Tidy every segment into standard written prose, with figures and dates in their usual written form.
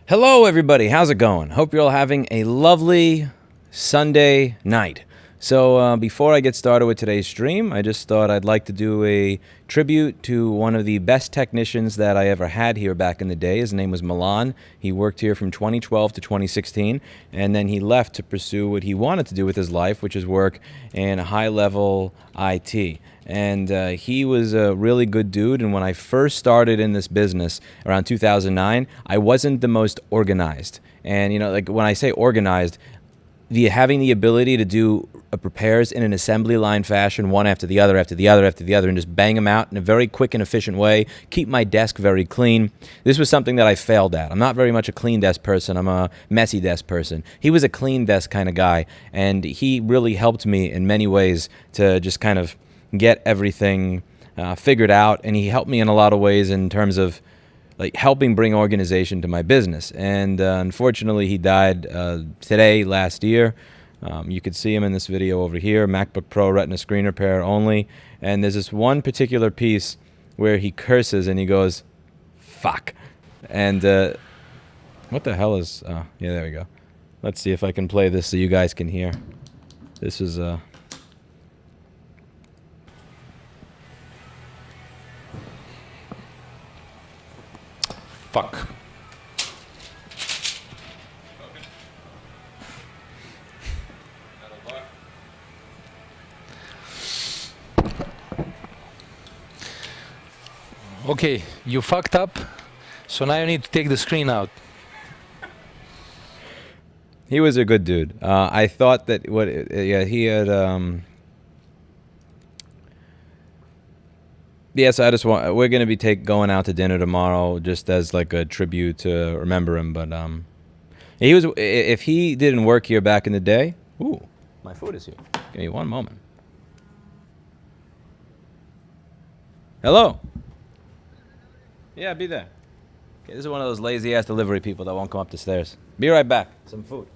Hello, everybody. How's it going? Hope you're all having a lovely Sunday night. So before I get started with today's stream, I just thought I'd like to do a tribute to one of the best technicians that I ever had here back in the day. His name was Milan. He worked here from 2012 to 2016, and then he left to pursue what he wanted to do with his life, which is work in high-level IT. And he was a really good dude. And when I first started in this business around 2009, I wasn't the most organized. And, you know, like when I say organized, having the ability to do repairs in an assembly line fashion, one after the other, after the other, after the other, and just bang them out in a very quick and efficient way, keep my desk very clean. This was something that I failed at. I'm not very much a clean desk person. I'm a messy desk person. He was a clean desk kind of guy, and he really helped me in many ways to just kind of get everything figured out, and he helped me in a lot of ways in terms of like helping bring organization to my business. And unfortunately, he died last year. You could see him in this video over here, MacBook Pro Retina screen repair only. And there's this one particular piece where he curses and he goes, "Fuck." And what the hell is, yeah, there we go. Let's see if I can play this so you guys can hear. This is Fuck. Okay, you fucked up, so now you need to take the screen out. He was a good dude. I thought that he had yeah, so I just want, we're going to be going out to dinner tomorrow just as like a tribute to remember him. But he was, if he didn't work here back in the day, ooh, my food is here. Give me one moment. Hello. Yeah, be there. Okay, this is one of those lazy ass delivery people that won't come up the stairs. Be right back. Some food.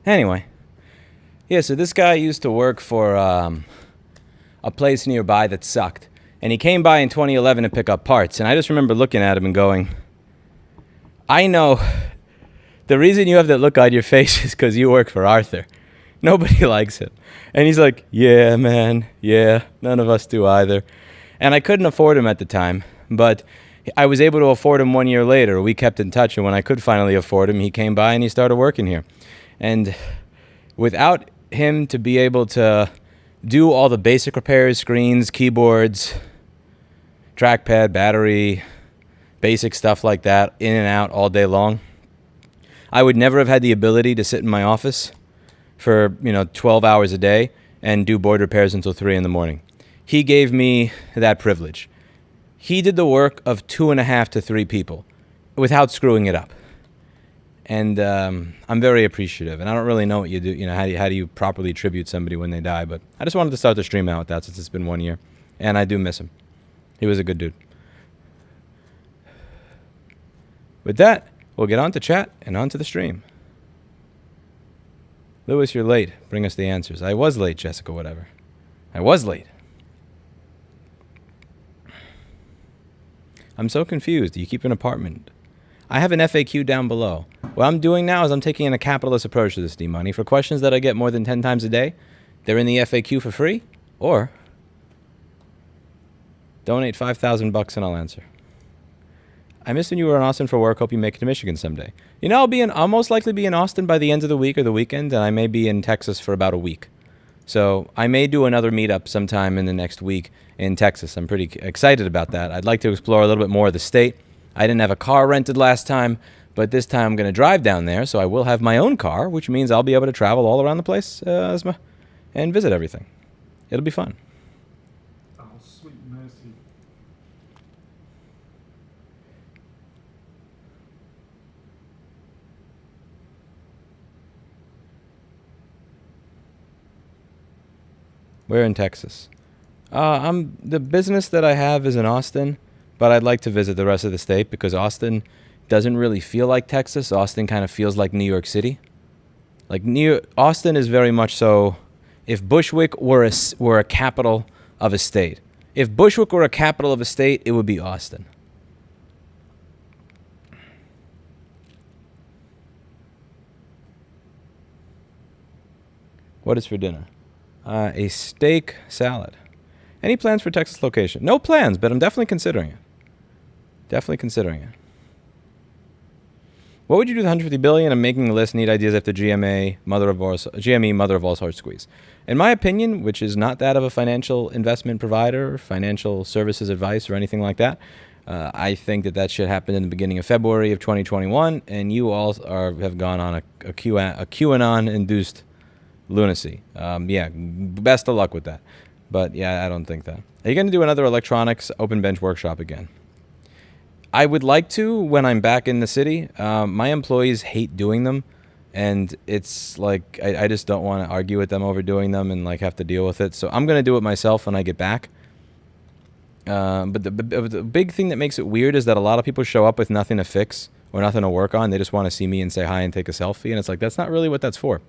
Anyway, yeah, so this guy used to work for a place nearby that sucked. And he came by in 2011 to pick up parts. And I just remember looking at him and going, I know the reason you have that look on your face is because you work for Arthur. Nobody likes him. And he's like, yeah, man, yeah, none of us do either. And I couldn't afford him at the time, but I was able to afford him 1 year later. We kept in touch, and when I could finally afford him, he came by and he started working here. And without him to be able to do all the basic repairs, screens, keyboards, trackpad, battery, basic stuff like that, in and out all day long, I would never have had the ability to sit in my office for 12 hours a day and do board repairs until 3 in the morning. He gave me that privilege. He did the work of 2.5 to 3 people without screwing it up. And I'm very appreciative. And I don't really know what you do. How do you properly tribute somebody when they die? But I just wanted to start the stream out with that since it's been 1 year. And I do miss him. He was a good dude. With that, we'll get on to chat and on to the stream. Lewis, you're late. Bring us the answers. I was late, Jessica, whatever. I was late. I'm so confused. Do you keep an apartment? I have an FAQ down below. What I'm doing now is I'm taking a capitalist approach to this D-Money. For questions that I get more than 10 times a day, they're in the FAQ for free, or donate $5,000 and I'll answer. I missed when you were in Austin for work. Hope you make it to Michigan someday. You know, I'll most likely be in Austin by the end of the week or the weekend, and I may be in Texas for about a week. So I may do another meetup sometime in the next week in Texas. I'm pretty excited about that. I'd like to explore a little bit more of the state. I didn't have a car rented last time, but this time I'm going to drive down there, so I will have my own car, which means I'll be able to travel all around the place and visit everything. It'll be fun. Oh, sweet mercy. We're in Texas. The business that I have is in Austin, but I'd like to visit the rest of the state because Austin doesn't really feel like Texas. Austin kind of feels like New York City. Like Austin is very much so. If Bushwick were a capital of a state, if Bushwick were a capital of a state, it would be Austin. What is for dinner? A steak salad. Any plans for Texas location? No plans, but I'm definitely considering it. Definitely considering it. What would you do with 150 billion? I'm making a list. Need ideas after GME, mother of all heart squeeze. In my opinion, which is not that of a financial investment provider, financial services advice, or anything like that, I think that should happen in the beginning of February of 2021. And you all have gone on a QAnon-induced lunacy. Yeah, best of luck with that. But yeah, I don't think that. Are you going to do another electronics open bench workshop again? I would like to when I'm back in the city. My employees hate doing them, and it's like I just don't want to argue with them over doing them and like have to deal with it. So I'm going to do it myself when I get back. But the big thing that makes it weird is that a lot of people show up with nothing to fix or nothing to work on. They just want to see me and say hi and take a selfie, and it's like that's not really what that's for.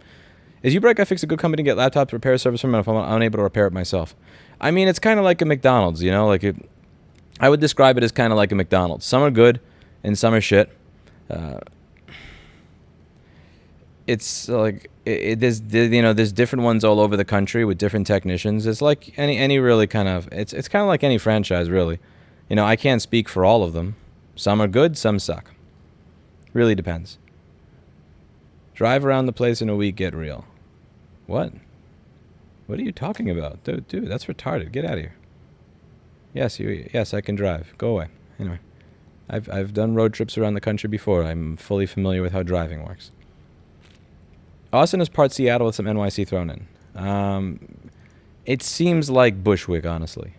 Is you break, I fix a good company, get laptops, repair service from it if I'm unable to repair it myself. I mean, it's kind of like a McDonald's, you know, like I would describe it as kind of like a McDonald's. Some are good and some are shit. It's like there's different ones all over the country with different technicians. It's like any really kind of it's kind of like any franchise really. You know, I can't speak for all of them. Some are good, some suck. Really depends. Drive around the place in a week, get real. What? What are you talking about? Dude, that's retarded. Get out of here. Yes, I can drive. Go away. Anyway, I've done road trips around the country before. I'm fully familiar with how driving works. Austin is part Seattle with some NYC thrown in. It seems like Bushwick, honestly.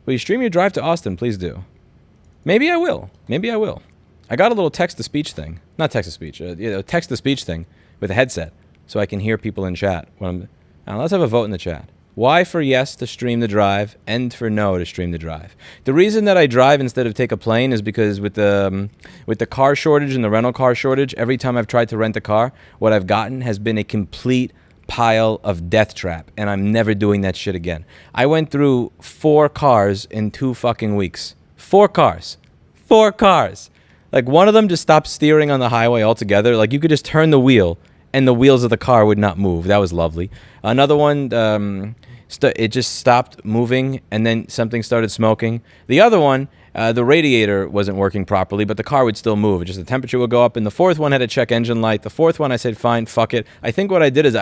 Will you stream your drive to Austin? Please do. Maybe I will. I got a little text-to-speech thing. Not text-to-speech. Text-to-speech thing with a headset so I can hear people in chat. Let's have a vote in the chat. Y for yes to stream the drive, N for no to stream the drive. The reason that I drive instead of take a plane is because with the car shortage and the rental car shortage, every time I've tried to rent a car, what I've gotten has been a complete pile of death trap, and I'm never doing that shit again. I went through 4 cars in 2 fucking weeks. 4 cars. 4 cars. Like one of them just stopped steering on the highway altogether. Like you could just turn the wheel and the wheels of the car would not move. That was lovely. Another one, it just stopped moving and then something started smoking. The other one, the radiator wasn't working properly, but the car would still move. Just the temperature would go up. And the 4th one had a check engine light. The 4th one, I said, fine, fuck it. I think what I did is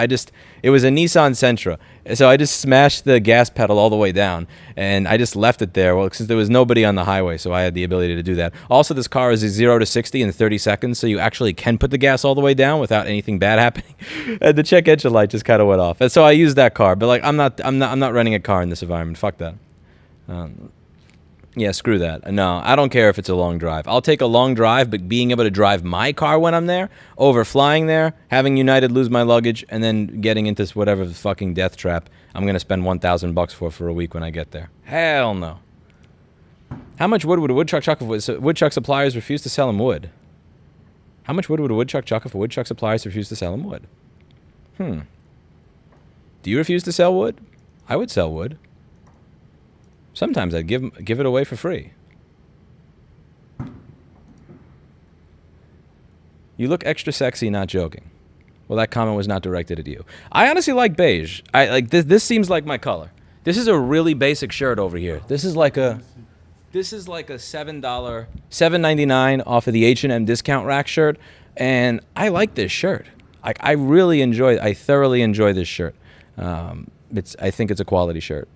it was a Nissan Sentra. So I just smashed the gas pedal all the way down and I just left it there. Well, since there was nobody on the highway, so I had the ability to do that. Also, this car is a 0 to 60 in 30 seconds. So you actually can put the gas all the way down without anything bad happening. And the check engine light just kind of went off. And so I used that car, but like, I'm not renting a car in this environment. Fuck that. Yeah, screw that. No, I don't care if it's a long drive. I'll take a long drive, but being able to drive my car when I'm there, over flying there, having United lose my luggage, and then getting into whatever fucking death trap I'm going to spend $1,000 for a week when I get there. Hell no. How much wood would a woodchuck chuck if woodchuck suppliers refuse to sell him wood? How much wood would a woodchuck chuck if woodchuck suppliers refuse to sell him wood? Do you refuse to sell wood? I would sell wood. Sometimes I'd give it away for free. You look extra sexy, not joking. Well, that comment was not directed at you. I honestly like beige. I like this. This seems like my color. This is a really basic shirt over here. This is like a $7.99 off of the H&M discount rack shirt, and I like this shirt. I thoroughly enjoy this shirt. I think it's a quality shirt.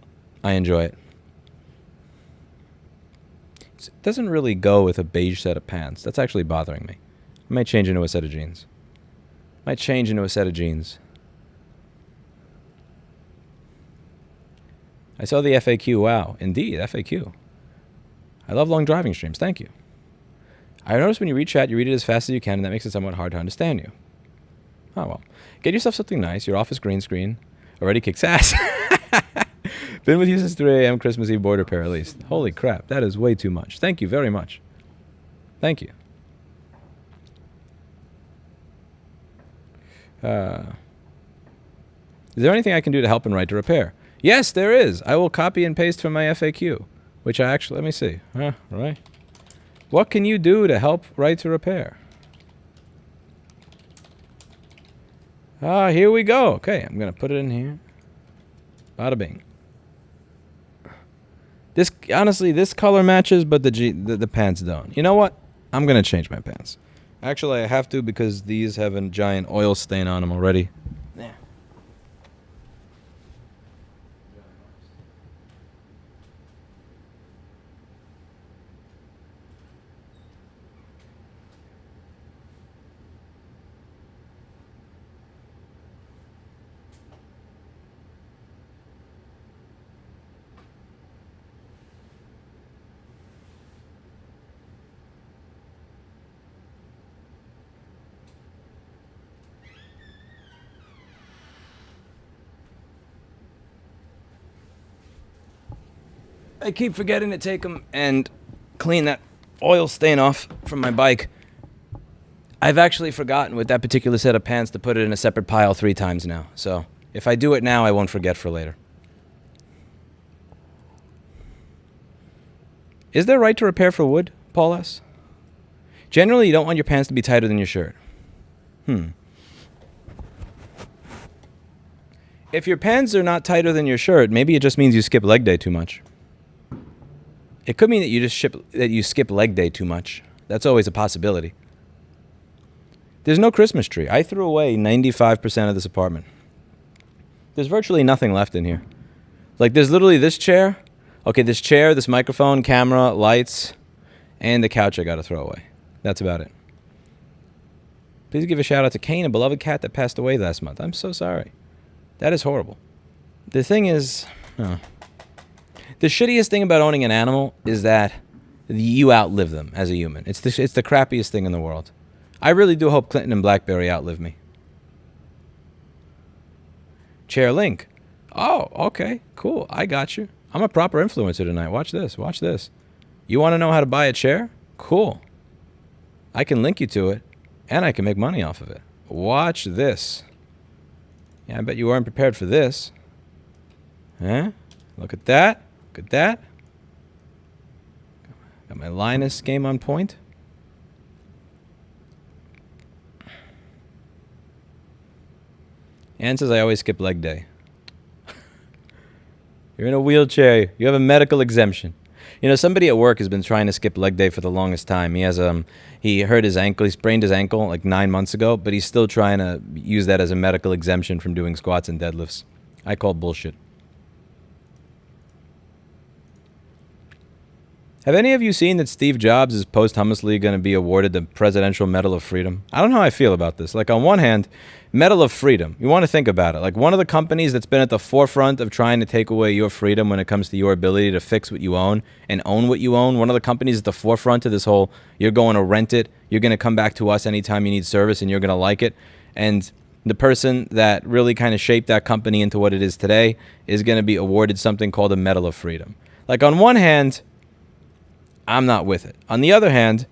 I enjoy it. It doesn't really go with a beige set of pants. That's actually bothering me. I might change into a set of jeans. I saw the FAQ. Wow, indeed, FAQ. I love long driving streams. Thank you. I noticed when you read chat, you read it as fast as you can, and that makes it somewhat hard to understand you. Oh, well. Get yourself something nice. Your office green screen already kicks ass. Been with you since 3 a.m. Christmas Eve border pair at least. Holy crap, that is way too much. Thank you very much. Thank you. Is there anything I can do to help in Right to Repair? Yes, there is. I will copy and paste from my FAQ, which I actually, let me see. Right. What can you do to help Right to Repair? Here we go. Okay, I'm going to put it in here. Bada bing. This, honestly, this color matches, but the pants don't. You know what? I'm going to change my pants. Actually, I have to because these have a giant oil stain on them already. Yeah. I keep forgetting to take them and clean that oil stain off from my bike. I've actually forgotten with that particular set of pants to put it in a separate pile 3 times now. So if I do it now, I won't forget for later. Is there right to repair for wood, Paul S? Generally, you don't want your pants to be tighter than your shirt. If your pants are not tighter than your shirt, maybe it just means you skip leg day too much. It could mean that you skip leg day too much. That's always a possibility. There's no Christmas tree. I threw away 95% of this apartment. There's virtually nothing left in here. Like, there's literally this chair. Okay, this chair, this microphone, camera, lights, and the couch I got to throw away. That's about it. Please give a shout out to Kane, a beloved cat that passed away last month. I'm so sorry. That is horrible. The thing is... The shittiest thing about owning an animal is that you outlive them as a human. It's the crappiest thing in the world. I really do hope Clinton and BlackBerry outlive me. Chair Link. Oh, okay, cool. I got you. I'm a proper influencer tonight. Watch this. Watch this. You want to know how to buy a chair? Cool. I can link you to it, and I can make money off of it. Watch this. Yeah, I bet you weren't prepared for this. Huh? Look at that. Look at that. Got my Linus game on point. Ann says I always skip leg day. You're in a wheelchair. You have a medical exemption. You know, somebody at work has been trying to skip leg day for the longest time. He has he hurt his ankle. He sprained his ankle like 9 months ago, but he's still trying to use that as a medical exemption from doing squats and deadlifts. I call bullshit. Have any of you seen that Steve Jobs is posthumously going to be awarded the Presidential Medal of Freedom? I don't know how I feel about this. Like, on one hand, Medal of Freedom. You want to think about it. Like, one of the companies that's been at the forefront of trying to take away your freedom when it comes to your ability to fix what you own and own what you own. One of the companies at the forefront of this whole, you're going to rent it, you're going to come back to us anytime you need service, and you're going to like it. And the person that really kind of shaped that company into what it is today is going to be awarded something called a Medal of Freedom. Like, on one hand, I'm not with it. On the other hand,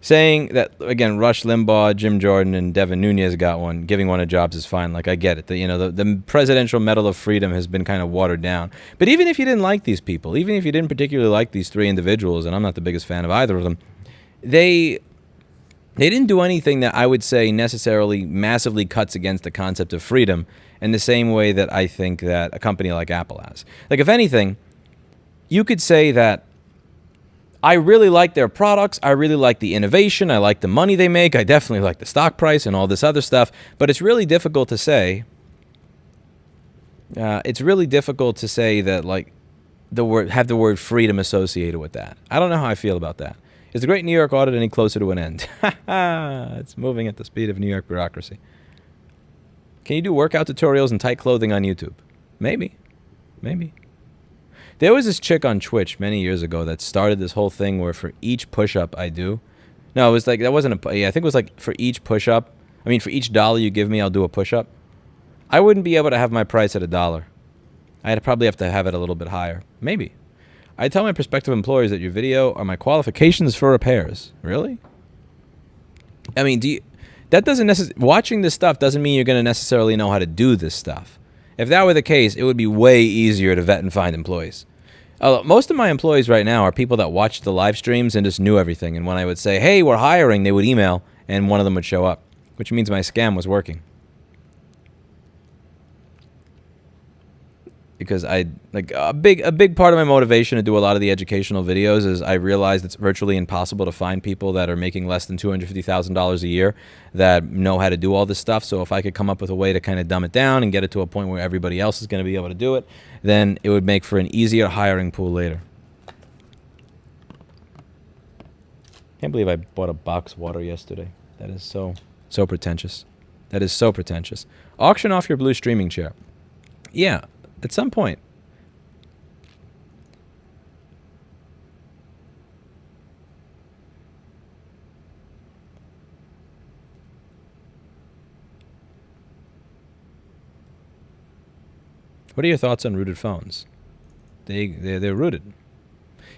saying that, again, Rush Limbaugh, Jim Jordan, and Devin Nunes got one. Giving one of jobs is fine. Like, I get it. The Presidential Medal of Freedom has been kind of watered down. But even if you didn't like these people, even if you didn't particularly like these three individuals, and I'm not the biggest fan of either of them, they didn't do anything that I would say necessarily massively cuts against the concept of freedom in the same way that I think that a company like Apple has. Like, if anything, you could say that I really like their products. I really like the innovation. I like the money they make. I definitely like the stock price and all this other stuff. But it's really difficult to say. That like have the word freedom associated with that. I don't know how I feel about that. Is the Great New York Audit any closer to an end? It's moving at the speed of New York bureaucracy. Can you do workout tutorials in tight clothing on YouTube? Maybe. There was this chick on Twitch many years ago that started this whole thing where for each push-up I do... No, it was like... That wasn't a... Yeah, I think it was like for each push-up... I mean, for each dollar you give me, I'll do a push-up. I wouldn't be able to have my price at $1. I'd probably have to have it a little bit higher. Maybe. I tell my prospective employers that your video are my qualifications for repairs. Really? I mean, that doesn't necessarily... Watching this stuff doesn't mean you're going to necessarily know how to do this stuff. If that were the case, it would be way easier to vet and find employees. Most of my employees right now are people that watched the live streams and just knew everything. And when I would say, hey, we're hiring, they would email, and one of them would show up, which means my scam was working. Because a big part of my motivation to do a lot of the educational videos is I realized it's virtually impossible to find people that are making less than $250,000 a year that know how to do all this stuff. So if I could come up with a way to kind of dumb it down and get it to a point where everybody else is going to be able to do it, then it would make for an easier hiring pool later. Can't believe I bought a box water yesterday. That is so pretentious. That is so pretentious. Auction off your blue streaming chair. Yeah. At some point. What are your thoughts on rooted phones? They're rooted.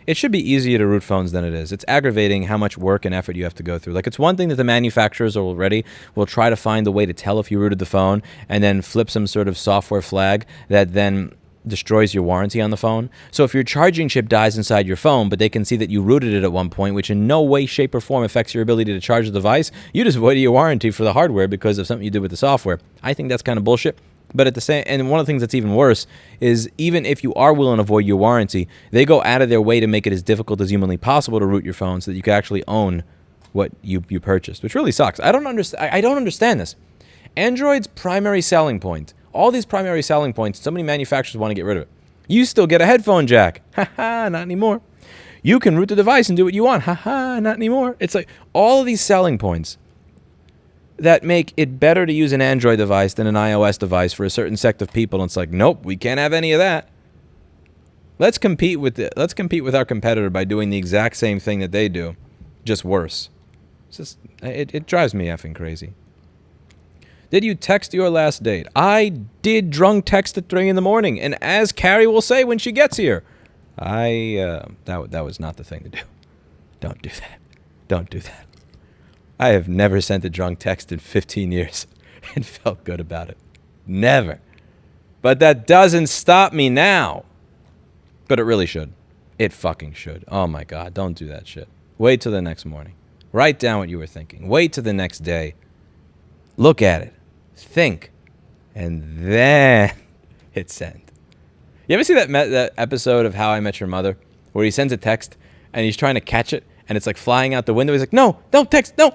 It should be easier to root phones than it is. It's aggravating how much work and effort you have to go through. Like, it's one thing that the manufacturers already will try to find a way to tell if you rooted the phone and then flip some sort of software flag that then destroys your warranty on the phone. So if your charging chip dies inside your phone, but they can see that you rooted it at one point, which in no way, shape, or form affects your ability to charge the device, you just voided your warranty for the hardware because of something you did with the software. I think that's kind of bullshit. But at the same, and one of the things that's even worse is even if you are willing to void your warranty, they go out of their way to make it as difficult as humanly possible to root your phone so that you can actually own what you purchased, which really sucks. I don't understand this. Android's primary selling point, all these primary selling points, so many manufacturers want to get rid of it. You still get a headphone jack. Haha, not anymore. You can root the device and do what you want. Haha, not anymore. It's like all of these selling points that make it better to use an Android device than an iOS device for a certain sect of people. And it's like, nope, we can't have any of that. Let's compete with our competitor by doing the exact same thing that they do, just worse. It drives me effing crazy. Did you text your last date? I did drunk text at 3 in the morning, and as Carrie will say when she gets here, that was not the thing to do. Don't do that. Don't do that. I have never sent a drunk text in 15 years and felt good about it. Never. But that doesn't stop me now. But it really should. It fucking should. Oh my God, don't do that shit. Wait till the next morning. Write down what you were thinking. Wait till the next day. Look at it. Think. And then hit send. You ever see that episode of How I Met Your Mother where he sends a text and he's trying to catch it and it's like flying out the window? He's like, no, don't text, no.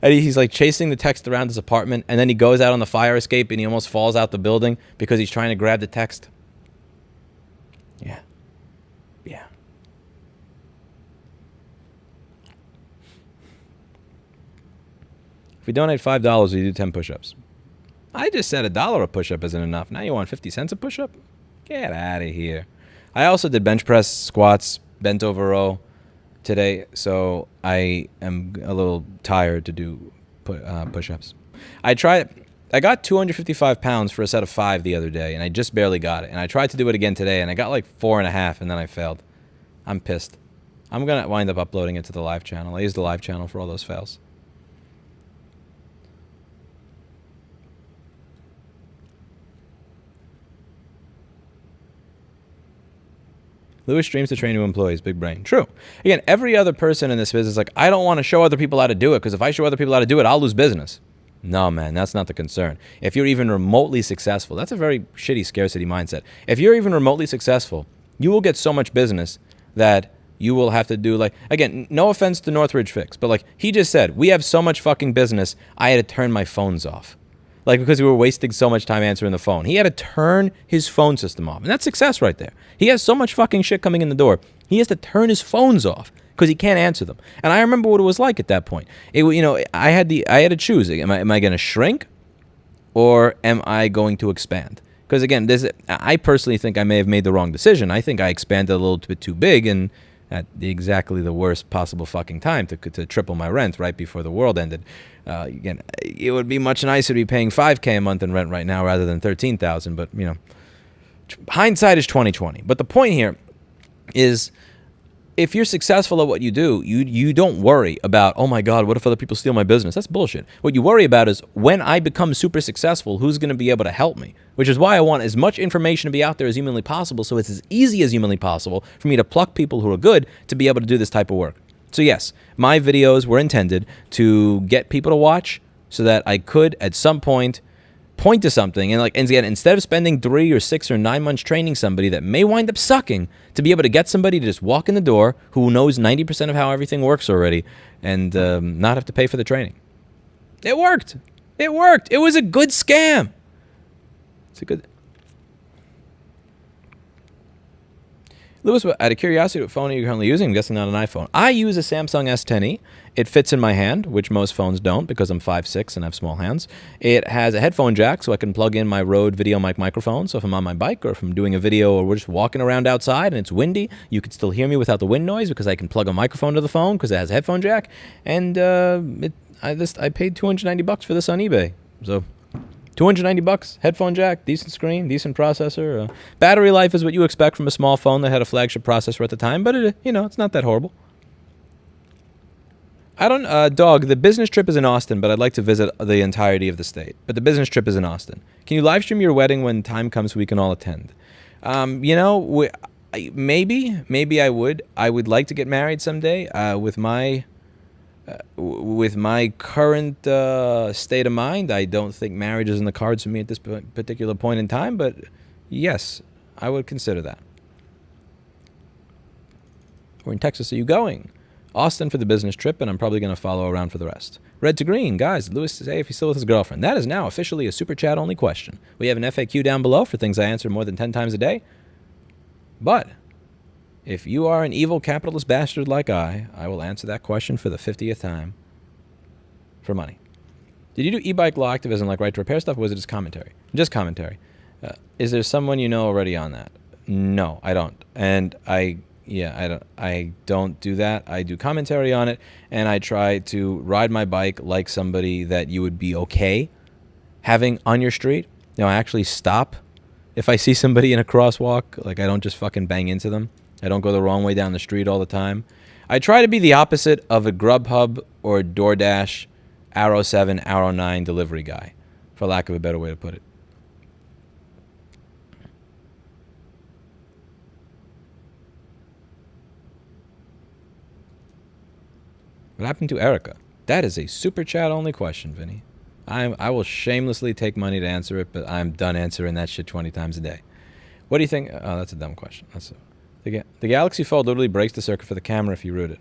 And he's like chasing the text around his apartment, and then he goes out on the fire escape and he almost falls out the building because he's trying to grab the text. Yeah. If we donate $5, we do 10 push-ups. I just said $1 a push-up isn't enough. Now you want 50 cents a push-up? Get out of here. I also did bench press, squats, bent over row today, so I am a little tired to do push-ups. I got 255 pounds for a set of 5 the other day, and I just barely got it. And I tried to do it again today, and I got like 4.5, and then I failed. I'm pissed. I'm going to wind up uploading it to the live channel. I use the live channel for all those fails. Lewis streams to train new employees. Big brain. True. Again, every other person in this business, like, I don't want to show other people how to do it, because if I show other people how to do it, I'll lose business. No, man, that's not the concern. If you're even remotely successful, that's a very shitty scarcity mindset. If you're even remotely successful, you will get so much business that you will have to do, like, again, no offense to Northridge Fix, but like he just said, we have so much fucking business, I had to turn my phones off. Like, because we were wasting so much time answering the phone. He had to turn his phone system off. And that's success right there. He has so much fucking shit coming in the door. He has to turn his phones off because he can't answer them. And I remember what it was like at that point. I had to choose. Am I going to shrink, or am I going to expand? Because again, I personally think I may have made the wrong decision. I think I expanded a little bit too big, and at exactly the worst possible fucking time to triple my rent right before the world ended. Again, it would be much nicer to be paying $5,000 a month in rent right now rather than $13,000. But hindsight is 20/20. But the point here is, if you're successful at what you do, you don't worry about, oh my God, what if other people steal my business? That's bullshit. What you worry about is, when I become super successful, who's going to be able to help me? Which is why I want as much information to be out there as humanly possible, so it's as easy as humanly possible for me to pluck people who are good to be able to do this type of work. So yes, my videos were intended to get people to watch so that I could at some point point to something, and again, instead of spending 3 or 6 or 9 months training somebody that may wind up sucking, to be able to get somebody to just walk in the door who knows 90% of how everything works already, and not have to pay for the training. It worked. It worked. It was a good scam. It's a good... Lewis, out of curiosity, what phone are you currently using? I'm guessing not an iPhone. I use a Samsung S10e. It fits in my hand, which most phones don't, because I'm 5'6" and have small hands. It has a headphone jack, so I can plug in my Rode video mic microphone. So if I'm on my bike, or if I'm doing a video, or we're just walking around outside and it's windy, you can still hear me without the wind noise, because I can plug a microphone to the phone because it has a headphone jack. And I paid $290 for this on eBay. So $290, headphone jack, decent screen, decent processor. Battery life is what you expect from a small phone that had a flagship processor at the time, but it's not that horrible. Dog, the business trip is in Austin, but I'd like to visit the entirety of the state. But the business trip is in Austin. Can you live stream your wedding when time comes so we can all attend? Maybe I would. I would like to get married someday. With my current state of mind, I don't think marriage is in the cards for me at this particular point in time, but yes, I would consider that. Where in Texas are you going? Austin for the business trip, and I'm probably going to follow around for the rest. Red to green, guys, Lewis to say if he's still with his girlfriend. That is now officially a super chat only question. We have an FAQ down below for things I answer more than 10 times a day. But if you are an evil capitalist bastard like I will answer that question for the 50th time for money. Did you do e-bike law activism like right to repair stuff, or was it just commentary? Just commentary. Is there someone you know already on that? No, I don't. And I don't do that. I do commentary on it, and I try to ride my bike like somebody that you would be okay having on your street. I actually stop if I see somebody in a crosswalk. Like, I don't just fucking bang into them. I don't go the wrong way down the street all the time. I try to be the opposite of a Grubhub or DoorDash, Arrow 7, Arrow 9 delivery guy, for lack of a better way to put it. What happened to Erica? That is a super chat only question, Vinny. I will shamelessly take money to answer it, but I'm done answering that shit 20 times a day. What do you think? Oh, that's a dumb question. The Galaxy Fold literally breaks the circuit for the camera if you root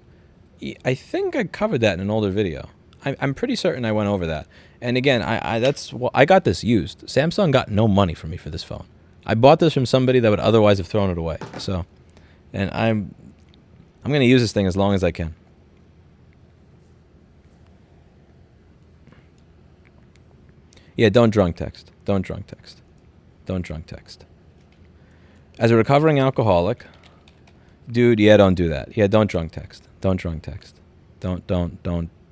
it. I think I covered that in an older video. I'm pretty certain I went over that. And again, I got this used. Samsung got no money from me for this phone. I bought this from somebody that would otherwise have thrown it away. So, and I'm going to use this thing as long as I can. Yeah, don't drunk text. Don't drunk text. Don't drunk text. As a recovering alcoholic, dude, yeah, don't do that. Yeah, don't drunk text. Don't drunk text. Don't drunk text.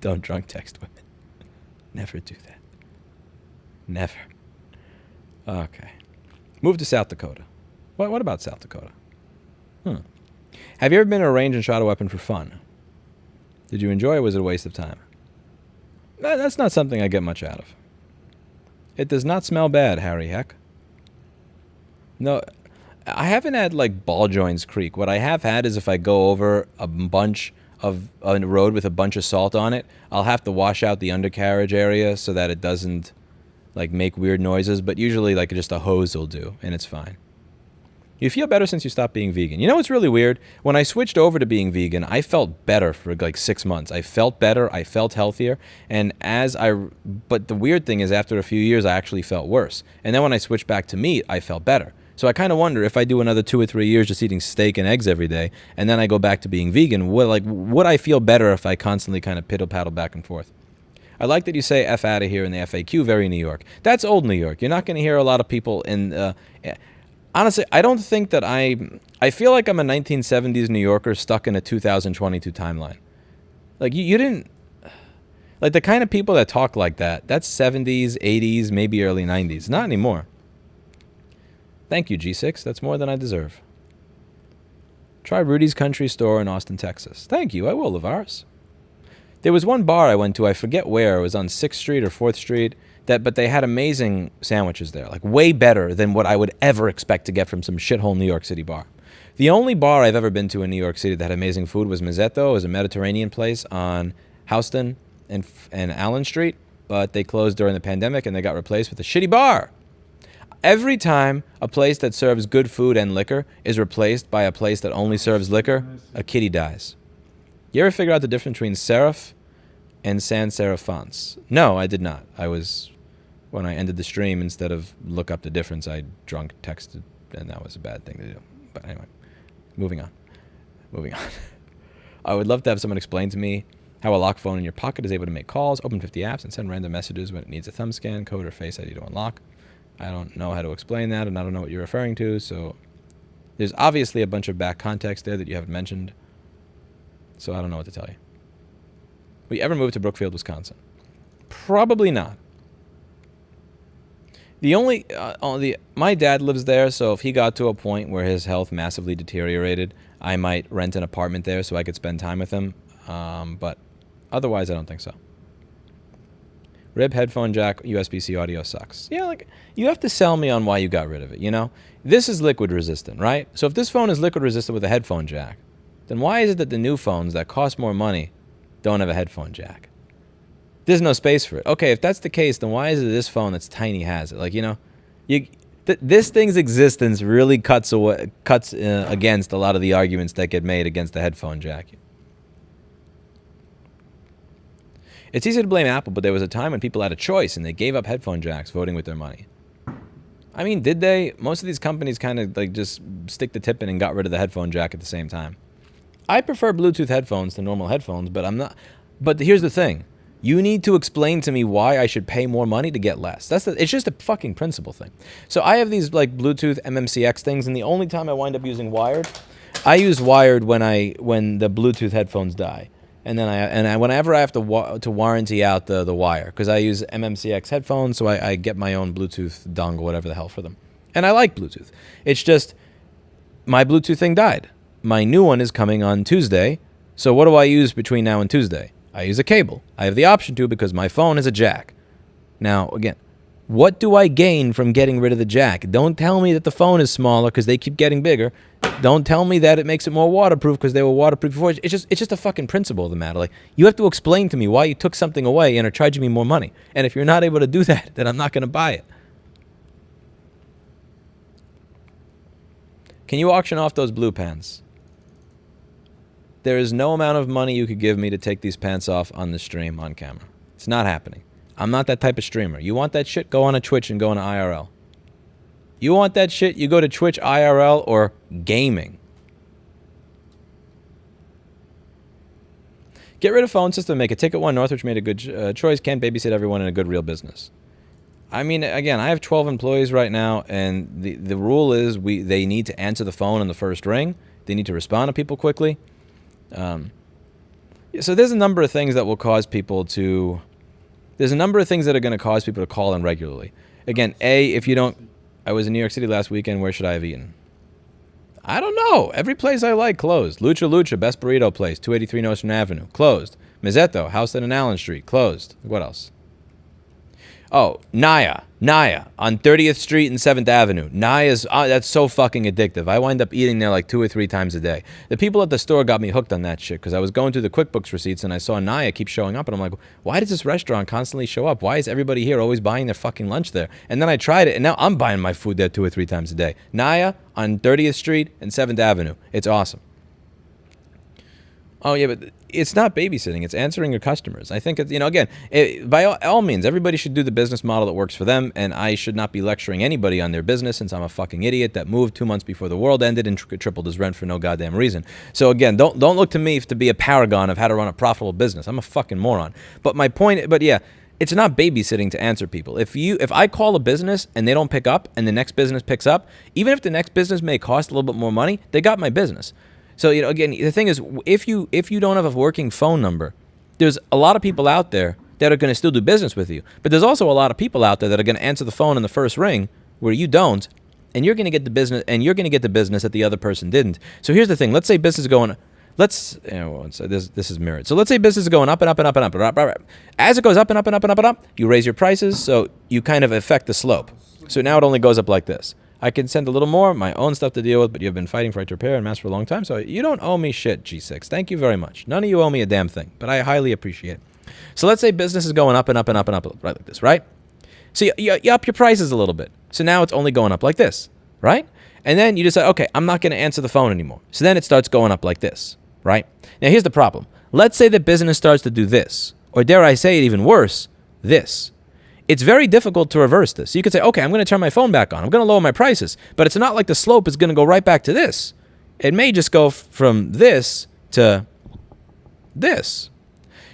Don't drunk text women. Never do that. Never. Okay. Move to South Dakota. What about South Dakota? Have you ever been to a range and shot a weapon for fun? Did you enjoy it, or was it a waste of time? That's not something I get much out of. It does not smell bad, Harry Heck. No, I haven't had, like, ball joints creak. What I have had is if I go over a bunch of a road with a bunch of salt on it, I'll have to wash out the undercarriage area so that it doesn't, like, make weird noises. But usually, like, just a hose will do, and it's fine. You feel better since you stopped being vegan. You know what's really weird? When I switched over to being vegan, I felt better for like 6 months. I felt better. I felt healthier. And but the weird thing is after a few years, I actually felt worse. And then when I switched back to meat, I felt better. So I kind of wonder if I do another 2 or 3 years just eating steak and eggs every day, and then I go back to being vegan, would I feel better if I constantly kind of piddle-paddle back and forth? I like that you say F out of here in the FAQ, very New York. That's old New York. You're not going to hear a lot of people in... honestly, I don't think that I feel like I'm a 1970s New Yorker stuck in a 2022 timeline. Like, you didn't... Like, the kind of people that talk like that, that's 70s, 80s, maybe early 90s. Not anymore. Thank you, G6. That's more than I deserve. Try Rudy's Country Store in Austin, Texas. Thank you. I will, Lavaris. There was one bar I went to, I forget where. It was on 6th Street or 4th Street. But they had amazing sandwiches there, like way better than what I would ever expect to get from some shithole New York City bar. The only bar I've ever been to in New York City that had amazing food was Mazzetto. It was a Mediterranean place on Houston and Allen Street, but they closed during the pandemic and they got replaced with a shitty bar. Every time a place that serves good food and liquor is replaced by a place that only serves liquor, a kitty dies. You ever figure out the difference between serif and sans serif fonts? No, I did not. When I ended the stream, instead of look up the difference, I drunk texted, and that was a bad thing to do. But anyway, moving on. I would love to have someone explain to me how a lock phone in your pocket is able to make calls, open 50 apps, and send random messages when it needs a thumb scan, code, or Face ID to unlock. I don't know how to explain that, and I don't know what you're referring to, so there's obviously a bunch of back context there that you haven't mentioned, so I don't know what to tell you. Will you ever move to Brookfield, Wisconsin? Probably not. My dad lives there, so if he got to a point where his health massively deteriorated, I might rent an apartment there so I could spend time with him, but otherwise I don't think so. Rib headphone jack, USB-C audio sucks. Yeah, like, you have to sell me on why you got rid of it, you know? This is liquid resistant, right? So if this phone is liquid resistant with a headphone jack, then why is it that the new phones that cost more money don't have a headphone jack? There's no space for it. Okay, if that's the case, then why is it this phone that's tiny has it? Like, you know, this thing's existence really cuts against a lot of the arguments that get made against the headphone jack. It's easy to blame Apple, but there was a time when people had a choice and they gave up headphone jacks, voting with their money. I mean, did they? Most of these companies kind of like just stick the tip in and got rid of the headphone jack at the same time. I prefer Bluetooth headphones to normal headphones, but I'm not. But here's the thing. You need to explain to me why I should pay more money to get less. It's just a fucking principle thing. So I have these like Bluetooth MMCX things, and the only time I wind up using wired, I use wired when the Bluetooth headphones die. And then whenever I have to warranty out the wire, because I use MMCX headphones, so I get my own Bluetooth dongle, whatever the hell, for them. And I like Bluetooth. It's just my Bluetooth thing died. My new one is coming on Tuesday. So what do I use between now and Tuesday? I use a cable. I have the option to because my phone is a jack. Now, again, what do I gain from getting rid of the jack? Don't tell me that the phone is smaller because they keep getting bigger. Don't tell me that it makes it more waterproof because they were waterproof before. It's just a fucking principle of the matter. Like, you have to explain to me why you took something away and are charging me more money. And if you're not able to do that, then I'm not going to buy it. Can you auction off those blue pants? There is no amount of money you could give me to take these pants off on the stream on camera. It's not happening. I'm not that type of streamer. You want that shit? Go on a Twitch and go on a IRL. You want that shit? You go to Twitch, IRL, or gaming. Get rid of phone system. Make a ticket one. Northwich made a good choice. Can't babysit everyone in a good real business. I mean, again, I have 12 employees right now, and the rule is they need to answer the phone on the first ring. They need to respond to people quickly. So there's a number of things that will cause people to... There's a number of things that are going to cause people to call in regularly. Again, A, if you don't... I was in New York City last weekend. Where should I have eaten? I don't know. Every place I like closed. Lucha Lucha, best burrito place, 283 Nostrand Avenue, closed. Mazzetto, house in Allen Street, closed. What else? Oh, Naya on 30th Street and 7th Avenue. Naya's, that's so fucking addictive. I wind up eating there like 2 or 3 times a day. The people at the store got me hooked on that shit because I was going through the QuickBooks receipts and I saw Naya keep showing up and I'm like, why does this restaurant constantly show up? Why is everybody here always buying their fucking lunch there? And then I tried it and now I'm buying my food there 2 or 3 times a day. Naya on 30th Street and 7th Avenue. It's awesome. Oh, yeah, but it's not babysitting. It's answering your customers. I think, it's, again, by all means, everybody should do the business model that works for them, and I should not be lecturing anybody on their business since I'm a fucking idiot that moved 2 months before the world ended and tripled his rent for no goddamn reason. So, again, don't look to me to be a paragon of how to run a profitable business. I'm a fucking moron. But my point, yeah, it's not babysitting to answer people. If I call a business and they don't pick up and the next business picks up, even if the next business may cost a little bit more money, they got my business. So, again, the thing is, if you don't have a working phone number, there's a lot of people out there that are going to still do business with you. But there's also a lot of people out there that are going to answer the phone in the first ring where you don't, and you're going to get the business, that the other person didn't. So here's the thing. Let's say business is going, this is mirrored. So let's say business is going up and up and up and up and up. As it goes up and up and up and up and up, you raise your prices, so you kind of affect the slope. So now it only goes up like this. I can send a little more, my own stuff to deal with, but you've been fighting for right to repair and mask for a long time, so you don't owe me shit, G6. Thank you very much. None of you owe me a damn thing, but I highly appreciate it. So let's say business is going up and up and up and up, right like this, right? So you up your prices a little bit. So now it's only going up like this, right? And then you decide, okay, I'm not going to answer the phone anymore. So then it starts going up like this, right? Now here's the problem. Let's say that business starts to do this, or dare I say it even worse, this. It's very difficult to reverse this. You could say, okay, I'm going to turn my phone back on. I'm going to lower my prices. But it's not like the slope is going to go right back to this. It may just go from this to this.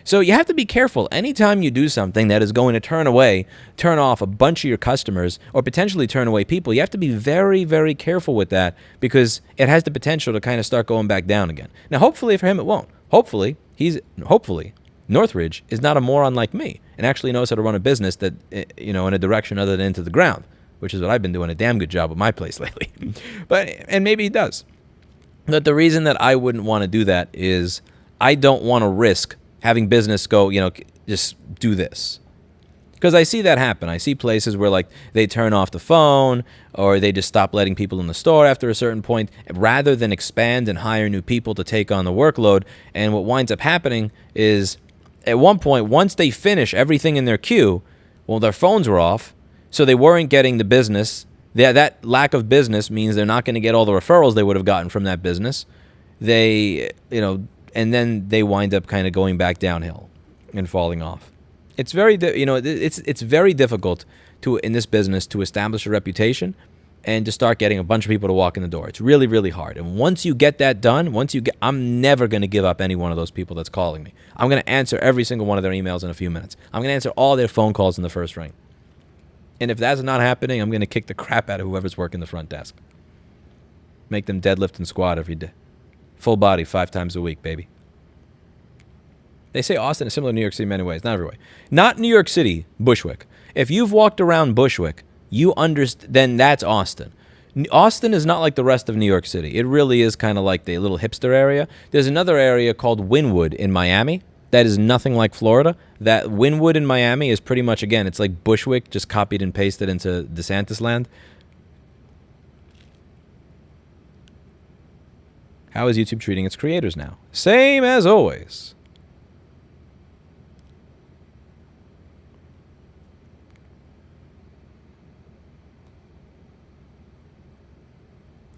So you have to be careful. Anytime you do something that is going to turn off a bunch of your customers or potentially turn away people, you have to be very, very careful with that because it has the potential to kind of start going back down again. Now, hopefully for him, it won't. Hopefully, Northridge is not a moron like me and actually knows how to run a business that, in a direction other than into the ground, which is what I've been doing a damn good job with my place lately. And maybe he does. But the reason that I wouldn't want to do that is I don't want to risk having business go, just do this. Because I see that happen. I see places where they turn off the phone or they just stop letting people in the store after a certain point rather than expand and hire new people to take on the workload. And what winds up happening is at one point, once they finish everything in their queue, well, their phones were off, so they weren't getting the business. That lack of business means they're not going to get all the referrals they would have gotten from that business. And then they wind up kind of going back downhill and falling off. It's very, it's very difficult in this business to establish a reputation and to start getting a bunch of people to walk in the door. It's really, really hard. And once you get that done, I'm never going to give up any one of those people that's calling me. I'm going to answer every single one of their emails in a few minutes. I'm going to answer all their phone calls in the first ring. And if that's not happening, I'm going to kick the crap out of whoever's working the front desk. Make them deadlift and squat every day. Full body 5 times a week, baby. They say Austin is similar to New York City in many ways. Not every way. Not New York City, Bushwick. If you've walked around Bushwick, you understand, then that's Austin. Austin is not like the rest of New York City. It really is kind of like the little hipster area. There's another area called Wynwood in Miami that is nothing like Florida. That Wynwood in Miami is pretty much, again, it's like Bushwick, just copied and pasted into DeSantis land. How is YouTube treating its creators now? Same as always.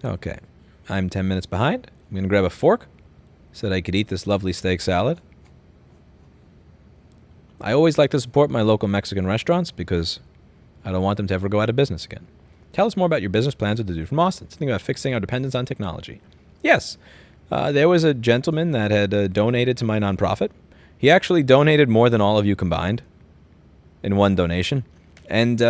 Okay, I'm 10 minutes behind. I'm going to grab a fork so that I could eat this lovely steak salad. I always like to support my local Mexican restaurants because I don't want them to ever go out of business again. Tell us more about your business plans with the dude from Austin. Think about fixing our dependence on technology. Yes, there was a gentleman that had donated to my nonprofit. He actually donated more than all of you combined in one donation. And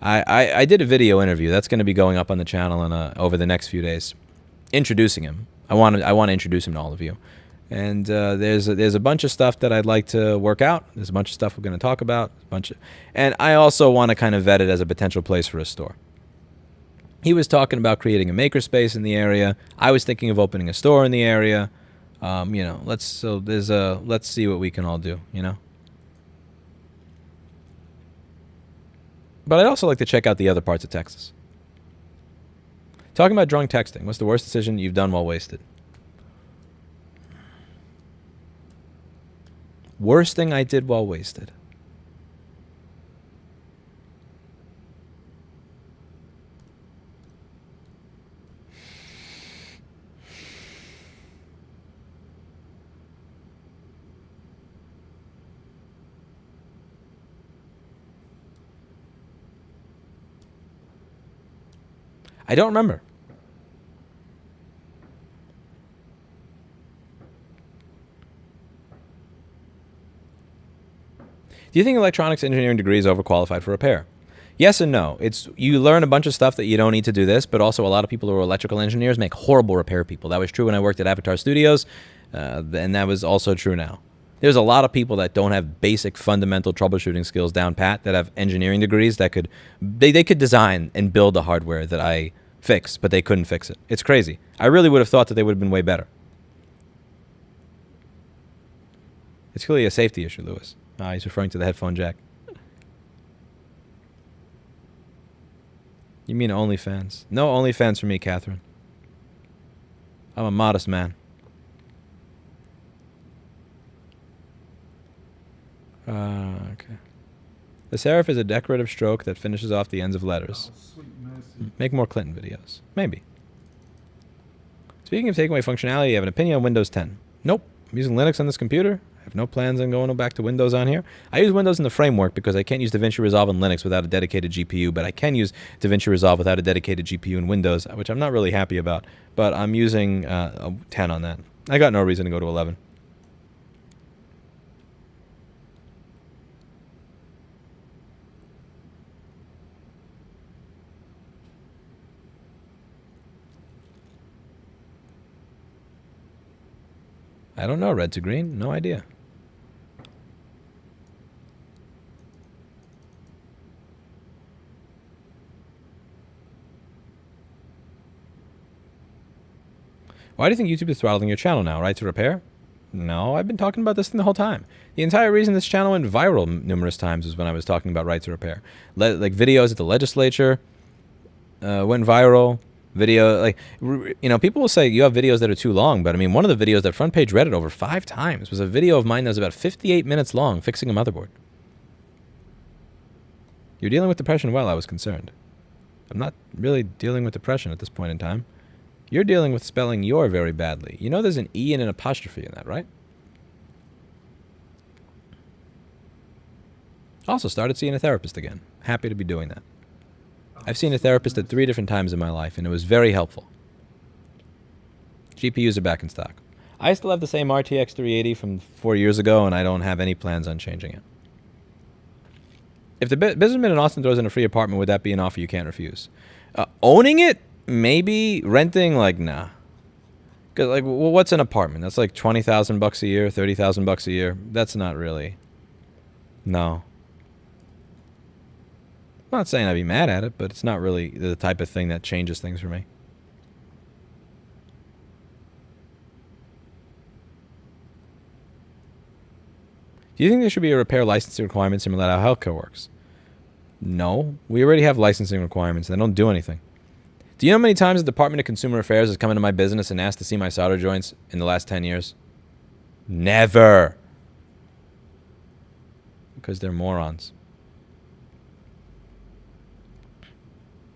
I did a video interview that's going to be going up on the channel over the next few days, introducing him. I want to introduce him to all of you, And there's a bunch of stuff that I'd like to work out. There's a bunch of stuff we're going to talk about. And I also want to kind of vet it as a potential place for a store. He was talking about creating a makerspace in the area. I was thinking of opening a store in the area. Let's see what we can all do, But I'd also like to check out the other parts of Texas. Talking about drunk texting. What's the worst decision you've done while wasted? Worst thing I did while wasted. I don't remember. Do you think electronics engineering degree is overqualified for repair? Yes and no. You learn a bunch of stuff that you don't need to do this, but also a lot of people who are electrical engineers make horrible repair people. That was true when I worked at Avatar Studios, and that was also true now. There's a lot of people that don't have basic fundamental troubleshooting skills down pat that have engineering degrees that could design and build the hardware that I fix, but they couldn't fix it. It's crazy. I really would have thought that they would have been way better. It's clearly a safety issue, Lewis. He's referring to the headphone jack. You mean OnlyFans? No OnlyFans for me, Catherine. I'm a modest man. Okay. The serif is a decorative stroke that finishes off the ends of letters. Oh, sweet mercy. Make more Clinton videos. Maybe. Speaking of taking away functionality, you have an opinion on Windows 10? Nope. I'm using Linux on this computer. I have no plans on going back to Windows on here. I use Windows in the framework because I can't use DaVinci Resolve in Linux without a dedicated GPU, but I can use DaVinci Resolve without a dedicated GPU in Windows, which I'm not really happy about. But I'm using a 10 on that. I got no reason to go to 11. I don't know, red to green. No idea. Why do you think YouTube is throttling your channel now? Right to repair? No, I've been talking about this thing the whole time. The entire reason this channel went viral numerous times was when I was talking about right to repair. Like videos at the legislature went viral. People will say you have videos that are too long, but I mean, one of the videos that Front Page read it over 5 times was a video of mine that was about 58 minutes long fixing a motherboard. You're dealing with depression well, I was concerned. I'm not really dealing with depression at this point in time. You're dealing with spelling your very badly. You know there's an E and an apostrophe in that, right? Also started seeing a therapist again. Happy to be doing that. I've seen a therapist at 3 different times in my life, and it was very helpful. GPUs are back in stock. I still have the same RTX 380 from 4 years ago, and I don't have any plans on changing it. If the businessman in Austin throws in a free apartment, would that be an offer you can't refuse? Owning it? Maybe. Renting? Nah. Cause what's an apartment? That's like $20,000 a year, $30,000 a year. That's not really. No. I'm not saying I'd be mad at it, but it's not really the type of thing that changes things for me. Do you think there should be a repair licensing requirement similar to how healthcare works? No. We already have licensing requirements. They don't do anything. Do you know how many times the Department of Consumer Affairs has come into my business and asked to see my solder joints in the last 10 years? Never. Because they're morons.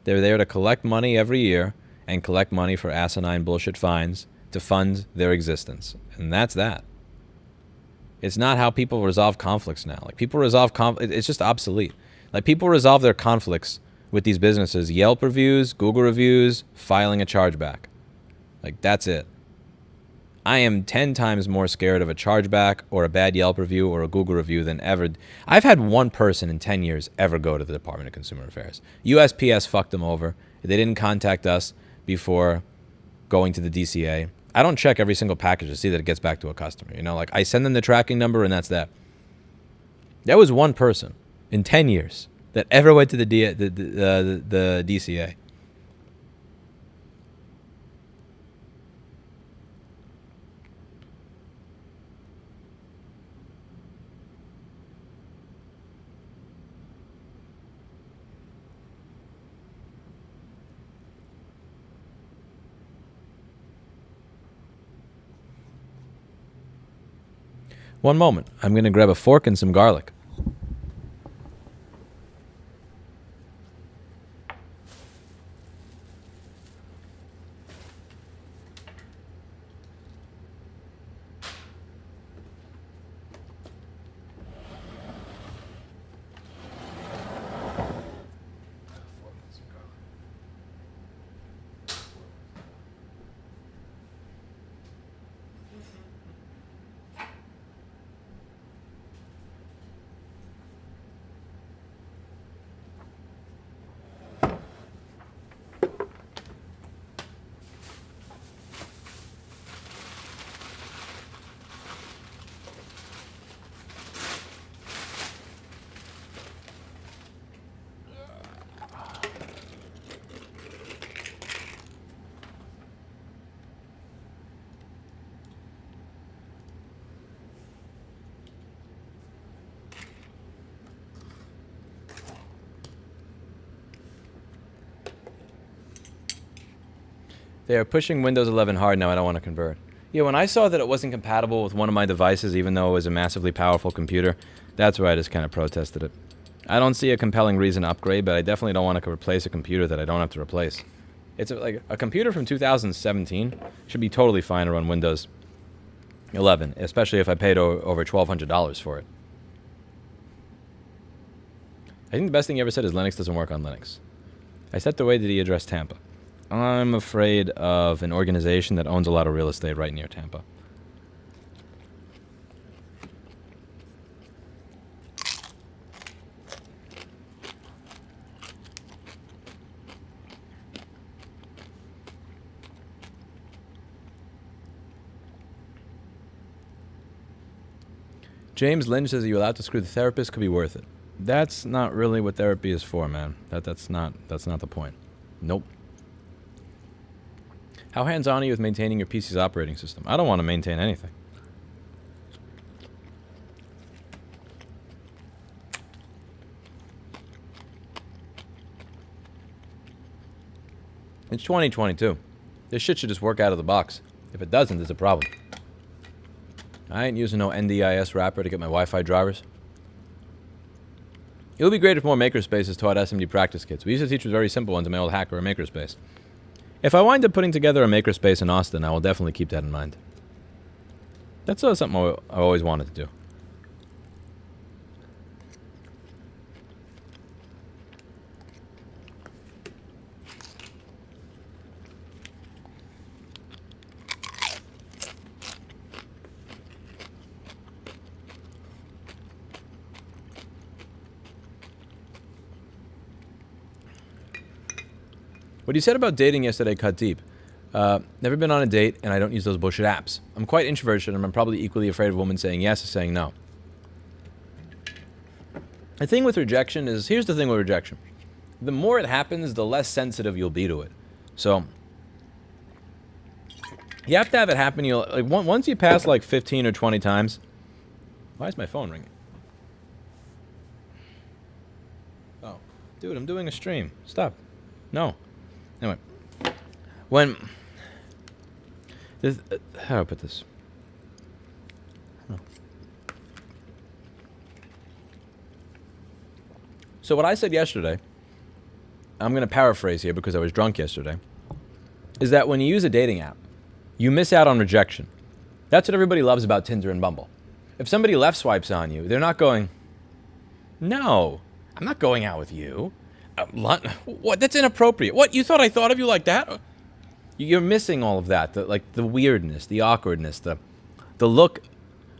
They're there to collect money every year and collect money for asinine bullshit fines to fund their existence. And that's that. It's not how people resolve conflicts now. Like, people resolve it's just obsolete. Like, people resolve their conflicts with these businesses: Yelp reviews, Google reviews, filing a chargeback. Like, that's it. I am 10 times more scared of a chargeback or a bad Yelp review or a Google review than ever. I've had one person in 10 years ever go to the Department of Consumer Affairs. USPS fucked them over. They didn't contact us before going to the DCA. I don't check every single package to see that it gets back to a customer. You know, like I send them the tracking number and that's that. There was one person in 10 years that ever went to the DCA. One moment. I'm going to grab a fork and some garlic. They are pushing Windows 11 hard now. I don't want to convert. Yeah, when I saw that it wasn't compatible with one of my devices, even though it was a massively powerful computer, that's where I just kind of protested it. I don't see a compelling reason to upgrade, but I definitely don't want to replace a computer that I don't have to replace. It's like a computer from 2017 should be totally fine to run Windows 11, especially if I paid over $1,200 for it. I think the best thing he ever said is Linux doesn't work on Linux. I stepped away. Did he address Tampa? I'm afraid of an organization that owns a lot of real estate right near Tampa. James Lynch says, are you allowed to screw the therapist? Could be worth it. That's not really what therapy is for, man. That's not the point. Nope. How hands-on are you with maintaining your PC's operating system? I don't want to maintain anything. It's 2022. This shit should just work out of the box. If it doesn't, there's a problem. I ain't using no NDIS wrapper to get my Wi-Fi drivers. It would be great if more makerspaces taught SMD practice kits. We used to teach with very simple ones in my old hacker or makerspace. If I wind up putting together a makerspace in Austin, I will definitely keep that in mind. That's something I always wanted to do. What you said about dating yesterday cut deep. Never been on a date, and I don't use those bullshit apps. I'm quite introverted, and I'm probably equally afraid of a woman saying yes or saying no. The thing with rejection is, here's the thing with rejection. The more it happens, the less sensitive you'll be to it. So, you have to have it happen. Once you pass like 15 or 20 times. Why is my phone ringing? Oh, dude, I'm doing a stream. Stop. No. Anyway, when this, how do I put this? So what I said yesterday, I'm going to paraphrase here because I was drunk yesterday, is that when you use a dating app, you miss out on rejection. That's what everybody loves about Tinder and Bumble. If somebody left swipes on you, they're not going, no, I'm not going out with you. What? That's inappropriate. What? You thought I thought of you like that? You're missing all of that. The weirdness, the awkwardness, the look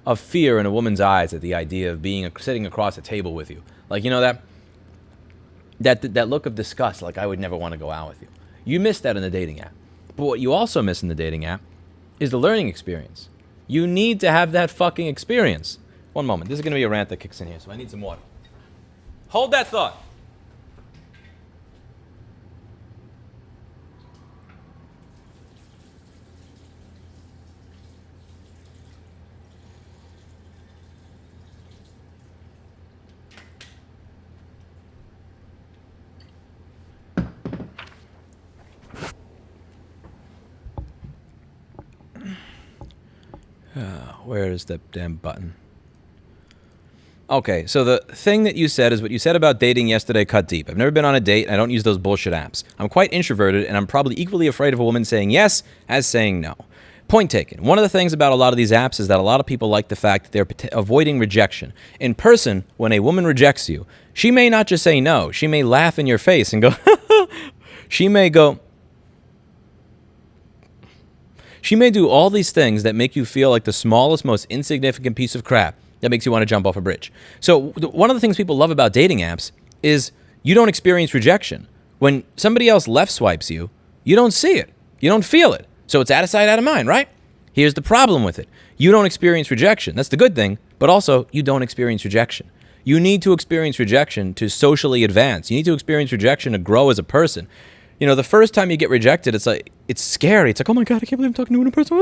of fear in a woman's eyes at the idea of sitting across a table with you. Like, you know, that look of disgust, like I would never want to go out with you. You miss that in the dating app. But what you also miss in the dating app is the learning experience. You need to have that fucking experience. One moment. This is going to be a rant that kicks in here, so I need some water. Hold that thought. Where is the damn button? Okay, so the thing that you said is what you said about dating yesterday cut deep. I've never been on a date, and I don't use those bullshit apps. I'm quite introverted, and I'm probably equally afraid of a woman saying yes as saying no. Point taken. One of the things about a lot of these apps is that a lot of people like the fact that they're avoiding rejection. In person, when a woman rejects you, she may not just say no. She may laugh in your face and go, she may go... She may do all these things that make you feel like the smallest, most insignificant piece of crap that makes you want to jump off a bridge. So one of the things people love about dating apps is you don't experience rejection. When somebody else left swipes you, you don't see it. You don't feel it. So it's out of sight, out of mind, right? Here's the problem with it. You don't experience rejection. That's the good thing, but also you don't experience rejection. You need to experience rejection to socially advance. You need to experience rejection to grow as a person. You know, the first time you get rejected, it's like, it's scary. It's like, oh my God, I can't believe I'm talking to a person.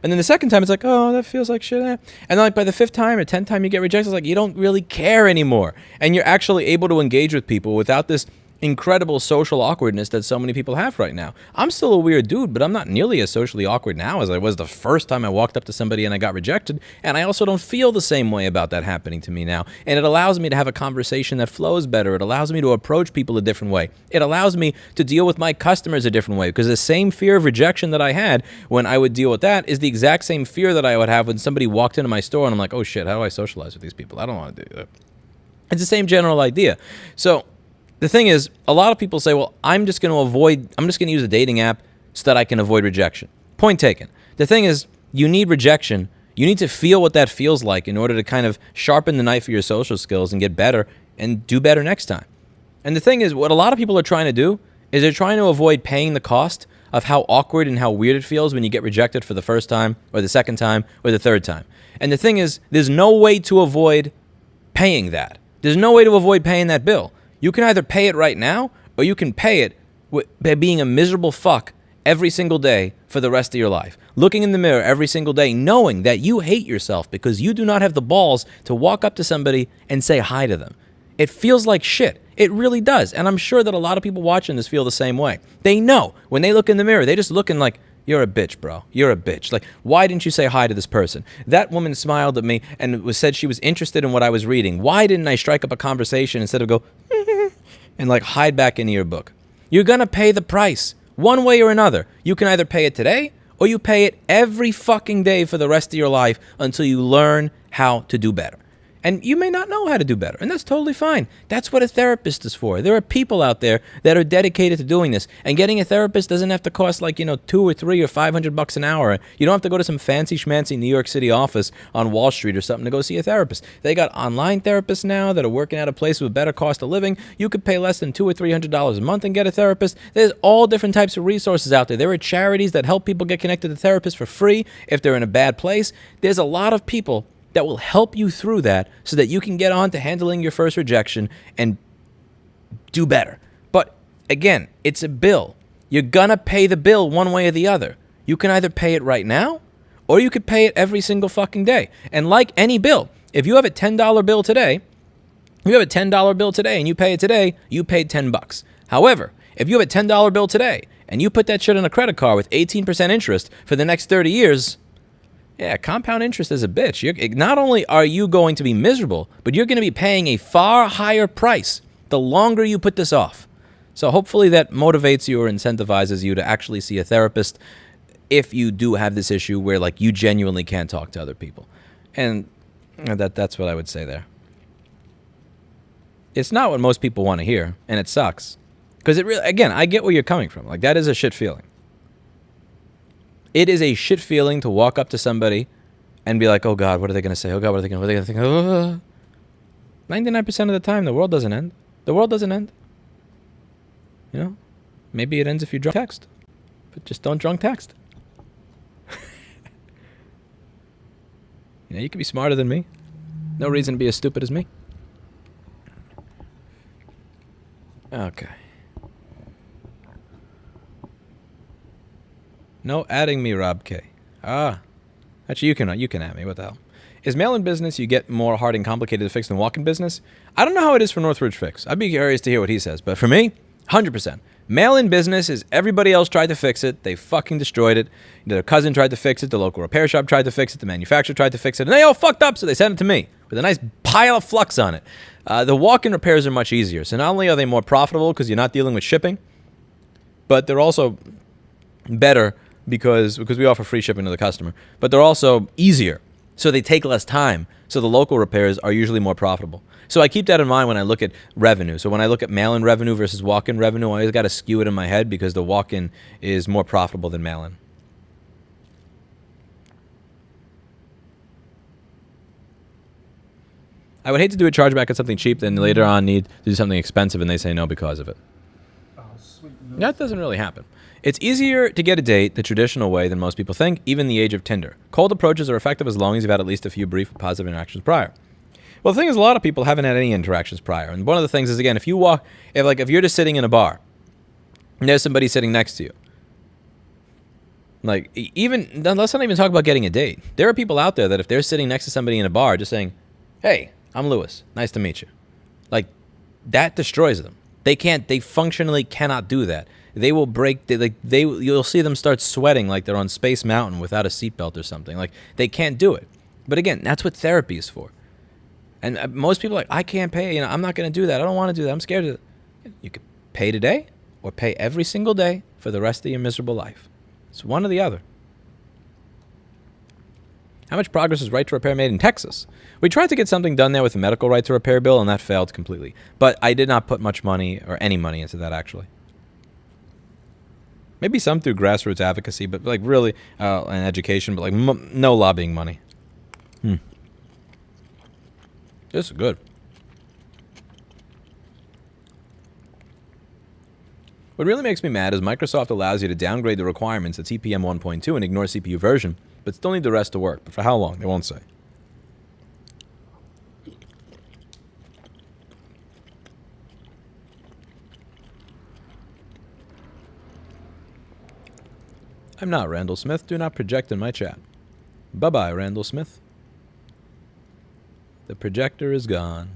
And then the second time, it's like, oh, that feels like shit. And then like by the 5th time or 10th time you get rejected, it's like, you don't really care anymore. And you're actually able to engage with people without this incredible social awkwardness that so many people have right now. I'm still a weird dude, but I'm not nearly as socially awkward now as I was the first time I walked up to somebody and I got rejected. And I also don't feel the same way about that happening to me now. And it allows me to have a conversation that flows better. It allows me to approach people a different way. It allows me to deal with my customers a different way, because the same fear of rejection that I had when I would deal with that is the exact same fear that I would have when somebody walked into my store and I'm like, oh shit, how do I socialize with these people? I don't want to do that. It's the same general idea. So the thing is, a lot of people say, well, I'm just going to use a dating app so that I can avoid rejection. Point taken. The thing is, you need rejection. You need to feel what that feels like in order to kind of sharpen the knife of your social skills and get better and do better next time. And the thing is, what a lot of people are trying to do is they're trying to avoid paying the cost of how awkward and how weird it feels when you get rejected for the first time or the second time or the third time. And the thing is, there's no way to avoid paying that. There's no way to avoid paying that bill. You can either pay it right now, or you can pay it by being a miserable fuck every single day for the rest of your life. Looking in the mirror every single day, knowing that you hate yourself because you do not have the balls to walk up to somebody and say hi to them. It feels like shit. It really does. And I'm sure that a lot of people watching this feel the same way. They know when they look in the mirror, they just looking like, you're a bitch, bro. You're a bitch. Like, why didn't you say hi to this person? That woman smiled at me and said she was interested in what I was reading. Why didn't I strike up a conversation instead of go and like hide back into your book? You're going to pay the price one way or another. You can either pay it today or you pay it every fucking day for the rest of your life until you learn how to do better. And you may not know how to do better, and that's totally fine. That's what a therapist is for. There are people out there that are dedicated to doing this, and getting a therapist doesn't have to cost like, $2 or $3 or $500 an hour. You don't have to go to some fancy schmancy New York City office on Wall Street or something to go see a therapist. They got online therapists now that are working at a place with a better cost of living. You could pay less than $200 or $300 a month and get a therapist. There's all different types of resources out there. There are charities that help people get connected to therapists for free if they're in a bad place. There's a lot of people that will help you through that so that you can get on to handling your first rejection and do better. But again, it's a bill. You're gonna pay the bill one way or the other. You can either pay it right now or you could pay it every single fucking day. And like any bill, if you have a $10 bill today, and you pay it today, you paid $10. However, if you have a $10 bill today and you put that shit on a credit card with 18% interest for the next 30 years, yeah, compound interest is a bitch. Not only are you going to be miserable, but you're going to be paying a far higher price the longer you put this off. So hopefully that motivates you or incentivizes you to actually see a therapist if you do have this issue where like you genuinely can't talk to other people. And that's what I would say there. It's not what most people want to hear, and it sucks. Because it really, again, I get where you're coming from. Like, that is a shit feeling. It is a shit feeling to walk up to somebody and be like, oh God, what are they going to say? Oh God, what are they going to think? 99% of the time, the world doesn't end. The world doesn't end. Maybe it ends if you drunk text. But just don't drunk text. You know, you can be smarter than me. No reason to be as stupid as me. Okay. No adding me, Rob K. Ah. Actually, you can add me. What the hell? Is mail-in business you get more hard and complicated to fix than walk-in business? I don't know how it is for Northridge Fix. I'd be curious to hear what he says. But for me, 100%. Mail-in business is everybody else tried to fix it. They fucking destroyed it. Their cousin tried to fix it. The local repair shop tried to fix it. The manufacturer tried to fix it. And they all fucked up, so they sent it to me with a nice pile of flux on it. The walk-in repairs are much easier. So not only are they more profitable because you're not dealing with shipping, but they're also better because we offer free shipping to the customer. But they're also easier. So they take less time. So the local repairs are usually more profitable. So I keep that in mind when I look at revenue. So when I look at mail-in revenue versus walk-in revenue, I always got to skew it in my head because the walk-in is more profitable than mail-in. I would hate to do a chargeback on something cheap, then later on need to do something expensive, and they say no because of it. Oh, sweet mercy. That doesn't really happen. It's easier to get a date the traditional way than most people think, even in the age of Tinder. Cold approaches are effective as long as you've had at least a few brief positive interactions prior. Well, the thing is, a lot of people haven't had any interactions prior. And one of the things is, again, if you're just sitting in a bar, and there's somebody sitting next to you, like, let's not even talk about getting a date. There are people out there that if they're sitting next to somebody in a bar just saying, hey, I'm Lewis, nice to meet you. Like, that destroys them. They functionally cannot do that. They will you'll see them start sweating like they're on Space Mountain without a seatbelt or something. Like, they can't do it. But again, that's what therapy is for. And most people are like, I can't pay. I'm not going to do that. I don't want to do that. I'm scared of it. You could pay today or pay every single day for the rest of your miserable life. It's one or the other. How much progress has right to repair made in Texas? We tried to get something done there with the medical right to repair bill, and that failed completely. But I did not put much money or any money into that, actually. Maybe some through grassroots advocacy, but like really, and education, but like no lobbying money. This is good. What really makes me mad is Microsoft allows you to downgrade the requirements to TPM 1.2 and ignore CPU version, but still need the rest to work. But for how long? They won't say. I'm not Randall Smith. Do not project in my chat. Bye-bye, Randall Smith. The projector is gone.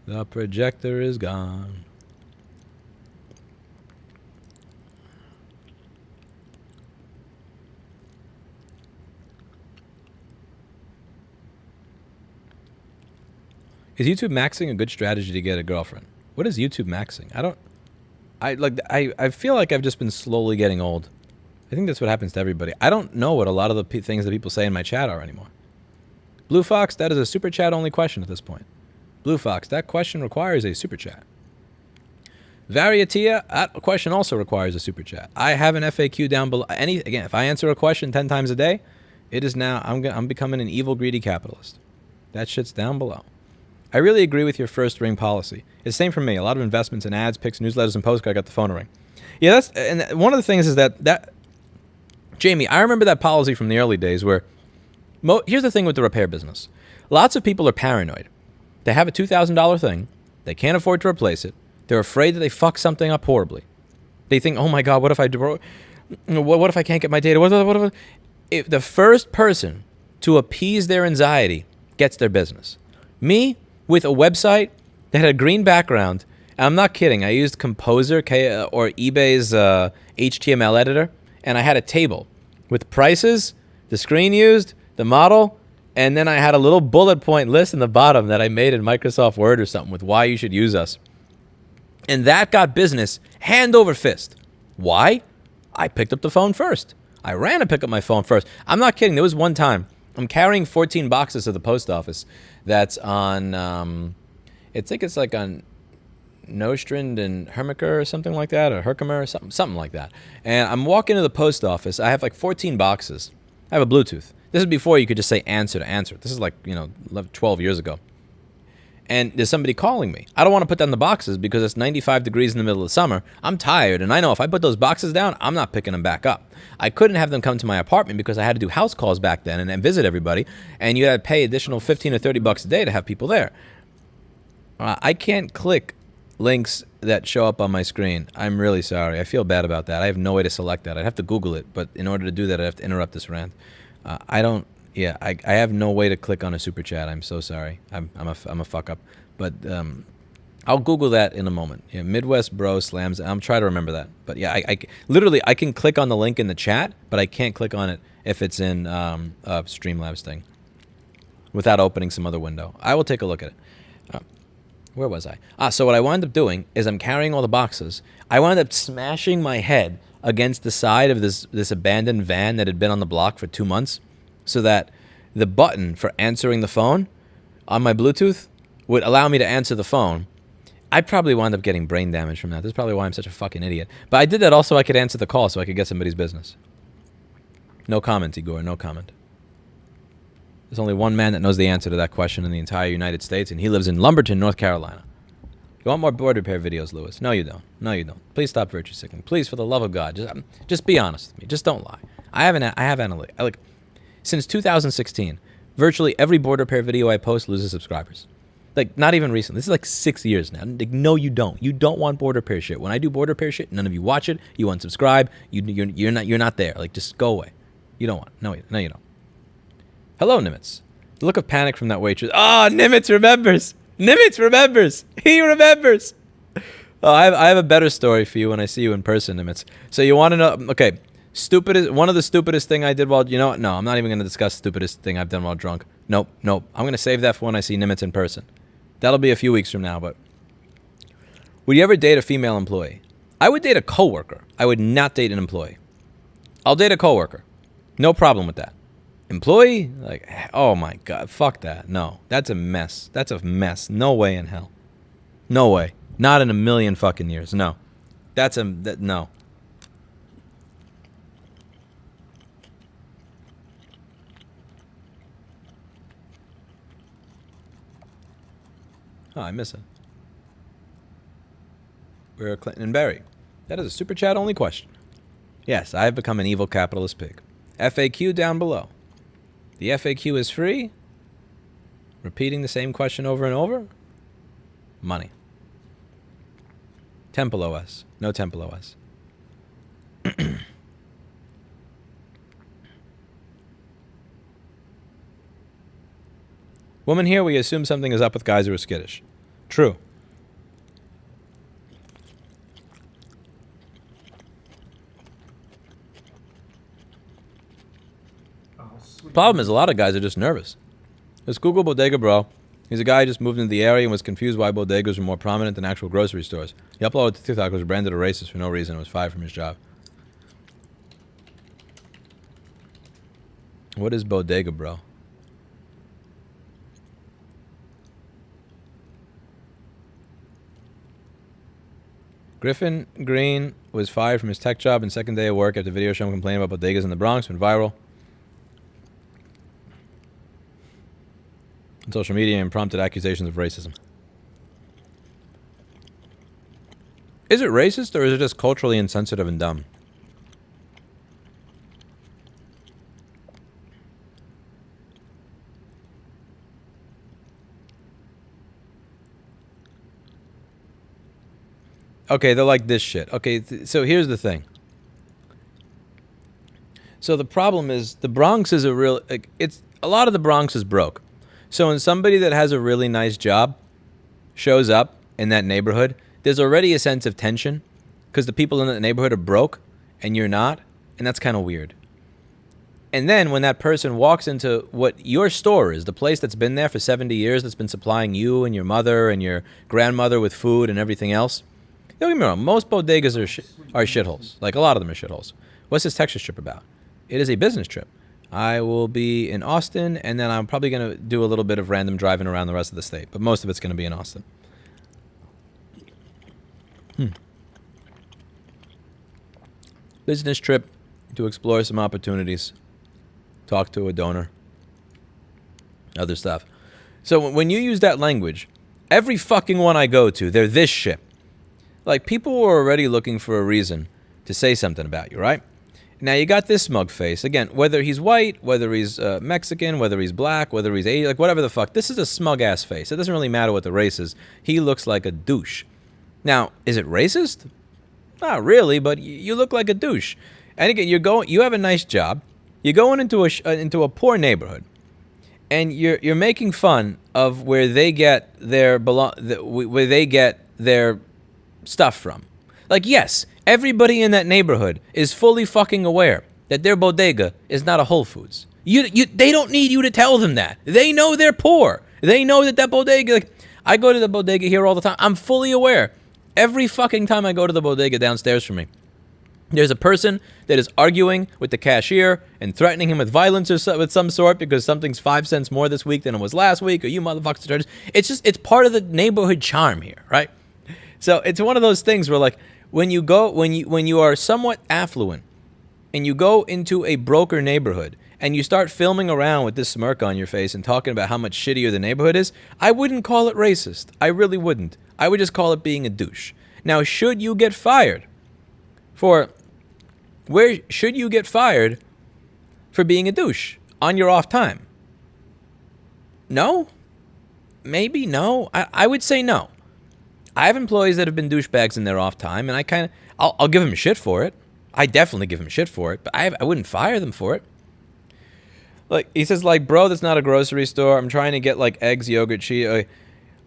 The projector is gone. Is YouTube maxing a good strategy to get a girlfriend? What is YouTube maxing? I feel like I've just been slowly getting old. I think that's what happens to everybody. I don't know what a lot of the things that people say in my chat are anymore. Blue Fox, that is a super chat only question at this point. Blue Fox, that question requires a super chat. Variatia, that question also requires a super chat. I have an FAQ down below. Again, if I answer a question 10 times a day, it is now, I'm becoming an evil, greedy capitalist. That shit's down below. I really agree with your first ring policy. It's the same for me. A lot of investments in ads, pics, newsletters, and postcards got the phone to ring. Yeah, and one of the things is that Jamie, I remember that policy from the early days where, here's the thing with the repair business. Lots of people are paranoid. They have a $2,000 thing. They can't afford to replace it. They're afraid that they fuck something up horribly. They think, oh my God, what if I can't get my data? If the first person to appease their anxiety gets their business. Me, with a website that had a green background, and I'm not kidding, I used Composer or eBay's HTML editor, and I had a table with prices, the screen used, the model, and then I had a little bullet point list in the bottom that I made in Microsoft Word or something with why you should use us. And that got business hand over fist. Why? I picked up the phone first. I ran to pick up my phone first. I'm not kidding. There was one time, I'm carrying 14 boxes to the post office that's on, I think it's like on Nostrand and Hermiker or something like that, or Herkimer or something like that. And I'm walking to the post office. I have like 14 boxes. I have a Bluetooth. This is before you could just say answer to answer. This is like, 12 years ago. and there's somebody calling me. I don't want to put down the boxes because it's 95 degrees in the middle of summer. I'm tired, and I know if I put those boxes down, I'm not picking them back up. I couldn't have them come to my apartment because I had to do house calls back then and visit everybody, and you had to pay additional 15 or 30 bucks a day to have people there. I can't click links that show up on my screen. I'm really sorry. I feel bad about that. I have no way to select that. I'd have to Google it, but in order to do that, I have to interrupt this rant. I have no way to click on a super chat. I'm so sorry. I'm a fuck up. But I'll Google that in a moment. Yeah, Midwest Bro slams. I'm trying to remember that. But yeah, I literally I can click on the link in the chat, but I can't click on it if it's in Streamlabs thing without opening some other window. I will take a look at it. Where was I? So what I wound up doing is I'm carrying all the boxes. I wound up smashing my head against the side of this abandoned van that had been on the block for 2 months, so that the button for answering the phone on my Bluetooth would allow me to answer the phone. I probably wound up getting brain damage from that. That's probably why I'm such a fucking idiot. But I did that also so I could answer the call so I could get somebody's business. No comment, Igor. No comment. There's only one man that knows the answer to that question in the entire United States, and he lives in Lumberton, North Carolina. You want more board repair videos, Lewis? No, you don't. No, you don't. Please stop virtue signaling. Please, for the love of God, just be honest with me. Just don't lie. I have analytics. Since 2016, virtually every board repair video I post loses subscribers. Like, not even recently. This is like 6 years now. Like, no, you don't. You don't want board repair shit. When I do board repair shit, none of you watch it. You unsubscribe. You're not there. Like, just go away. You don't want it. No, you don't. Hello, Nimitz. The look of panic from that waitress. Ah, Nimitz remembers. Nimitz remembers. He remembers. Oh, I have a better story for you when I see you in person, Nimitz. So you want to know? Okay, one of the stupidest thing I did while, you know what? No, I'm not even going to discuss stupidest thing I've done while drunk. Nope. I'm going to save that for when I see Nimitz in person. That'll be a few weeks from now, but would you ever date a female employee? I would date a coworker. I would not date an employee. I'll date a coworker. No problem with that. Employee? Like, oh my God, fuck that. No, that's a mess. That's a mess. No way in hell. No way. Not in a million fucking years. No. No. Oh, I miss it. We're Clinton and Barry. That is a super chat only question. Yes, I have become an evil capitalist pig. FAQ down below. The FAQ is free. Repeating the same question over and over. Money. Temple OS. No Temple OS. Woman here, we assume something is up with guys who are skittish. True. Problem is, a lot of guys are just nervous. Let's Google Bodega Bro. He's a guy who just moved into the area and was confused why bodegas were more prominent than actual grocery stores. He uploaded to TikTok, was branded a racist for no reason, and was fired from his job. What is Bodega Bro? Griffin Green was fired from his tech job and second day of work after video showing complaining about bodegas in the Bronx went viral on social media and prompted accusations of racism. Is it racist or is it just culturally insensitive and dumb? Okay, they're like this shit. Okay, so here's the thing. So the problem is the Bronx is a real... a lot of the Bronx is broke. So when somebody that has a really nice job shows up in that neighborhood, there's already a sense of tension because the people in that neighborhood are broke and you're not, and that's kind of weird. And then when that person walks into what your store is, the place that's been there for 70 years, that's been supplying you and your mother and your grandmother with food and everything else, don't get me wrong, most bodegas are shitholes. Like, a lot of them are shitholes. What's this Texas trip about? It is a business trip. I will be in Austin, and then I'm probably going to do a little bit of random driving around the rest of the state. But most of it's going to be in Austin. Business trip to explore some opportunities. Talk to a donor. Other stuff. So when you use that language, Every fucking one I go to, they're this shit. Like, people were already looking for a reason to say something about you, right? Now, you got this smug face. Again, whether he's white, whether he's Mexican, whether he's black, whether he's Asian, like, whatever the fuck. This is a smug-ass face. It doesn't really matter what the race is. He looks like a douche. Now, is it racist? Not really, but you look like a douche. And again, you have a nice job. You're going into a poor neighborhood, and you're making fun of where they get their stuff from. Like, yes, everybody in that neighborhood is fully fucking aware that their bodega is not a Whole Foods. They don't need you to tell them that. They know they're poor. They know that bodega. Like, I go to the bodega here all the time. I'm fully aware. Every fucking time I go to the bodega downstairs from me, there's a person that is arguing with the cashier and threatening him with violence or with some sort because something's 5 cents more this week than it was last week, or you motherfuckers. It's part of the neighborhood charm here, right? So it's one of those things where, like, when you are somewhat affluent and you go into a broker neighborhood and you start filming around with this smirk on your face and talking about how much shittier the neighborhood is, I wouldn't call it racist. I really wouldn't. I would just call it being a douche. Now, should you get fired for being a douche on your off time? No? Maybe no. I would say no. I have employees that have been douchebags in their off time, and I'll give them shit for it. I definitely give them shit for it, but I wouldn't fire them for it. Like, he says, like, bro, that's not a grocery store. I'm trying to get, like, eggs, yogurt, cheese.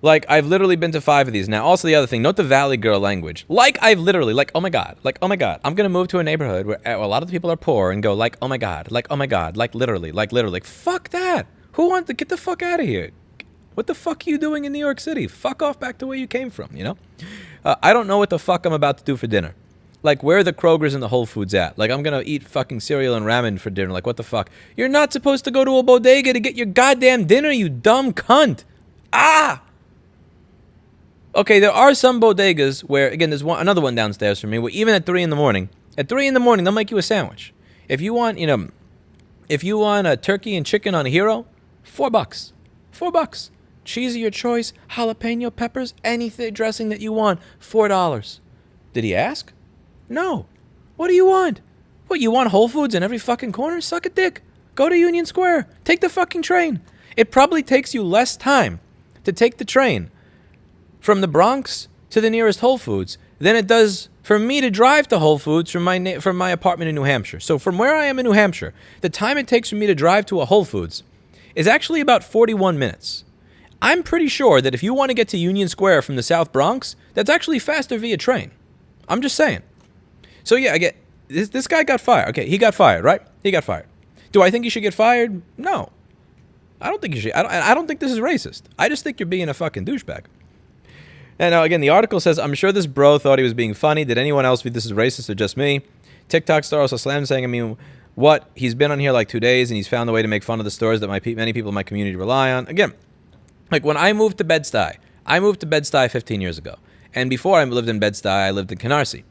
Like, I've literally been to 5 of these. Now, also the other thing, note the Valley Girl language. Like, I've literally, like, oh my God. I'm going to move to a neighborhood where a lot of the people are poor and go, like, oh my God, like, literally. Like, fuck that. Who wants to get the fuck out of here? What the fuck are you doing in New York City? Fuck off back to where you came from, you know? I don't know what the fuck I'm about to do for dinner. Like, where are the Krogers and the Whole Foods at? Like, I'm going to eat fucking cereal and ramen for dinner. Like, what the fuck? You're not supposed to go to a bodega to get your goddamn dinner, you dumb cunt. Ah! Okay, there are some bodegas where, again, there's another one downstairs from me, where even at 3 in the morning, they'll make you a sandwich. If you want a turkey and chicken on a hero, $4. $4. Cheese of your choice, jalapeno peppers, anything dressing that you want, $4. Did he ask? No. What do you want? What, you want Whole Foods in every fucking corner? Suck a dick. Go to Union Square. Take the fucking train. It probably takes you less time to take the train from the Bronx to the nearest Whole Foods than it does for me to drive to Whole Foods from my apartment in New Hampshire. So from where I am in New Hampshire, the time it takes for me to drive to a Whole Foods is actually about 41 minutes. I'm pretty sure that if you want to get to Union Square from the South Bronx, that's actually faster via train. I'm just saying. So yeah, I get this guy got fired. Okay, he got fired, right? He got fired. Do I think he should get fired? No. I don't think you should. I don't think this is racist. I just think you're being a fucking douchebag. And now, again, the article says, I'm sure this bro thought he was being funny. Did anyone else think this is racist or just me? TikTok star also slammed saying, I mean, what? He's been on here like 2 days and he's found a way to make fun of the stores that many people in my community rely on. Again, like when I moved to Bed-Stuy 15 years ago. And before I lived in Bed-Stuy, I lived in Canarsie.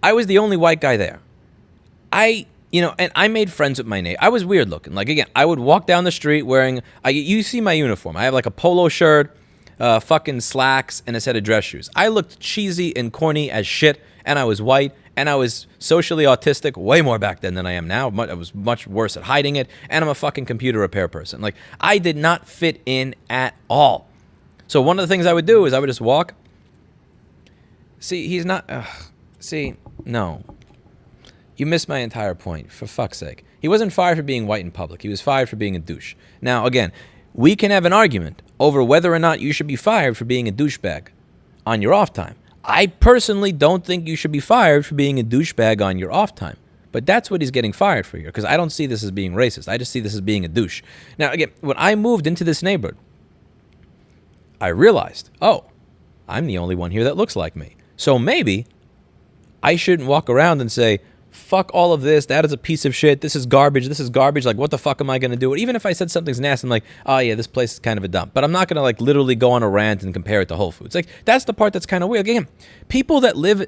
I was the only white guy there. And I made friends with my neighbor. I was weird looking. Like, again, I would walk down the street wearing, you see my uniform. I have like a polo shirt, fucking slacks, and a set of dress shoes. I looked cheesy and corny as shit, and I was white, and I was socially autistic way more back then than I am now. I was much worse at hiding it, and I'm a fucking computer repair person. Like, I did not fit in at all. So one of the things I would do is I would just walk. See, he's not... no. You missed my entire point, for fuck's sake. He wasn't fired for being white in public. He was fired for being a douche. Now, again, we can have an argument over whether or not you should be fired for being a douchebag on your off time. I personally don't think you should be fired for being a douchebag on your off time. But that's what he's getting fired for here, because I don't see this as being racist. I just see this as being a douche. Now, again, when I moved into this neighborhood, I realized, oh, I'm the only one here that looks like me. So maybe I shouldn't walk around and say, fuck all of this, that is a piece of shit, this is garbage, like, what the fuck am I going to do? Even if I said something's nasty, I'm like, oh yeah, this place is kind of a dump. But I'm not going to, like, literally go on a rant and compare it to Whole Foods. Like, that's the part that's kind of weird. Again, people that live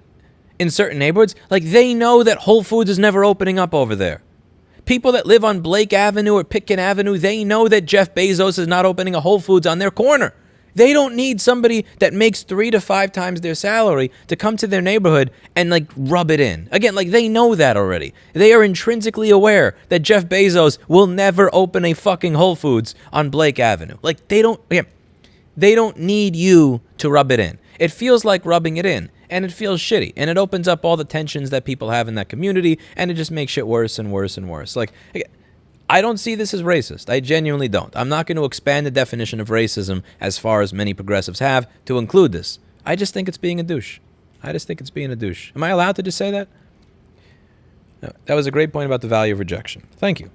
in certain neighborhoods, like, they know that Whole Foods is never opening up over there. People that live on Blake Avenue or Pitkin Avenue, they know that Jeff Bezos is not opening a Whole Foods on their corner. They don't need somebody that makes 3 to 5 times their salary to come to their neighborhood and like rub it in. Again, like they know that already. They are intrinsically aware that Jeff Bezos will never open a fucking Whole Foods on Blake Avenue. Like they don't need you to rub it in. It feels like rubbing it in, and it feels shitty, and it opens up all the tensions that people have in that community, and it just makes shit worse and worse and worse. Like, I don't see this as racist. I genuinely don't. I'm not going to expand the definition of racism as far as many progressives have to include this. I just think it's being a douche. I just think it's being a douche. Am I allowed to just say that? No, that was a great point about the value of rejection. Thank you.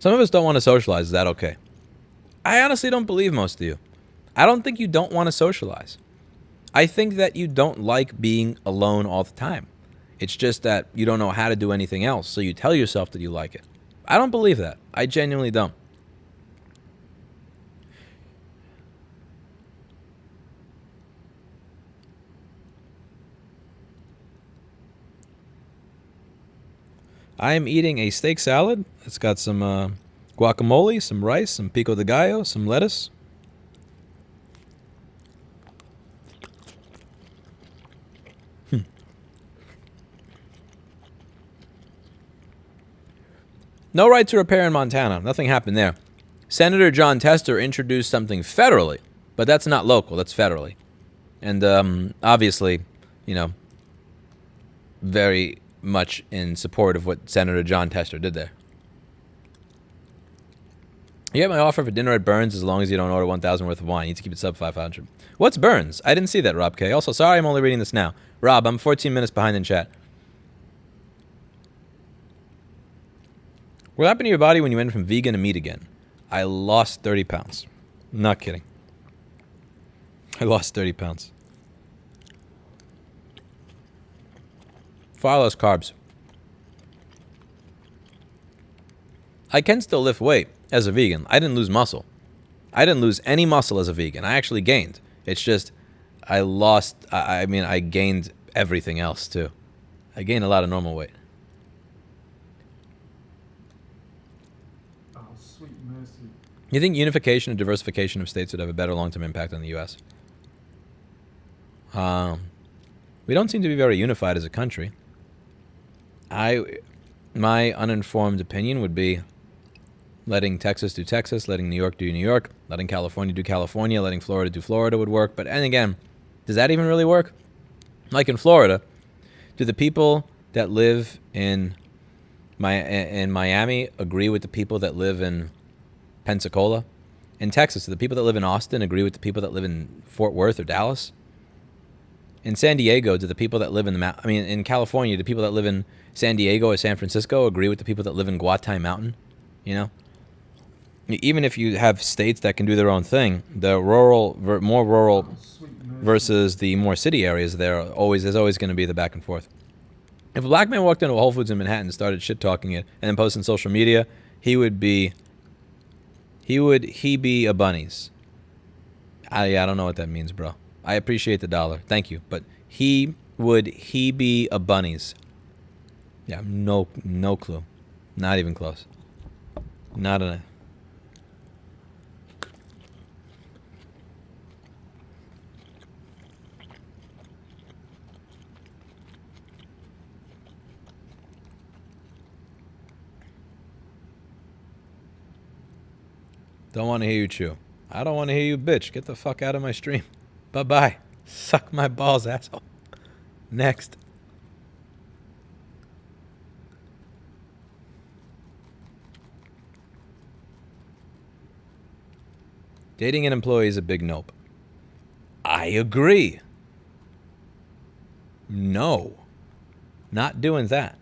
Some of us don't want to socialize. Is that okay? I honestly don't believe most of you. I don't think you don't want to socialize. I think that you don't like being alone all the time. It's just that you don't know how to do anything else, so you tell yourself that you like it. I don't believe that. I genuinely don't. I am eating a steak salad. It's got some guacamole, some rice, some pico de gallo, some lettuce. No right to repair in Montana. Nothing happened there. Senator John Tester introduced something federally, but that's not local. That's federally. And obviously, you know, very much in support of what Senator John Tester did there. You get my offer for dinner at Burns as long as you don't order 1,000 worth of wine. You need to keep it sub 500. What's Burns? I didn't see that, Rob K. Also, sorry I'm only reading this now. Rob, I'm 14 minutes behind in chat. What happened to your body when you went from vegan to meat again? I lost 30 pounds. Not kidding. I lost 30 pounds. Far less carbs. I can still lift weight as a vegan. I didn't lose muscle. I didn't lose any muscle as a vegan. I actually gained. It's just I lost, I mean, I gained everything else too. I gained a lot of normal weight. Oh, sweet mercy. You think unification and diversification of states would have a better long-term impact on the U.S.? We don't seem to be very unified as a country. My uninformed opinion would be letting Texas do Texas, letting New York do New York, letting California do California, letting Florida do Florida would work. But, and again, does that even really work? Like in Florida, do the people that live in Miami agree with the people that live in Pensacola? In Texas, do the people that live in Austin agree with the people that live in Fort Worth or Dallas? In San Diego, do the people that live in California, do people that live in San Diego or San Francisco agree with the people that live in Guatay Mountain? You know? Even if you have states that can do their own thing, the more rural versus the more city areas, there's always going to be the back and forth. If a black man walked into a Whole Foods in Manhattan and started shit talking it and then posting social media, he be a bunnies. I don't know what that means, bro. I appreciate the dollar. Thank you. But he be a bunnies. Yeah, no clue. Not even close. Not a... Don't want to hear you chew. I don't want to hear you bitch. Get the fuck out of my stream. Bye-bye. Suck my balls, asshole. Next. Dating an employee is a big nope. I agree. No. Not doing that.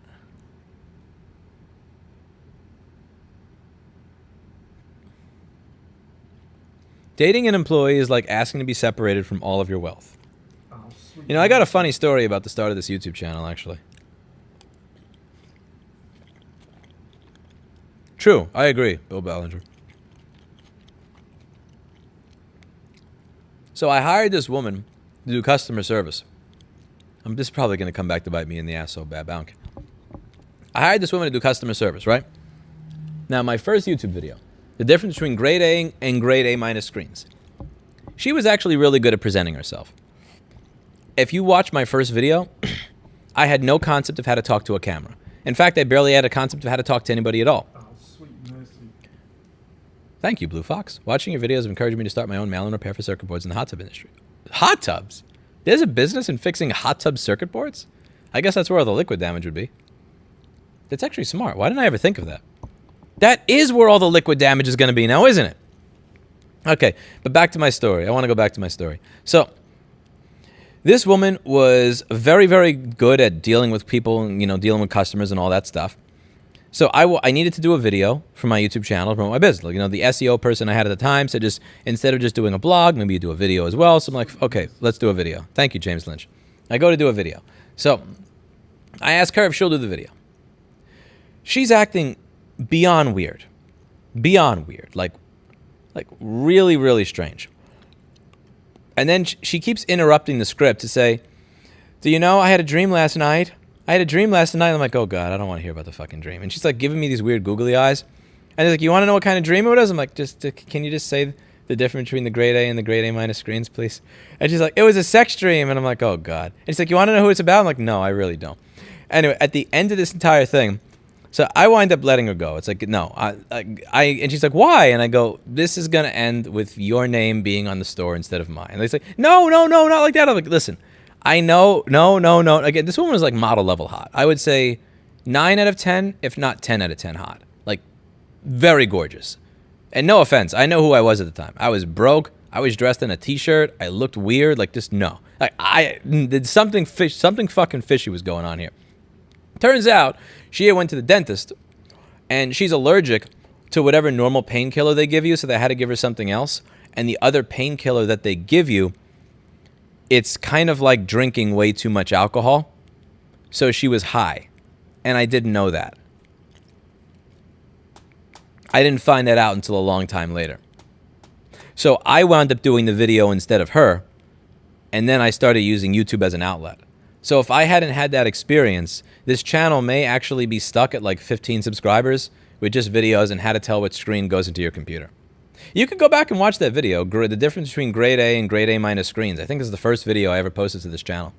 Dating an employee is like asking to be separated from all of your wealth. Oh, sweet You know, I got a funny story about the start of this YouTube channel, actually. True. I agree, Bill Ballinger. So I hired this woman to do customer service. This is probably going to come back to bite me in the ass so bad, but I don't care. I hired this woman to do customer service, right? Now, my first YouTube video, the difference between grade A and grade A minus screens. She was actually really good at presenting herself. If you watch my first video, I had no concept of how to talk to a camera. In fact, I barely had a concept of how to talk to anybody at all. Oh, sweet mercy. Thank you, Blue Fox. Watching your videos have encouraged me to start my own mail and repair for circuit boards in the hot tub industry. Hot tubs? There's a business in fixing hot tub circuit boards? I guess that's where all the liquid damage would be. That's actually smart. Why didn't I ever think of that? That is where all the liquid damage is going to be now, isn't it? Okay, but back to my story. I want to go back to my story. So, this woman was very, very good at dealing with people, and, dealing with customers and all that stuff. So I needed to do a video for my YouTube channel to promote my business. The SEO person I had at the time said just instead of just doing a blog, maybe you do a video as well. So I'm like, okay, let's do a video. Thank you, James Lynch. I go to do a video. So I ask her if she'll do the video. She's acting beyond weird. Beyond weird. Like really, really strange. And then she keeps interrupting the script to say, do you know I had a dream last night? I'm like, oh, God, I don't want to hear about the fucking dream. And she's like giving me these weird googly eyes. And she's like, you want to know what kind of dream it was? I'm like, can you just say the difference between the grade A and the grade A minus screens, please? And she's like, it was a sex dream. And I'm like, oh, God. And she's like, you want to know who it's about? I'm like, no, I really don't. Anyway, at the end of this entire thing, so I wind up letting her go. It's like, no, and she's like, why? And I go, this is going to end with your name being on the store instead of mine. And they say, no, not like that. I'm like, listen. I know, no. Again, this woman was like model level hot. I would say 9 out of 10, if not 10 out of 10 hot. Like, very gorgeous. And no offense, I know who I was at the time. I was broke. I was dressed in a t-shirt. I looked weird. Like, just no. Like, I did something fucking fishy was going on here. Turns out, she went to the dentist, and she's allergic to whatever normal painkiller they give you, so they had to give her something else. And the other painkiller that they give you, it's kind of like drinking way too much alcohol. So she was high. And I didn't know that. I didn't find that out until a long time later. So I wound up doing the video instead of her. And then I started using YouTube as an outlet. So if I hadn't had that experience, this channel may actually be stuck at like 15 subscribers with just videos and how to tell which screen goes into your computer. You could go back and watch that video, the difference between grade A and grade A minus screens. I think this is the first video I ever posted to this channel.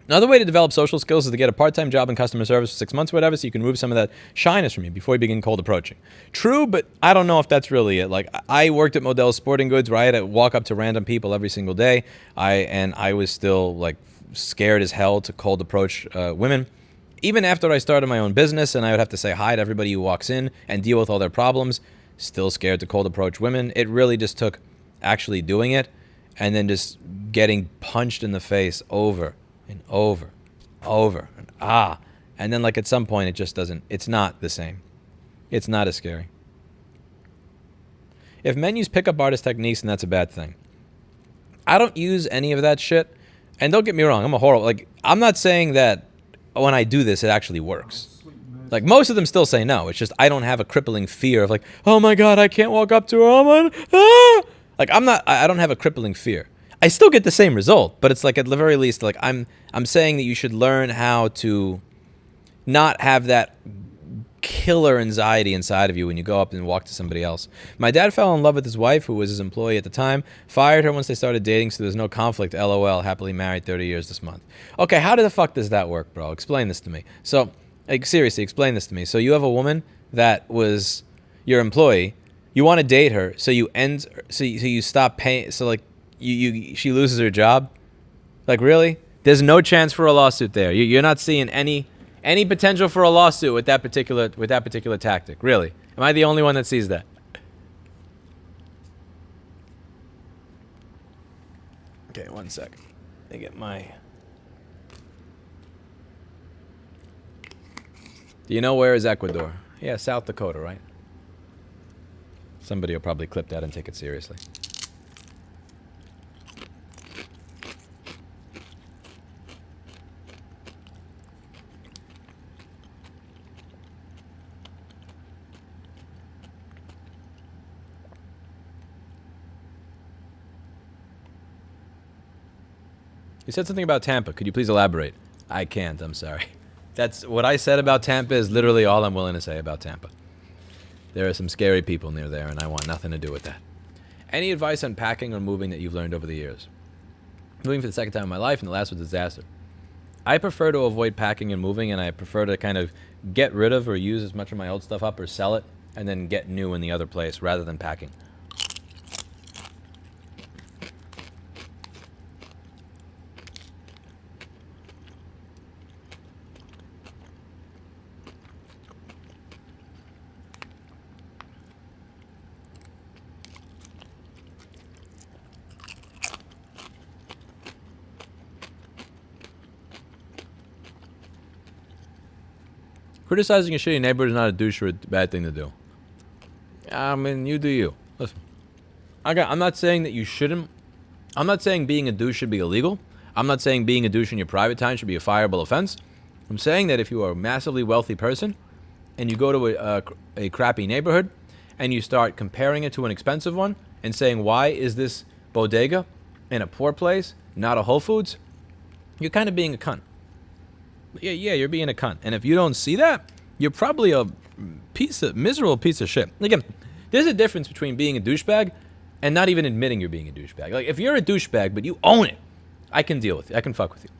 Another way to develop social skills is to get a part-time job in customer service for 6 months or whatever, so you can remove some of that shyness from you before you begin cold approaching. True, but I don't know if that's really it. Like, I worked at Modell's Sporting Goods where I had to walk up to random people every single day, and I was still like scared as hell to cold approach women. Even after I started my own business and I would have to say hi to everybody who walks in and deal with all their problems, still scared to cold approach women. It really just took actually doing it and then just getting punched in the face over and over, and then like at some point it just doesn't, it's not the same. It's not as scary. If men use pickup artist techniques, then that's a bad thing. I don't use any of that shit, and don't get me wrong, I'm not saying that when I do this, it actually works. Like, most of them still say no. It's just I don't have a crippling fear of like, oh my God, I can't walk up to her. Like, I don't have a crippling fear. I still get the same result, but it's like at the very least, like I'm saying that you should learn how to not have that killer anxiety inside of you when you go up and walk to somebody else. My dad fell in love with his wife, who was his employee at the time, fired her once they started dating, so there's no conflict. LOL, happily married 30 years this month. Okay, how the fuck does that work, bro? Explain this to me. So, like, seriously, explain this to me. So you have a woman that was your employee, you want to date her, so you stop paying, so like she loses her job? Like, really? There's no chance for a lawsuit there. You're not seeing any potential for a lawsuit with that particular tactic, really? Am I the only one that sees that? Okay, 1 second. Let me get my... Do you know where is Ecuador? Yeah, South Dakota, right? Somebody will probably clip that and take it seriously. You said something about Tampa. Could you please elaborate? I can't. I'm sorry. That's what I said about Tampa is literally all I'm willing to say about Tampa. There are some scary people near there, and I want nothing to do with that. Any advice on packing or moving that you've learned over the years? Moving for the second time in my life, and the last was a disaster. I prefer to avoid packing and moving, and I prefer to kind of get rid of or use as much of my old stuff up or sell it, and then get new in the other place rather than packing. Criticizing a shitty neighborhood is not a douche or a bad thing to do. I mean, you do you. Listen, I'm not saying that you shouldn't. I'm not saying being a douche should be illegal. I'm not saying being a douche in your private time should be a fireable offense. I'm saying that if you are a massively wealthy person and you go to a crappy neighborhood and you start comparing it to an expensive one and saying, why is this bodega in a poor place, not a Whole Foods, you're kind of being a cunt. Yeah, you're being a cunt. And if you don't see that, you're probably a miserable piece of shit. Again, there's a difference between being a douchebag and not even admitting you're being a douchebag. Like, if you're a douchebag, but you own it, I can deal with it. I can fuck with you.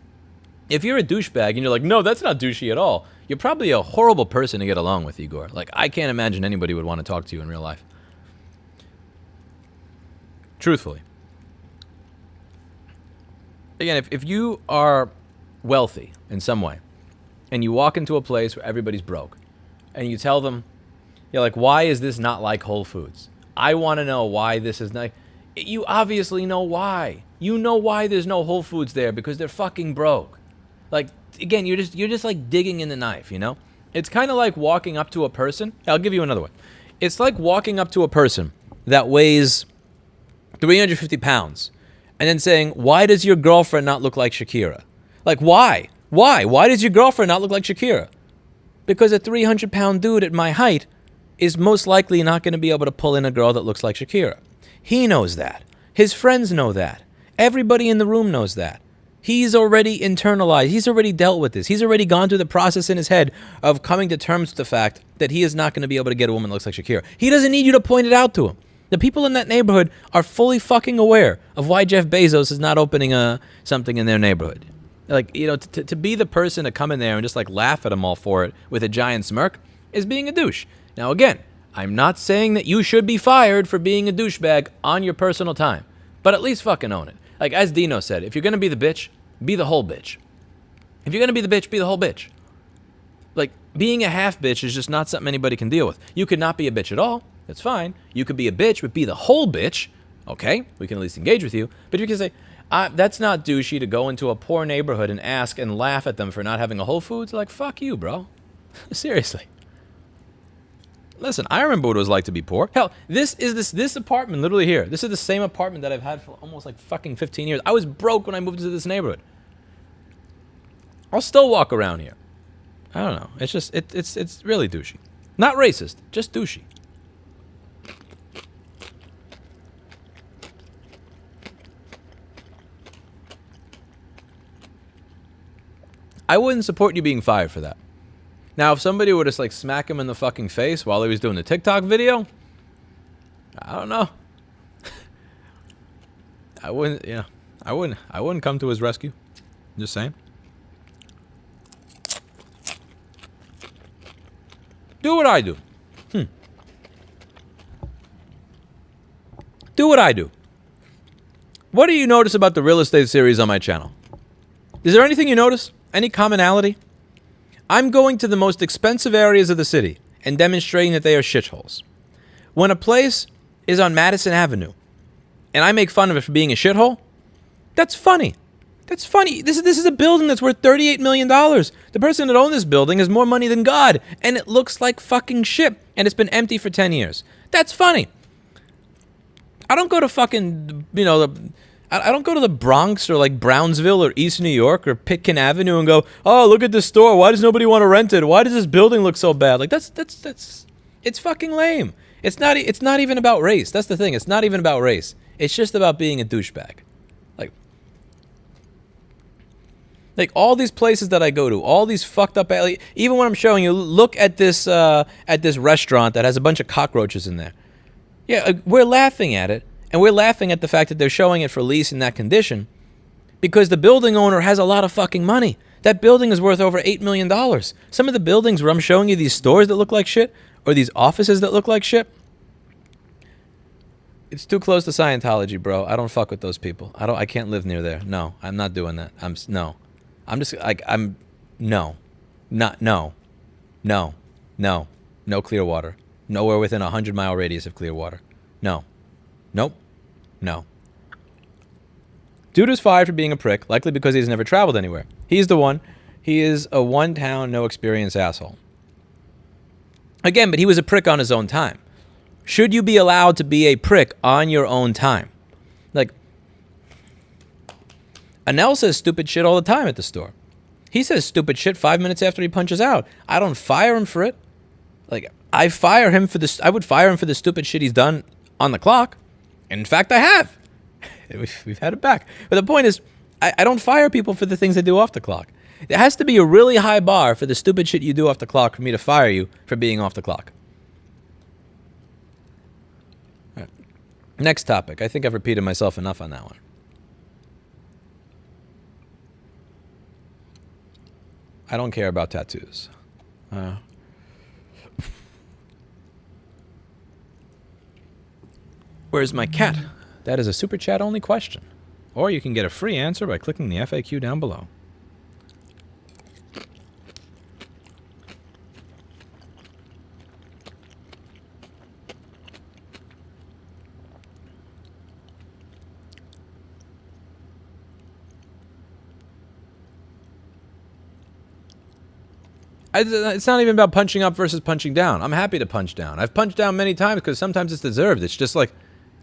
If you're a douchebag and you're like, no, that's not douchey at all, you're probably a horrible person to get along with, Igor. Like, I can't imagine anybody would want to talk to you in real life. Truthfully. Again, if you are wealthy in some way, and you walk into a place where everybody's broke, and you tell them, you're like, why is this not like Whole Foods? I want to know why this is not. You obviously know why. You know why there's no Whole Foods there, because they're fucking broke. Like, again, you're just like digging in the knife, you know? It's kind of like walking up to a person. I'll give you another one. It's like walking up to a person that weighs 350 pounds and then saying, why does your girlfriend not look like Shakira? Like, why? Why? Why does your girlfriend not look like Shakira? Because a 300-pound dude at my height is most likely not going to be able to pull in a girl that looks like Shakira. He knows that. His friends know that. Everybody in the room knows that. He's already internalized. He's already dealt with this. He's already gone through the process in his head of coming to terms with the fact that he is not going to be able to get a woman that looks like Shakira. He doesn't need you to point it out to him. The people in that neighborhood are fully fucking aware of why Jeff Bezos is not opening something in their neighborhood. Like, you know, to be the person to come in there and just like laugh at them all for it with a giant smirk is being a douche. Now, again, I'm not saying that you should be fired for being a douchebag on your personal time, but at least fucking own it. Like, as Dino said, if you're going to be the bitch, be the whole bitch. If you're going to be the bitch, be the whole bitch. Like, being a half bitch is just not something anybody can deal with. You could not be a bitch at all. That's fine. You could be a bitch, but be the whole bitch. Okay, we can at least engage with you. But you can say, that's not douchey to go into a poor neighborhood and ask and laugh at them for not having a Whole Foods. Like, fuck you, bro. Seriously. Listen, I remember what it was like to be poor. Hell, this apartment literally here. This is the same apartment that I've had for almost like fucking 15 years. I was broke when I moved into this neighborhood. I'll still walk around here. I don't know. It's just, it's really douchey. Not racist, just douchey. I wouldn't support you being fired for that. Now, if somebody would just like smack him in the fucking face while he was doing the TikTok video, I don't know. I wouldn't come to his rescue. Just saying. Do what I do. Do what I do. What do you notice about the real estate series on my channel? Is there anything you notice? Any commonality? I'm going to the most expensive areas of the city and demonstrating that they are shitholes. When a place is on Madison Avenue and I make fun of it for being a shithole, that's funny. That's funny. This is a building that's worth $38 million. The person that owned this building has more money than God, and it looks like fucking shit, and it's been empty for 10 years. That's funny. I don't go to fucking, I don't go to the Bronx or like Brownsville or East New York or Pitkin Avenue and go, oh, look at this store. Why does nobody want to rent it? Why does this building look so bad? Like it's fucking lame. It's not even about race. That's the thing. It's not even about race. It's just about being a douchebag. Like, Like all these places that I go to, all these fucked up, even when I'm showing you, look at this restaurant that has a bunch of cockroaches in there. Yeah, we're laughing at it, and we're laughing at the fact that they're showing it for lease in that condition because the building owner has a lot of fucking money. That building is worth over $8 million. Some of the buildings where I'm showing you these stores that look like shit or these offices that look like shit, it's too close to Scientology, bro. I don't fuck with those people. I can't live near there. No, I'm not doing that. No. I'm just like, no. No Clearwater. Nowhere within a 100-mile radius of Clearwater. No. Nope. No. Dude was fired for being a prick, likely because he's never traveled anywhere. He's the one. He is a one-town, no-experience asshole. Again, but he was a prick on his own time. Should you be allowed to be a prick on your own time? Like, Anel says stupid shit all the time at the store. He says stupid shit 5 minutes after he punches out. I don't fire him for it. Like, I would fire him for the stupid shit he's done on the clock. And in fact, I have. We've had it back. But the point is, I don't fire people for the things they do off the clock. There has to be a really high bar for the stupid shit you do off the clock for me to fire you for being off the clock. All right. Next topic. I think I've repeated myself enough on that one. I don't care about tattoos. Where's my cat? That is a super chat only question. Or you can get a free answer by clicking the FAQ down below. It's not even about punching up versus punching down. I'm happy to punch down. I've punched down many times because sometimes it's deserved. It's just like,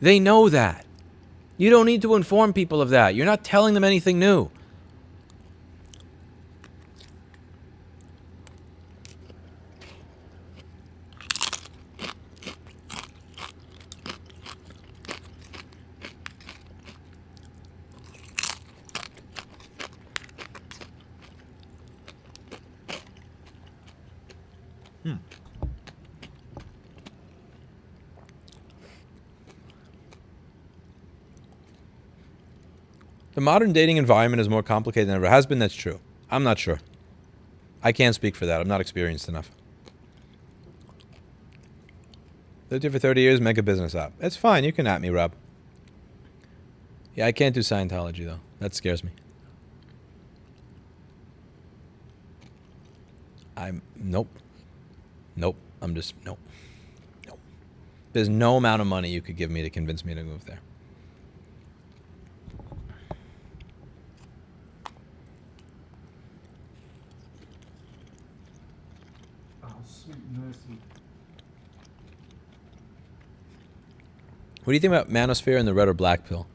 they know that. You don't need to inform people of that. You're not telling them anything new. The modern dating environment is more complicated than ever has been. That's true. I'm not sure. I can't speak for that. I'm not experienced enough. Lived here for 30 years, make a business app. It's fine. You can at me, Rob. Yeah, I can't do Scientology, though. That scares me. Nope. I'm just, nope. There's no amount of money you could give me to convince me to move there. What do you think about Manosphere and the red or black pill?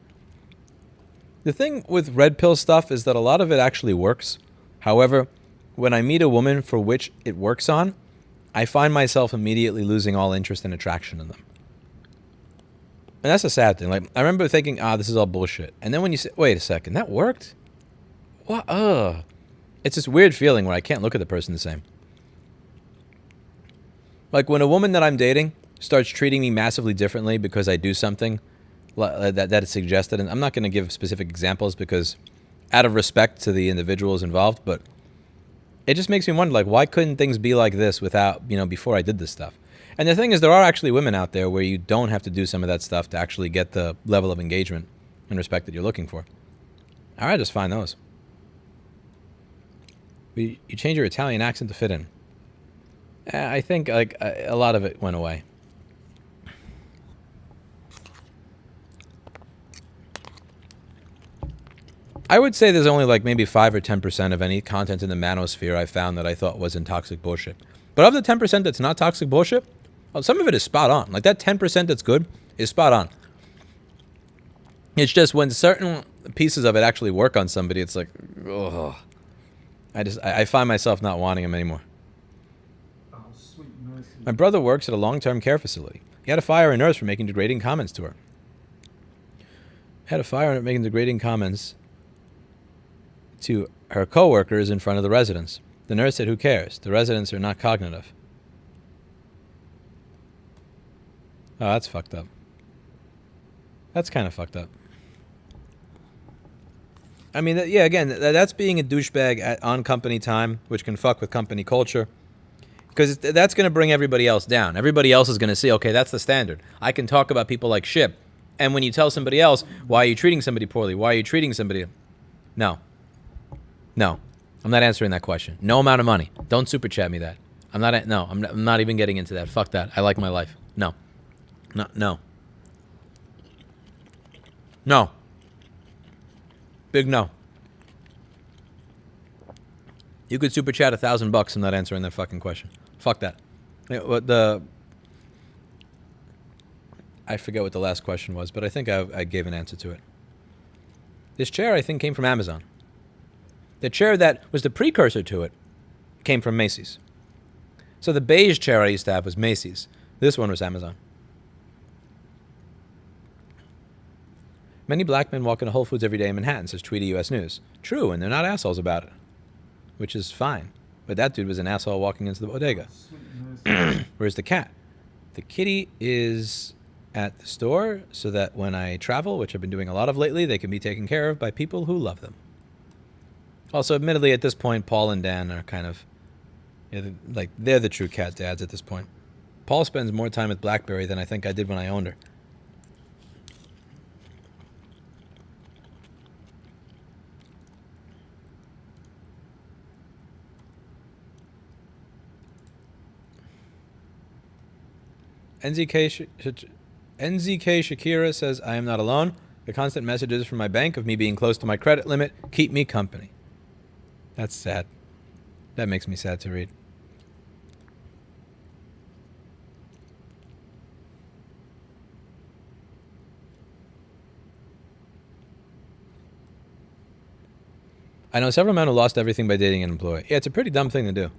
The thing with red pill stuff is that a lot of it actually works. However, when I meet a woman for which it works on, I find myself immediately losing all interest and attraction in them. And that's a sad thing. Like, I remember thinking, this is all bullshit. And then when you say, wait a second, that worked? What? It's this weird feeling where I can't look at the person the same. Like when a woman that I'm dating starts treating me massively differently because I do something that is suggested, and I'm not going to give specific examples because out of respect to the individuals involved, but it just makes me wonder, like, why couldn't things be like this without, before I did this stuff? And the thing is, there are actually women out there where you don't have to do some of that stuff to actually get the level of engagement and respect that you're looking for. All right, just find those. You change your Italian accent to fit in. I think a lot of it went away. I would say there's only like maybe 5 or 10% of any content in the manosphere I found that I thought wasn't toxic bullshit. But of the 10% that's not toxic bullshit, well, some of it is spot on. Like that 10% that's good is spot on. It's just when certain pieces of it actually work on somebody, it's like, ugh. I find myself not wanting them anymore. Oh, sweet mercy. My brother works at a long-term care facility. He had to fire a nurse for making degrading comments to her. to her coworkers in front of the residents. The nurse said, "Who cares? The residents are not cognitive." Oh, that's fucked up. That's kind of fucked up. I mean, yeah, again, that's being a douchebag on company time, which can fuck with company culture. Because that's going to bring everybody else down. Everybody else is going to see, okay, that's the standard. I can talk about people like shit. And when you tell somebody else, why are you treating somebody poorly? Why are you treating somebody? No. No. I'm not answering that question. No amount of money. Don't super chat me that. I'm not even getting into that. Fuck that. I like my life. No. No. No. Big no. You could super chat $1,000. I'm not answering that fucking question. Fuck that. I forget what the last question was, but I think I gave an answer to it. This chair, I think, came from Amazon. The chair that was the precursor to it came from Macy's. So the beige chair I used to have was Macy's. This one was Amazon. Many black men walk into Whole Foods every day in Manhattan, says Tweety US News. True, and they're not assholes about it, which is fine. But that dude was an asshole walking into the bodega. Where's the cat? The kitty is at the store so that when I travel, which I've been doing a lot of lately, they can be taken care of by people who love them. Also, admittedly, at this point, Paul and Dan are kind of, they're the true cat dads at this point. Paul spends more time with BlackBerry than I think I did when I owned her. NZK Shakira says, I am not alone. The constant messages from my bank of me being close to my credit limit keep me company. That's sad. That makes me sad to read. I know several men who lost everything by dating an employee. Yeah, it's a pretty dumb thing to do.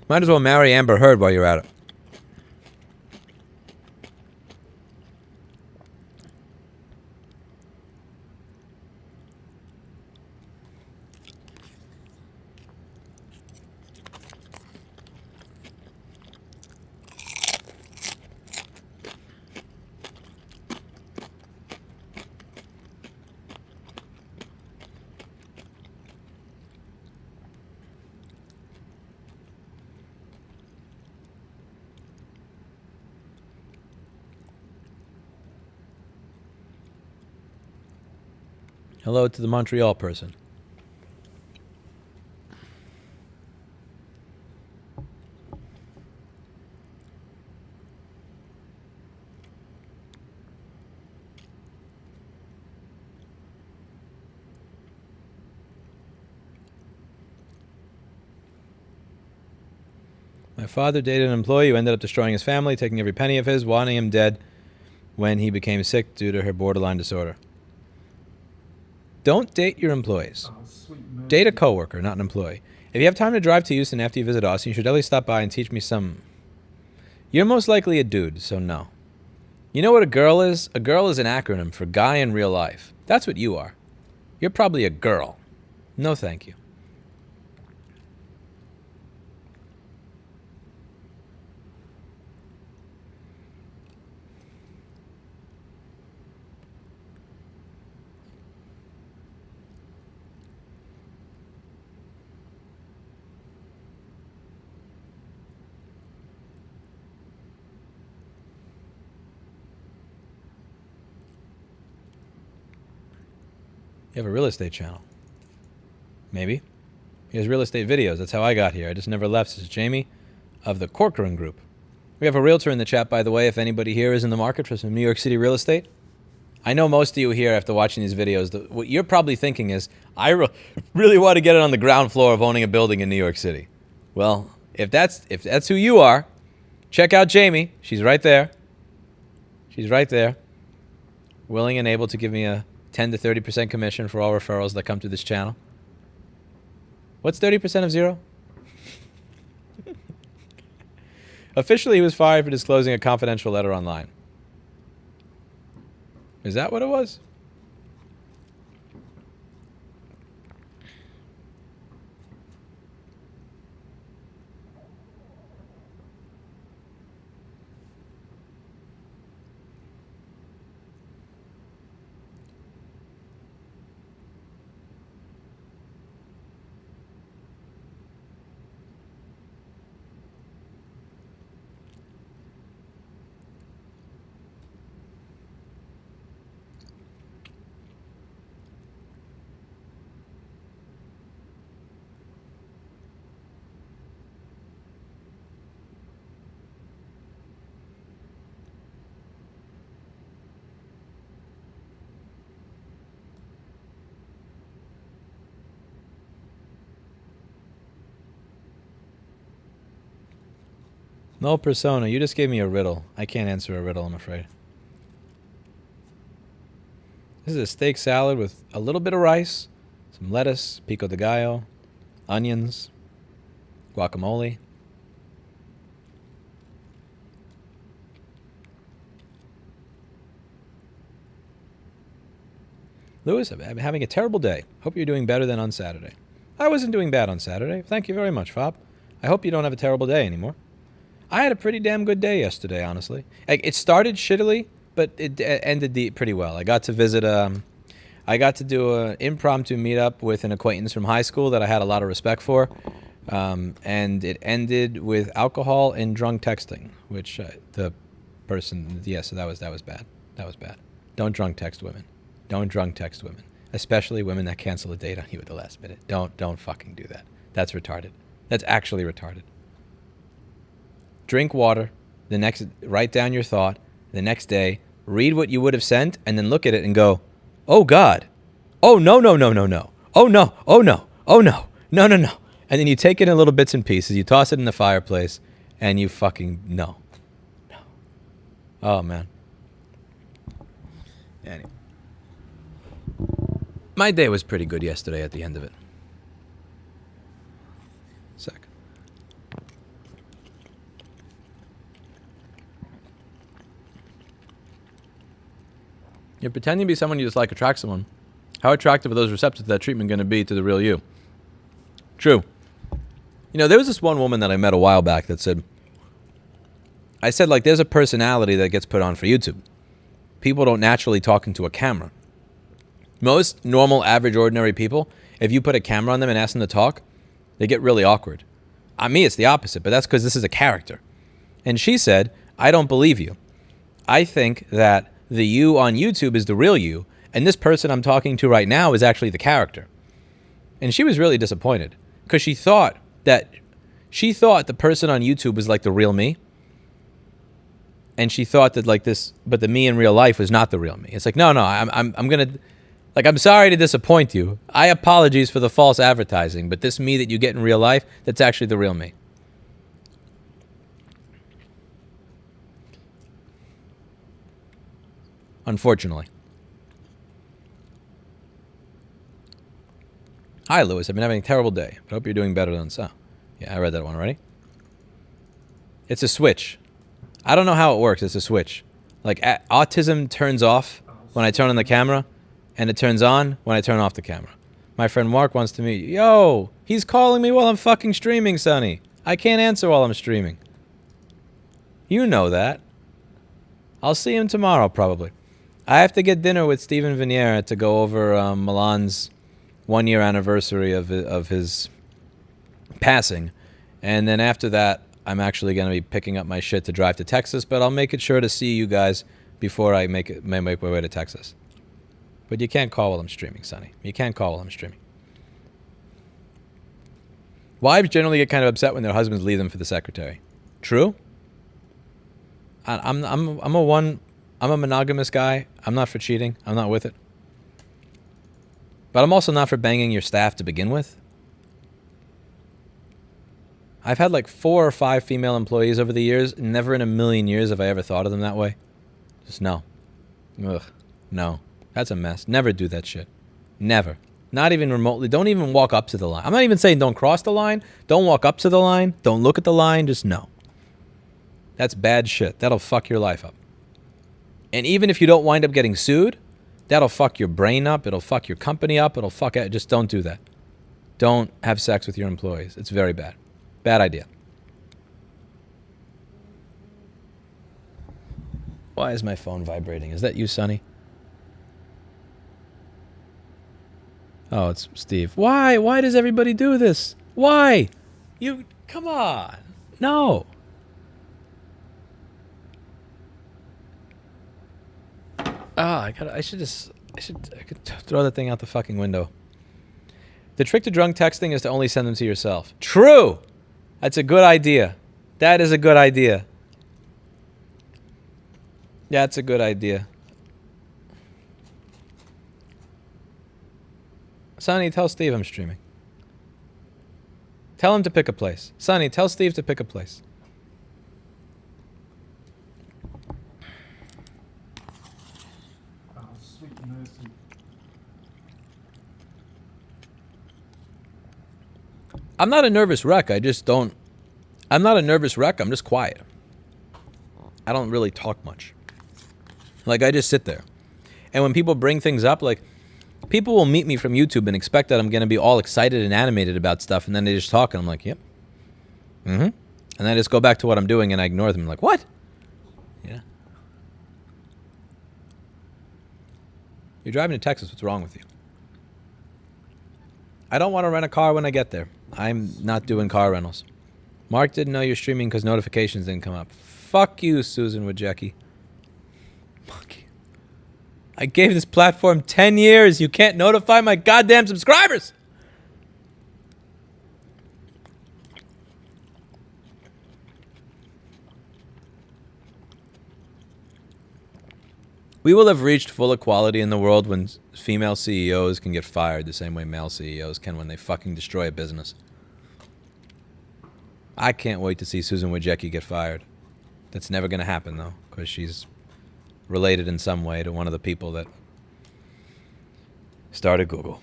Might as well marry Amber Heard while you're at it. Hello to the Montreal person. My father dated an employee who ended up destroying his family, taking every penny of his, wanting him dead when he became sick due to her borderline disorder. Don't date your employees. Date a coworker, not an employee. If you have time to drive to Houston after you visit Austin, you should at least stop by and teach me some. You're most likely a dude, so no. You know what a girl is? A girl is an acronym for guy in real life. That's what you are. You're probably a girl. No thank you. You have a real estate channel. Maybe. He has real estate videos. That's how I got here. I just never left. This is Jamie of the Corcoran Group. We have a realtor in the chat, by the way, if anybody here is in the market for some New York City real estate. I know most of you here, after watching these videos, what you're probably thinking is, I really want to get it on the ground floor of owning a building in New York City. Well, if that's who you are, check out Jamie. She's right there. She's right there. Willing and able to give me a 10 to 30% commission for all referrals that come to this channel. What's 30% of zero? Officially, he was fired for disclosing a confidential letter online. Is that what it was? No persona, you just gave me a riddle. I can't answer a riddle, I'm afraid. This is a steak salad with a little bit of rice, some lettuce, pico de gallo, onions, guacamole. Lewis, I'm having a terrible day. Hope you're doing better than on Saturday. I wasn't doing bad on Saturday. Thank you very much, Fob. I hope you don't have a terrible day anymore. I had a pretty damn good day yesterday, honestly. It started shittily, but it ended pretty well. I got to visit, I got to do an impromptu meetup with an acquaintance from high school that I had a lot of respect for. And it ended with alcohol and drunk texting, which the person, yeah, so that was bad. That was bad. Don't drunk text women. Don't drunk text women. Especially women that cancel a date on you at the last minute. Don't fucking do that. That's retarded. That's actually retarded. Drink water, write down your thought, the next day, read what you would have sent, and then look at it and go, oh God, oh no, no, no, no, no, oh no, oh no, oh no, no, no, no. And then you take it in little bits and pieces, you toss it in the fireplace, and you fucking, no. Oh man. Anyway. My day was pretty good yesterday at the end of it. Sec. You're pretending to be someone you dislike attract someone. How attractive are those receptors to that treatment going to be to the real you? True. You know, there was this one woman that I met a while back that said, I said, like, there's a personality that gets put on for YouTube. People don't naturally talk into a camera. Most normal, average, ordinary people, if you put a camera on them and ask them to talk, they get really awkward. On me, it's the opposite, but that's because this is a character. And she said, I don't believe you. I think that the you on YouTube is the real you, and this person I'm talking to right now is actually the character. And she was really disappointed because she thought the person on YouTube was like the real me. And she thought that like this, but the me in real life was not the real me. It's like, no, I'm going to, like, I'm sorry to disappoint you. I apologize for the false advertising, but this me that you get in real life, that's actually the real me. Unfortunately. Hi, Lewis. I've been having a terrible day, but I hope you're doing better than so. Yeah, I read that one already. It's a switch. I don't know how it works. It's a switch. Like, autism turns off when I turn on the camera, and it turns on when I turn off the camera. My friend Mark wants to meet you. Yo, he's calling me while I'm fucking streaming, Sonny. I can't answer while I'm streaming. You know that. I'll see him tomorrow, probably. I have to get dinner with Steven Vanier to go over Milan's 1-year anniversary of his passing. And then after that, I'm actually going to be picking up my shit to drive to Texas, but I'll make it sure to see you guys before I make my way to Texas. But you can't call while I'm streaming, Sonny. You can't call while I'm streaming. Wives generally get kind of upset when their husbands leave them for the secretary. True. I'm a monogamous guy. I'm not for cheating. I'm not with it. But I'm also not for banging your staff to begin with. I've had like 4 or 5 female employees over the years. Never in a million years have I ever thought of them that way. Just no. Ugh. No. That's a mess. Never do that shit. Never. Not even remotely. Don't even walk up to the line. I'm not even saying don't cross the line. Don't walk up to the line. Don't look at the line. Just no. That's bad shit. That'll fuck your life up. And even if you don't wind up getting sued, that'll fuck your brain up. It'll fuck your company up. It'll fuck it. Just don't do that. Don't have sex with your employees. It's very bad. Bad idea. Why is my phone vibrating? Is that you, Sonny? Oh, it's Steve. Why? Why does everybody do this? Why? You, come on. No. I could throw that thing out the fucking window. The trick to drunk texting is to only send them to yourself. True. That's a good idea. That is a good idea. Yeah, that's a good idea. Sonny, tell Steve I'm streaming. Tell him to pick a place. Sonny, tell Steve to pick a place. Oh, sweet mercy. I'm not a nervous wreck. I'm not a nervous wreck. I'm just quiet. I don't really talk much. Like, I just sit there. And when people bring things up, like, people will meet me from YouTube and expect that I'm going to be all excited and animated about stuff, and then they just talk, and I'm like, yep. Mm-hmm. And then I just go back to what I'm doing, and I ignore them. I'm like, what? Yeah. You're driving to Texas. What's wrong with you? I don't want to rent a car when I get there. I'm not doing car rentals. Mark didn't know you're streaming because notifications didn't come up. Fuck you, Susan Wojcicki. Fuck you. I gave this platform 10 years. You can't notify my goddamn subscribers. We will have reached full equality in the world when female CEOs can get fired the same way male CEOs can when they fucking destroy a business. I can't wait to see Susan Wojcicki get fired. That's never going to happen, though, because she's related in some way to one of the people that started Google.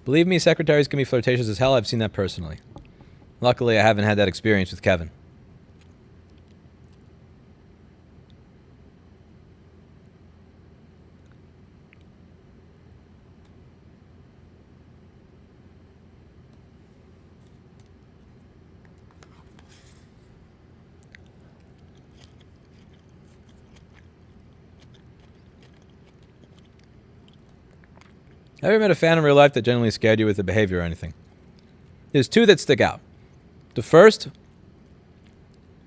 Believe me, secretaries can be flirtatious as hell. I've seen that personally. Luckily, I haven't had that experience with Kevin. Have you ever met a fan in real life that genuinely scared you with their behavior or anything? There's two that stick out. The first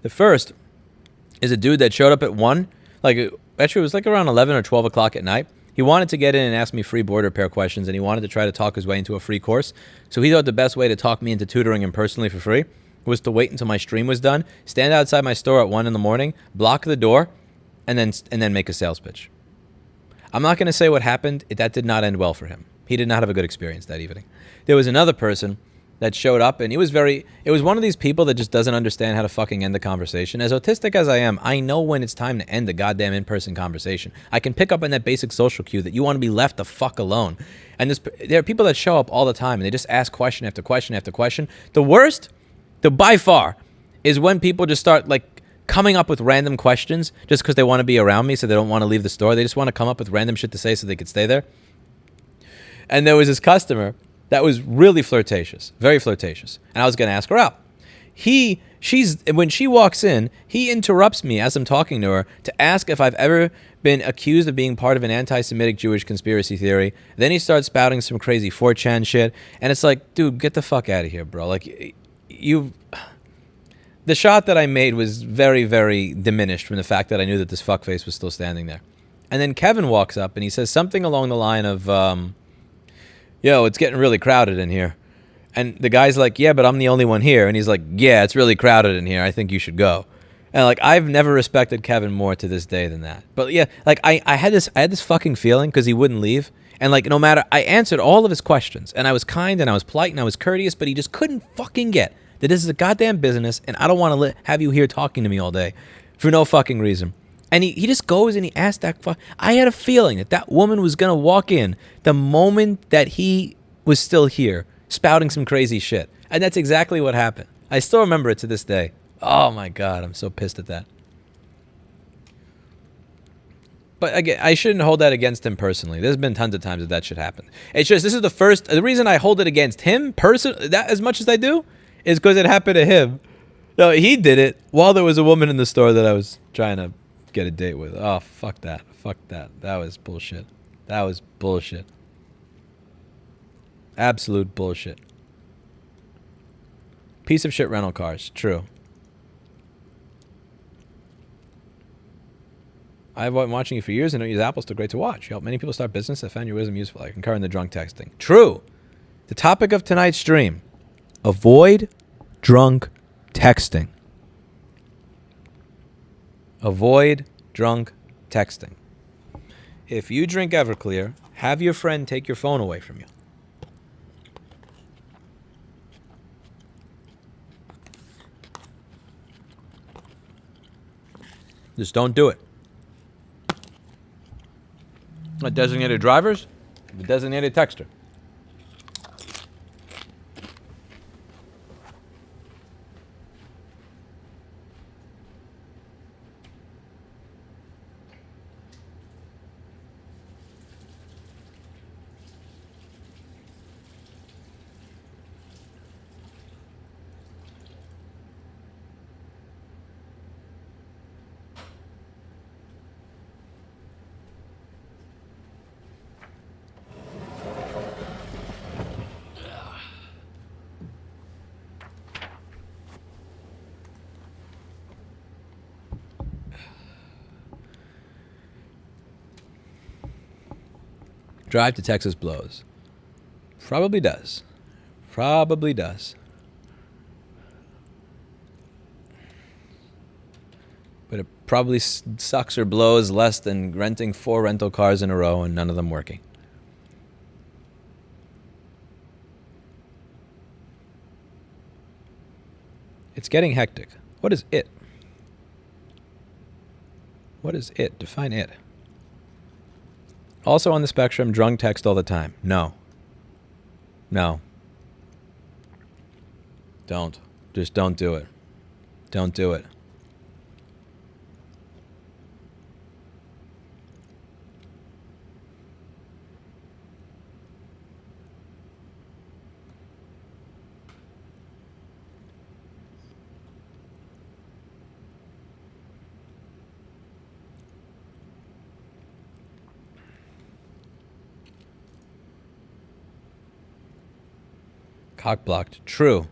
is a dude that showed up at 1, actually it was like around 11 or 12 o'clock at night. He wanted to get in and ask me free board repair questions, and he wanted to try to talk his way into a free course. So he thought the best way to talk me into tutoring him personally for free was to wait until my stream was done, stand outside my store at 1 in the morning, block the door, and then make a sales pitch. I'm not going to say what happened. That did not end well for him. He did not have a good experience that evening. There was another person that showed up, and it was one of these people that just doesn't understand how to fucking end a conversation. As autistic as I am, I know when it's time to end a goddamn in-person conversation. I can pick up on that basic social cue that you want to be left the fuck alone. And there are people that show up all the time, and they just ask question after question after question. The worst, by far, is when people just start, coming up with random questions just because they want to be around me, so they don't want to leave the store. They just want to come up with random shit to say so they could stay there. And there was this customer that was really flirtatious, very flirtatious. And I was going to ask her out. When she walks in, he interrupts me as I'm talking to her to ask if I've ever been accused of being part of an anti-Semitic Jewish conspiracy theory. Then he starts spouting some crazy 4chan shit. And it's like, dude, get the fuck out of here, bro. The shot that I made was very, very diminished from the fact that I knew that this fuckface was still standing there. And then Kevin walks up and he says something along the line of, yo, it's getting really crowded in here. And the guy's like, yeah, but I'm the only one here. And he's like, yeah, it's really crowded in here. I think you should go. And I've never respected Kevin more to this day than that. But yeah, I had this fucking feeling because he wouldn't leave. And no matter, I answered all of his questions and I was kind and I was polite and I was courteous, but he just couldn't fucking get that this is a goddamn business, and I don't want to have you here talking to me all day for no fucking reason. And he just goes and he asks that. I had a feeling that that woman was going to walk in the moment that he was still here, spouting some crazy shit. And that's exactly what happened. I still remember it to this day. Oh my God, I'm so pissed at that. But again, I shouldn't hold that against him personally. There's been tons of times that should happen. It's just, this is the reason I hold it against him that as much as I do is because it happened to him. No, he did it while there was a woman in the store that I was trying to get a date with. Oh, fuck that. Fuck that. That was bullshit. That was bullshit. Absolute bullshit. Piece of shit rental cars. True. I've been watching you for years and don't use Apple. Still great to watch. You help many people start business. I found your wisdom useful. I concur in the drunk texting. True. The topic of tonight's stream. Avoid drunk texting. Avoid drunk texting. If you drink Everclear, have your friend take your phone away from you. Just don't do it. The designated drivers, the designated texter. Drive to Texas blows. Probably does. Probably does. But it probably sucks or blows less than renting 4 rental cars in a row and none of them working. It's getting hectic. What is it? What is it? Define it. Also on the spectrum, drunk text all the time. No. No. Don't. Just don't do it. Don't do it. Cock blocked. True.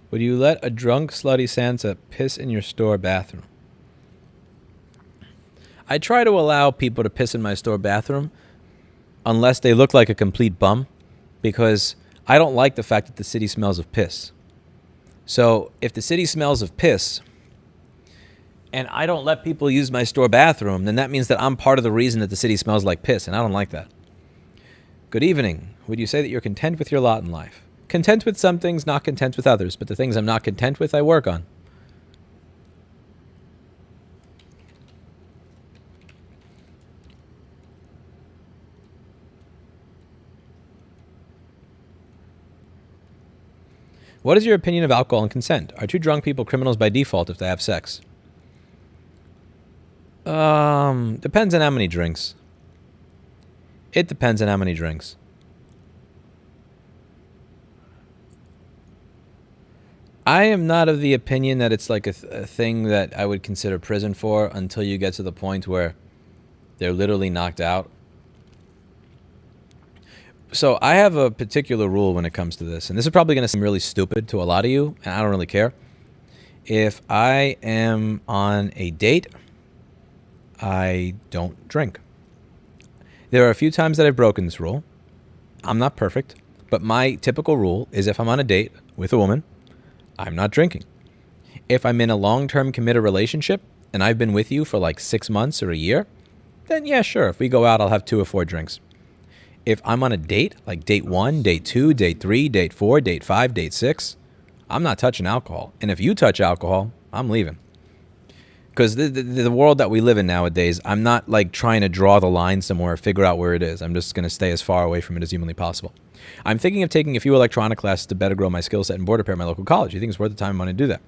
Would you let a drunk, slutty Sansa piss in your store bathroom? I try to allow people to piss in my store bathroom unless they look like a complete bum, because I don't like the fact that the city smells of piss. So if the city smells of piss and I don't let people use my store bathroom, then that means that I'm part of the reason that the city smells like piss, and I don't like that. Good evening. Would you say that you're content with your lot in life? Content with some things, not content with others, but the things I'm not content with, I work on. What is your opinion of alcohol and consent? Are 2 drunk people criminals by default if they have sex? Depends on how many drinks. It depends on how many drinks. I am not of the opinion that it's like a thing that I would consider prison for until you get to the point where they're literally knocked out. So I have a particular rule when it comes to this, and this is probably going to seem really stupid to a lot of you, and I don't really care. If I am on a date, I don't drink. There are a few times that I've broken this rule. I'm not perfect, but my typical rule is if I'm on a date with a woman, I'm not drinking. If I'm in a long-term committed relationship, and I've been with you for like 6 months or a year, then yeah, sure. If we go out, I'll have 2 or 4 drinks. If I'm on a date, like date 1, date 2, date 3, date 4, date 5, date 6, I'm not touching alcohol. And if you touch alcohol, I'm leaving. Because the world that we live in nowadays, I'm not like trying to draw the line somewhere, figure out where it is. I'm just going to stay as far away from it as humanly possible. I'm thinking of taking a few electronic classes to better grow my skill set and board repair at my local college. You think it's worth the time and money to do that?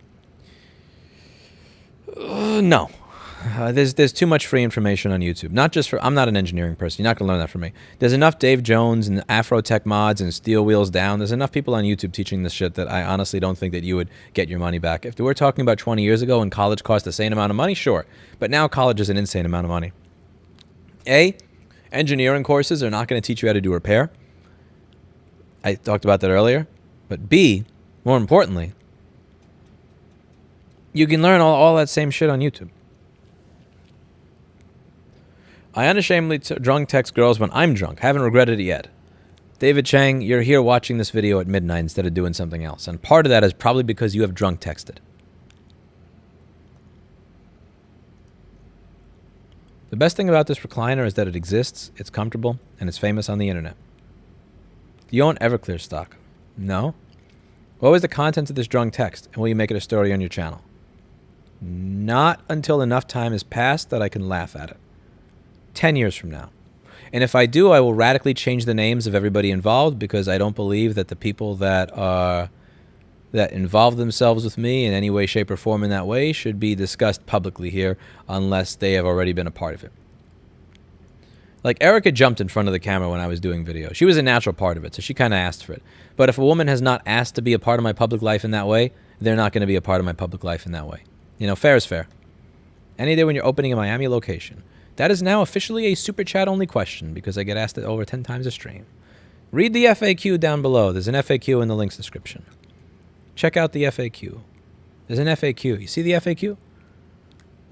No. There's too much free information on YouTube. Not just for, I'm not an engineering person. You're not going to learn that from me. There's enough Dave Jones and Afro Tech Mods and Steel Wheels Down. There's enough people on YouTube teaching this shit that I honestly don't think that you would get your money back. If we're talking about 20 years ago and college cost the same amount of money, sure. But now college is an insane amount of money. A, engineering courses are not going to teach you how to do repair. I talked about that earlier. But B, more importantly, you can learn all that same shit on YouTube. I unashamedly drunk text girls when I'm drunk. Haven't regretted it yet. David Chang, you're here watching this video at midnight instead of doing something else. And part of that is probably because you have drunk texted. The best thing about this recliner is that it exists, it's comfortable, and it's famous on the internet. Do you own Everclear stock? No. What was the content of this drunk text, and will you make it a story on your channel? Not until enough time has passed that I can laugh at it. 10 years from now. And if I do, I will radically change the names of everybody involved because I don't believe that the people that involve themselves with me in any way, shape, or form in that way should be discussed publicly here unless they have already been a part of it. Like Erica jumped in front of the camera when I was doing video. She was a natural part of it, so she kind of asked for it. But if a woman has not asked to be a part of my public life in that way, they're not going to be a part of my public life in that way. You know, fair is fair. Any day when you're opening a Miami location. That is now officially a super chat only question because I get asked it over 10 times a stream. Read the FAQ down below. There's an FAQ in the links description. Check out the FAQ. There's an FAQ. You see the FAQ?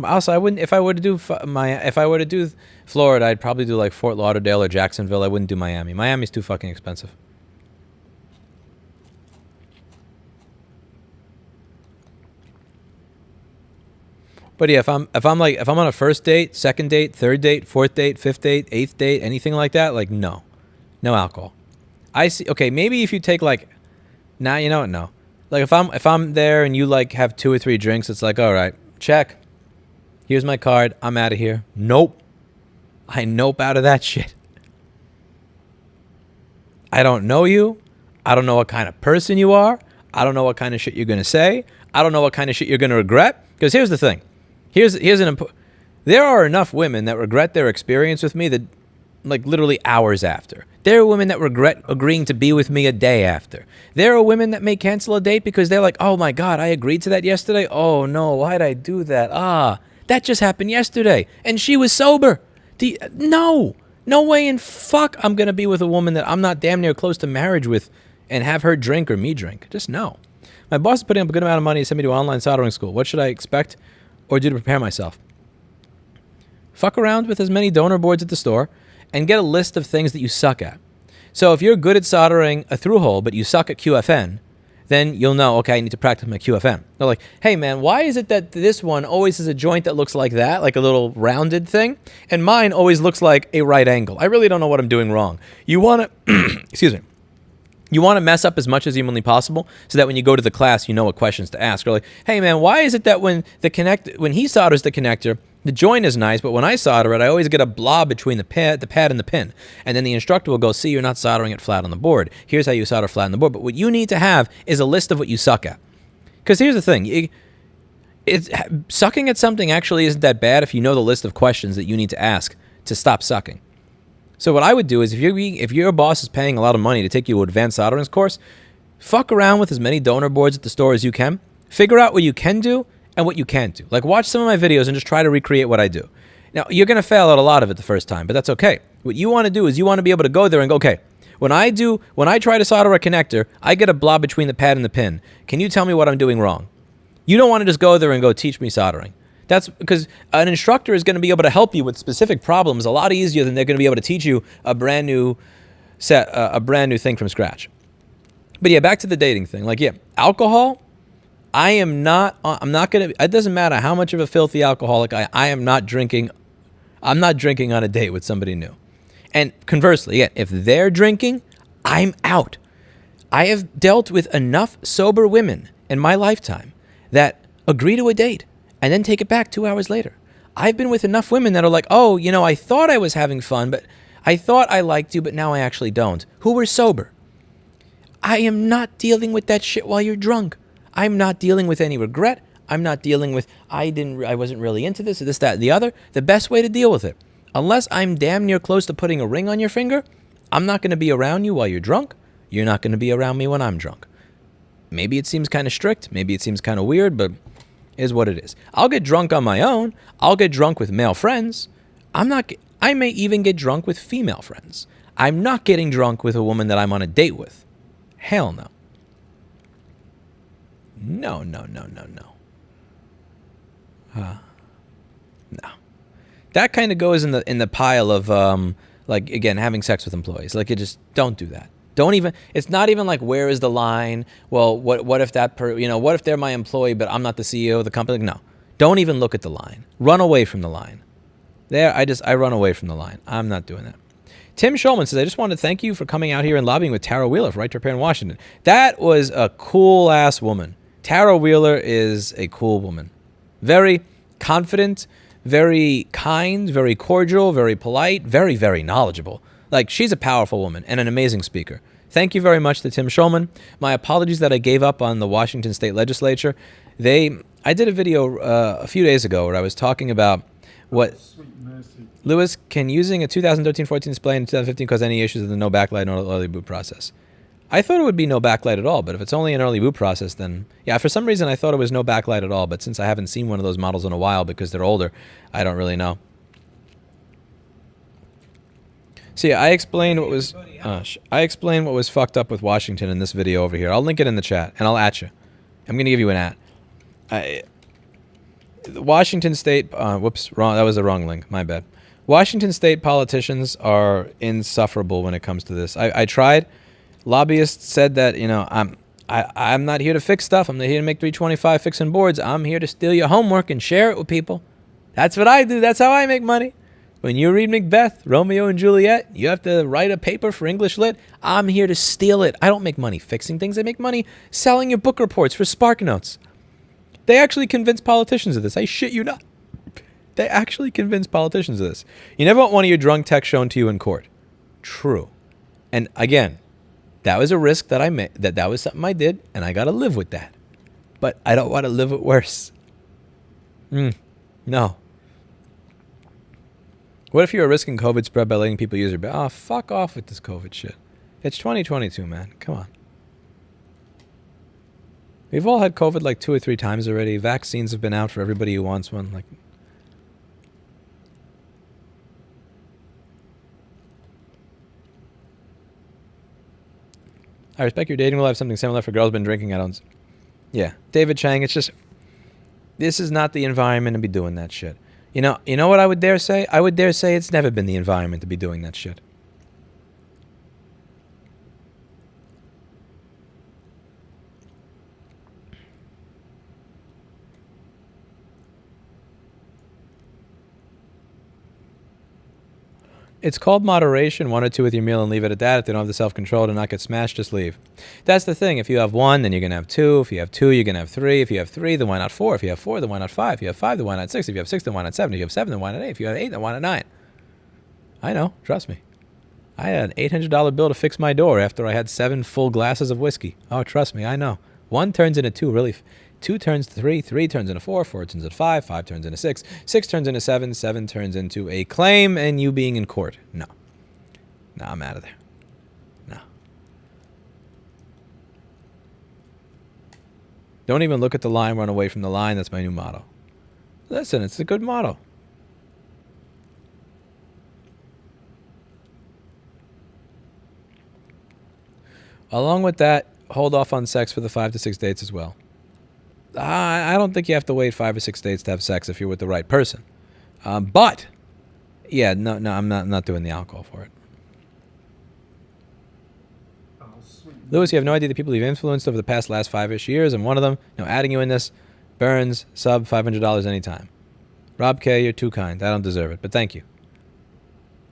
Also, I wouldn't if I were to do Florida, I'd probably do like Fort Lauderdale or Jacksonville. I wouldn't do Miami. Miami's too fucking expensive. But yeah, if I'm on a first date, second date, third date, fourth date, fifth date, eighth date, anything like that, like no alcohol. I see. Okay, maybe if you take like, nah, you know what? No. Like if I'm there and you like have 2 or 3 drinks, it's like, all right, check. Here's my card. I'm out of here. Nope. I nope out of that shit. I don't know you. I don't know what kind of person you are. I don't know what kind of shit you're gonna say. I don't know what kind of shit you're gonna regret. Because here's the thing. There are enough women that regret their experience with me that, like, literally hours after. There are women that regret agreeing to be with me a day after. There are women that may cancel a date because they're like, oh my God, I agreed to that yesterday. Oh no, why'd I do that? That just happened yesterday. And she was sober. No way in fuck I'm going to be with a woman that I'm not damn near close to marriage with and have her drink or me drink. Just no. My boss is putting up a good amount of money to send me to online soldering school. What should I expect or do to prepare myself? Fuck around with as many donor boards at the store and get a list of things that you suck at. So if you're good at soldering a through hole, but you suck at QFN, then you'll know, okay, I need to practice my QFN. They're like, hey man, why is it that this one always has a joint that looks like that, like a little rounded thing, and mine always looks like a right angle? I really don't know what I'm doing wrong. You want to, excuse me. You want to mess up as much as humanly possible so that when you go to the class, you know what questions to ask. Or like, hey man, why is it that when he solders the connector, the joint is nice, but when I solder it, I always get a blob between the pad and the pin. And then the instructor will go, see, you're not soldering it flat on the board. Here's how you solder flat on the board. But what you need to have is a list of what you suck at. Because here's the thing. Sucking at something actually isn't that bad if you know the list of questions that you need to ask to stop sucking. So what I would do is if your boss is paying a lot of money to take you to an advanced soldering course, fuck around with as many donor boards at the store as you can. Figure out what you can do and what you can't do. Like, watch some of my videos and just try to recreate what I do. Now, you're going to fail at a lot of it the first time, but that's okay. What you want to do is you want to be able to go there and go, okay, when I try to solder a connector, I get a blob between the pad and the pin. Can you tell me what I'm doing wrong? You don't want to just go there and go, teach me soldering. That's because an instructor is going to be able to help you with specific problems a lot easier than they're going to be able to teach you a brand new thing from scratch. But yeah, back to the dating thing. Like, yeah, alcohol, I am not. I'm not gonna. It doesn't matter how much of a filthy alcoholic I am not drinking. I'm not drinking on a date with somebody new. And conversely, yeah, if they're drinking, I'm out. I have dealt with enough sober women in my lifetime that agree to a date and then take it back 2 hours later. I've been with enough women that are like, oh, you know, I thought I was having fun, but I thought I liked you, but now I actually don't. Who were sober. I am not dealing with that shit while you're drunk. I'm not dealing with any regret. I'm not dealing with, I wasn't really into this, or this, that, and the other. The best way to deal with it, unless I'm damn near close to putting a ring on your finger, I'm not going to be around you while you're drunk. You're not going to be around me when I'm drunk. Maybe it seems kind of strict. Maybe it seems kind of weird, but it is what it is. I'll get drunk on my own. I'll get drunk with male friends. I may even get drunk with female friends. I'm not getting drunk with a woman that I'm on a date with. Hell no. No. No. That kind of goes in the pile of like, again, having sex with employees. Like, you just don't do that. Don't even. It's not even like, where is the line? Well, what if what if they're my employee but I'm not the CEO of the company? No. Don't even look at the line. Run away from the line. I run away from the line. I'm not doing that. Tim Schulman says, I just wanted to thank you for coming out here and lobbying with Tara Wheeler for Right to Repair in Washington. That was a cool ass woman. Tara Wheeler is a cool woman. Very confident, very kind, very cordial, very polite, very, very knowledgeable. Like, she's a powerful woman and an amazing speaker. Thank you very much to Tim Schulman. My apologies that I gave up on the Washington State Legislature. I did a video a few days ago where I was talking about what... Sweet mercy. Lewis, can using a 2013-14 display in 2015 cause any issues with the no backlight or early boot process? I thought it would be no backlight at all, but if it's only an early boot process, then... Yeah, for some reason I thought it was no backlight at all, but since I haven't seen one of those models in a while because they're older, I don't really know. See, I explained what was fucked up with Washington in this video over here. I'll link it in the chat, and I'll at you. I'm going to give you an at. Washington State... whoops, wrong. That was the wrong link. My bad. Washington State politicians are insufferable when it comes to this. I tried. Lobbyists said that, I'm not here to fix stuff. I'm not here to make 325 fixing boards. I'm here to steal your homework and share it with people. That's what I do. That's how I make money. When you read Macbeth, Romeo and Juliet, you have to write a paper for English Lit. I'm here to steal it. I don't make money fixing things. I make money selling your book reports for SparkNotes. They actually convince politicians of this. I shit you not. They actually convince politicians of this. You never want one of your drunk texts shown to you in court. True. And again, that was a risk that I made. That was something I did, and I got to live with that. But I don't want to live it worse. No. What if you were risking COVID spread by letting people use your... Oh, fuck off with this COVID shit. It's 2022, man. Come on. We've all had COVID like 2 or 3 times already. Vaccines have been out for everybody who wants one. Like, I respect your dating will have something similar for girls been drinking. I don't... Yeah. David Chang, it's just... This is not the environment to be doing that shit. You know what I would dare say? I would dare say it's never been the environment to be doing that shit. It's called moderation. 1 or 2 with your meal and leave it at that. If they don't have the self-control to not get smashed, just leave. That's the thing. If you have 1, then you're going to have 2. If you have 2, you're going to have 3. If you have 3, then why not 4? If you have 4, then why not 5? If you have 5, then why not 6? If you have 6, then why not 7? If you have 7, then why not 8? If you have 8, then why not 9? I know. Trust me. I had an $800 bill to fix my door after I had 7 full glasses of whiskey. Oh, trust me. I know. 1 turns into 2 really... 2 turns to 3, 3 turns into 4, 4 turns into 5, 5 turns into 6, 6 turns into 7, 7 turns into a claim and you being in court. No. No, I'm out of there. No. Don't even look at the line, run away from the line. That's my new motto. Listen, it's a good motto. Along with that, hold off on sex for the 5 to 6 dates as well. I don't think you have to wait 5 or 6 dates to have sex if you're with the right person. But, yeah, no, I'm not doing the alcohol for it. Oh, sweet Lewis, you have no idea the people you've influenced over the last 5-ish years. I'm one of them. No, adding you in this. Burns, sub, $500 anytime. Rob K, you're too kind. I don't deserve it, but thank you.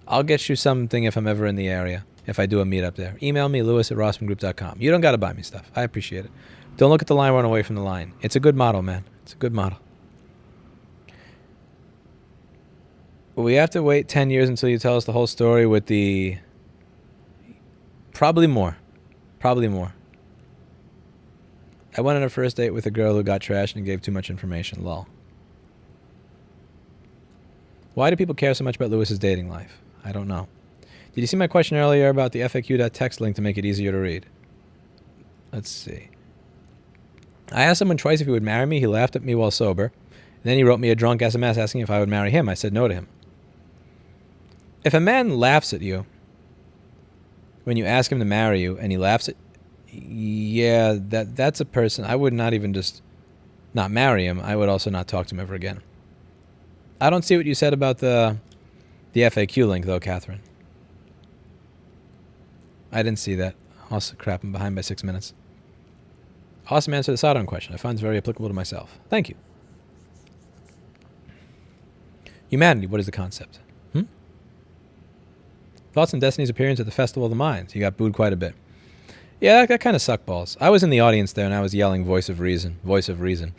I'll get you something if I'm ever in the area, if I do a meetup there. Email me, lewis@rossmanngroup.com. You don't got to buy me stuff. I appreciate it. Don't look at the line, run away from the line. It's a good model, man. It's a good model. We have to wait 10 years until you tell us the whole story with the... Probably more. Probably more. I went on a first date with a girl who got trashed and gave too much information. Lol. Why do people care so much about Lewis's dating life? I don't know. Did you see my question earlier about the FAQ.text link to make it easier to read? Let's see. I asked someone twice if he would marry me. He laughed at me while sober. And then he wrote me a drunk SMS asking if I would marry him. I said no to him. If a man laughs at you when you ask him to marry you and he laughs at... Yeah, that's a person. I would not even just not marry him. I would also not talk to him ever again. I don't see what you said about the FAQ link, though, Catherine. I didn't see that. Also, crap, I'm behind by 6 minutes. Awesome answer to the Sodom question. I find it very applicable to myself. Thank you. Humanity, what is the concept? Thoughts on Destiny's appearance at the Festival of the Minds? He got booed quite a bit. Yeah, that kind of sucked balls. I was in the audience there, and I was yelling, voice of reason, voice of reason.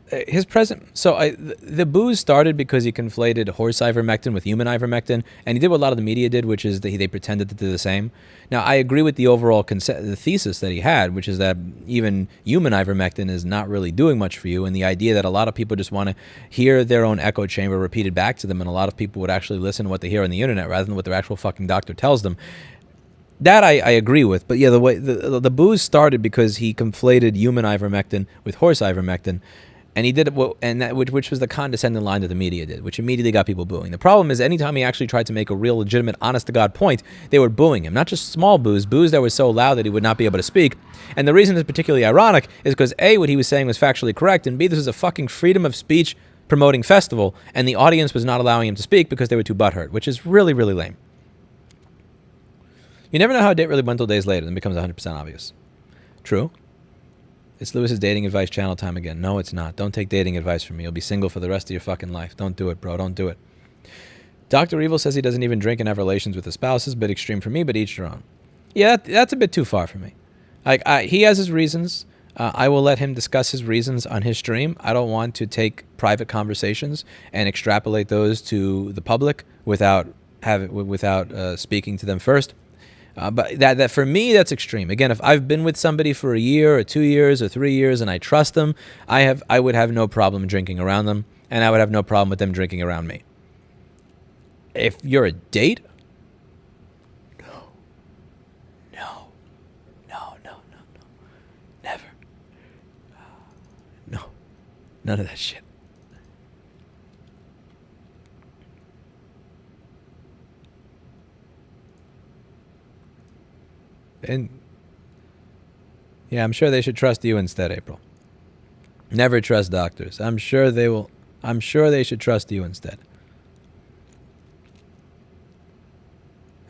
His present... So the booze started because he conflated horse ivermectin with human ivermectin, and he did what a lot of the media did, which is they pretended to do the same. Now, I agree with the overall the thesis that he had, which is that even human ivermectin is not really doing much for you, and the idea that a lot of people just want to hear their own echo chamber repeated back to them, and a lot of people would actually listen to what they hear on the internet rather than what their actual fucking doctor tells them. That I agree with, but yeah, the way the booze started because he conflated human ivermectin with horse ivermectin, and he did it, which was the condescending line that the media did, which immediately got people booing. The problem is, anytime he actually tried to make a real, legitimate, honest-to-God point, they were booing him. Not just small boos that were so loud that he would not be able to speak. And the reason it's particularly ironic is because A, what he was saying was factually correct, and B, this was a fucking freedom of speech promoting festival, and the audience was not allowing him to speak because they were too butthurt, which is really, really lame. You never know how a date really went until days later, then it becomes 100% obvious. True. It's Lewis's dating advice channel time again. No, it's not. Don't take dating advice from me. You'll be single for the rest of your fucking life. Don't do it, bro. Don't do it. Dr. Evil says he doesn't even drink and have relations with his spouses. A bit extreme for me, but each their own. Yeah, that's a bit too far for me. He has his reasons. I will let him discuss his reasons on his stream. I don't want to take private conversations and extrapolate those to the public without speaking to them first. But that for me, that's extreme. Again, if I've been with somebody for a year or 2 years or 3 years and I trust them, I would have no problem drinking around them, and I would have no problem with them drinking around me. If you're a date, no, never, no, none of that shit. And yeah, I'm sure they should trust you instead, April. Never trust doctors. I'm sure they should trust you instead.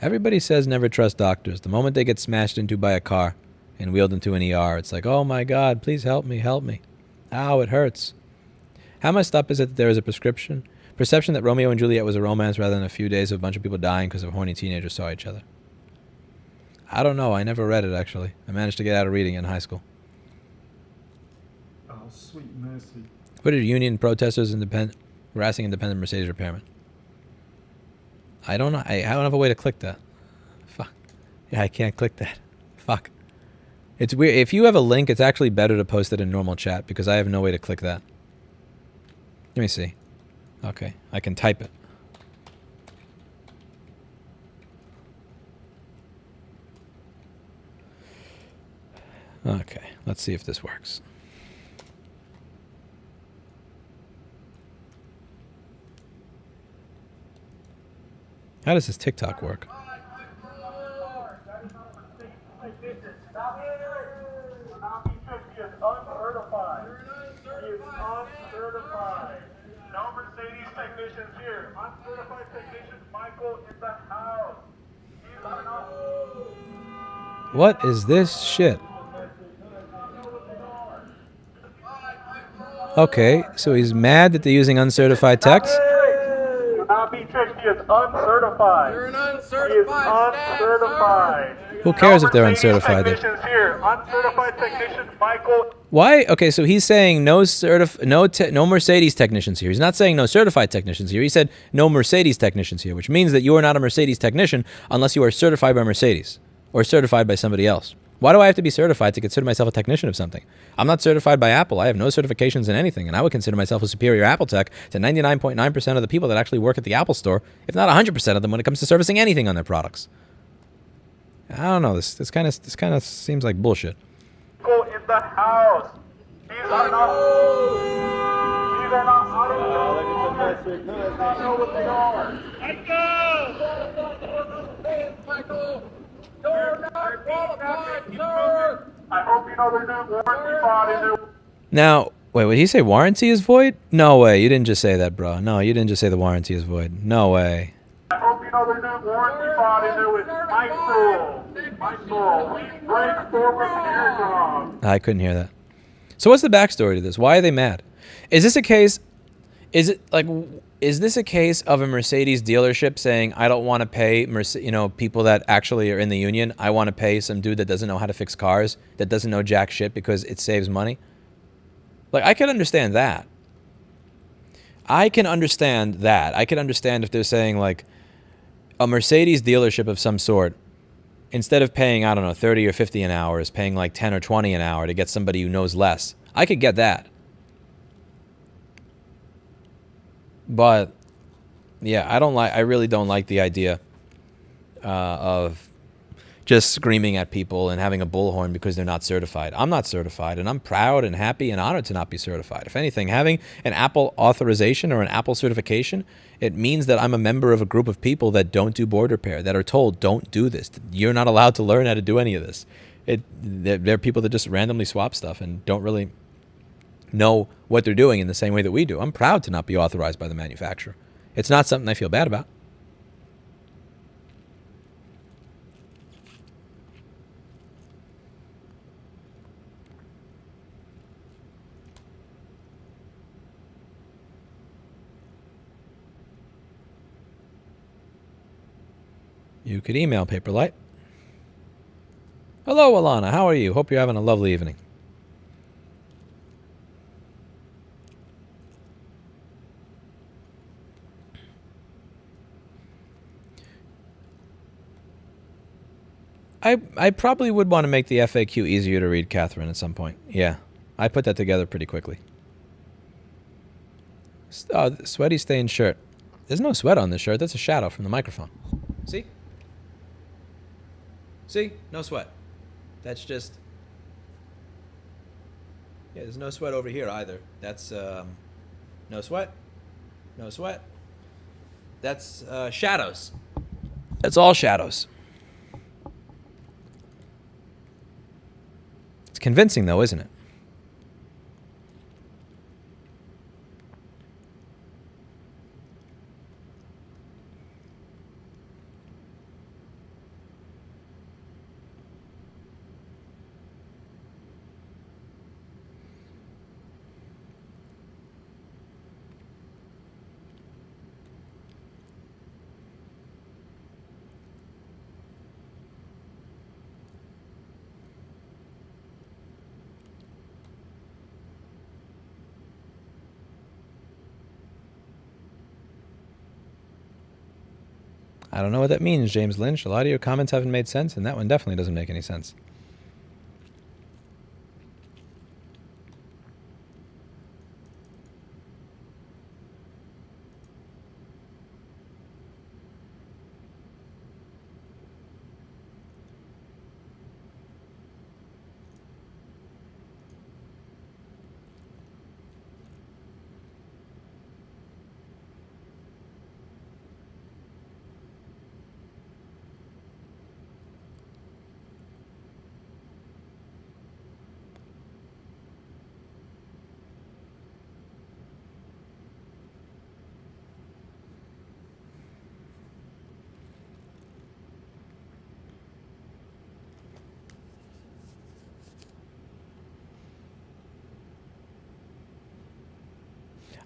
Everybody says never trust doctors. The moment they get smashed into by a car and wheeled into an ER, it's like, oh my God, please help me, help me. Ow, it hurts. How messed up is it that there is a perception that Romeo and Juliet was a romance rather than a few days of a bunch of people dying because of horny teenagers saw each other? I don't know. I never read it, actually. I managed to get out of reading it in high school. Oh, sweet mercy. What did union protesters harassing independent Mercedes repairmen? I don't know. I don't have a way to click that. Fuck. Yeah, I can't click that. Fuck. It's weird. If you have a link, it's actually better to post it in normal chat because I have no way to click that. Let me see. Okay. I can type it. Okay, let's see if this works. How does this TikTok work? No Mercedes technicians here. Uncertified technician Michael in the house. He's not. What is this shit? Okay, so he's mad that they're using uncertified text? Do not be tricked. He is uncertified. You're an He is uncertified staff, uncertified. Who cares No if they're Mercedes uncertified? technicians here. Uncertified technician Michael. Why? Okay, so he's saying no Mercedes technicians here. He's not saying no certified technicians here. He said no Mercedes technicians here, which means that you are not a Mercedes technician unless you are certified by Mercedes or certified by somebody else. Why do I have to be certified to consider myself a technician of something? I'm not certified by Apple. I have no certifications in anything, and I would consider myself a superior Apple tech to 99.9% of the people that actually work at the Apple store, if not 100% of them when it comes to servicing anything on their products. I don't know. This kind of seems like bullshit. Go in the house. These are not auto. These do not know what they are. Michael, you're not qualified, sir. I hope you know their new warranty body. Now, wait, would he say warranty is void? No way. You didn't just say that, bro. No, you didn't just say the warranty is void. No way. I hope you know their new warranty body. There is Michael. We break forward eardrum. I couldn't hear that. So what's the backstory to this? Why are they mad? Is this a case? Is this a case of a Mercedes dealership saying, I don't want to pay, people that actually are in the union. I want to pay some dude that doesn't know how to fix cars, that doesn't know jack shit because it saves money. Like, I can understand that. I can understand if they're saying, like, a Mercedes dealership of some sort, instead of paying, I don't know, 30 or 50 an hour, is paying like 10 or 20 an hour to get somebody who knows less. I could get that. But yeah, I really don't like the idea of just screaming at people and having a bullhorn because they're not certified. I'm not certified, and I'm proud and happy and honored to not be certified. If anything, having an Apple authorization or an Apple certification, it means that I'm a member of a group of people that don't do board repair, that are told, don't do this. You're not allowed to learn how to do any of this. They're people that just randomly swap stuff and don't really know what they're doing in the same way that we do. I'm proud to not be authorized by the manufacturer. It's not something I feel bad about. You could email Paperlight. Hello, Alana. How are you? Hope you're having a lovely evening. I probably would want to make the FAQ easier to read, Catherine, at some point. Yeah, I put that together pretty quickly. Oh, sweaty stained shirt. There's no sweat on this shirt. That's a shadow from the microphone. See? See? No sweat. That's just... Yeah, there's no sweat over here either. That's, no sweat. No sweat. That's, shadows. That's all shadows. It's convincing, though, isn't it? I don't know what that means, James Lynch. A lot of your comments haven't made sense, and that one definitely doesn't make any sense.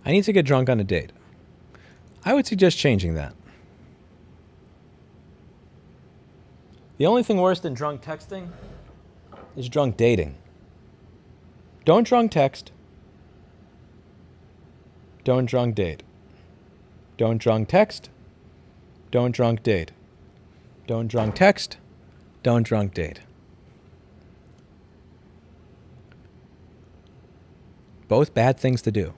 I need to get drunk on a date. I would suggest changing that. The only thing worse than drunk texting is drunk dating. Don't drunk text. Don't drunk date. Don't drunk text. Don't drunk date. Don't drunk text. Don't drunk date. Both bad things to do.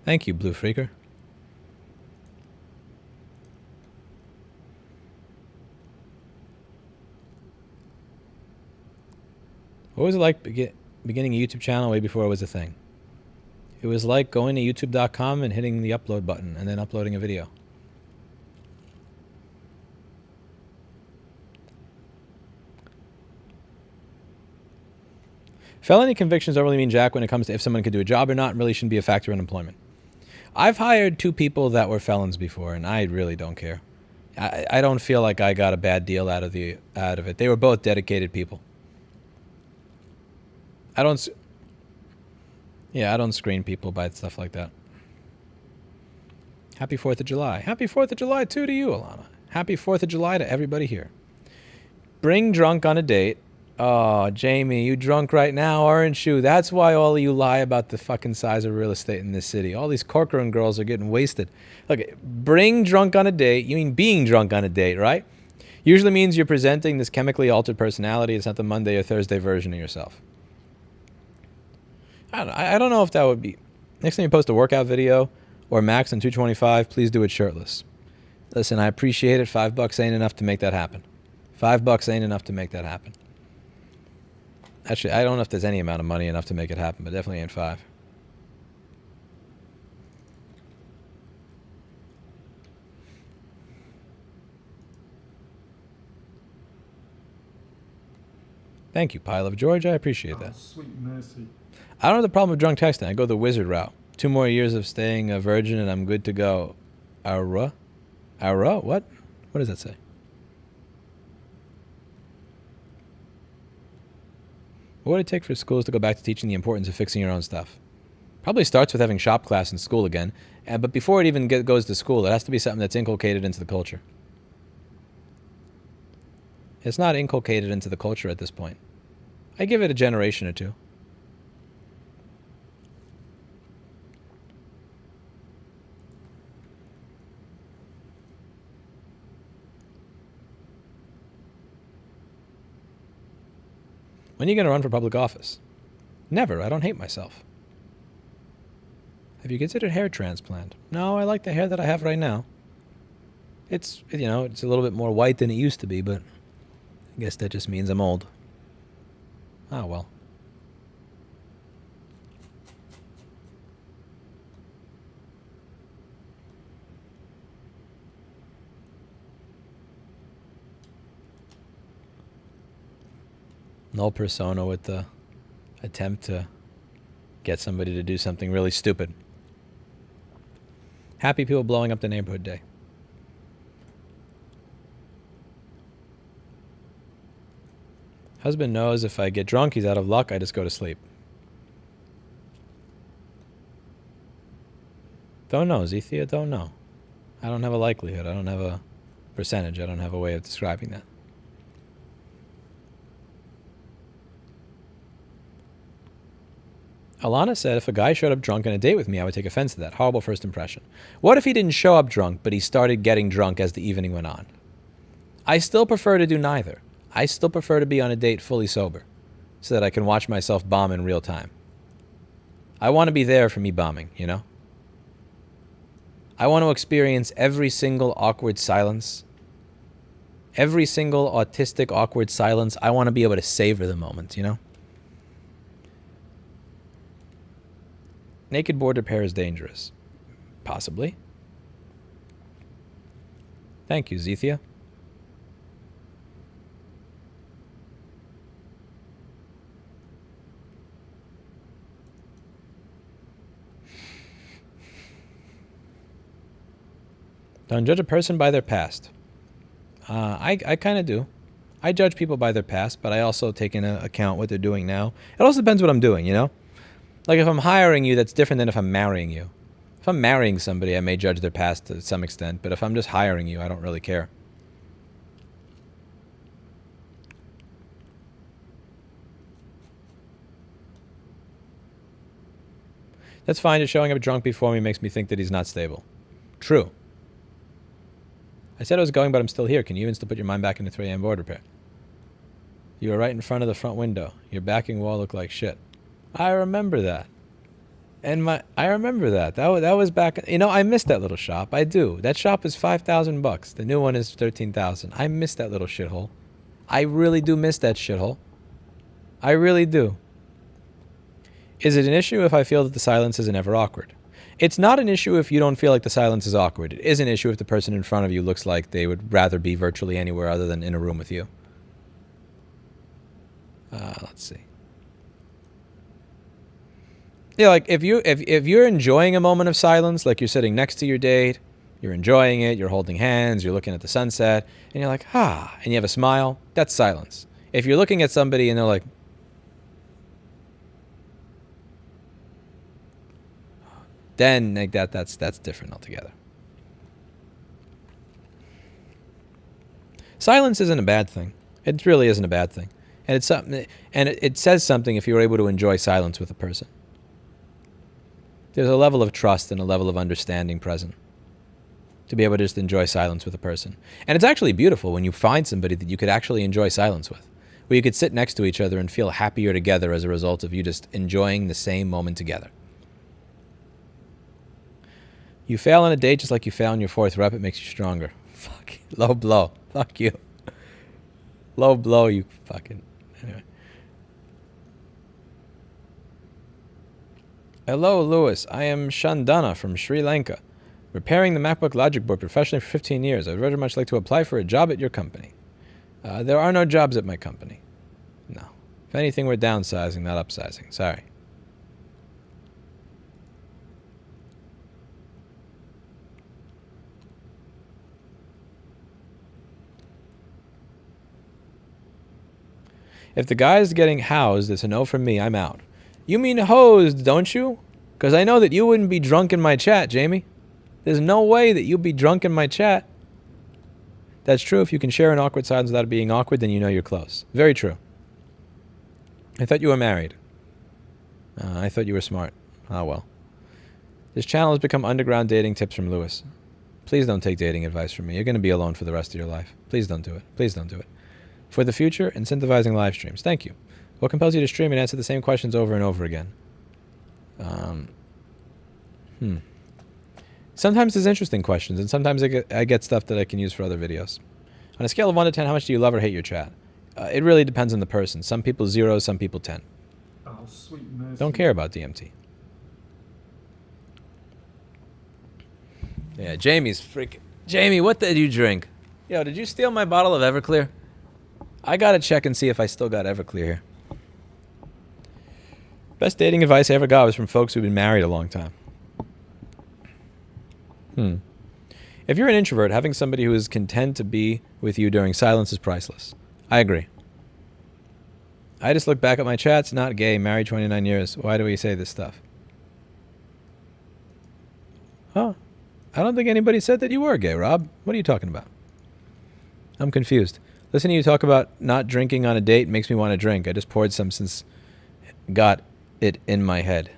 Thank you, Blue Freaker. What was it like beginning a YouTube channel way before it was a thing? It was like going to youtube.com and hitting the upload button and then uploading a video. Felony convictions don't really mean jack when it comes to if someone could do a job or not, and really shouldn't be a factor in employment. I've hired 2 people that were felons before, and I really don't care. I don't feel like I got a bad deal out of it. They were both dedicated people. I don't screen people by stuff like that. Happy 4th of July. Happy 4th of July too to you, Alana. Happy 4th of July to everybody here. Bring drunk on a date. Oh, Jamie, you drunk right now, aren't you? That's why all of you lie about the fucking size of real estate in this city. All these Corcoran girls are getting wasted. Look, bring drunk on a date. You mean being drunk on a date, right? Usually means you're presenting this chemically altered personality. It's not the Monday or Thursday version of yourself. I don't know if that would be... Next time you post a workout video or max on 225, please do it shirtless. Listen, I appreciate it. $5 ain't enough to make that happen. $5 ain't enough to make that happen. Actually, I don't know if there's any amount of money enough to make it happen, but definitely ain't 5. Thank you, Pile of George. I appreciate that. Sweet mercy. I don't have the problem with drunk texting. I go the wizard route. 2 more years of staying a virgin and I'm good to go. What? What does that say? What would it take for schools to go back to teaching the importance of fixing your own stuff? Probably starts with having shop class in school again. But before it even goes to school, it has to be something that's inculcated into the culture. It's not inculcated into the culture at this point. I give it a generation or 2. When are you going to run for public office? Never. I don't hate myself. Have you considered hair transplant? No, I like the hair that I have right now. It's, it's a little bit more white than it used to be, but I guess that just means I'm old. Oh, well. Null persona with the attempt to get somebody to do something really stupid. Happy people blowing up the neighborhood day. Husband knows if I get drunk, he's out of luck, I just go to sleep. Don't know, Zethia, don't know. I don't have a likelihood. I don't have a percentage. I don't have a way of describing that. Alana said if a guy showed up drunk on a date with me, I would take offense to that. Horrible first impression. What if he didn't show up drunk, but he started getting drunk as the evening went on? I still prefer to do neither. I still prefer to be on a date fully sober so that I can watch myself bomb in real time. I want to be there for me bombing, you know? I want to experience every single awkward silence. Every single autistic awkward silence. I want to be able to savor the moment, you know? Naked board repair is dangerous. Possibly. Thank you, Zethia. Don't judge a person by their past. I kind of do. I judge people by their past, but I also take into account what they're doing now. It also depends what I'm doing, you know? Like if I'm hiring you, that's different than if I'm marrying you. If I'm marrying somebody, I may judge their past to some extent, but if I'm just hiring you, I don't really care. That's fine. Just showing up drunk before me makes me think that he's not stable. True. I said I was going, but I'm still here. Can you even still put your mind back into 3 a.m. board repair? You were right in front of the front window. Your backing wall looked like shit. I remember that. And I remember that. That was back. You know, I missed that little shop. I do. That shop is $5,000. The new one is $13,000. I miss that little shithole. I really do miss that shithole. I really do. Is it an issue if I feel that the silence isn't ever awkward? It's not an issue if you don't feel like the silence is awkward. It is an issue if the person in front of you looks like they would rather be virtually anywhere other than in a room with you. Let's see. Yeah, like if you're enjoying a moment of silence, like you're sitting next to your date, you're enjoying it, you're holding hands, you're looking at the sunset, and you're like, and you have a smile, that's silence. If you're looking at somebody and they're like, then like that's different altogether. Silence isn't a bad thing. It really isn't a bad thing. And it's something, and it says something if you're able to enjoy silence with a person. There's a level of trust and a level of understanding present to be able to just enjoy silence with a person. And it's actually beautiful when you find somebody that you could actually enjoy silence with, where you could sit next to each other and feel happier together as a result of you just enjoying the same moment together. You fail on a date just like you fail on your 4th rep, it makes you stronger. Fuck. Low blow. Fuck you. Low blow, you fucking... Anyway. Hello, Lewis. I am Shandana from Sri Lanka, repairing the MacBook Logic board professionally for 15 years. I would very much like to apply for a job at your company. There are no jobs at my company. No. If anything, we're downsizing, not upsizing. Sorry. If the guy is getting housed, it's a no from me. I'm out. You mean hosed, don't you? Because I know that you wouldn't be drunk in my chat, Jamie. There's no way that you'd be drunk in my chat. That's true. If you can share an awkward silence without it being awkward, then you know you're close. Very true. I thought you were married. I thought you were smart. Ah, well. This channel has become underground dating tips from Lewis. Please don't take dating advice from me. You're going to be alone for the rest of your life. Please don't do it. Please don't do it. For the future, incentivizing live streams. Thank you. What compels you to stream and answer the same questions over and over again? Sometimes there's interesting questions, and sometimes I get stuff that I can use for other videos. On a scale of 1 to 10, how much do you love or hate your chat? It really depends on the person. Some people 0, some people 10. Oh, sweet mercy. Don't care about DMT. Yeah, Jamie's freaking... Jamie, what did you drink? Yo, did you steal my bottle of Everclear? I gotta check and see if I still got Everclear here. Best dating advice I ever got was from folks who've been married a long time. If you're an introvert, having somebody who is content to be with you during silence is priceless. I agree. I just look back at my chats, not gay, married 29 years. Why do we say this stuff? Huh? I don't think anybody said that you were gay, Rob. What are you talking about? I'm confused. Listening to you talk about not drinking on a date makes me want to drink. I just poured some since got it in my head.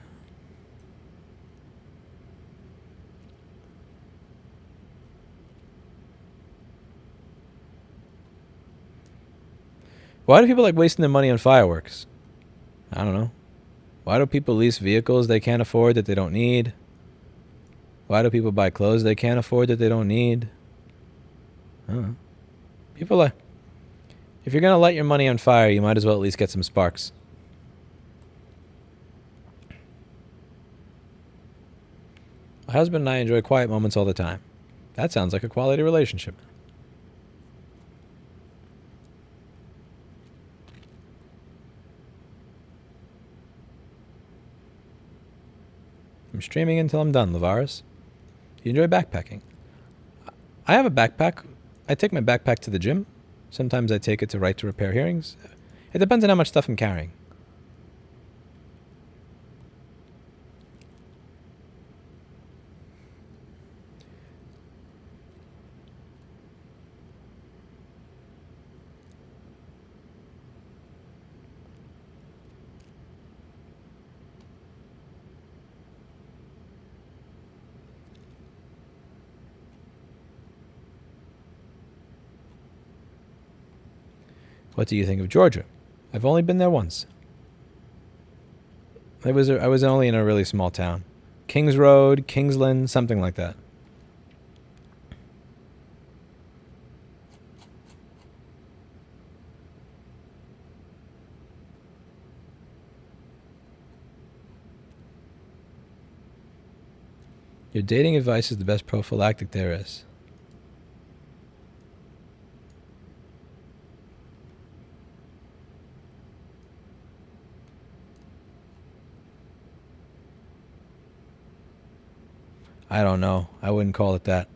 Why do people like wasting their money on fireworks? I don't know. Why do people lease vehicles they can't afford that they don't need? Why do people buy clothes they can't afford that they don't need? I don't know. People like... If you're going to light your money on fire, you might as well at least get some sparks. My husband and I enjoy quiet moments all the time. That sounds like a quality relationship. I'm streaming until I'm done, Lavaris. You enjoy backpacking? I have a backpack. I take my backpack to the gym. Sometimes I take it to right to repair hearings. It depends on how much stuff I'm carrying. What do you think of Georgia? I've only been there once. I was only in a really small town. Kings Road, Kingsland, something like that. Your dating advice is the best prophylactic there is. I don't know. I wouldn't call it that.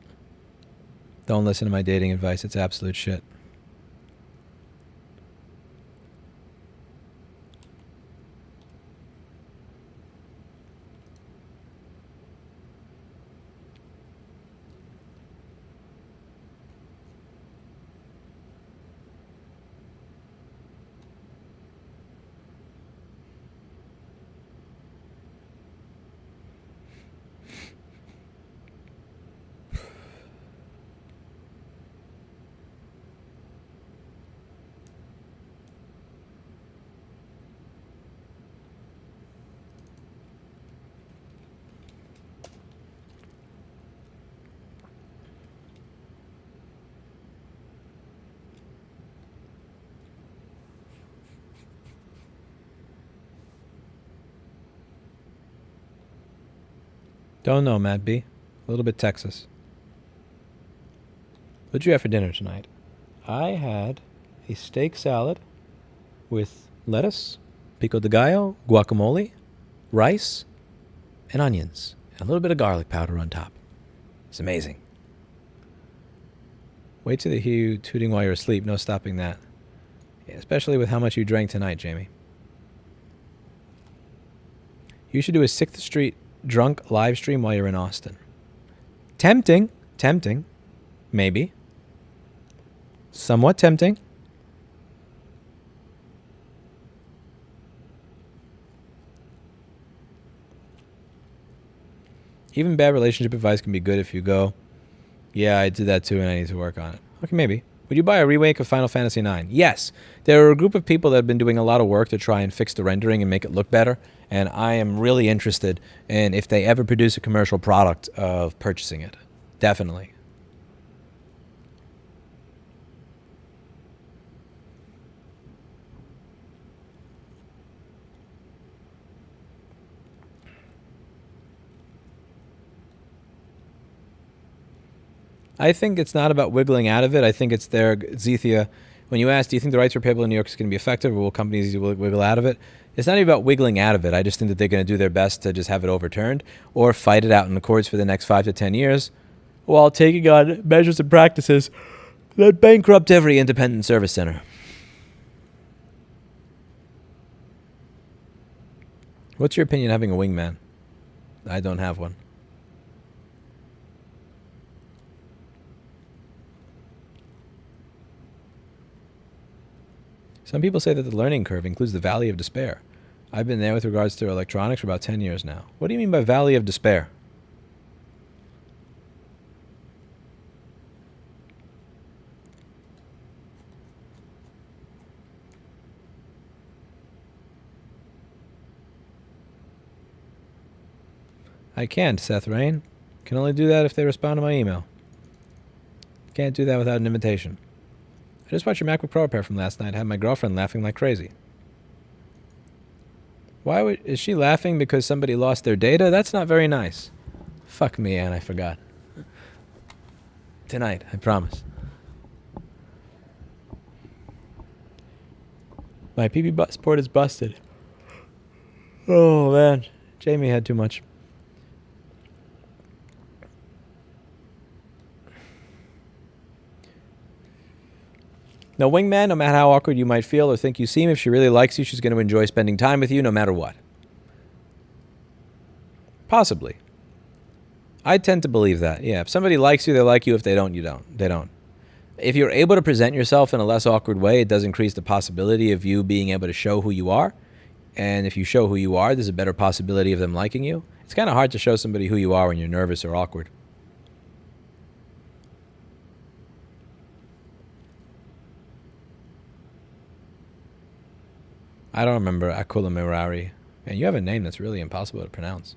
Don't listen to my dating advice. It's absolute shit. Don't know, Matt B. A little bit Texas. What'd you have for dinner tonight? I had a steak salad with lettuce, pico de gallo, guacamole, rice, and onions. And a little bit of garlic powder on top. It's amazing. Wait till they hear you tooting while you're asleep. No stopping that. Yeah, especially with how much you drank tonight, Jamie. You should do a 6th Street drunk live stream while you're in Austin. Tempting. Tempting. Maybe. Somewhat tempting. Even bad relationship advice can be good if you go, yeah, I did that too and I need to work on it. Okay, maybe. Would you buy a remake of Final Fantasy IX? Yes. There are a group of people that have been doing a lot of work to try and fix the rendering and make it look better. And I am really interested in, if they ever produce a commercial product, of purchasing it. Definitely. I think it's not about wiggling out of it. I think it's their Zethia. When you ask, do you think the rights for payable in New York is going to be effective, or will companies wiggle out of it? It's not even about wiggling out of it. I just think that they're going to do their best to just have it overturned or fight it out in the courts for the next 5 to 10 years while taking on measures and practices that bankrupt every independent service center. What's your opinion of having a wingman? I don't have one. Some people say that the learning curve includes the Valley of Despair. I've been there with regards to electronics for about 10 years now. What do you mean by Valley of Despair? I can't, Seth Rain. Can only do that if they respond to my email. Can't do that without an invitation. I just watched your MacBook Pro repair from last night. I had my girlfriend laughing like crazy. Is she laughing because somebody lost their data? That's not very nice. Fuck me, Anne, I forgot. Tonight, I promise. My PB port is busted. Oh, man. Jamie had too much. No, wingman, no matter how awkward you might feel or think you seem, if she really likes you, she's going to enjoy spending time with you no matter what. Possibly. I tend to believe that. Yeah, if somebody likes you, they like you. If they don't, you don't. They don't. If you're able to present yourself in a less awkward way, it does increase the possibility of you being able to show who you are. And if you show who you are, there's a better possibility of them liking you. It's kind of hard to show somebody who you are when you're nervous or awkward. I don't remember Akula Mirari. And you have a name that's really impossible to pronounce.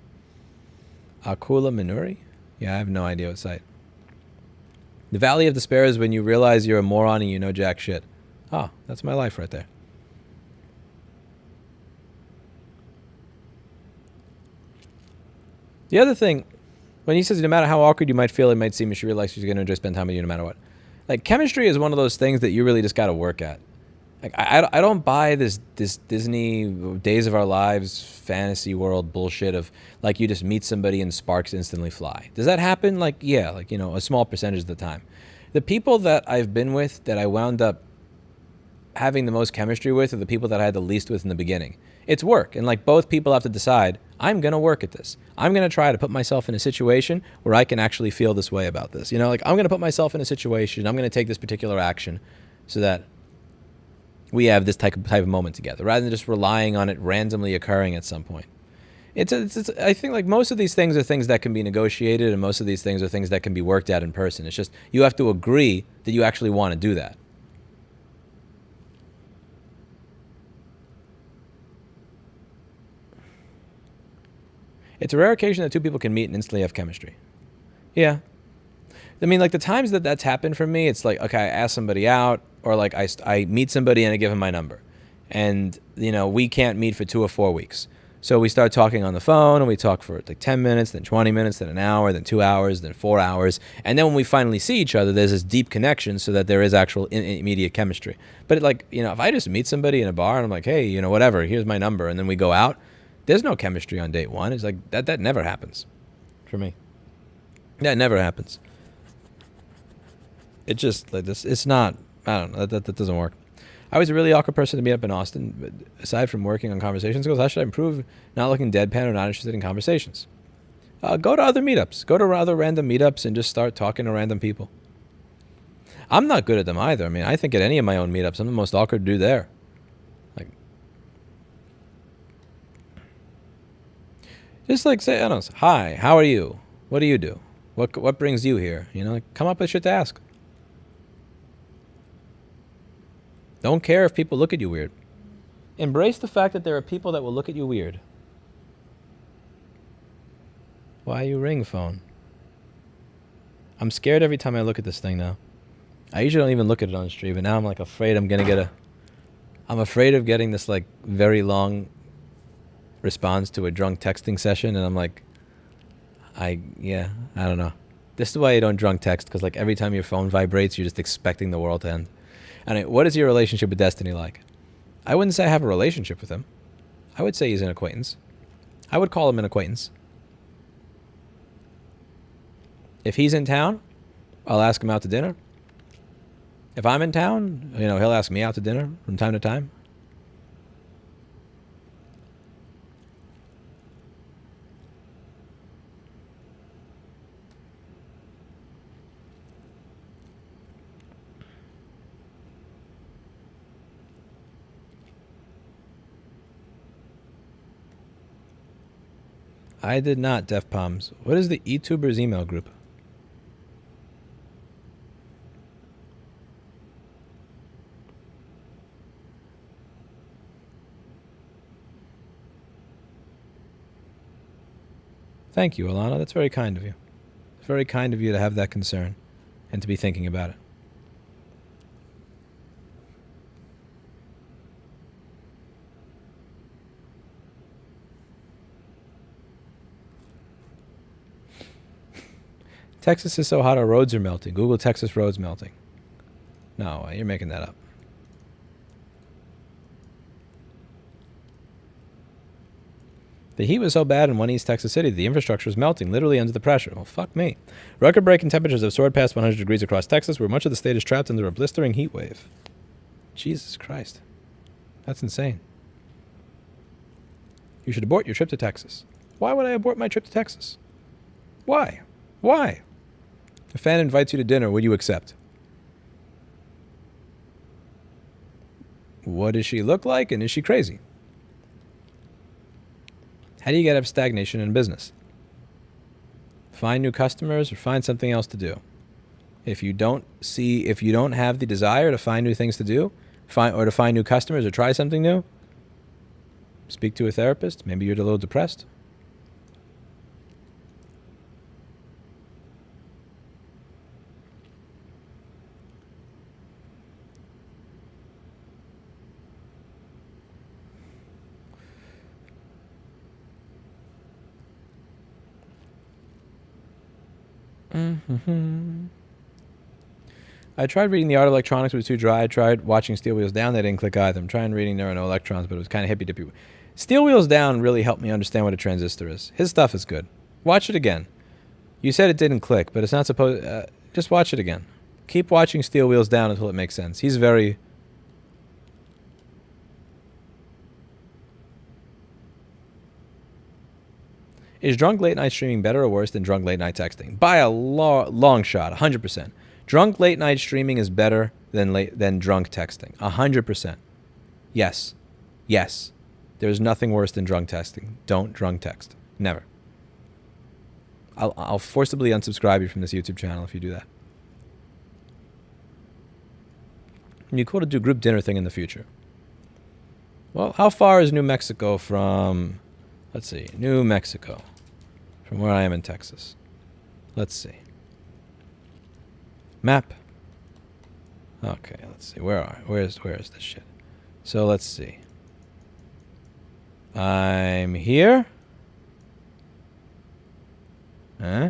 Akula Minuri? Yeah, I have no idea what site. The Valley of Despair is when you realize you're a moron and you know jack shit. Oh, that's my life right there. The other thing, when he says no matter how awkward you might feel, it might seem she realizes she's going to just spend time with you no matter what. Like, chemistry is one of those things that you really just got to work at. Like, I don't buy this Disney Days of Our Lives fantasy world bullshit of, like, you just meet somebody and sparks instantly fly. Does that happen? Like, yeah, like, you know, a small percentage of the time. The people that I've been with that I wound up having the most chemistry with are the people that I had the least with in the beginning. It's work, and, like, both people have to decide, I'm going to work at this. I'm going to try to put myself in a situation where I can actually feel this way about this. You know, like, I'm going to put myself in a situation, I'm going to take this particular action so that we have this type of moment together, rather than just relying on it randomly occurring at some point. I think, like, most of these things are things that can be negotiated, and most of these things are things that can be worked at in person. It's just you have to agree that you actually want to do that. It's a rare occasion that two people can meet and instantly have chemistry. Yeah. I mean, like, the times that that's happened for me, it's like, okay, I ask somebody out, or like I meet somebody and I give him my number. And, you know, we can't meet for 2 or 4 weeks. So we start talking on the phone, and we talk for like 10 minutes, then 20 minutes, then an hour, then 2 hours, then 4 hours. And then when we finally see each other, there's this deep connection so that there is actual immediate chemistry. But, like, you know, if I just meet somebody in a bar and I'm like, hey, you know, whatever, here's my number, and then we go out, there's no chemistry on date one. It's like, that never happens for me. That never happens. It just, like, this, it's not, I don't know, that doesn't work. I was a really awkward person to meet up in Austin, but aside from working on conversation skills, how should I improve not looking deadpan or not interested in conversations? Go to other meetups. Go to other random meetups and just start talking to random people. I'm not good at them either. I mean, I think at any of my own meetups, I'm the most awkward dude there. Like, just like say, I don't know, hi, how are you? What do you do? What brings you here? You know, like, come up with shit to ask. Don't care if people look at you weird. Embrace the fact that there are people that will look at you weird. Why you ring phone? I'm scared every time I look at this thing now. I usually don't even look at it on stream, but now I'm like afraid I'm gonna get I'm afraid of getting this like very long response to a drunk texting session, and I'm like, I don't know. This is why you don't drunk text, because like every time your phone vibrates, you're just expecting the world to end. And what is your relationship with Destiny like? I wouldn't say I have a relationship with him. I would say he's an acquaintance. I would call him an acquaintance. If he's in town, I'll ask him out to dinner. If I'm in town, you know, he'll ask me out to dinner from time to time. I did not, Def Palms. What is the eTubers email group? Thank you, Alana. That's very kind of you. It's very kind of you to have that concern and to be thinking about it. Texas is so hot our roads are melting. Google Texas roads melting. No, you're making that up. The heat was so bad in one East Texas city that the infrastructure was melting, literally under the pressure. Well, fuck me. Record-breaking temperatures have soared past 100 degrees across Texas, where much of the state is trapped under a blistering heat wave. Jesus Christ. That's insane. You should abort your trip to Texas. Why would I abort my trip to Texas? Why? Why? If a fan invites you to dinner, would you accept? What does she look like, and is she crazy? How do you get out of stagnation in business? Find new customers or find something else to do. If you don't have the desire to find new things to do, to find new customers or try something new, speak to a therapist. Maybe you're a little depressed. I tried reading The Art of Electronics, but it was too dry. I tried watching Steel Wheels Down. They didn't click either. I'm trying reading There Are No Electrons, but it was kind of hippy-dippy. Steel Wheels Down really helped me understand what a transistor is. His stuff is good. Watch it again. You said it didn't click, but it's not supposed... just watch it again. Keep watching Steel Wheels Down until it makes sense. He's very... Is drunk late night streaming better or worse than drunk late night texting? By a long shot, 100%. Drunk late night streaming is better than drunk texting, 100%. Yes, yes. There's nothing worse than drunk texting. Don't drunk text. Never. I'll forcibly unsubscribe you from this YouTube channel if you do that. It'd be cool to do group dinner thing in the future. Well, how far is New Mexico from... Let's see. New Mexico. From where I am in Texas. Let's see. Map. Okay, let's see. Where's this shit? So let's see. I'm here. Huh?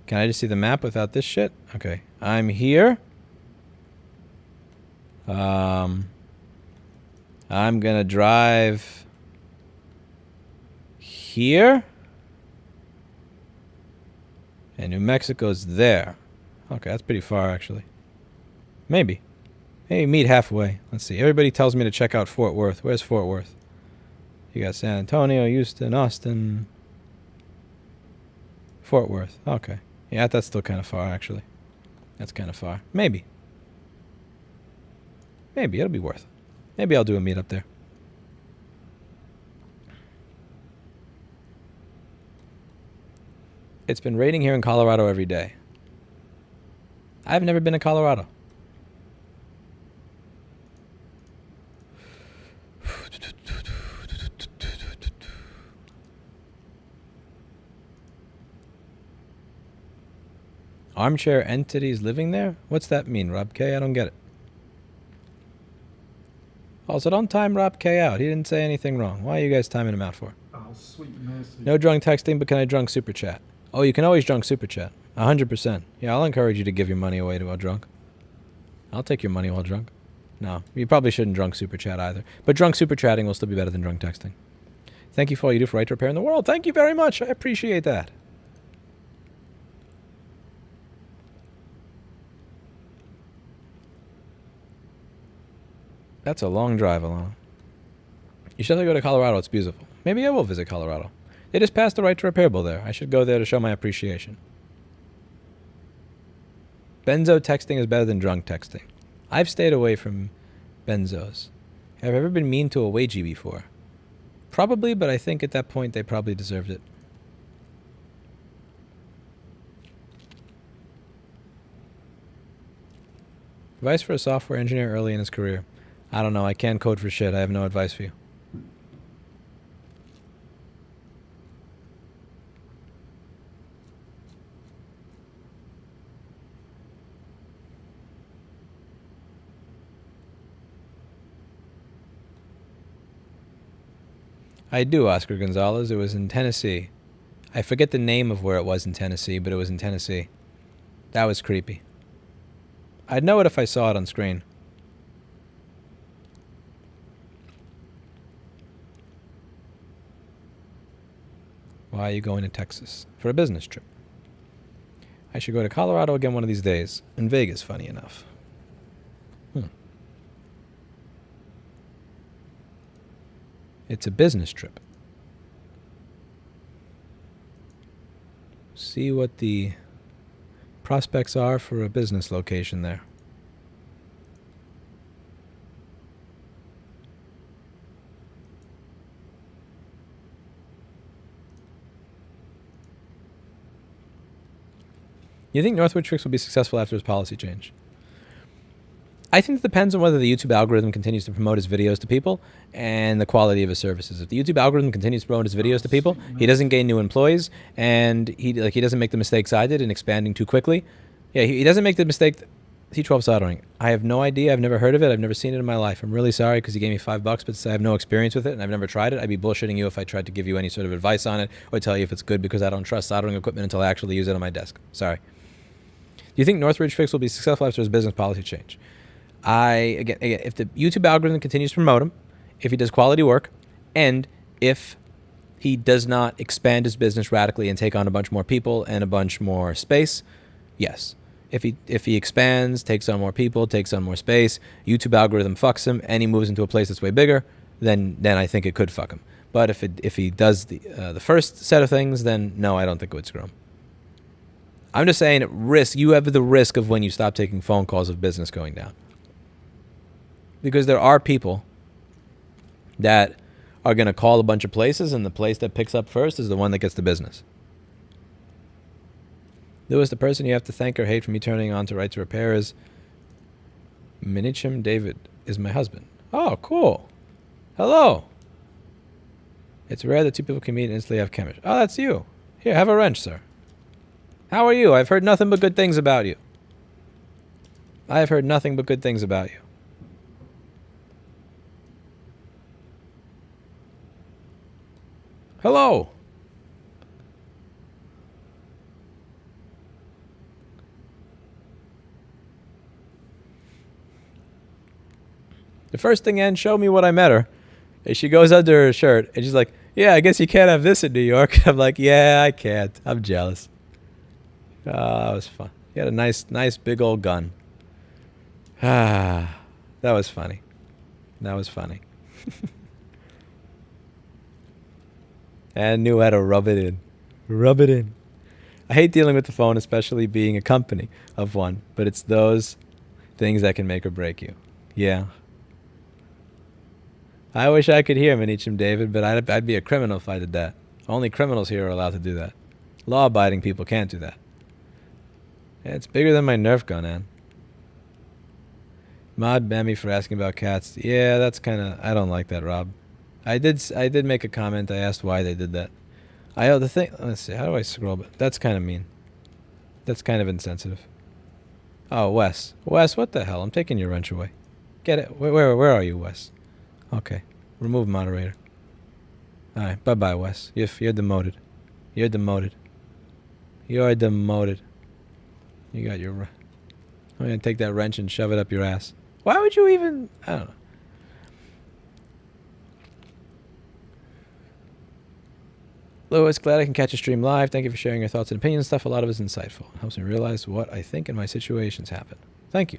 Can I just see the map without this shit? Okay. I'm here. I'm gonna drive here. And New Mexico's there. Okay, that's pretty far, actually. Maybe. Maybe meet halfway. Let's see. Everybody tells me to check out Fort Worth. Where's Fort Worth? You got San Antonio, Houston, Austin. Fort Worth. Okay. Yeah, that's still kind of far, actually. That's kind of far. Maybe. Maybe. It'll be worth it. Maybe I'll do a meetup there. It's been raining here in Colorado every day. I've never been to Colorado. Armchair entities living there? What's that mean, Rob K? I don't get it. Also, don't time Rob K out. He didn't say anything wrong. Why are you guys timing him out for? Oh, sweet mercy. No drunk texting, but can I drunk super chat? Oh, you can always drunk super chat. 100%. Yeah, I'll encourage you to give your money away to while drunk. I'll take your money while drunk. No, you probably shouldn't drunk super chat either. But drunk super chatting will still be better than drunk texting. Thank you for all you do for right to repair in the world. Thank you very much. I appreciate that. That's a long drive, Alana. You should go to Colorado. It's beautiful. Maybe I will visit Colorado. They just passed the right to repair bill there. I should go there to show my appreciation. Benzo texting is better than drunk texting. I've stayed away from benzos. Have I ever been mean to a wagey before? Probably, but I think at that point they probably deserved it. Advice for a software engineer early in his career. I don't know. I can't code for shit. I have no advice for you. I do, Oscar Gonzalez. It was in Tennessee. I forget the name of where it was in Tennessee, but it was in Tennessee. That was creepy. I'd know it if I saw it on screen. Why are you going to Texas? For a business trip. I should go to Colorado again one of these days. And Vegas, funny enough. It's a business trip. See what the prospects are for a business location there. You think Northwood Tricks will be successful after his policy change? I think it depends on whether the YouTube algorithm continues to promote his videos to people and the quality of his services. If the YouTube algorithm continues to promote his videos to people, he doesn't gain new employees, and he doesn't make the mistakes I did in expanding too quickly. Yeah, he doesn't make the mistake. T12 soldering. I have no idea. I've never heard of it. I've never seen it in my life. I'm really sorry because he gave me $5, but I have no experience with it and I've never tried it. I'd be bullshitting you if I tried to give you any sort of advice on it or tell you if it's good because I don't trust soldering equipment until I actually use it on my desk. Sorry. Do you think Northridge Fix will be successful after his business policy change? Again, if the YouTube algorithm continues to promote him, if he does quality work, and if he does not expand his business radically and take on a bunch more people and a bunch more space, yes. If he expands, takes on more people, takes on more space, YouTube algorithm fucks him, and he moves into a place that's way bigger, then I think it could fuck him. But if he does the first set of things, then no, I don't think it would screw him. I'm just saying, you have the risk of when you stop taking phone calls of business going down. Because there are people that are going to call a bunch of places, and the place that picks up first is the one that gets the business. Lewis, the person you have to thank or hate for me turning on to Right to Repair is Minichim David, is my husband. Oh, cool. Hello. It's rare that two people can meet and instantly have chemistry. Oh, that's you. Here, have a wrench, sir. How are you? I've heard nothing but good things about you. I have heard nothing but good things about you. Hello. The first thing Ann showed me when I met her is she goes under her shirt and she's like, yeah, I guess you can't have this in New York. I'm like, yeah, I can't. I'm jealous. Oh, that was fun. He had a nice big old gun. Ah, that was funny. That was funny. And knew how to rub it in. Rub it in. I hate dealing with the phone, especially being a company of one, but it's those things that can make or break you. Yeah. I wish I could hear Minichim David, but I'd be a criminal if I did that. Only criminals here are allowed to do that. Law-abiding people can't do that. Yeah, it's bigger than my Nerf gun, Ann. Mod Bammy for asking about cats. Yeah, that's kind of... I don't like that, Rob. I did make a comment. I asked why they did that. The thing... Let's see. How do I scroll? But that's kind of mean. That's kind of insensitive. Oh, Wes. Wes, what the hell? I'm taking your wrench away. Get it. Where are you, Wes? Okay. Remove moderator. All right. Bye-bye, Wes. You're demoted. You're demoted. You're demoted. You got your... I'm going to take that wrench and shove it up your ass. Why would you even... I don't know. Lewis, glad I can catch a stream live. Thank you for sharing your thoughts and opinions and stuff. A lot of it is insightful. It helps me realize what I think in my situations happen. Thank you.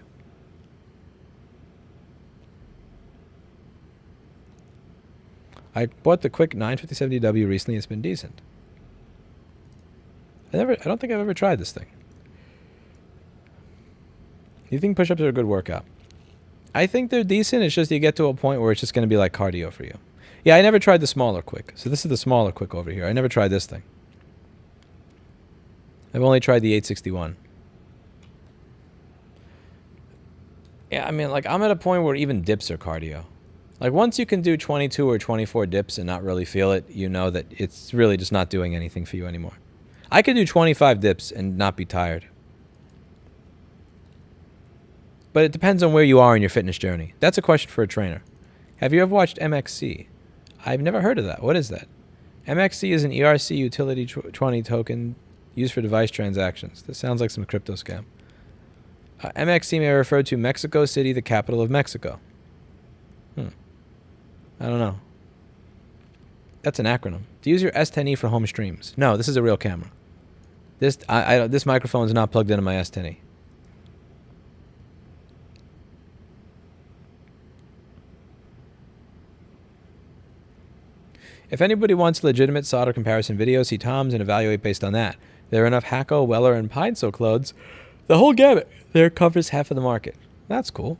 I bought the Quick 95070W recently. It's been decent. I don't think I've ever tried this thing. You think push-ups are a good workout? I think they're decent. It's just you get to a point where it's just going to be like cardio for you. Yeah, I never tried the smaller Quick. So this is the smaller Quick over here. I never tried this thing. I've only tried the 861. Yeah, I mean, like, I'm at a point where even dips are cardio. Like, once you can do 22 or 24 dips and not really feel it, you know that it's really just not doing anything for you anymore. I could do 25 dips and not be tired. But it depends on where you are in your fitness journey. That's a question for a trainer. Have you ever watched MXC? I've never heard of that. What is that? MXC is an ERC utility 20 token used for device transactions. This sounds like some crypto scam. MXC may refer to Mexico City, the capital of Mexico. I don't know. That's an acronym. To use your S10e for home streams. No, this is a real camera. This microphone is not plugged into my S10e. If anybody wants legitimate solder comparison videos, see Tom's and evaluate based on that. There are enough Hacko, Weller, and Pine-So clones. The whole gamut there covers half of the market. That's cool.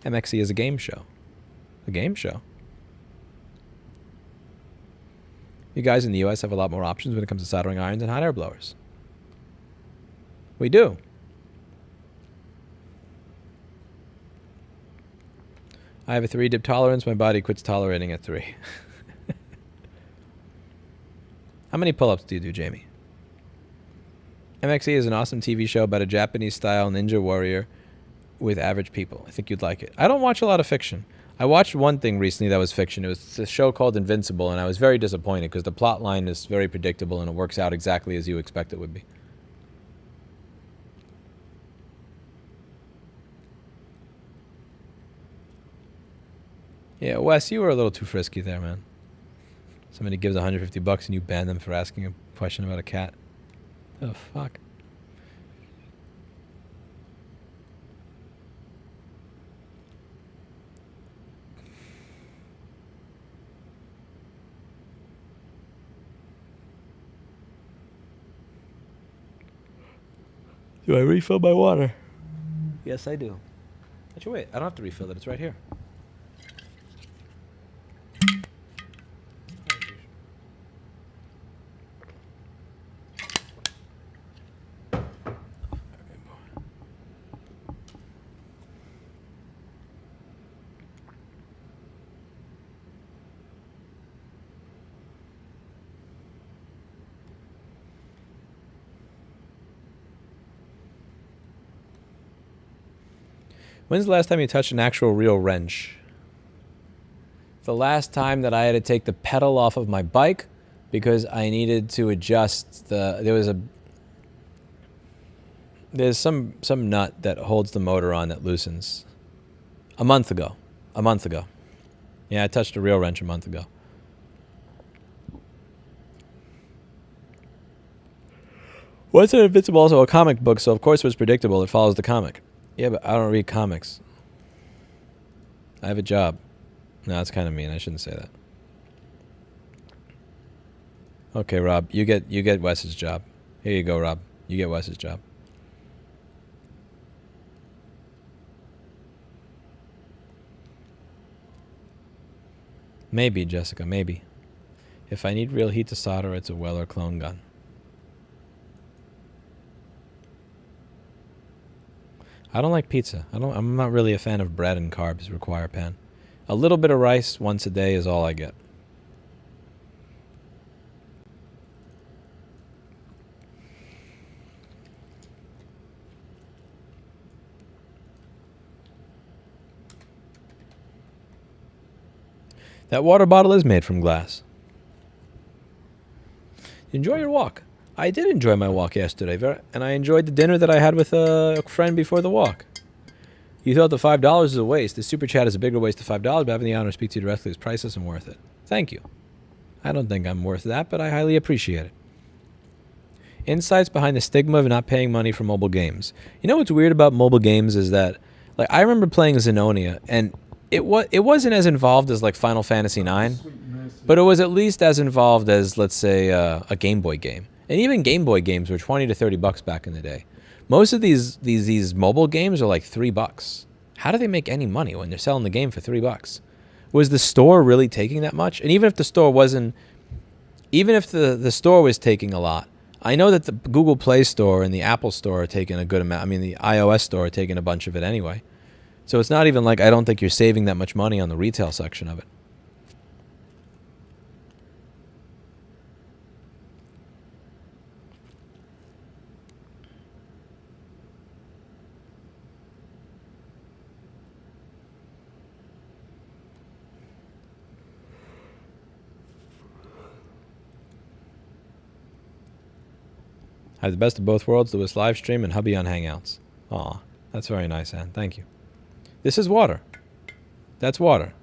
MXC is a game show. A game show. You guys in the US have a lot more options when it comes to soldering irons and hot air blowers. We do. I have a 3 dip tolerance. My body quits tolerating at 3. How many pull-ups do you do, Jamie? MXE is an awesome TV show about a Japanese-style ninja warrior with average people. I think you'd like it. I don't watch a lot of fiction. I watched one thing recently that was fiction. It was a show called Invincible, and I was very disappointed because the plot line is very predictable and it works out exactly as you expect it would be. Yeah, Wes, you were a little too frisky there, man. Somebody gives $150 and you ban them for asking a question about a cat. Oh, fuck. Do I refill my water? Yes, I do. Actually, wait. I don't have to refill it. It's right here. When's the last time you touched an actual real wrench? The last time that I had to take the pedal off of my bike because I needed to adjust there's some nut that holds the motor on that loosens. A month ago. Yeah, I touched a real wrench a month ago. What's an Invincible also a comic book, so of course it was predictable. It follows the comic. Yeah, but I don't read comics. I have a job. No, that's kind of mean. I shouldn't say that. Okay, Rob, you get Wes's job. Here you go, Rob. You get Wes's job. Maybe, Jessica, maybe. If I need real heat to solder, it's a Weller clone gun. I don't like pizza. I'm not really a fan of bread and carbs require pan. A little bit of rice once a day is all I get. That water bottle is made from glass. Enjoy your walk. I did enjoy my walk yesterday, and I enjoyed the dinner that I had with a friend before the walk. You thought the $5 was a waste. The super chat is a bigger waste of $5, but having the honor to speak to you directly is priceless and worth it. Thank you. I don't think I'm worth that, but I highly appreciate it. Insights behind the stigma of not paying money for mobile games. You know what's weird about mobile games is that, like, I remember playing Xenonia, and it wasn't as involved as like Final Fantasy IX, but it was at least as involved as, let's say, a Game Boy game. And even Game Boy games were $20 to $30 back in the day. Most of these mobile games are like $3. How do they make any money when they're selling the game for $3? Was the store really taking that much? And even if the store wasn't, even if the store was taking a lot, I know that the Google Play Store and the Apple Store are taking a good amount. I mean, the iOS Store are taking a bunch of it anyway. So it's not even like I don't think you're saving that much money on the retail section of it. I have the best of both worlds, Lewis livestream and hubby on Hangouts. Aw, that's very nice, Ann. Thank you. This is water. That's water.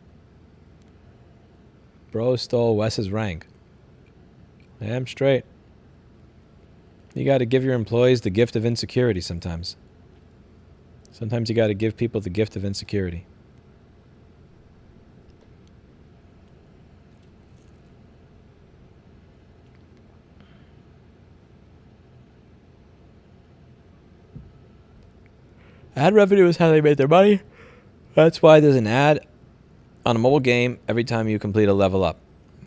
Bro stole Wes's rank. I am straight. You got to give your employees the gift of insecurity sometimes. Sometimes you got to give people the gift of insecurity. Ad revenue is how they made their money. That's why there's an ad on a mobile game every time you complete a level up.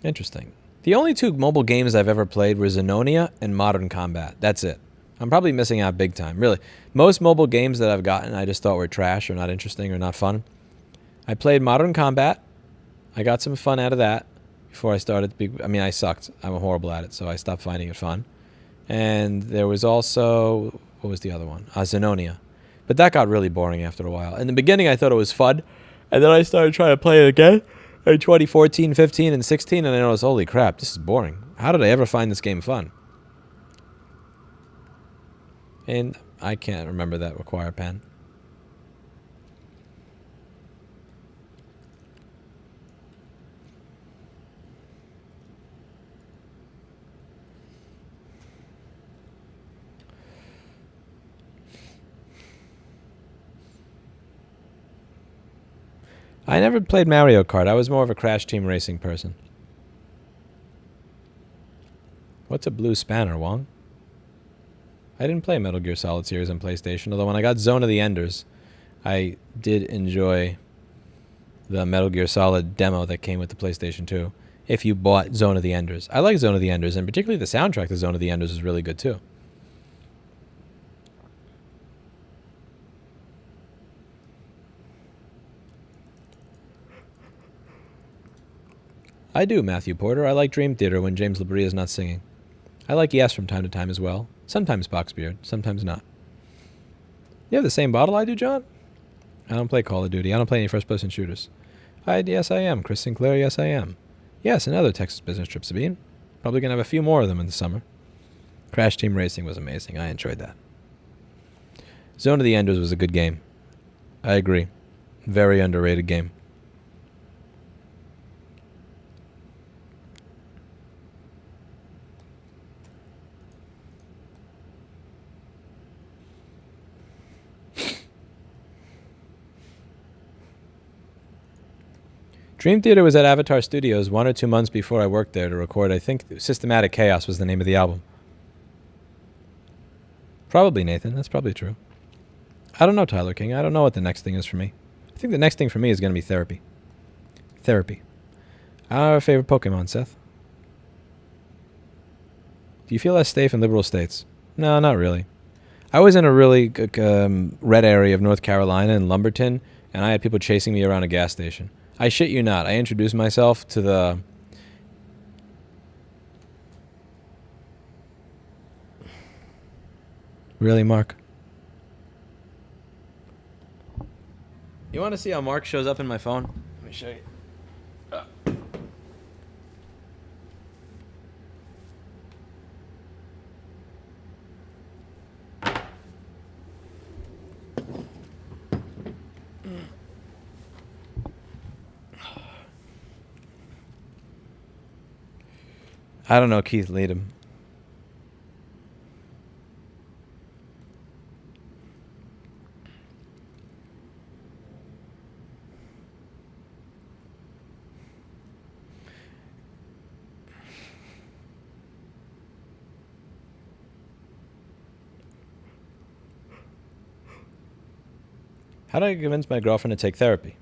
Interesting. The only two mobile games I've ever played were Zenonia and Modern Combat. That's it. I'm probably missing out big time, really. Most mobile games that I've gotten I just thought were trash or not interesting or not fun. I played Modern Combat. I got some fun out of that before I started. I sucked. I'm horrible at it, so I stopped finding it fun. And there was also, what was the other one? Zenonia. But that got really boring after a while. In the beginning, I thought it was fun. And then I started trying to play it again in 2014, 15, and 16. And I noticed, holy crap, this is boring. How did I ever find this game fun? And I can't remember that require pen. I never played Mario Kart. I was more of a Crash Team Racing person. What's a blue spanner, Wong? I didn't play Metal Gear Solid series on PlayStation, although when I got Zone of the Enders, I did enjoy the Metal Gear Solid demo that came with the PlayStation 2, if you bought Zone of the Enders. I like Zone of the Enders, and particularly the soundtrack to Zone of the Enders is really good, too. I do, Matthew Porter. I like Dream Theater when James LaBrie is not singing. I like Yes from time to time as well. Sometimes Boxbeard, sometimes not. You have the same bottle I do, John? I don't play Call of Duty. I don't play any first-person shooters. Yes, I am. Chris Sinclair, yes, I am. Yes, another Texas business trip, Sabine. Probably going to have a few more of them in the summer. Crash Team Racing was amazing. I enjoyed that. Zone of the Enders was a good game. I agree. Very underrated game. Dream Theater was at Avatar Studios 1 or 2 months before I worked there to record. I think Systematic Chaos was the name of the album. Probably, Nathan. That's probably true. I don't know, Tyler King. I don't know what the next thing is for me. I think the next thing for me is going to be therapy. Therapy. I don't have a favorite Pokemon, Seth. Do you feel less safe in liberal states? No, not really. I was in a really red area of North Carolina in Lumberton, and I had people chasing me around a gas station. I shit you not. I introduced myself to the... Really, Mark? You want to see how Mark shows up in my phone? Let me show you. I don't know Keith Leadham. How do I convince my girlfriend to take therapy?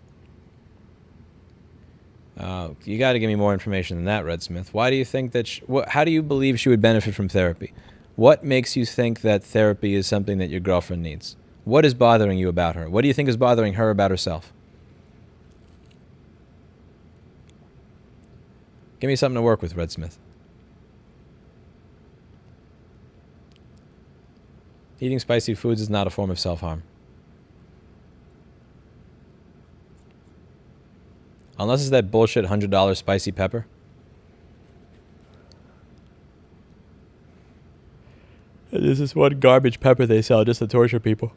You got to give me more information than that, Red Smith. Why do you think that... how do you believe she would benefit from therapy? What makes you think that therapy is something that your girlfriend needs? What is bothering you about her? What do you think is bothering her about herself? Give me something to work with, Red Smith. Eating spicy foods is not a form of self-harm. Unless it's that bullshit $100 spicy pepper. This is one garbage pepper they sell just to torture people.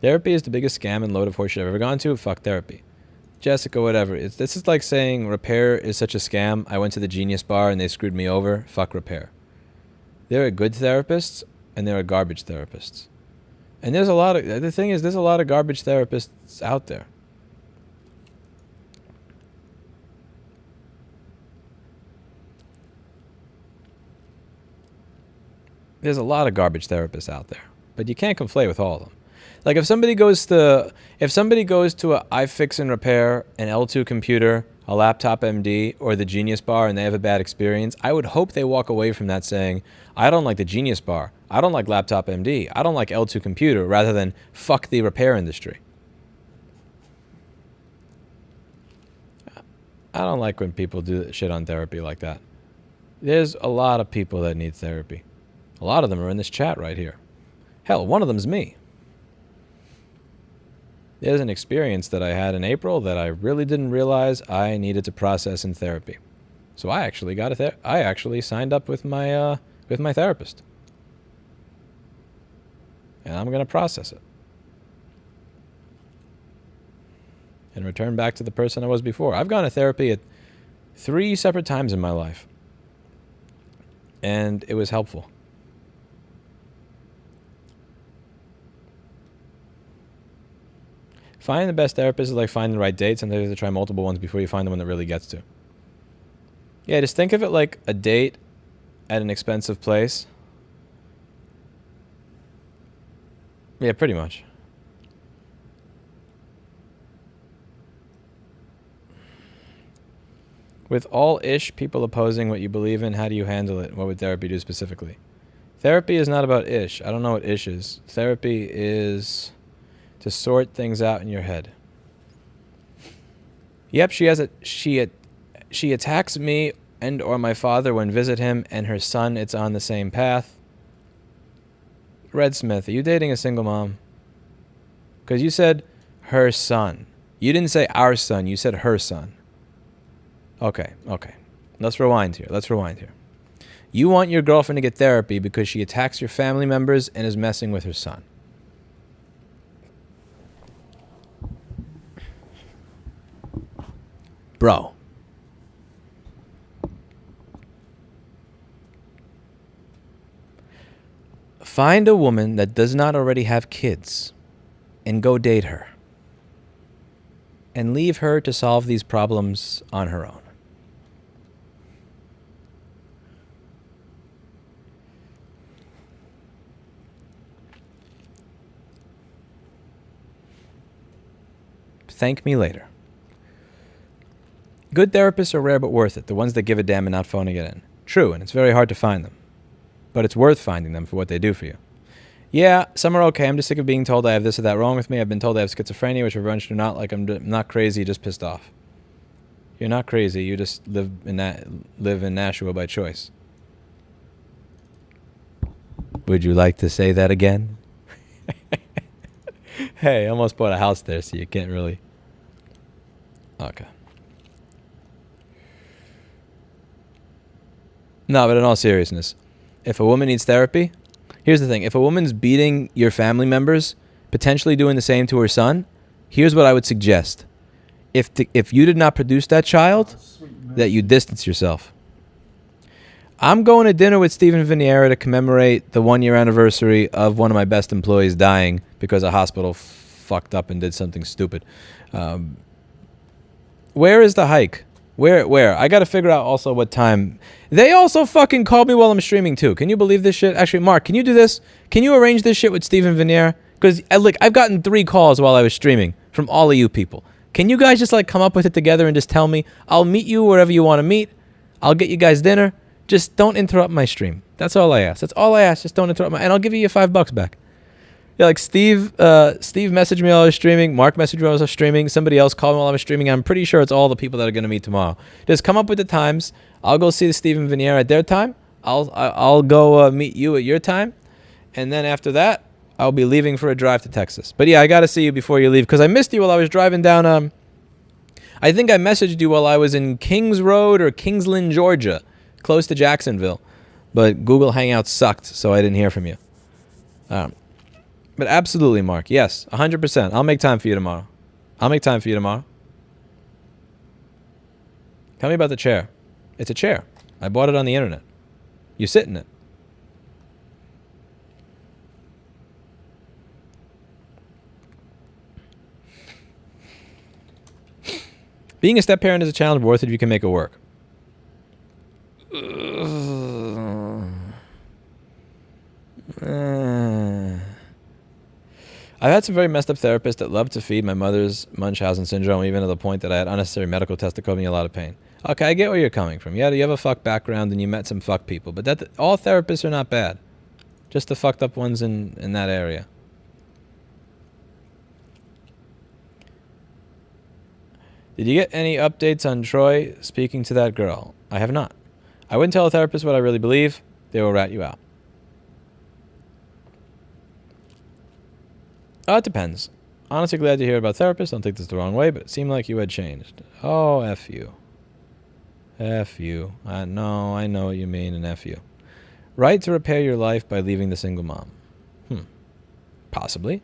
Therapy is the biggest scam and load of horseshit I've ever gone to. Fuck therapy. Jessica, whatever. This is like saying repair is such a scam. I went to the Genius Bar and they screwed me over. Fuck repair. There are good therapists and there are garbage therapists. And there's a lot of... The thing is, there's a lot of garbage therapists out there. There's a lot of garbage therapists out there. but you can't conflate with all of them. Like if somebody goes to a iFix and Repair, an L2 computer, a laptop MD, or the Genius Bar, and they have a bad experience, I would hope they walk away from that saying, I don't like the Genius Bar, I don't like laptop MD, I don't like L2 computer, rather than fuck the repair industry. I don't like when people do shit on therapy like that. There's a lot of people that need therapy. A lot of them are in this chat right here. Hell, one of them's me. There's an experience that I had in April that I really didn't realize I needed to process in therapy. So I actually I actually signed up with my therapist. And I'm going to process it. And return back to the person I was before. I've gone to therapy at 3 separate times in my life. And it was helpful. Finding the best therapist is like finding the right date. Sometimes you have to try multiple ones before you find the one that really gets to. Yeah, just think of it like a date at an expensive place. Yeah, pretty much. With all ish people opposing what you believe in, how do you handle it? What would therapy do specifically? Therapy is not about ish. I don't know what ish is. Therapy is to sort things out in your head. Yep, she attacks me and or my father when visit him, and her son, it's on the same path. Red Smith, are you dating a single mom? Because you said her son. You didn't say our son, you said her son. Okay. Let's rewind here. You want your girlfriend to get therapy because she attacks your family members and is messing with her son. Bro. Find a woman that does not already have kids and go date her. And leave her to solve these problems on her own. Thank me later. Good therapists are rare but worth it. The ones that give a damn and not phoning it in. True, and it's very hard to find them. But it's worth finding them for what they do for you. Yeah, some are okay. I'm just sick of being told I have this or that wrong with me. I've been told I have schizophrenia, which Verge do not. Like, I'm not crazy, just pissed off. You're not crazy. You just live in Nashua by choice. Would you like to say that again? Hey, I almost bought a house there, so you can't really... Okay. No, but in all seriousness, if a woman needs therapy, here's the thing. If a woman's beating your family members, potentially doing the same to her son, here's what I would suggest. If you did not produce that child, that you distance yourself. I'm going to dinner with Stephen Viniera to commemorate the 1-year anniversary of one of my best employees dying because a hospital fucked up and did something stupid. Where is the hike? Where? I got to figure out also what time. They also fucking called me while I'm streaming too. Can you believe this shit? Actually, Mark, can you do this? Can you arrange this shit with Stephen Viniera? Because I've gotten 3 calls while I was streaming from all of you people. Can you guys just come up with it together and just tell me? I'll meet you wherever you want to meet. I'll get you guys dinner. Just don't interrupt my stream. That's all I ask. Just don't interrupt and I'll give you your $5 back. Yeah, Steve messaged me while I was streaming. Mark messaged me while I was streaming. Somebody else called me while I was streaming. I'm pretty sure it's all the people that are going to meet tomorrow. Just come up with the times. I'll go see Stephen Viniera at their time. I'll go meet you at your time. And then after that, I'll be leaving for a drive to Texas. But yeah, I got to see you before you leave because I missed you while I was driving down. I think I messaged you while I was in Kings Road or Kingsland, Georgia, close to Jacksonville. But Google Hangouts sucked, so I didn't hear from you. But absolutely, Mark. Yes, 100%. I'll make time for you tomorrow. Tell me about the chair. It's a chair. I bought it on the internet. You sit in it. Being a step-parent is a challenge worth it if you can make it work. I've had some very messed up therapists that loved to feed my mother's Munchausen syndrome, even to the point that I had unnecessary medical tests that caused me a lot of pain. Okay, I get where you're coming from. Yeah, you have a fuck background and you met some fuck people, but all therapists are not bad. Just the fucked up ones in that area. Did you get any updates on Troy speaking to that girl? I have not. I wouldn't tell a therapist what I really believe. They will rat you out. Oh, it depends. Honestly, glad to hear about therapists. Don't take this the wrong way, but it seemed like you had changed. Oh, F you. F you. No, I know what you mean, and F you. Right to repair your life by leaving the single mom. Possibly.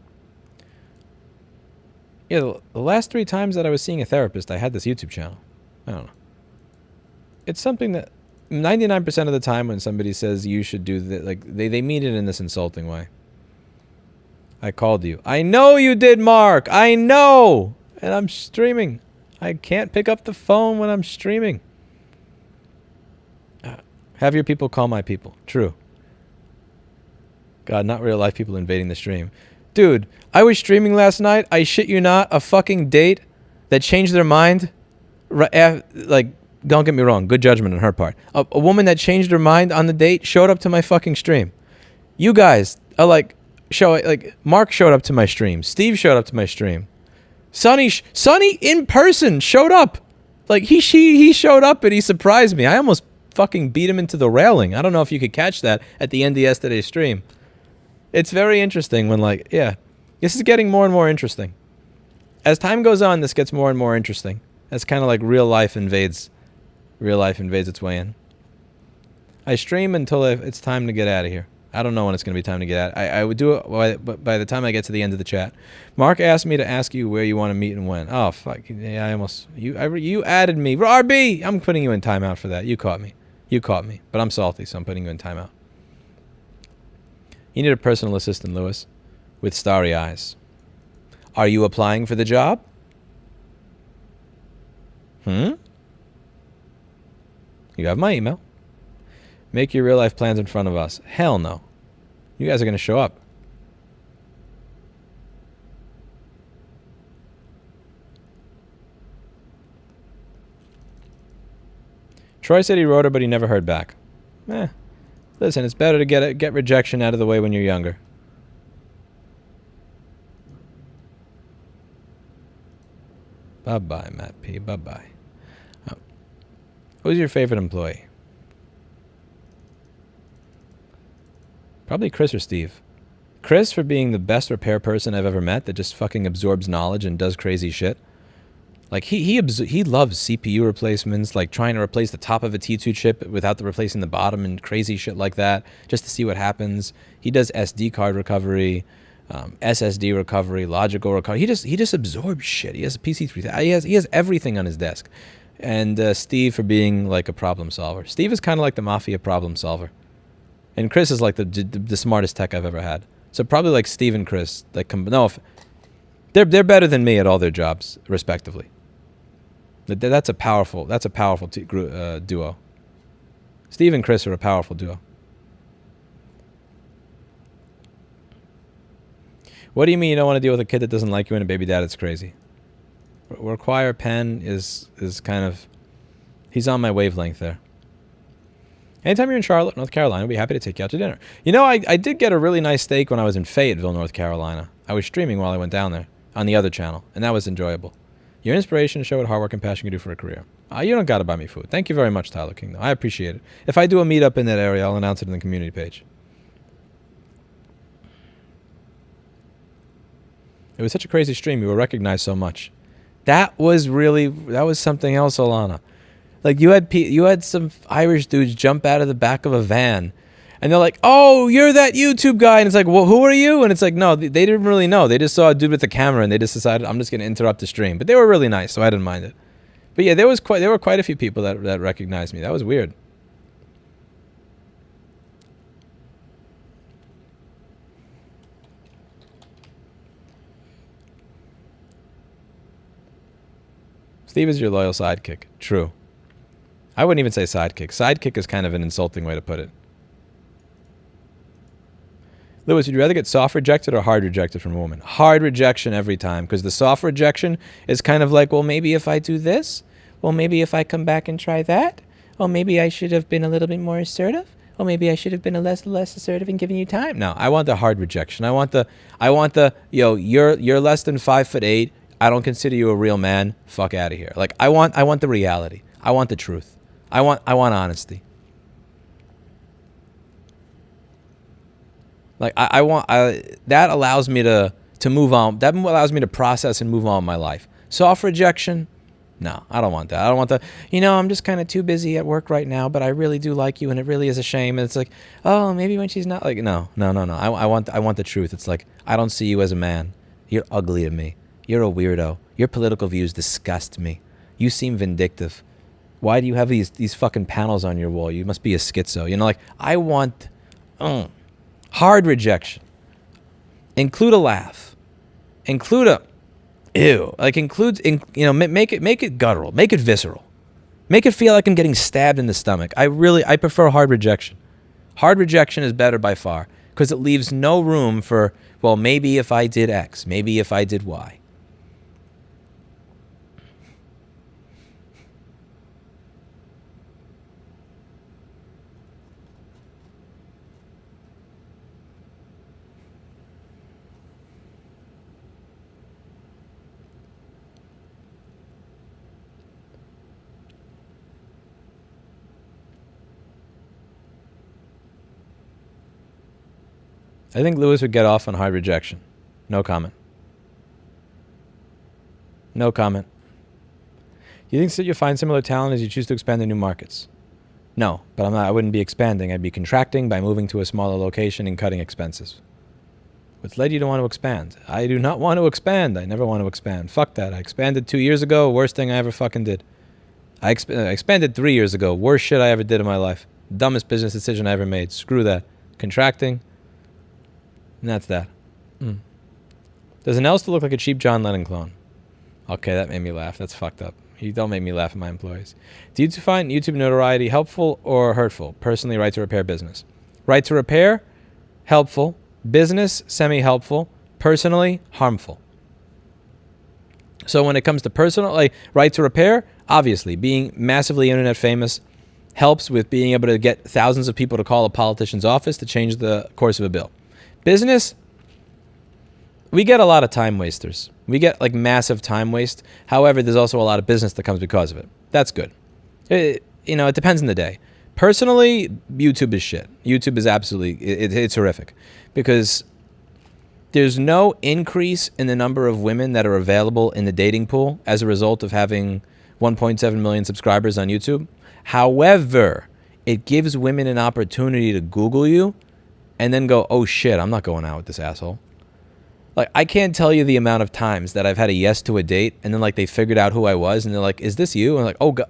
Yeah, the last 3 times that I was seeing a therapist, I had this YouTube channel. I don't know. It's something that 99% of the time when somebody says you should do that, like they mean it in this insulting way. I called you. I know you did, Mark. I know. And I'm streaming. I can't pick up the phone when I'm streaming. Have your people call my people. True. God, not real life people invading the stream. Dude, I was streaming last night. I shit you not. A fucking date that changed their mind. Like, don't get me wrong. Good judgment on her part. A woman that changed her mind on the date showed up to my fucking stream. You guys are like... Mark showed up to my stream. Steve showed up to my stream. Sonny in person showed up. Like he showed up and he surprised me. I almost fucking beat him into the railing. I don't know if you could catch that at the end of yesterday's stream. It's very interesting when this is getting more and more interesting. As time goes on, this gets more and more interesting. It's kind of like real life invades its way in. I stream until it's time to get out of here. I don't know when it's going to be time to get out. I would do it by the time I get to the end of the chat. Mark asked me to ask you where you want to meet and when. Oh, fuck. Yeah, I almost... You added me. RB! I'm putting you in timeout for that. You caught me. But I'm salty, so I'm putting you in timeout. You need a personal assistant, Lewis, with starry eyes. Are you applying for the job? You have my email. Make your real life plans in front of us. Hell no. You guys are going to show up. Troy said he wrote her, but he never heard back. Listen, it's better to get rejection out of the way when you're younger. Bye-bye, Matt P. Bye-bye. Who's your favorite employee? Probably Chris or Steve. Chris for being the best repair person I've ever met that just fucking absorbs knowledge and does crazy shit. Like he loves CPU replacements, like trying to replace the top of a T2 chip without replacing the bottom and crazy shit like that, just to see what happens. He does SD card recovery, SSD recovery, logical recovery. He just absorbs shit. He has a PC3000. He has everything on his desk. And Steve for being like a problem solver. Steve is kind of like the mafia problem solver. And Chris is like the smartest tech I've ever had. So probably like Steve and Chris. They're better than me at all their jobs, respectively. That's a powerful duo. Steve and Chris are a powerful duo. What do you mean you don't want to deal with a kid that doesn't like you and a baby dad? It's crazy. Require Penn is kind of... He's on my wavelength there. Anytime you're in Charlotte, North Carolina, I'll be happy to take you out to dinner. You know, I did get a really nice steak when I was in Fayetteville, North Carolina. I was streaming while I went down there on the other channel, and that was enjoyable. Your inspiration to show what hard work and passion you can do for a career. You don't got to buy me food. Thank you very much, Tyler King, though. I appreciate it. If I do a meetup in that area, I'll announce it in the community page. It was such a crazy stream. You were recognized so much. That was something else, Alana. Like you had some Irish dudes jump out of the back of a van, and they're like, "Oh, you're that YouTube guy," and it's like, "Well, who are you?" And it's like, no, they didn't really know. They just saw a dude with a camera, and they just decided, "I'm just going to interrupt the stream." But they were really nice, so I didn't mind it. But yeah, there were quite a few people that recognized me. That was weird. Steve is your loyal sidekick. True. I wouldn't even say sidekick. Sidekick is kind of an insulting way to put it. Lewis, would you rather get soft rejected or hard rejected from a woman? Hard rejection every time, because the soft rejection is kind of like, well, maybe if I do this, well, maybe if I come back and try that, oh, maybe I should have been a little bit more assertive. Oh, maybe I should have been a less assertive and giving you time. No, I want the hard rejection. I want the, yo, you're less than 5'8". I don't consider you a real man. Fuck out of here. Like, I want the reality. I want the truth. I want honesty. Like, that allows me to move on. That allows me to process and move on in my life. Soft rejection, no, I don't want that. I don't want the, I'm just kind of too busy at work right now, but I really do like you, and it really is a shame. And it's like, oh, maybe when she's not, like, no. I want the truth. It's like, I don't see you as a man. You're ugly to me. You're a weirdo. Your political views disgust me. You seem vindictive. Why do you have these fucking panels on your wall? You must be a schizo. Like, I want hard rejection. Include a laugh. Include a ew. Like, make it guttural. Make it visceral. Make it feel like I'm getting stabbed in the stomach. I prefer hard rejection. Hard rejection is better by far, because it leaves no room for, well, maybe if I did X, maybe if I did Y. I think Lewis would get off on hard rejection. No comment. No comment. You think that you'll find similar talent as you choose to expand in new markets? No, but I wouldn't be expanding. I'd be contracting by moving to a smaller location and cutting expenses. What's led you to want to expand? I do not want to expand. I never want to expand. Fuck that. I expanded 2 years ago. Worst thing I ever fucking did. I expanded 3 years ago. Worst shit I ever did in my life. Dumbest business decision I ever made. Screw that. Contracting. And that's that. Does an Elster look like a cheap John Lennon clone? Okay, that made me laugh. That's fucked up. You don't make me laugh at my employees. Do you find YouTube notoriety helpful or hurtful? Personally, right to repair business. Right to repair, helpful. Business, semi-helpful. Personally, harmful. So when it comes to personal, like right to repair, obviously, being massively internet famous helps with being able to get thousands of people to call a politician's office to change the course of a bill. Business, we get a lot of time wasters. We get like massive time waste. However, there's also a lot of business that comes because of it. That's good. It depends on the day. Personally, YouTube is shit. YouTube is absolutely, it's horrific. Because there's no increase in the number of women that are available in the dating pool as a result of having 1.7 million subscribers on YouTube. However, it gives women an opportunity to Google you and then go, oh shit, I'm not going out with this asshole. Like, I can't tell you the amount of times that I've had a yes to a date and then like they figured out who I was and they're like, is this you? And I'm like, oh God.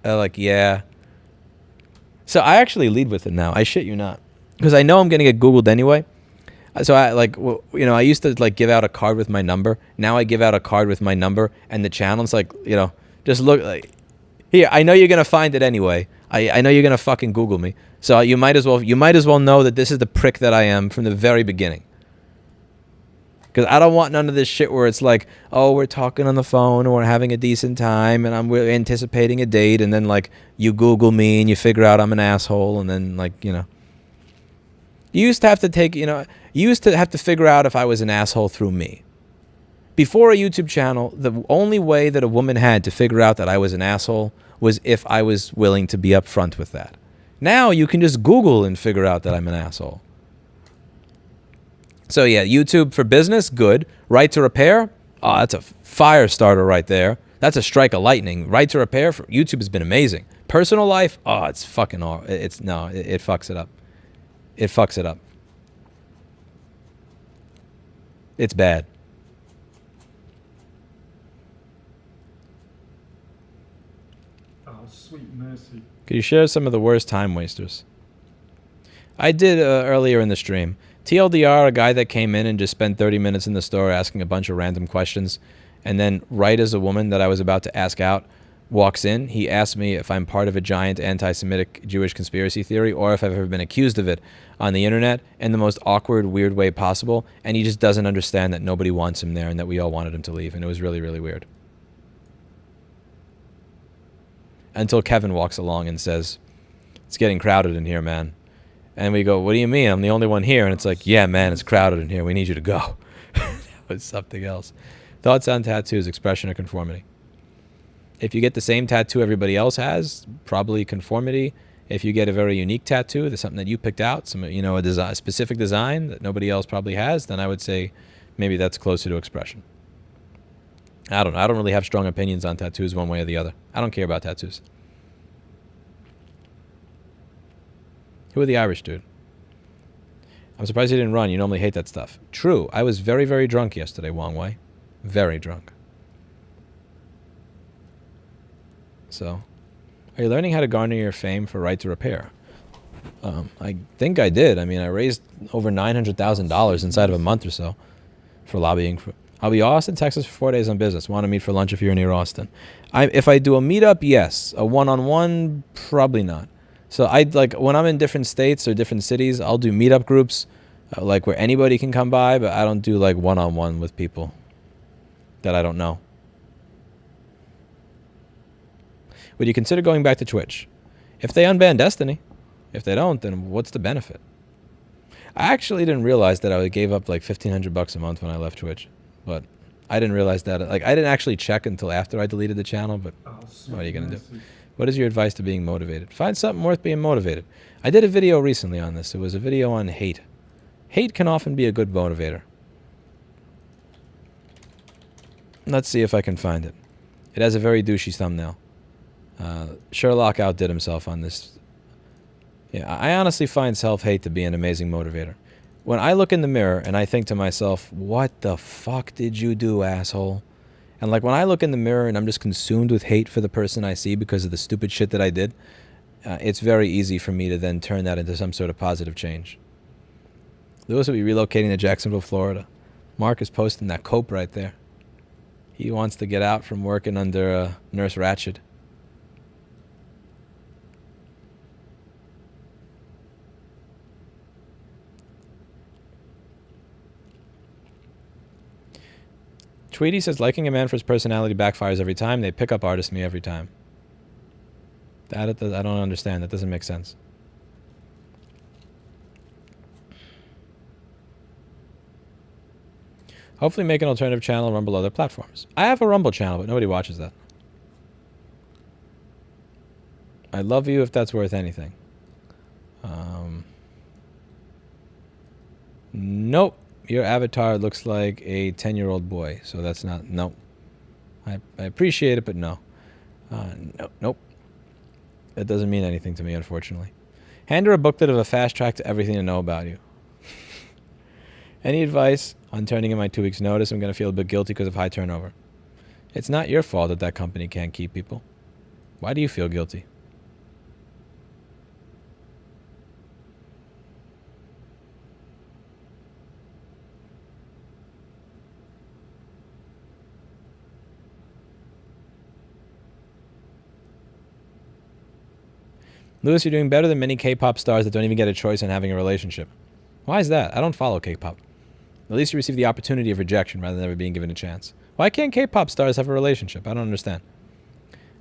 They're like, yeah. So I actually lead with it now. I shit you not. Because I know I'm going to get Googled anyway. So I used to like give out a card with my number. Now I give out a card with my number and the channel's like, just look like, here, I know you're going to find it anyway. I know you're going to fucking Google me. So you might as well know that this is the prick that I am from the very beginning. Because I don't want none of this shit where it's like, oh, we're talking on the phone and we're having a decent time and we're anticipating a date and then like you Google me and you figure out I'm an asshole and then like, You used to have to figure out if I was an asshole through me. Before a YouTube channel, the only way that a woman had to figure out that I was an asshole was if I was willing to be upfront with that. Now you can just Google and figure out that I'm an asshole. So yeah, YouTube for business, good. Right to repair, oh, that's a fire starter right there. That's a strike of lightning. Right to repair for YouTube has been amazing. Personal life, oh, it's fucking awful. It fucks it up. It fucks it up. It's bad. Oh, sweet mercy. Could you share some of the worst time wasters? I did earlier in the stream. TLDR, a guy that came in and just spent 30 minutes in the store asking a bunch of random questions, and then right as a woman that I was about to ask out walks in. He asks me if I'm part of a giant anti-Semitic Jewish conspiracy theory or if I've ever been accused of it on the internet in the most awkward, weird way possible. And he just doesn't understand that nobody wants him there and that we all wanted him to leave. And it was really, really weird. Until Kevin walks along and says, "It's getting crowded in here, man." And we go, "What do you mean? I'm the only one here." And it's like, "Yeah, man, it's crowded in here. We need you to go." That was something else. Thoughts on tattoos, expression or conformity? If you get the same tattoo everybody else has, probably conformity. If you get a very unique tattoo, that's something that you picked out, a specific design that nobody else probably has, then I would say maybe that's closer to expression. I don't know. I don't really have strong opinions on tattoos one way or the other. I don't care about tattoos. Who are the Irish dude? I'm surprised you didn't run. You normally hate that stuff. True. I was very, very drunk yesterday, Wong Wei. Very drunk. So, are you learning how to garner your fame for Right to Repair? I think I did. I mean, I raised over $900,000 inside of a month or so for lobbying. I'll be Austin, Texas for 4 days on business. Want to meet for lunch if you're near Austin. If I do a meetup, yes. A one-on-one, probably not. So when I'm in different states or different cities, I'll do meetup groups, like where anybody can come by, but I don't do like one-on-one with people that I don't know. Would you consider going back to Twitch? If they unban Destiny. If they don't, then what's the benefit? I actually didn't realize that I gave up like $1,500 a month when I left Twitch. But I didn't realize that. Like, I didn't actually check until after I deleted the channel, but what are you going to do? What is your advice to being motivated? Find something worth being motivated. I did a video recently on this. It was a video on hate. Hate can often be a good motivator. Let's see if I can find it. It has a very douchey thumbnail. Sherlock outdid himself on this. Yeah, I honestly find self-hate to be an amazing motivator. When I look in the mirror and I think to myself, what the fuck did you do, asshole? And like when I look in the mirror and I'm just consumed with hate for the person I see because of the stupid shit that I did, it's very easy for me to then turn that into some sort of positive change. Lewis will be relocating to Jacksonville, Florida. Mark is posting that cope right there. He wants to get out from working under Nurse Ratched. Tweety says, liking a man for his personality backfires every time. They pick up artist me every time. I don't understand. That doesn't make sense. Hopefully make an alternative channel and Rumble other platforms. I have a Rumble channel, but nobody watches that. I love you if that's worth anything. Nope. Your avatar looks like a 10-year-old boy, so that's not... Nope. I appreciate it, but no. Nope. That doesn't mean anything to me, unfortunately. Hand her a booklet of a fast track to everything to know about you. Any advice on turning in my 2 weeks' notice? I'm going to feel a bit guilty because of high turnover. It's not your fault that that company can't keep people. Why do you feel guilty? Lewis, you're doing better than many K-pop stars that don't even get a choice in having a relationship. Why is that? I don't follow K-pop. At least you receive the opportunity of rejection rather than ever being given a chance. Why can't K-pop stars have a relationship? I don't understand.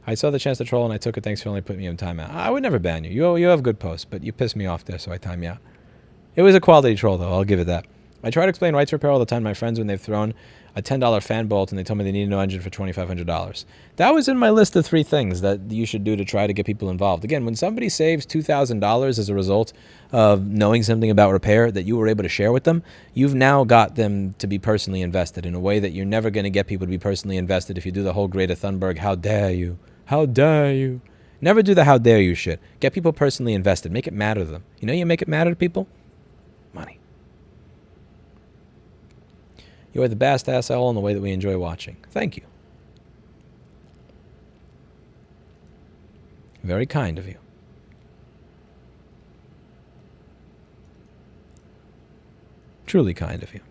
I saw the chance to troll and I took it. Thanks for only putting me in timeout. I would never ban you. You have good posts, but you pissed me off there, so I time you out. It was a quality troll, though. I'll give it that. I try to explain rights repair all the time to my friends when they've thrown a $10 fan bolt and they tell me they need a new engine for $2,500. That was in my list of 3 things that you should do to try to get people involved. Again, when somebody saves $2,000 as a result of knowing something about repair that you were able to share with them, you've now got them to be personally invested in a way that you're never going to get people to be personally invested if you do the whole Greta Thunberg, how dare you, how dare you. Never do the how dare you shit. Get people personally invested. Make it matter to them. You know you make it matter to people? Money. You are the best asshole in the way that we enjoy watching. Thank you. Very kind of you. Truly kind of you.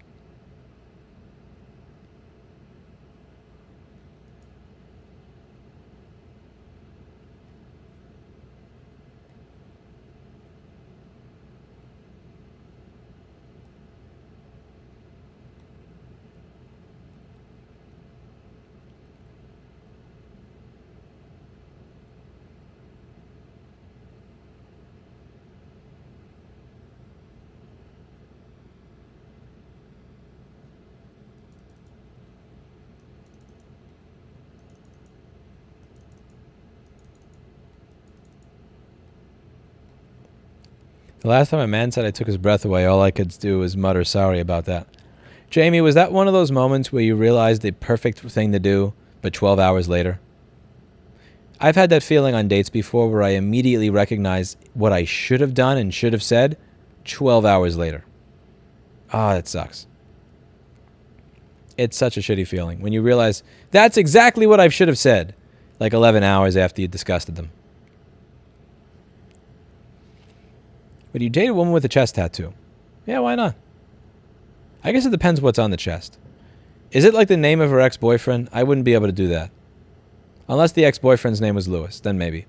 The last time a man said I took his breath away, all I could do was mutter sorry about that. Jamie, was that one of those moments where you realized the perfect thing to do, but 12 hours later? I've had that feeling on dates before where I immediately recognize what I should have done and should have said 12 hours later. Ah, that sucks. It's such a shitty feeling when you realize that's exactly what I should have said, like 11 hours after you disgusted them. Would you date a woman with a chest tattoo? Yeah, why not? I guess it depends what's on the chest. Is it like the name of her ex-boyfriend? I wouldn't be able to do that. Unless the ex-boyfriend's name was Lewis, then maybe.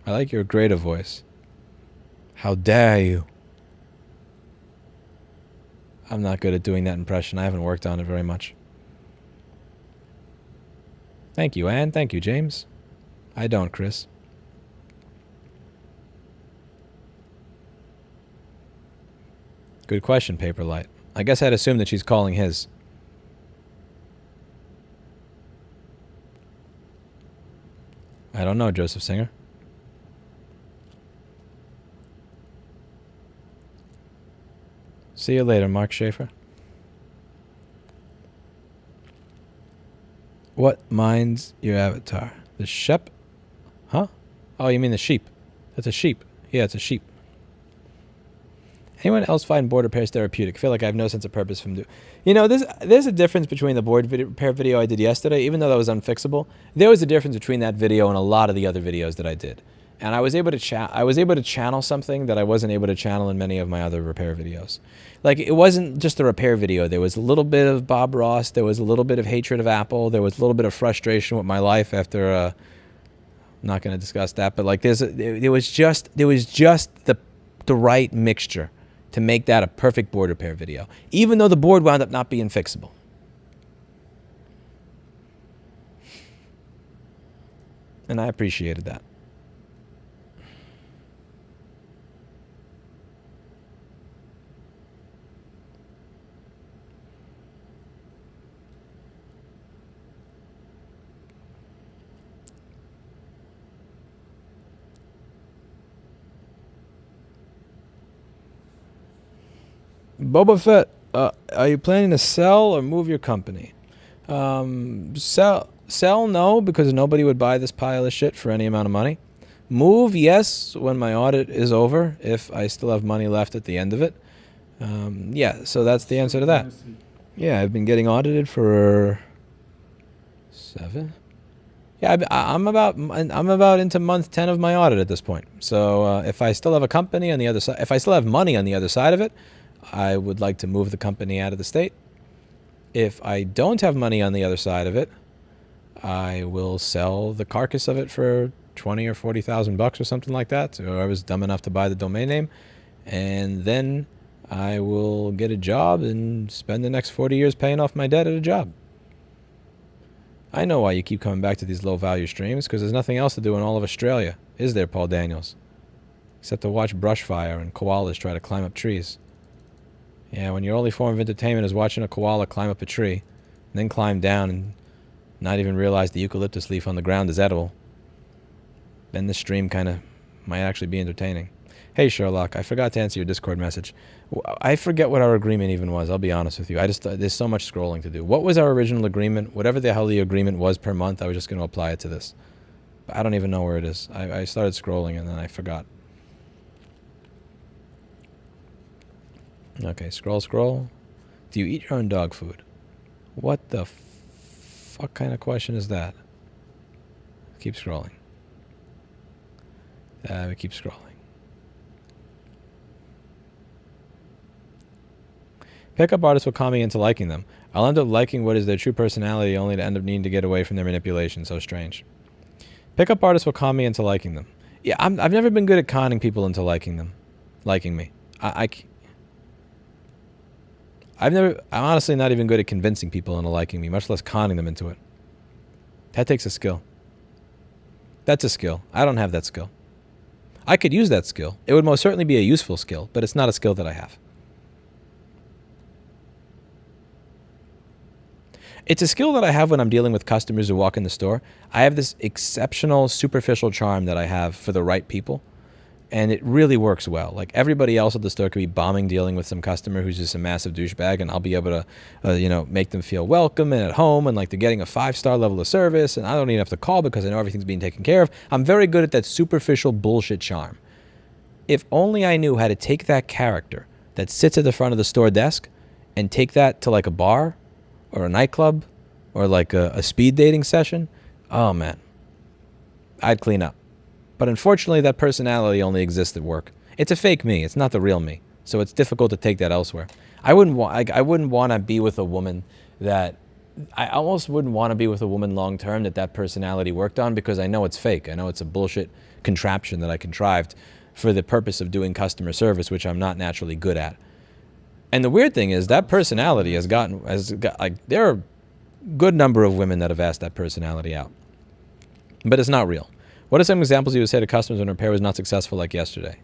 I like your greater voice. How dare you? I'm not good at doing that impression. I haven't worked on it very much. Thank you, Anne. Thank you, James. I don't, Chris. Good question, Paperlight. I guess I'd assume that she's calling his. I don't know, Joseph Singer. See you later, Mark Schaefer. What minds your avatar? The shep? Huh? Oh, you mean the sheep. That's a sheep. Yeah, it's a sheep. Anyone else find board repairs therapeutic? I feel like I have no sense of purpose from doing. You know, there's a difference between the board repair video I did yesterday, even though that was unfixable. There was a difference between that video and a lot of the other videos that I did. And I was able to channel something that I wasn't able to channel in many of my other repair videos. Like, it wasn't just a repair video. There was a little bit of Bob Ross. There was a little bit of hatred of Apple. There was a little bit of frustration with my life after. I'm not going to discuss that, but like there was just the right mixture to make that a perfect board repair video, even though the board wound up not being fixable. And I appreciated that. Boba Fett, are you planning to sell or move your company? Sell, no, because nobody would buy this pile of shit for any amount of money. Move, yes, when my audit is over, if I still have money left at the end of it. Yeah, so that's the answer to that. Yeah, I've been getting audited for 7. Yeah, I'm about into month 10 of my audit at this point. So if I still have a company on the other side, if I still have money on the other side of it, I would like to move the company out of the state. If I don't have money on the other side of it, I will sell the carcass of it for 20 or 40,000 bucks or something like that. So I was dumb enough to buy the domain name, and then I will get a job and spend the next 40 years paying off my debt at a job. I know why you keep coming back to these low-value streams, because there's nothing else to do in all of Australia, is there, Paul Daniels? Except to watch brush fire and koalas try to climb up trees. Yeah, when your only form of entertainment is watching a koala climb up a tree, and then climb down and not even realize the eucalyptus leaf on the ground is edible, then the stream kind of might actually be entertaining. Hey, Sherlock, I forgot to answer your Discord message. I forget what our agreement even was, I'll be honest with you. There's so much scrolling to do. What was our original agreement? Whatever the hell the agreement was per month, I was just going to apply it to this. But I don't even know where it is. I started scrolling and then I forgot. Okay, scroll. Do you eat your own dog food? What the fuck kind of question is that? Keep scrolling. Keep scrolling. Pickup artists will calm me into liking them. I'll end up liking what is their true personality only to end up needing to get away from their manipulation. So strange. Pickup artists will calm me into liking them. Yeah, I've never been good at conning people into liking them. Liking me. I'm honestly not even good at convincing people into liking me, much less conning them into it. That takes a skill. That's a skill. I don't have that skill. I could use that skill. It would most certainly be a useful skill, but it's not a skill that I have. It's a skill that I have when I'm dealing with customers who walk in the store. I have this exceptional superficial charm that I have for the right people, and it really works well. Like, everybody else at the store could be bombing dealing with some customer who's just a massive douchebag, and I'll be able to, make them feel welcome and at home, and like they're getting a 5-star level of service, and I don't even have to call because I know everything's being taken care of. I'm very good at that superficial bullshit charm. If only I knew how to take that character that sits at the front of the store desk and take that to like a bar or a nightclub or like a speed dating session, oh man, I'd clean up. But unfortunately, that personality only exists at work. It's a fake me. It's not the real me. So it's difficult to take that elsewhere. I wouldn't want to be with a woman that... I almost wouldn't want to be with a woman long term that personality worked on, because I know it's fake. I know it's a bullshit contraption that I contrived for the purpose of doing customer service, which I'm not naturally good at. And the weird thing is that personality has got there are a good number of women that have asked that personality out. But it's not real. What are some examples you would say to customers when repair was not successful like yesterday?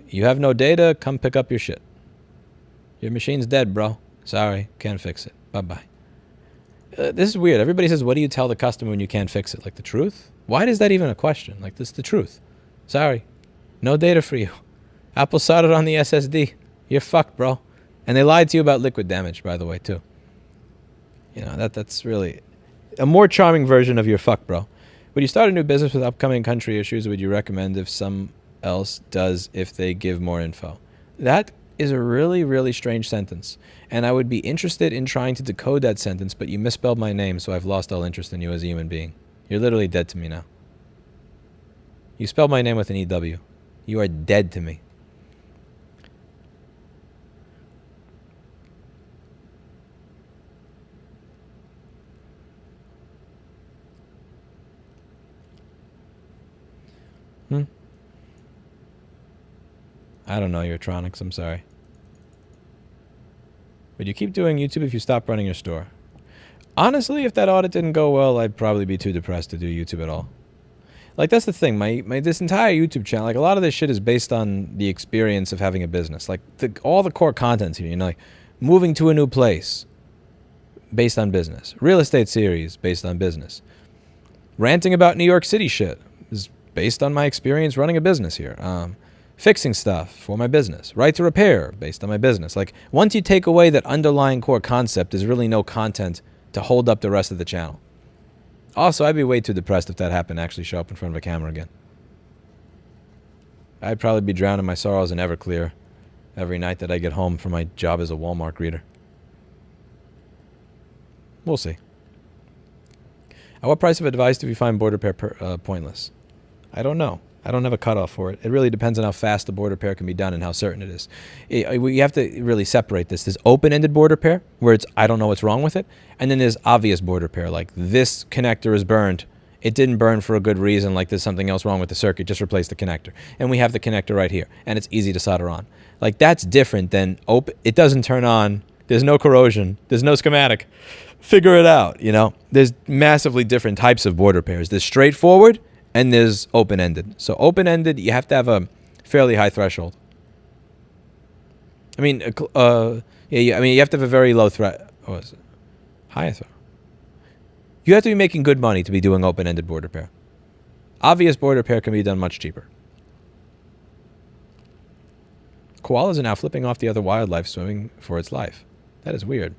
You have no data, come pick up your shit. Your machine's dead, bro. Sorry, can't fix it. Bye-bye. This is weird. Everybody says, what do you tell the customer when you can't fix it? Like, the truth? Why is that even a question? Like, this is the truth. Sorry, no data for you. Apple soldered on the SSD. You're fucked, bro. And they lied to you about liquid damage, by the way, too. You know, that's really a more charming version of your fuck, bro. Would you start a new business with upcoming country issues? Would you recommend if some else does if they give more info? That is a really, really strange sentence. And I would be interested in trying to decode that sentence, but you misspelled my name, so I've lost all interest in you as a human being. You're literally dead to me now. You spelled my name with an EW. You are dead to me. I don't know, Electronics. I'm sorry. Would you keep doing YouTube if you stop running your store? Honestly, if that audit didn't go well, I'd probably be too depressed to do YouTube at all. Like, that's the thing. My this entire YouTube channel, like, a lot of this shit is based on the experience of having a business. Like, all the core content here, like moving to a new place, based on business. Real estate series, based on business. Ranting about New York City shit is based on my experience running a business here. Fixing stuff for my business. Right to repair, based on my business. Like, once you take away that underlying core concept, there's really no content to hold up the rest of the channel. Also, I'd be way too depressed if that happened to actually show up in front of a camera again. I'd probably be drowning my sorrows in Everclear every night that I get home from my job as a Walmart greeter. We'll see. At what price of advice do we find board repair pointless? I don't know. I don't have a cutoff for it. It really depends on how fast the board repair can be done and how certain it is. We have to really separate this. There's open-ended board repair, where it's, I don't know what's wrong with it. And then there's obvious board repair, like this connector is burned. It didn't burn for a good reason, like there's something else wrong with the circuit. Just replace the connector. And we have the connector right here, and it's easy to solder on. Like, that's different than it doesn't turn on. There's no corrosion. There's no schematic. Figure it out, you know? There's massively different types of board repairs. There's straightforward, and there's open-ended. So open-ended, you have to have a fairly high threshold. I mean, you have to have a very low high threshold. You have to be making good money to be doing open-ended board repair. Obvious board repair can be done much cheaper. Koalas are now flipping off the other wildlife swimming for its life. That is weird.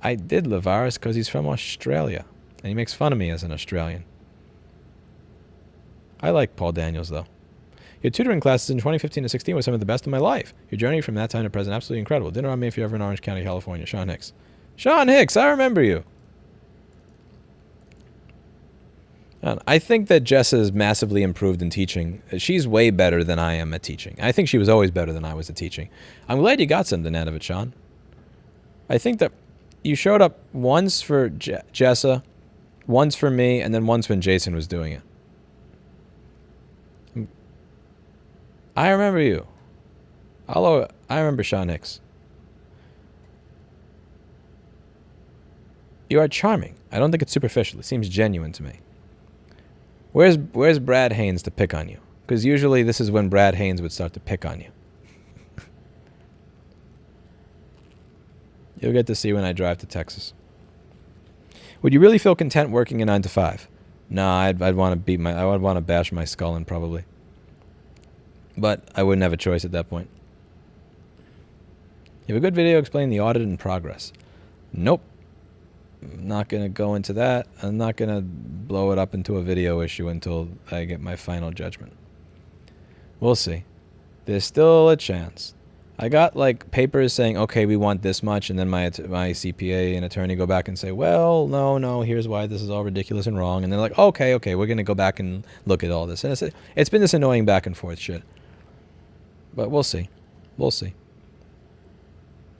I did Lavaris because he's from Australia, and he makes fun of me as an Australian. I like Paul Daniels, though. Your tutoring classes in 2015 to 16 was some of the best of my life. Your journey from that time to present, absolutely incredible. Dinner on me if you're ever in Orange County, California. Sean Hicks. Sean Hicks, I remember you. I think that Jessa is massively improved in teaching. She's way better than I am at teaching. I think she was always better than I was at teaching. I'm glad you got something out of it, Sean. I think that you showed up once for Jessa, once for me, and then once when Jason was doing it. I remember you. I remember Sean Hicks. You are charming. I don't think it's superficial. It seems genuine to me. Where's Brad Haynes to pick on you? Because usually this is when Brad Haynes would start to pick on you. You'll get to see when I drive to Texas. Would you really feel content working a 9 to 5? No, I'd want to I would want to bash my skull in probably. But I wouldn't have a choice at that point. You have a good video explaining the audit in progress. Nope. I'm not going to go into that. I'm not going to blow it up into a video issue until I get my final judgment. We'll see. There's still a chance. I got like papers saying, okay, we want this much, and then my CPA and attorney go back and say, well, no, here's why this is all ridiculous and wrong. And they're like, okay, we're going to go back and look at all this. And it's been this annoying back and forth shit. But we'll see. We'll see.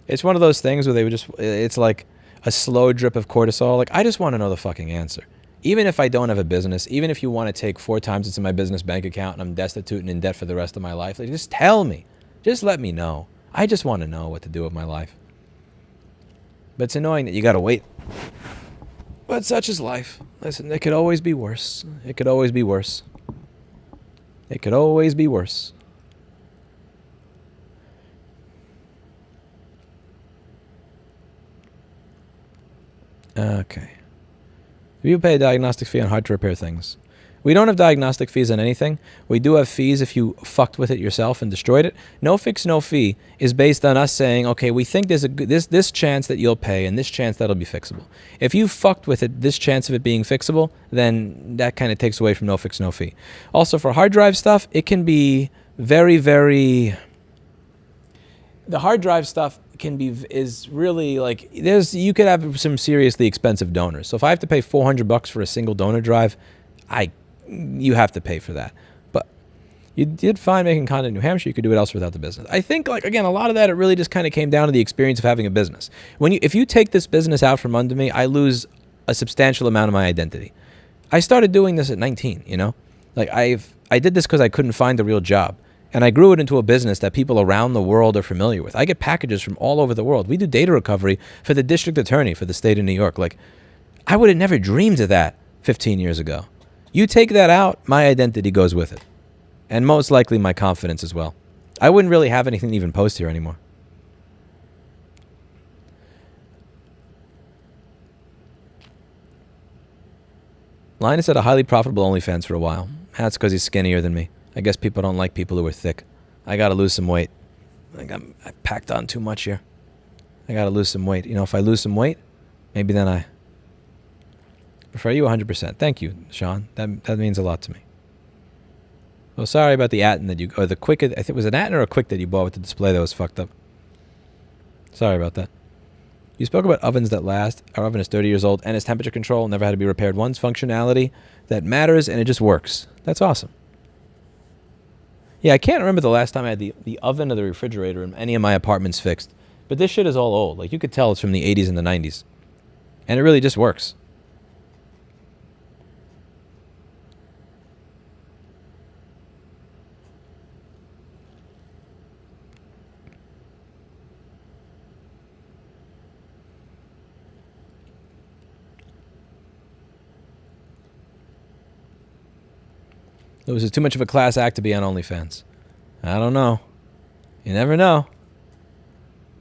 It's one of those things where they would just, it's like a slow drip of cortisol. Like, I just want to know the fucking answer. Even if I don't have a business, even if you want to take 4 times it's in my business bank account and I'm destitute and in debt for the rest of my life, like, just tell me. Just let me know. I just want to know what to do with my life. But it's annoying that you got to wait. But such is life. Listen, it could always be worse. It could always be worse. It could always be worse. Okay. People pay a diagnostic fee on hard to repair things. We don't have diagnostic fees on anything. We do have fees if you fucked with it yourself and destroyed it. No fix, no fee is based on us saying, okay, we think there's this chance that you'll pay and this chance that'll be fixable. If you fucked with it, this chance of it being fixable, then that kind of takes away from no fix, no fee. Also, for hard drive stuff, it can be very, very... The hard drive stuff is really like, you could have some seriously expensive donors. So if I have to pay $400 for a single donor drive, you have to pay for that. But you did fine making content in New Hampshire. You could do it elsewhere without the business. I think, like, again, a lot of that, it really just kind of came down to the experience of having a business. If you take this business out from under me, I lose a substantial amount of my identity. I started doing this at 19, you know? Like, I did this because I couldn't find a real job. And I grew it into a business that people around the world are familiar with. I get packages from all over the world. We do data recovery for the district attorney for the state of New York. Like, I would have never dreamed of that 15 years ago. You take that out, my identity goes with it. And most likely my confidence as well. I wouldn't really have anything to even post here anymore. Linus had a highly profitable OnlyFans for a while. That's because he's skinnier than me. I guess people don't like people who are thick. I got to lose some weight. I packed on too much here. I got to lose some weight. You know, if I lose some weight, maybe then I prefer you 100%. Thank you, Sean. That means a lot to me. Well, sorry about the Atten that or the Quick. I think it was an Atten or a Quick that you bought with the display that was fucked up. Sorry about that. You spoke about ovens that last. Our oven is 30 years old and has temperature control, never had to be repaired once. Functionality that matters, and it just works. That's awesome. Yeah, I can't remember the last time I had the oven or the refrigerator in any of my apartments fixed. But this shit is all old. Like, you could tell it's from the 80s and the 90s. And it really just works. This is too much of a class act to be on OnlyFans. I don't know. You never know.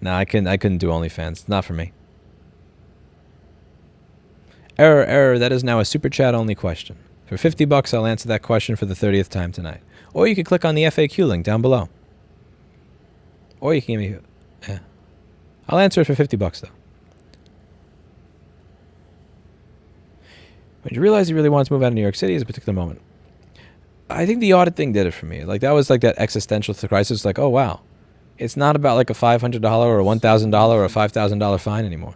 No, I couldn't do OnlyFans. Not for me. Error. That is now a super chat only question. For $50, I'll answer that question for the 30th time tonight. Or you can click on the FAQ link down below. Or you can give me... Yeah. I'll answer it for $50 though. When you realize you really want to move out of New York City is a particular moment. I think the audit thing did it for me. Like, that was like that existential crisis. Like, oh wow, it's not about like a $500 or a $1,000 or a $5,000 fine anymore.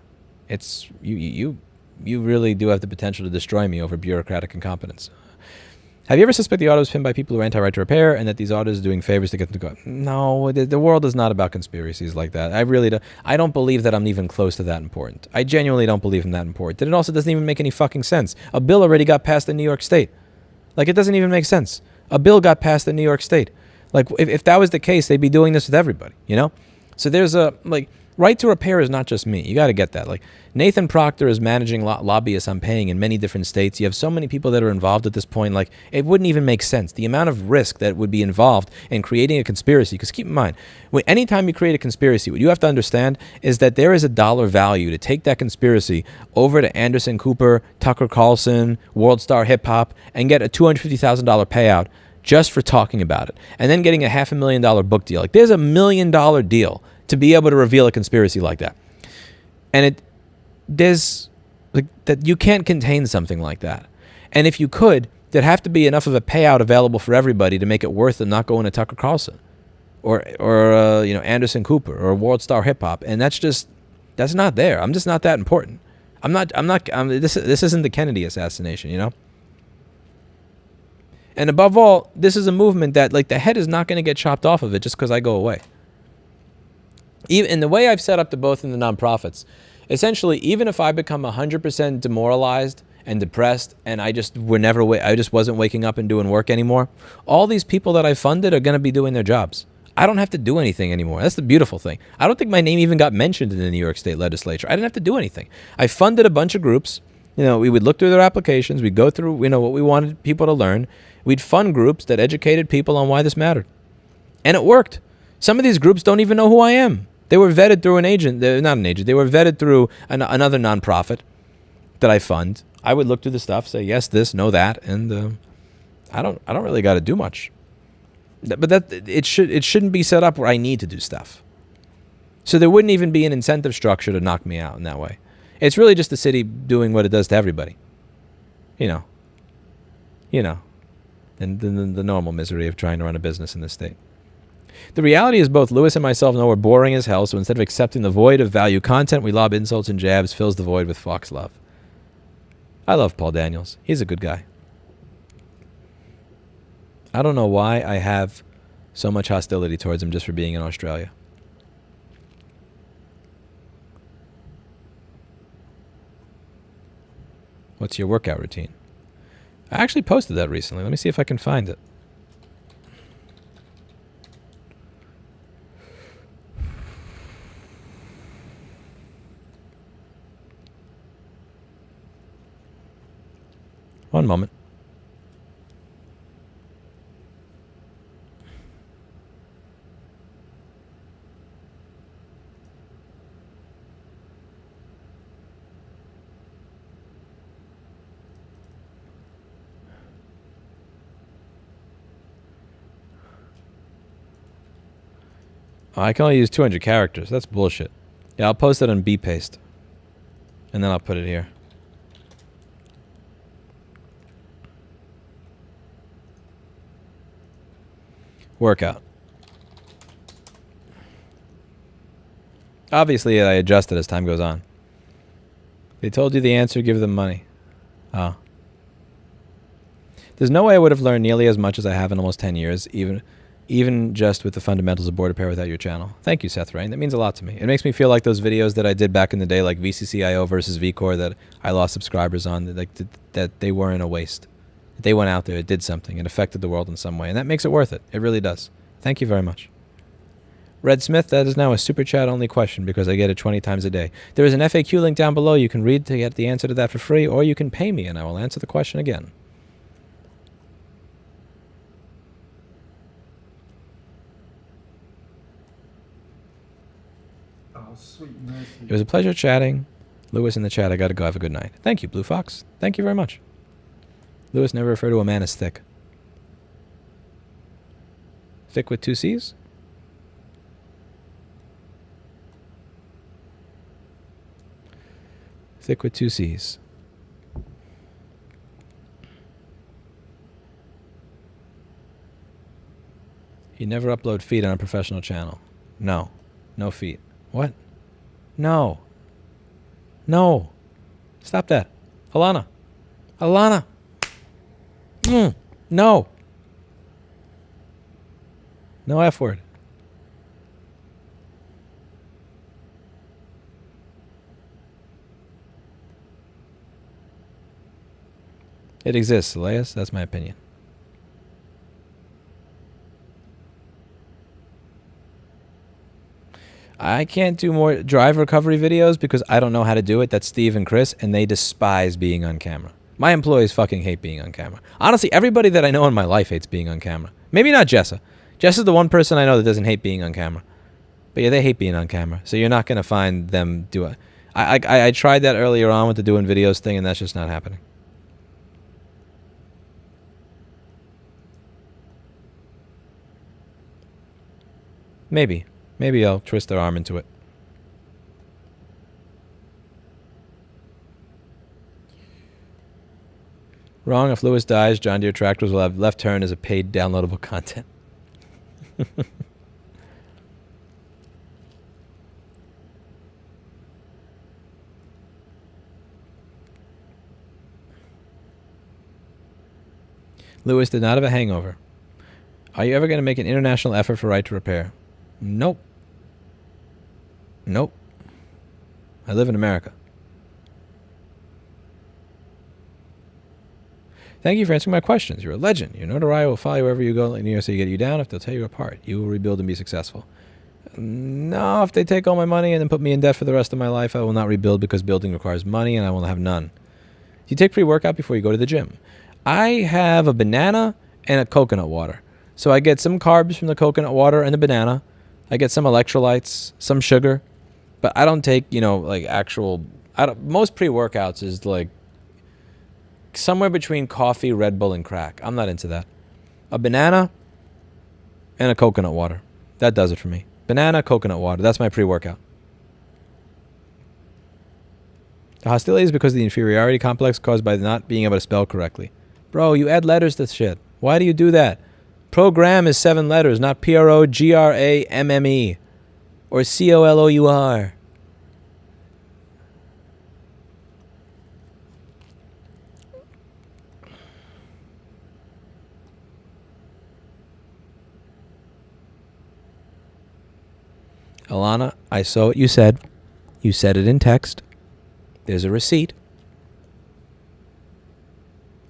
It's you really do have the potential to destroy me over bureaucratic incompetence. Have you ever suspected the audit was pinned by people who are anti-right to repair and that these auditors are doing favors to get them to go? No, the world is not about conspiracies like that. I don't believe that I'm even close to that important. I genuinely don't believe I'm that important. And it also doesn't even make any fucking sense. A bill already got passed in New York State. Like, it doesn't even make sense. A bill got passed in New York State. Like, if that was the case, they'd be doing this with everybody, you know? So there's a, like, right to repair is not just me. You got to get that. Like, Nathan Proctor is managing lobbyists I'm paying in many different states. You have so many people that are involved at this point. Like, it wouldn't even make sense. The amount of risk that would be involved in creating a conspiracy. Because keep in mind, anytime you create a conspiracy, what you have to understand is that there is a dollar value to take that conspiracy over to Anderson Cooper, Tucker Carlson, World Star Hip Hop, and get a $250,000 payout just for talking about it, and then getting a $500,000 book deal. Like, there's $1 million deal to be able to reveal a conspiracy like that. And there's like that, you can't contain something like that. And if you could, there'd have to be enough of a payout available for everybody to make it worth it not going to Tucker Carlson or Anderson Cooper or World Star Hip Hop. And that's not there. I'm just not that important. This isn't the Kennedy assassination, you know? And above all, this is a movement that, like, the head is not going to get chopped off of it just because I go away. Even in the way I've set up the both in the nonprofits, essentially, even if I become 100% demoralized and depressed, and I just wasn't waking up and doing work anymore, all these people that I funded are going to be doing their jobs. I don't have to do anything anymore. That's the beautiful thing. I don't think my name even got mentioned in the New York State Legislature. I didn't have to do anything. I funded a bunch of groups. You know, we would look through their applications. We'd go through, what we wanted people to learn. We'd fund groups that educated people on why this mattered. And it worked. Some of these groups don't even know who I am. They were vetted through an agent. They're not an agent. They were vetted through another nonprofit that I fund. I would look through the stuff, say yes, this, no, that, and I don't really got to do much. But it shouldn't be set up where I need to do stuff. So there wouldn't even be an incentive structure to knock me out in that way. It's really just the city doing what it does to everybody. And the normal misery of trying to run a business in this state. The reality is both Lewis and myself know we're boring as hell, so instead of accepting the void of value content, we lob insults and jabs, fills the void with Fox love. I love Paul Daniels. He's a good guy. I don't know why I have so much hostility towards him just for being in Australia. What's your workout routine? I actually posted that recently. Let me see if I can find it. One moment. Oh, I can only use 200 characters. That's bullshit. Yeah, I'll post it on bpaste. And then I'll put it here. Workout. Obviously, I adjust it as time goes on. They told you the answer, give them money. Oh. There's no way I would have learned nearly as much as I have in almost 10 years, even just with the fundamentals of board repair without your channel. Thank you, Seth Rain. That means a lot to me. It makes me feel like those videos that I did back in the day, like VCCIO versus VCore, that I lost subscribers on, that they weren't a waste. They went out there, it did something, it affected the world in some way, and that makes it worth it. It really does. Thank you very much. Red Smith, that is now a super chat only question because I get it 20 times a day. There is an FAQ link down below you can read to get the answer to that for free, or you can pay me and I will answer the question again. Oh, sweet mercy. It was a pleasure chatting. Lewis in the chat, I gotta go. Have a good night. Thank you, Blue Fox. Thank you very much. Lewis, never refer to a man as thick. Thick with 2 C's? Thick with 2 C's. You never upload feet on a professional channel. No. No feet. What? No. No. Stop that. Alana. Alana. No. No F word. It exists, Elias. That's my opinion. I can't do more drive recovery videos because I don't know how to do it. That's Steve and Chris, and they despise being on camera. My employees fucking hate being on camera. Honestly, everybody that I know in my life hates being on camera. Maybe not Jessa. Jessa's the one person I know that doesn't hate being on camera. But yeah, they hate being on camera. So you're not going to find them do it. I tried that earlier on with the doing videos thing, and that's just not happening. Maybe. Maybe I'll twist their arm into it. Wrong. If Lewis dies, John Deere tractors will have left turn as a paid downloadable content. Lewis did not have a hangover. Are you ever going to make an international effort for right to repair? Nope. Nope. I live in America. Thank you for answering my questions. You're a legend. Your notoriety will follow you wherever you go. Like New York City, get you down. If they'll tear you apart, you will rebuild and be successful. No, if they take all my money and then put me in debt for the rest of my life, I will not rebuild because building requires money and I will have none. Do you take pre-workout before you go to the gym? I have a banana and a coconut water. So I get some carbs from the coconut water and the banana. I get some electrolytes, some sugar. But I don't take, like actual... most pre-workouts is like somewhere between coffee, Red Bull, and crack. I'm not into that. A banana and a coconut water. That does it for me. Banana, coconut water. That's my pre-workout. The hostility is because of the inferiority complex caused by not being able to spell correctly. Bro, you add letters to shit. Why do you do that? Program is 7 letters, not P-R-O-G-R-A-M-M-E. Or C-O-L-O-U-R. Alana, I saw what you said. You said it in text. There's a receipt.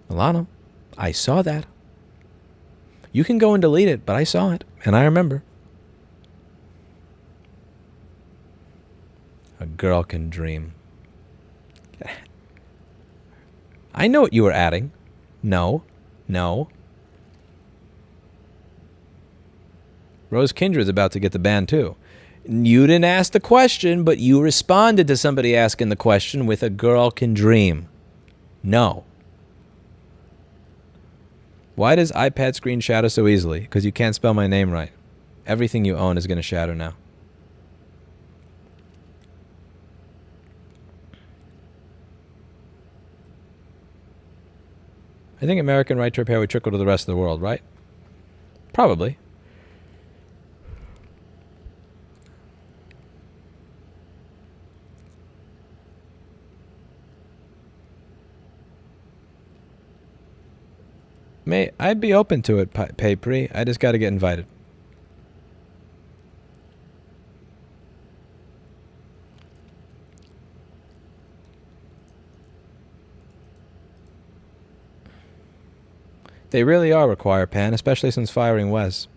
Alana, I saw that. You can go and delete it, but I saw it, and I remember. A girl can dream. I know what you were adding. No. Rose Kindred's about to get the ban, too. You didn't ask the question, but you responded to somebody asking the question with a girl can dream. No. Why does iPad screen shatter so easily? Because you can't spell my name right. Everything you own is going to shatter now. I think American right to repair would trickle to the rest of the world, right? Probably. I'd be open to it, Paypre. I just got to get invited. They really are require Pan, especially since firing Wes.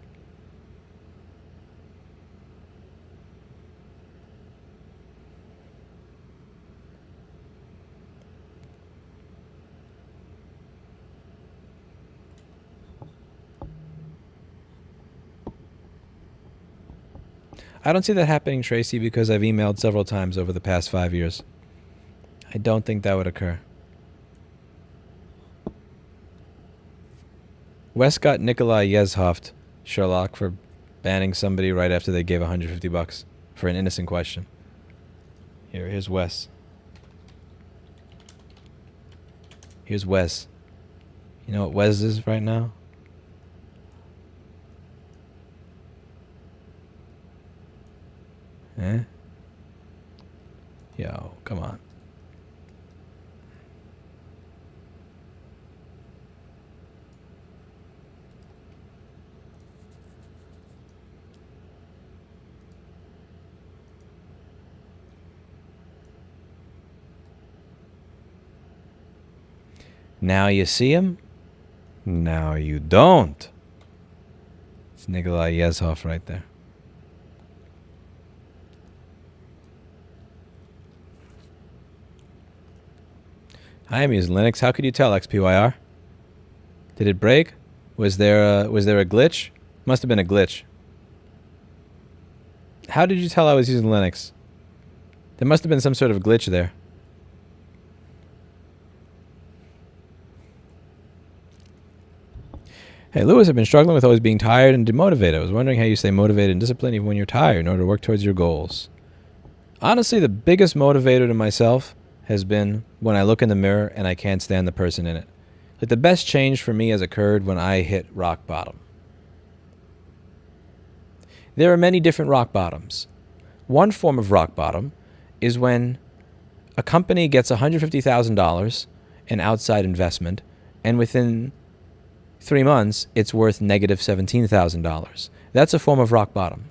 I don't see that happening, Tracy, because I've emailed several times over the past 5 years. I don't think that would occur. Wes got Nikolai Yezhoft, Sherlock, for banning somebody right after they gave $150 for an innocent question. Here's Wes. Here's Wes. You know what Wes is right now? Eh? Yo, come on. Now you see him? Now you don't. It's Nikolai Yezhov right there. I am using Linux. How could you tell, XPYR? Did it break? Was there a glitch? Must have been a glitch. How did you tell I was using Linux? There must have been some sort of glitch there. Hey, Lewis, I've been struggling with always being tired and demotivated. I was wondering how you stay motivated and disciplined even when you're tired in order to work towards your goals. Honestly, the biggest motivator to myself has been when I look in the mirror and I can't stand the person in it. Like, the best change for me has occurred when I hit rock bottom. There are many different rock bottoms. One form of rock bottom is when a company gets $150,000 in outside investment, and within 3 months, it's worth negative $17,000. That's a form of rock bottom.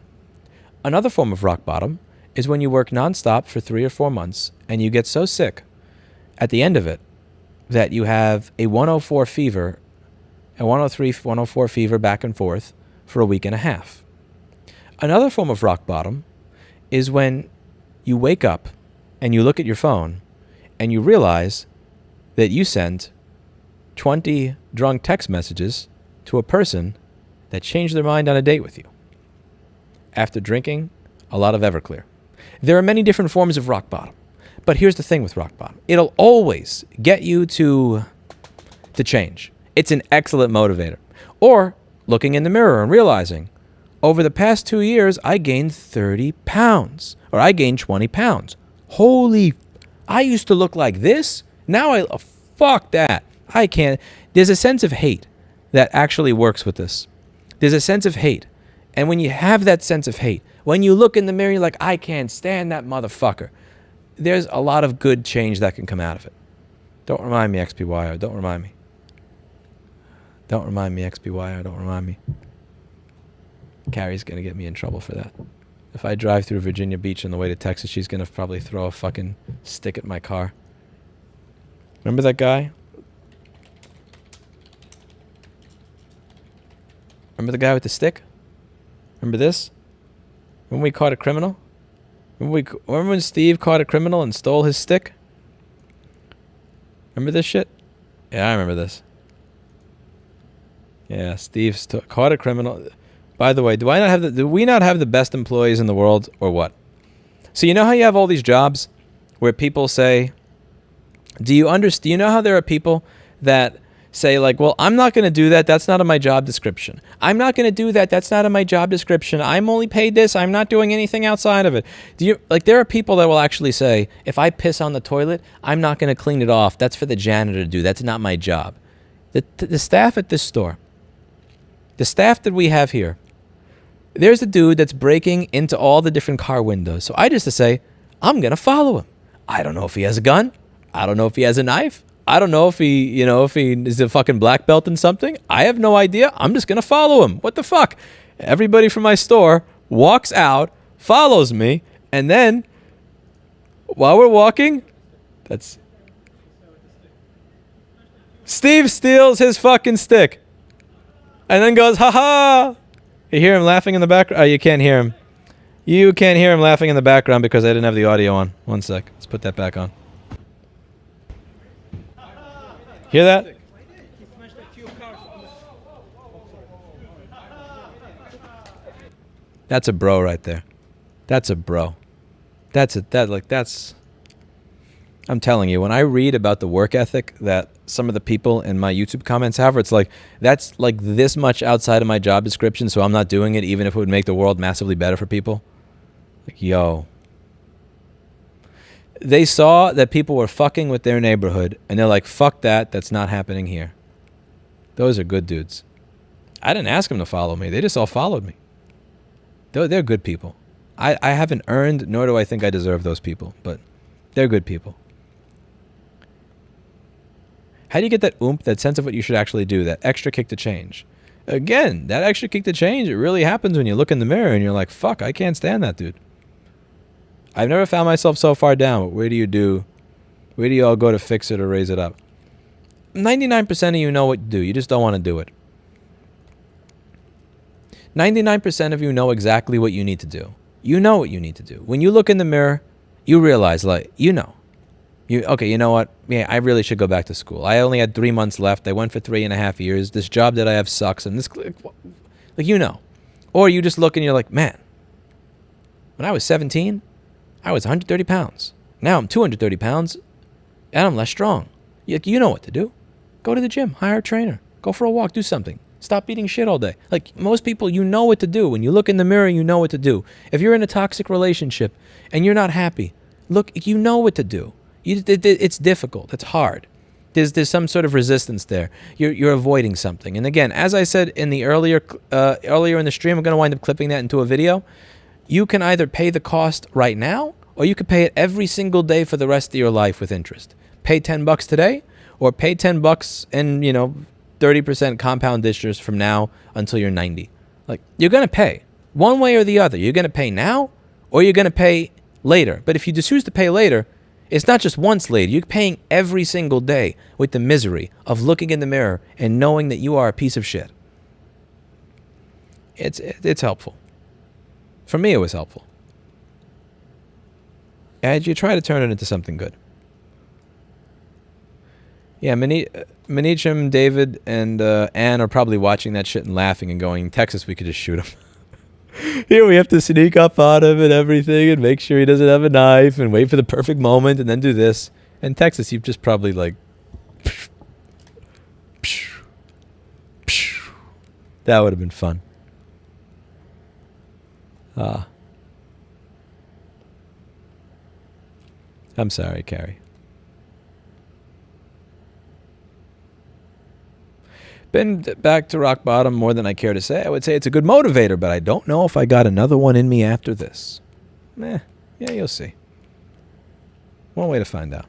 Another form of rock bottom is when you work nonstop for 3 or 4 months, and you get so sick at the end of it that you have a 104 fever, a 103, 104 fever back and forth for a week and a half. Another form of rock bottom is when you wake up and you look at your phone and you realize that you sent 20 drunk text messages to a person that changed their mind on a date with you after drinking a lot of Everclear. There are many different forms of rock bottom, but here's the thing with rock bottom. It'll always get you to change. It's an excellent motivator. Or looking in the mirror and realizing, over the past 2 years, I gained 30 pounds, or I gained 20 pounds. Holy, I used to look like this. Now fuck that. I can't. There's a sense of hate that actually works with this. There's a sense of hate. And when you have that sense of hate, when you look in the mirror, you're like, I can't stand that motherfucker. There's a lot of good change that can come out of it. Don't remind me, XPYR. Don't remind me. Don't remind me, XPYR. Don't remind me. Carrie's going to get me in trouble for that. If I drive through Virginia Beach on the way to Texas, she's going to probably throw a fucking stick at my car. Remember that guy? Remember the guy with the stick? Remember this? When we caught a criminal? Remember when Steve caught a criminal and stole his stick? Remember this shit? Yeah, I remember this. Yeah, Steve caught a criminal. By the way, do we not have the best employees in the world, or what? So you know how you have all these jobs where people say, do you know how there are people that say, like, well, I'm not going to do that. That's not in my job description. I'm not going to do that. That's not in my job description. I'm only paid this. I'm not doing anything outside of it. There are people that will actually say, if I piss on the toilet, I'm not going to clean it off. That's for the janitor to do. That's not my job. The staff at this store, the staff that we have here, there's a dude that's breaking into all the different car windows. So I just to say, I'm going to follow him. I don't know if he has a gun. I don't know if he has a knife. I don't know if he is a fucking black belt in something. I have no idea. I'm just going to follow him. What the fuck? Everybody from my store walks out, follows me, and then while we're walking, Steve steals his fucking stick and then goes, ha ha. You hear him laughing in the background? Oh, you can't hear him. You can't hear him laughing in the background because I didn't have the audio on. One sec. Let's put that back on. Hear that? That's a bro right there. That's a bro. I'm telling you, when I read about the work ethic that some of the people in my YouTube comments have, it's like, that's like this much outside of my job description, so I'm not doing it even if it would make the world massively better for people. Like, yo. They saw that people were fucking with their neighborhood, and they're like, fuck that, that's not happening here. Those are good dudes. I didn't ask them to follow me. They just all followed me. They're good people. I haven't earned, nor do I think I deserve those people, but they're good people. How do you get that oomph, that sense of what you should actually do, that extra kick to change? Again, that extra kick to change, it really happens when you look in the mirror and you're like, fuck, I can't stand that dude. I've never found myself so far down, but where do you all go to fix it or raise it up? 99% of you know what to do. You just don't want to do it. 99% of you know exactly what you need to do. You know what you need to do. When you look in the mirror, you realize, like, you know. Okay, you know what? Yeah, I really should go back to school. I only had 3 months left. I went for 3.5 years. This job that I have sucks, and this, like, you know. Or you just look and you're like, man, when I was 17, I was 130 pounds. Now I'm 230 pounds, and I'm less strong. You know what to do. Go to the gym, hire a trainer, go for a walk, do something. Stop eating shit all day. Like, most people, you know what to do. When you look in the mirror, you know what to do. If you're in a toxic relationship and you're not happy, look, you know what to do. It's difficult. It's hard. There's some sort of resistance there. You're avoiding something. And again, as I said in the earlier in the stream, I'm going to wind up clipping that into a video. You can either pay the cost right now, or you could pay it every single day for the rest of your life with interest. Pay $10 today, or pay $10 and 30% compound interest from now until you're 90. Like, you're going to pay one way or the other. You're going to pay now, or you're going to pay later. But if you choose to pay later, it's not just once later. You're paying every single day with the misery of looking in the mirror and knowing that you are a piece of shit. It's helpful. For me, it was helpful. And you try to turn it into something good. Yeah, Manicham, David, and Ann are probably watching that shit and laughing and going, Texas, we could just shoot him. Here we have to sneak up on him and everything and make sure he doesn't have a knife and wait for the perfect moment and then do this. In Texas, you've just probably like... That would have been fun. I'm sorry, Carrie. Been back to rock bottom more than I care to say. I would say it's a good motivator, but I don't know if I got another one in me after this. Yeah, you'll see. One way to find out.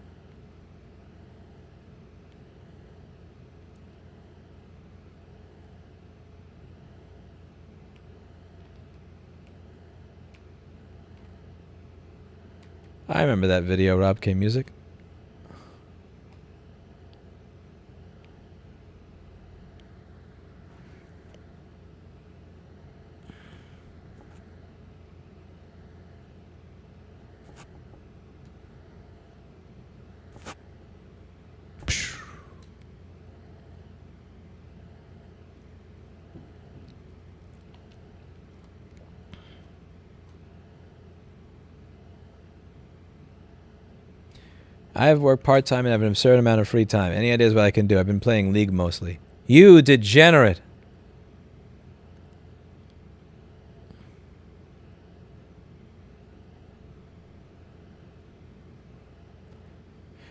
I remember that video, Rob K Music. I have worked part-time and have an absurd amount of free time. Any ideas what I can do? I've been playing League mostly. You degenerate!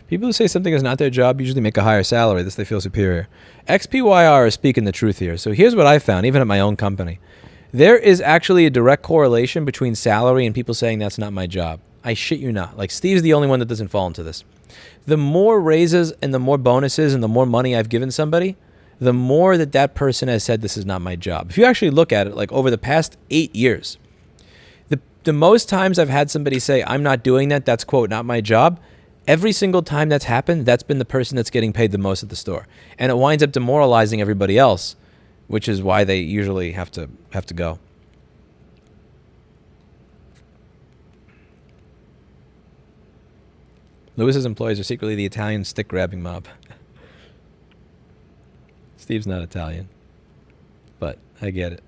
People who say something is not their job usually make a higher salary. This they feel superior. XPYR is speaking the truth here. So here's what I found, even at my own company. There is actually a direct correlation between salary and people saying that's not my job. I shit you not. Like, Steve's the only one that doesn't fall into this. The more raises and the more bonuses and the more money I've given somebody, the more that person has said this is not my job. If you actually look at it, like over the past 8 years, the most times I've had somebody say, I'm not doing that, that's, quote, not my job, every single time that's happened, that's been the person that's getting paid the most at the store. And it winds up demoralizing everybody else, which is why they usually have to go. Lewis's employees are secretly the Italian stick-grabbing mob. Steve's not Italian, but I get it.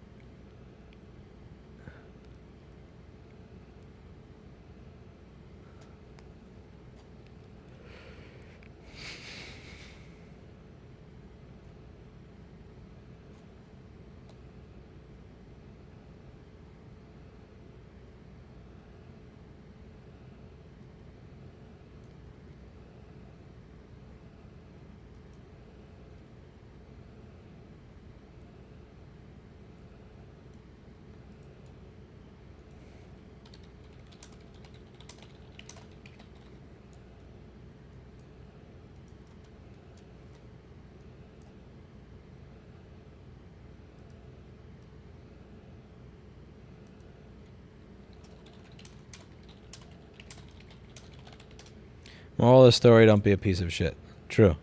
Moral of the story, don't be a piece of shit. True.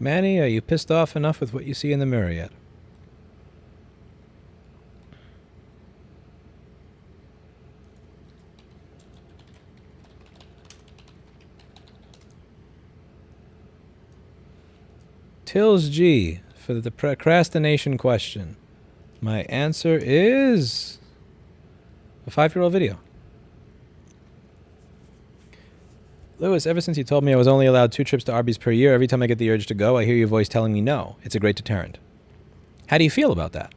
Manny, are you pissed off enough with what you see in the mirror yet? Tills G for the procrastination question. My answer is a 5-year-old video. Lewis, ever since you told me I was only allowed 2 trips to Arby's per year, every time I get the urge to go, I hear your voice telling me no. It's a great deterrent. How do you feel about that?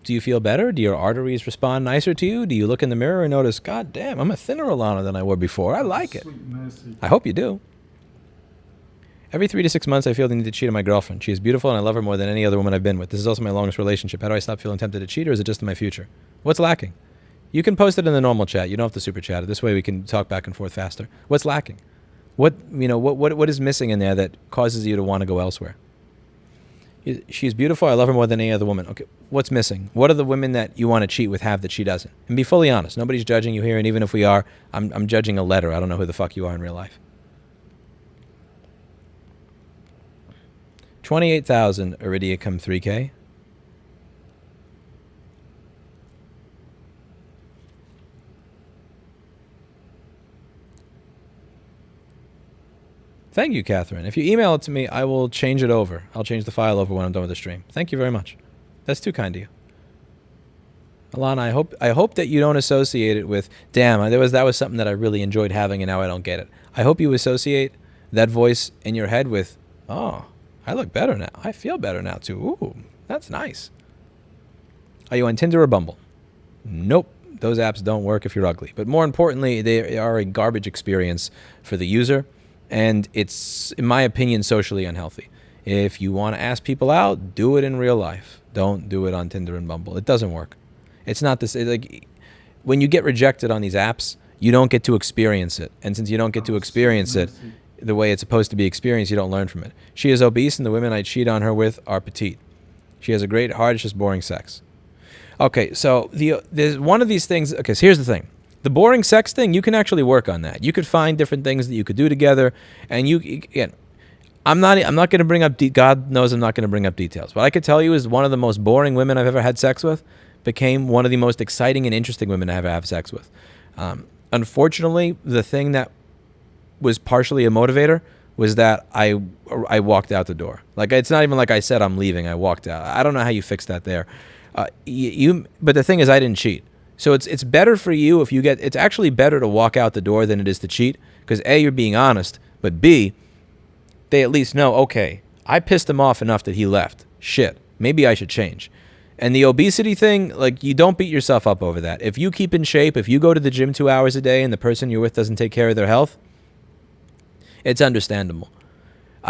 Do you feel better? Do your arteries respond nicer to you? Do you look in the mirror and notice, God damn, I'm a thinner Alana than I were before. I like it. Sweet mercy. I hope you do. Every 3 to 6 months, I feel the need to cheat on my girlfriend. She is beautiful, and I love her more than any other woman I've been with. This is also my longest relationship. How do I stop feeling tempted to cheat, or is it just in my future? What's lacking? You can post it in the normal chat. You don't have to super chat it. This way we can talk back and forth faster. What's lacking? What is missing in there that causes you to want to go elsewhere? She's beautiful. I love her more than any other woman. Okay, what's missing? What are the women that you want to cheat with have that she doesn't? And be fully honest. Nobody's judging you here, and even if we are, I'm judging a letter. I don't know who the fuck you are in real life. 28,000 Iridium 3K. Thank you, Catherine. If you email it to me, I will change it over. I'll change the file over when I'm done with the stream. Thank you very much. That's too kind of you. Alana, I hope that you don't associate it with, damn, that was something that I really enjoyed having and now I don't get it. I hope you associate that voice in your head with, oh, I look better now. I feel better now too. Ooh, that's nice. Are you on Tinder or Bumble? Nope. Those apps don't work if you're ugly. But more importantly, they are a garbage experience for the user. And it's, in my opinion, socially unhealthy. If you want to ask people out, do it in real life. Don't do it on Tinder and Bumble. It doesn't work. It's not this, like, when you get rejected on these apps, you don't get to experience it. And since you don't get to experience it the way it's supposed to be experienced, you don't learn from it. She is obese, and the women I cheat on her with are petite. She has a great heart, it's just boring sex. Okay, so there's one of these things. Okay, so here's the thing. The boring sex thing, you can actually work on that. You could find different things that you could do together. And again, I'm not going to bring up, God knows I'm not going to bring up details. What I could tell you is one of the most boring women I've ever had sex with became one of the most exciting and interesting women I ever have sex with. Unfortunately, the thing that was partially a motivator was that I walked out the door. Like, it's not even like I said I'm leaving. I walked out. I don't know how you fix that there. But the thing is, I didn't cheat. So it's better for you if you get, it's actually better to walk out the door than it is to cheat, because A, you're being honest, but B, they at least know, okay, I pissed him off enough that he left. Shit, maybe I should change. And the obesity thing, like, you don't beat yourself up over that. If you keep in shape, if you go to the gym 2 hours a day and the person you're with doesn't take care of their health, it's understandable.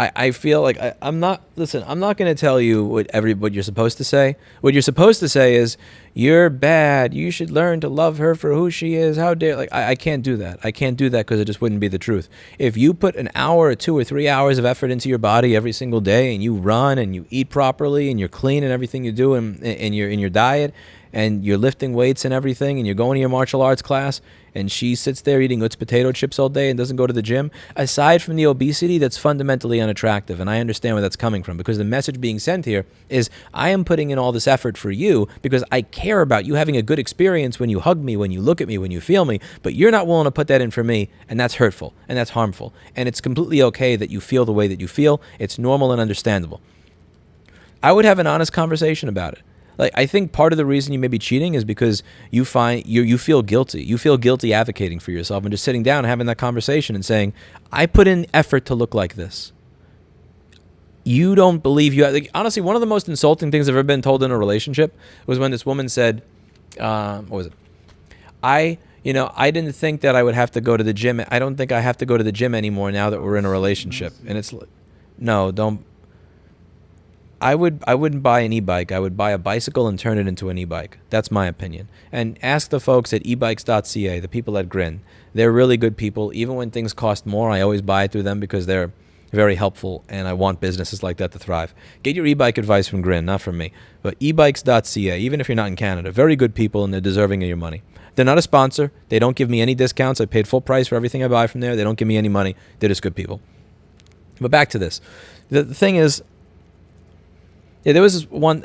I feel like I'm not going to tell you what you're supposed to say. What you're supposed to say is, you're bad. You should learn to love her for who she is. How dare, like, I can't do that. I can't do that because it just wouldn't be the truth. If you put an hour or 2 or 3 hours of effort into your body every single day, and you run and you eat properly and you're clean in everything you do in your diet, and you're lifting weights and everything, and you're going to your martial arts class, and she sits there eating Utz potato chips all day and doesn't go to the gym, aside from the obesity, that's fundamentally unattractive. And I understand where that's coming from, because the message being sent here is, I am putting in all this effort for you because I care about you having a good experience when you hug me, when you look at me, when you feel me, but you're not willing to put that in for me, and that's hurtful, and that's harmful. And it's completely okay that you feel the way that you feel. It's normal and understandable. I would have an honest conversation about it. Like, I think part of the reason you may be cheating is because you feel guilty. You feel guilty advocating for yourself and just sitting down and having that conversation and saying, I put in effort to look like this. You don't believe you. Like, honestly, one of the most insulting things I've ever been told in a relationship was when this woman said, what was it? I didn't think that I would have to go to the gym. I don't think I have to go to the gym anymore now that we're in a relationship. And it's, no, don't. I wouldn't buy an e-bike. I would buy a bicycle and turn it into an e-bike. That's my opinion. And ask the folks at ebikes.ca, the people at Grin. They're really good people. Even when things cost more, I always buy it through them because they're very helpful, and I want businesses like that to thrive. Get your e-bike advice from Grin, not from me. But ebikes.ca, even if you're not in Canada, very good people, and they're deserving of your money. They're not a sponsor. They don't give me any discounts. I paid full price for everything I buy from there. They don't give me any money. They're just good people. But back to this. The thing is, yeah, there was this one.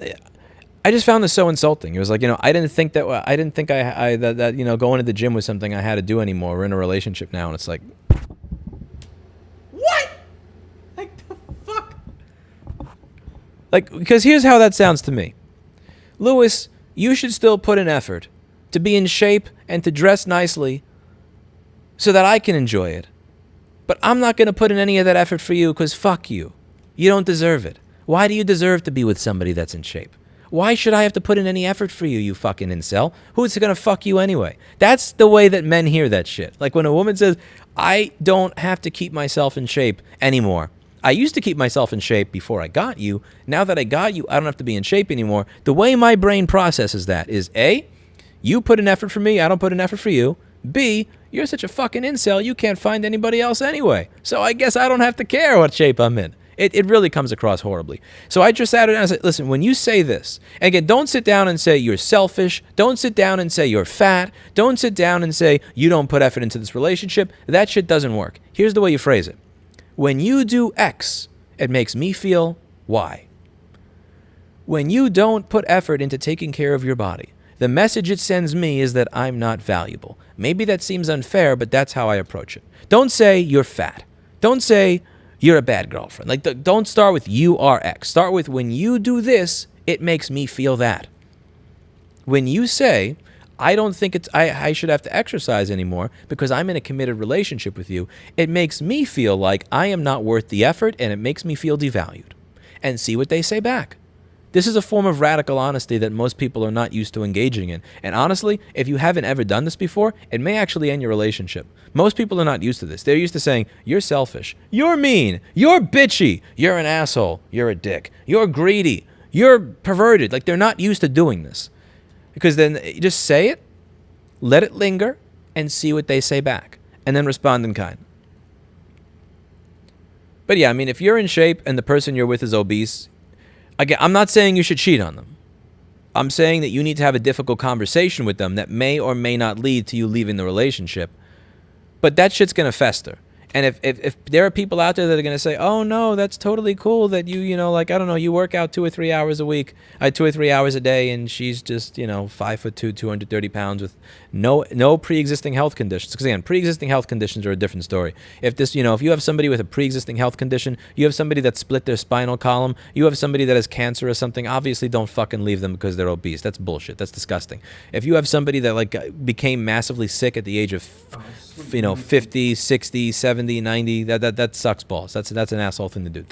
I just found this so insulting. It was like, I didn't think that that going to the gym was something I had to do anymore. We're in a relationship now, and it's like, what? Like the fuck? Like, because here's how that sounds to me. Lewis, you should still put in effort to be in shape and to dress nicely so that I can enjoy it. But I'm not going to put in any of that effort for you because fuck you. You don't deserve it. Why do you deserve to be with somebody that's in shape? Why should I have to put in any effort for you, you fucking incel? Who's going to fuck you anyway? That's the way that men hear that shit. Like when a woman says, I don't have to keep myself in shape anymore. I used to keep myself in shape before I got you. Now that I got you, I don't have to be in shape anymore. The way my brain processes that is A, you put an effort for me, I don't put an effort for you. B, you're such a fucking incel, you can't find anybody else anyway. So I guess I don't have to care what shape I'm in. It really comes across horribly. So I just sat down and said, listen, when you say this, and again, don't sit down and say you're selfish. Don't sit down and say you're fat. Don't sit down and say you don't put effort into this relationship. That shit doesn't work. Here's the way you phrase it. When you do X, it makes me feel Y. When you don't put effort into taking care of your body, the message it sends me is that I'm not valuable. Maybe that seems unfair, but that's how I approach it. Don't say you're fat. Don't say you're a bad girlfriend. Like, don't start with you are X. Start with when you do this, it makes me feel that. When you say, I don't think I should have to exercise anymore because I'm in a committed relationship with you, it makes me feel like I am not worth the effort and it makes me feel devalued. And see what they say back. This is a form of radical honesty that most people are not used to engaging in. And honestly, if you haven't ever done this before, it may actually end your relationship. Most people are not used to this. They're used to saying, you're selfish, you're mean, you're bitchy, you're an asshole, you're a dick, you're greedy, you're perverted. Like, they're not used to doing this. Because then you just say it, let it linger, and see what they say back. And then respond in kind. But yeah, I mean, if you're in shape and the person you're with is obese, again, I'm not saying you should cheat on them. I'm saying that you need to have a difficult conversation with them that may or may not lead to you leaving the relationship. But that shit's going to fester. And if there are people out there that are going to say, oh, no, that's totally cool that I don't know, you work out 2 or 3 hours a week, 2 or 3 hours a day, and she's just, 5'2", 230 pounds with no pre-existing health conditions. Because again, pre-existing health conditions are a different story. If this, if you have somebody with a pre-existing health condition, you have somebody that split their spinal column, you have somebody that has cancer or something, obviously don't fucking leave them because they're obese. That's bullshit. That's disgusting. If you have somebody that became massively sick at the age of 50, 60, 70, 90, that sucks balls. That's an asshole thing to do.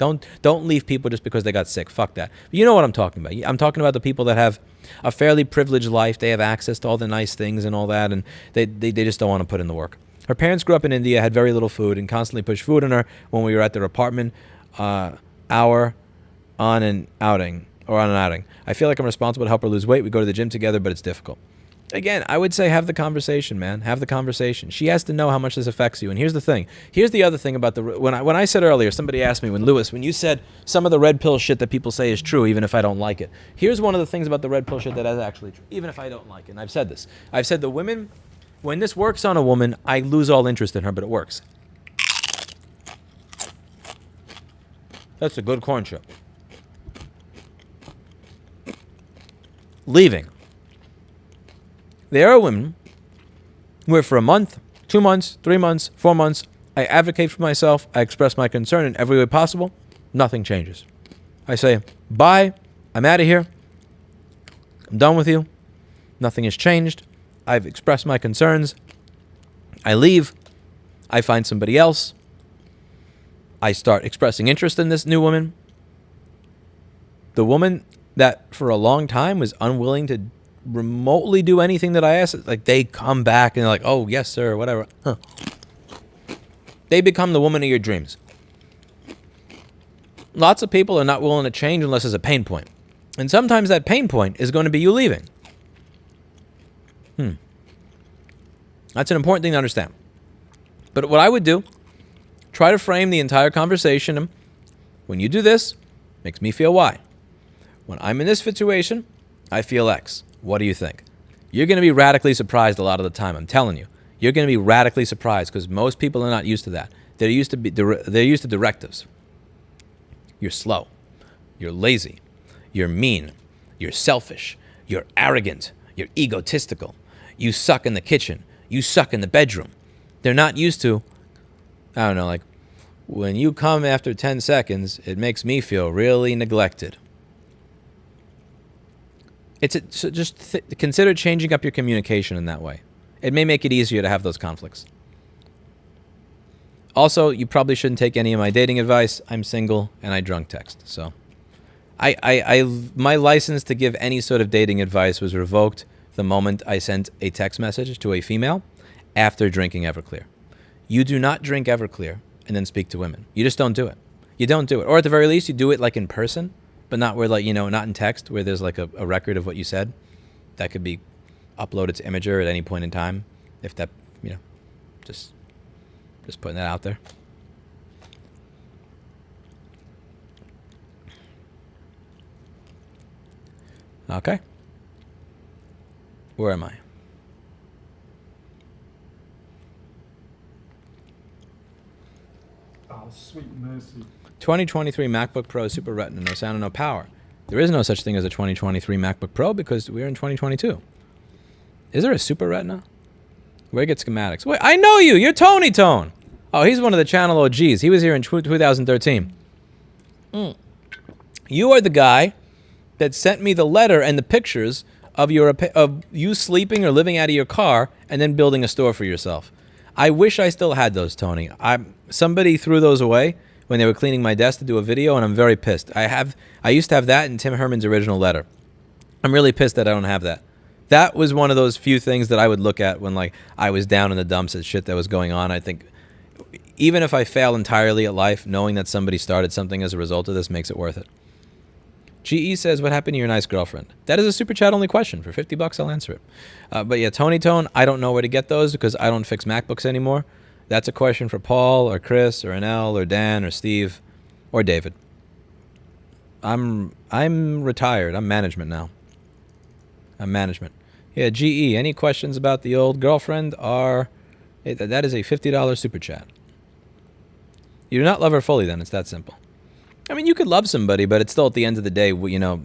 Don't leave people just because they got sick. Fuck that. But you know what I'm talking about. I'm talking about the people that have a fairly privileged life. They have access to all the nice things and all that, and they just don't want to put in the work. Her parents grew up in India, had very little food, and constantly pushed food on her when we were at their apartment, hour on an outing. I feel like I'm responsible to help her lose weight. We go to the gym together, but it's difficult. Again, I would say have the conversation, man. Have the conversation. She has to know how much this affects you. And here's the thing. Here's the other thing about when I said earlier, somebody asked me, when you said some of the red pill shit that people say is true, even if I don't like it. Here's one of the things about the red pill shit that is actually true, even if I don't like it. And I've said this. I've said the women, when this works on a woman, I lose all interest in her, but it works. That's a good corn chip. Leaving. There are women where for a month, 2 months, 3 months, 4 months, I advocate for myself, I express my concern in every way possible, nothing changes. I say, bye, I'm out of here, I'm done with you, nothing has changed, I've expressed my concerns, I leave, I find somebody else, I start expressing interest in this new woman. The woman that for a long time was unwilling to remotely do anything that I asked, like they come back and they're like, oh yes sir, whatever. They become the woman of your dreams. Lots of people are not willing to change unless there's a pain point. And sometimes that pain point is going to be you leaving. That's an important thing to understand. But what I would do, try to frame the entire conversation. When you do this, makes me feel Y. When I'm in this situation, I feel X. What do you think? You're going to be radically surprised a lot of the time. I'm telling you. You're going to be radically surprised because most people are not used to that. They're used to directives. You're slow. You're lazy. You're mean. You're selfish. You're arrogant. You're egotistical. You suck in the kitchen. You suck in the bedroom. They're not used to, I don't know, like, when you come after 10 seconds, it makes me feel really neglected. So just consider changing up your communication in that way. It may make it easier to have those conflicts. Also, you probably shouldn't take any of my dating advice. I'm single and I drunk text. So my license to give any sort of dating advice was revoked the moment I sent a text message to a female after drinking Everclear. You do not drink Everclear and then speak to women. You just don't do it. You don't do it. Or at the very least, you do it like in person, but not where, like, you know, not in text where there's like a record of what you said that could be uploaded to Imager at any point in time. If that, you know, just putting that out there. Okay. Where am I? Oh, sweet mercy. 2023 MacBook Pro Super Retina, no sound and no power. There is no such thing as a 2023 MacBook Pro because we're in 2022. Is there a Super Retina? Where get schematics? Wait, I know you! You're Tony Tone! Oh, he's one of the channel OGs. He was here in 2013. You are the guy that sent me the letter and the pictures of you sleeping or living out of your car and then building a store for yourself. I wish I still had those, Tony. Somebody threw those away when they were cleaning my desk to do a video, and I'm very pissed. I used to have that in Tim Herman's original letter. I'm really pissed that I don't have that. That was one of those few things that I would look at when, like, I was down in the dumps at shit that was going on. I think even if I fail entirely at life, knowing that somebody started something as a result of this makes it worth it. GE says, what happened to your nice girlfriend? That is a super chat only question. For $50, I'll answer it. But yeah, Tony Tone, I don't know where to get those because I don't fix MacBooks anymore. That's a question for Paul or Chris or Anel or Dan or Steve or David. I'm retired. I'm management now. I'm management. Yeah, GE, any questions about the old girlfriend that is a $50 super chat. You do not love her fully then. It's that simple. I mean, you could love somebody, but it's still at the end of the day, you know,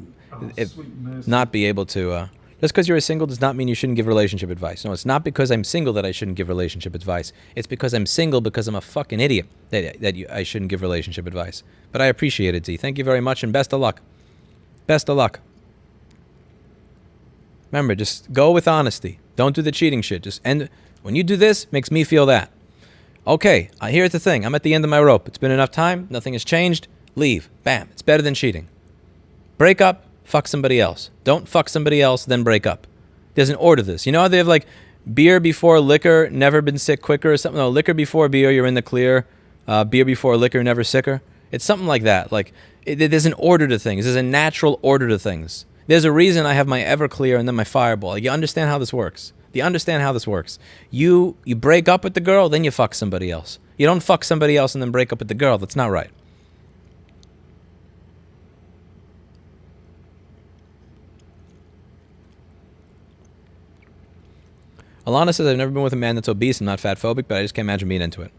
not be able to... just because you're single does not mean you shouldn't give relationship advice. No, it's not because I'm single that I shouldn't give relationship advice. It's because I'm single because I'm a fucking idiot I shouldn't give relationship advice. But I appreciate it, Z. Thank you very much, and best of luck. Best of luck. Remember, just go with honesty. Don't do the cheating shit. Just end. When you do this, makes me feel that. Okay, here's the thing. I'm at the end of my rope. It's been enough time. Nothing has changed. Leave. Bam. It's better than cheating. Break up. Fuck somebody else. Don't fuck somebody else, then break up. There's an order to this. You know how they have like beer before liquor, never been sick quicker or something? No, liquor before beer, you're in the clear. Beer before liquor, never sicker. It's something like that. Like there's an order to things. There's a natural order to things. There's a reason I have my Everclear and then my Fireball. You understand how this works. You understand how this works. You break up with the girl, then you fuck somebody else. You don't fuck somebody else and then break up with the girl. That's not right. Alana says, I've never been with a man that's obese and not fat phobic, but I just can't imagine being into it.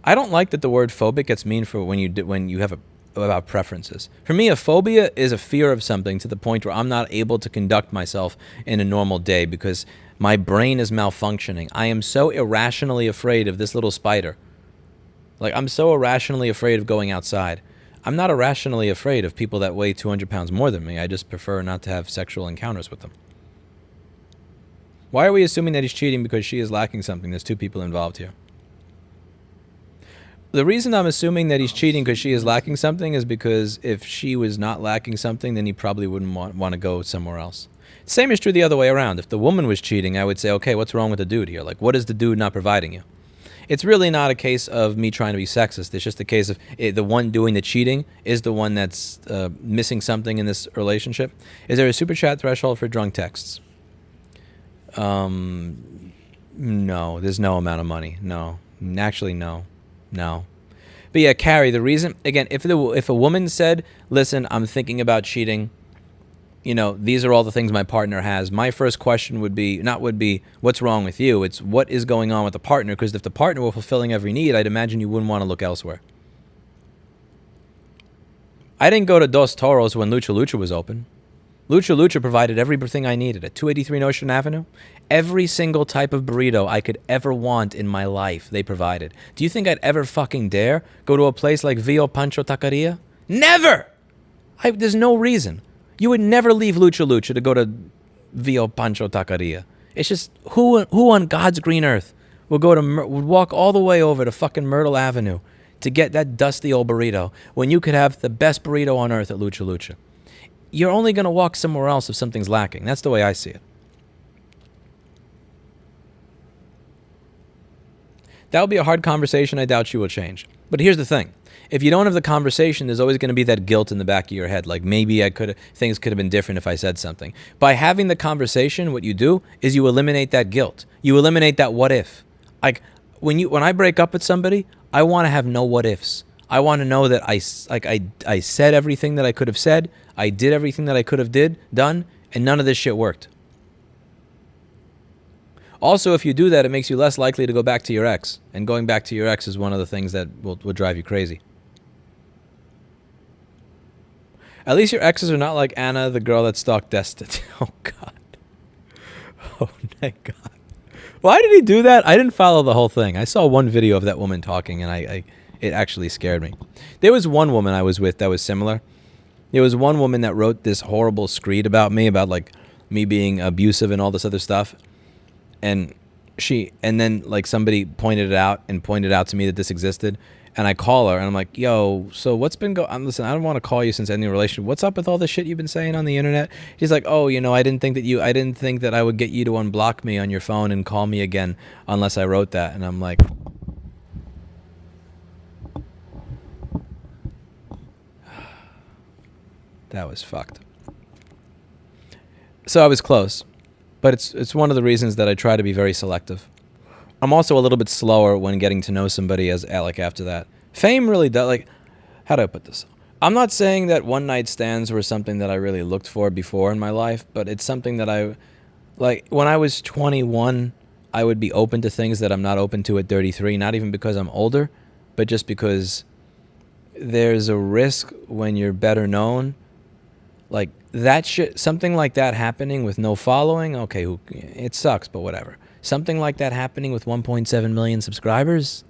I don't like that the word phobic gets mean for when you have about preferences. For me, a phobia is a fear of something to the point where I'm not able to conduct myself in a normal day because my brain is malfunctioning. I am so irrationally afraid of this little spider. Like, I'm so irrationally afraid of going outside. I'm not irrationally afraid of people that weigh 200 pounds more than me. I just prefer not to have sexual encounters with them. Why are we assuming that he's cheating because she is lacking something? There's two people involved here. The reason I'm assuming that he's cheating because she is lacking something is because if she was not lacking something, then he probably wouldn't want to go somewhere else. Same is true the other way around. If the woman was cheating, I would say, okay, what's wrong with the dude here? Like, what is the dude not providing you? It's really not a case of me trying to be sexist. It's just a case of the one doing the cheating is the one that's missing something in this relationship. Is there a super chat threshold for drunk texts? No, there's no amount of money. No, actually, no. But yeah, Carrie, the reason, again, if a woman said, listen, I'm thinking about cheating, you know, these are all the things my partner has, my first question would be, what's wrong with you? It's what is going on with the partner? Because if the partner were fulfilling every need, I'd imagine you wouldn't want to look elsewhere. I didn't go to Dos Toros when Lucha Lucha was open. Lucha Lucha provided everything I needed at 283 Notion Avenue. Every single type of burrito I could ever want in my life, they provided. Do you think I'd ever fucking dare go to a place like Vio Pancho Taqueria? Never! There's no reason. You would never leave Lucha Lucha to go to Vio Pancho Taqueria. It's just, who on God's green earth would walk all the way over to fucking Myrtle Avenue to get that dusty old burrito when you could have the best burrito on earth at Lucha Lucha? You're only going to walk somewhere else if something's lacking. That's the way I see it. That will be a hard conversation I doubt you will change. But here's the thing. If you don't have the conversation, there's always going to be that guilt in the back of your head. Like, maybe things could have been different if I said something. By having the conversation, what you do is you eliminate that guilt. You eliminate that what if. Like, when I break up with somebody, I want to have no what ifs. I want to know that I said everything that I could have said. I did everything that I could have done, and none of this shit worked. Also, if you do that, it makes you less likely to go back to your ex. And going back to your ex is one of the things that will drive you crazy. At least your exes are not like Anna, the girl that stalked Destin. Oh, God. Oh, my God. Why did he do that? I didn't follow the whole thing. I saw one video of that woman talking, and it actually scared me. There was one woman I was with that was similar. There was one woman that wrote this horrible screed about me, about like me being abusive and all this other stuff. And then like somebody pointed out to me that this existed. And I call her and I'm like, yo, so what's been going? Listen, I don't want to call you since ending a relationship. What's up with all the shit you've been saying on the internet? She's like, oh, I didn't think that I would get you to unblock me on your phone and call me again unless I wrote that. And I'm like, that was fucked. So I was close, but it's one of the reasons that I try to be very selective. I'm also a little bit slower when getting to know somebody after that. Fame really does, like, how do I put this? I'm not saying that one night stands were something that I really looked for before in my life, but it's something that when I was 21, I would be open to things that I'm not open to at 33, not even because I'm older, but just because there's a risk when you're better known. Like, that shit, something like that happening with no following, okay, it sucks, but whatever. Something like that happening with 1.7 million subscribers?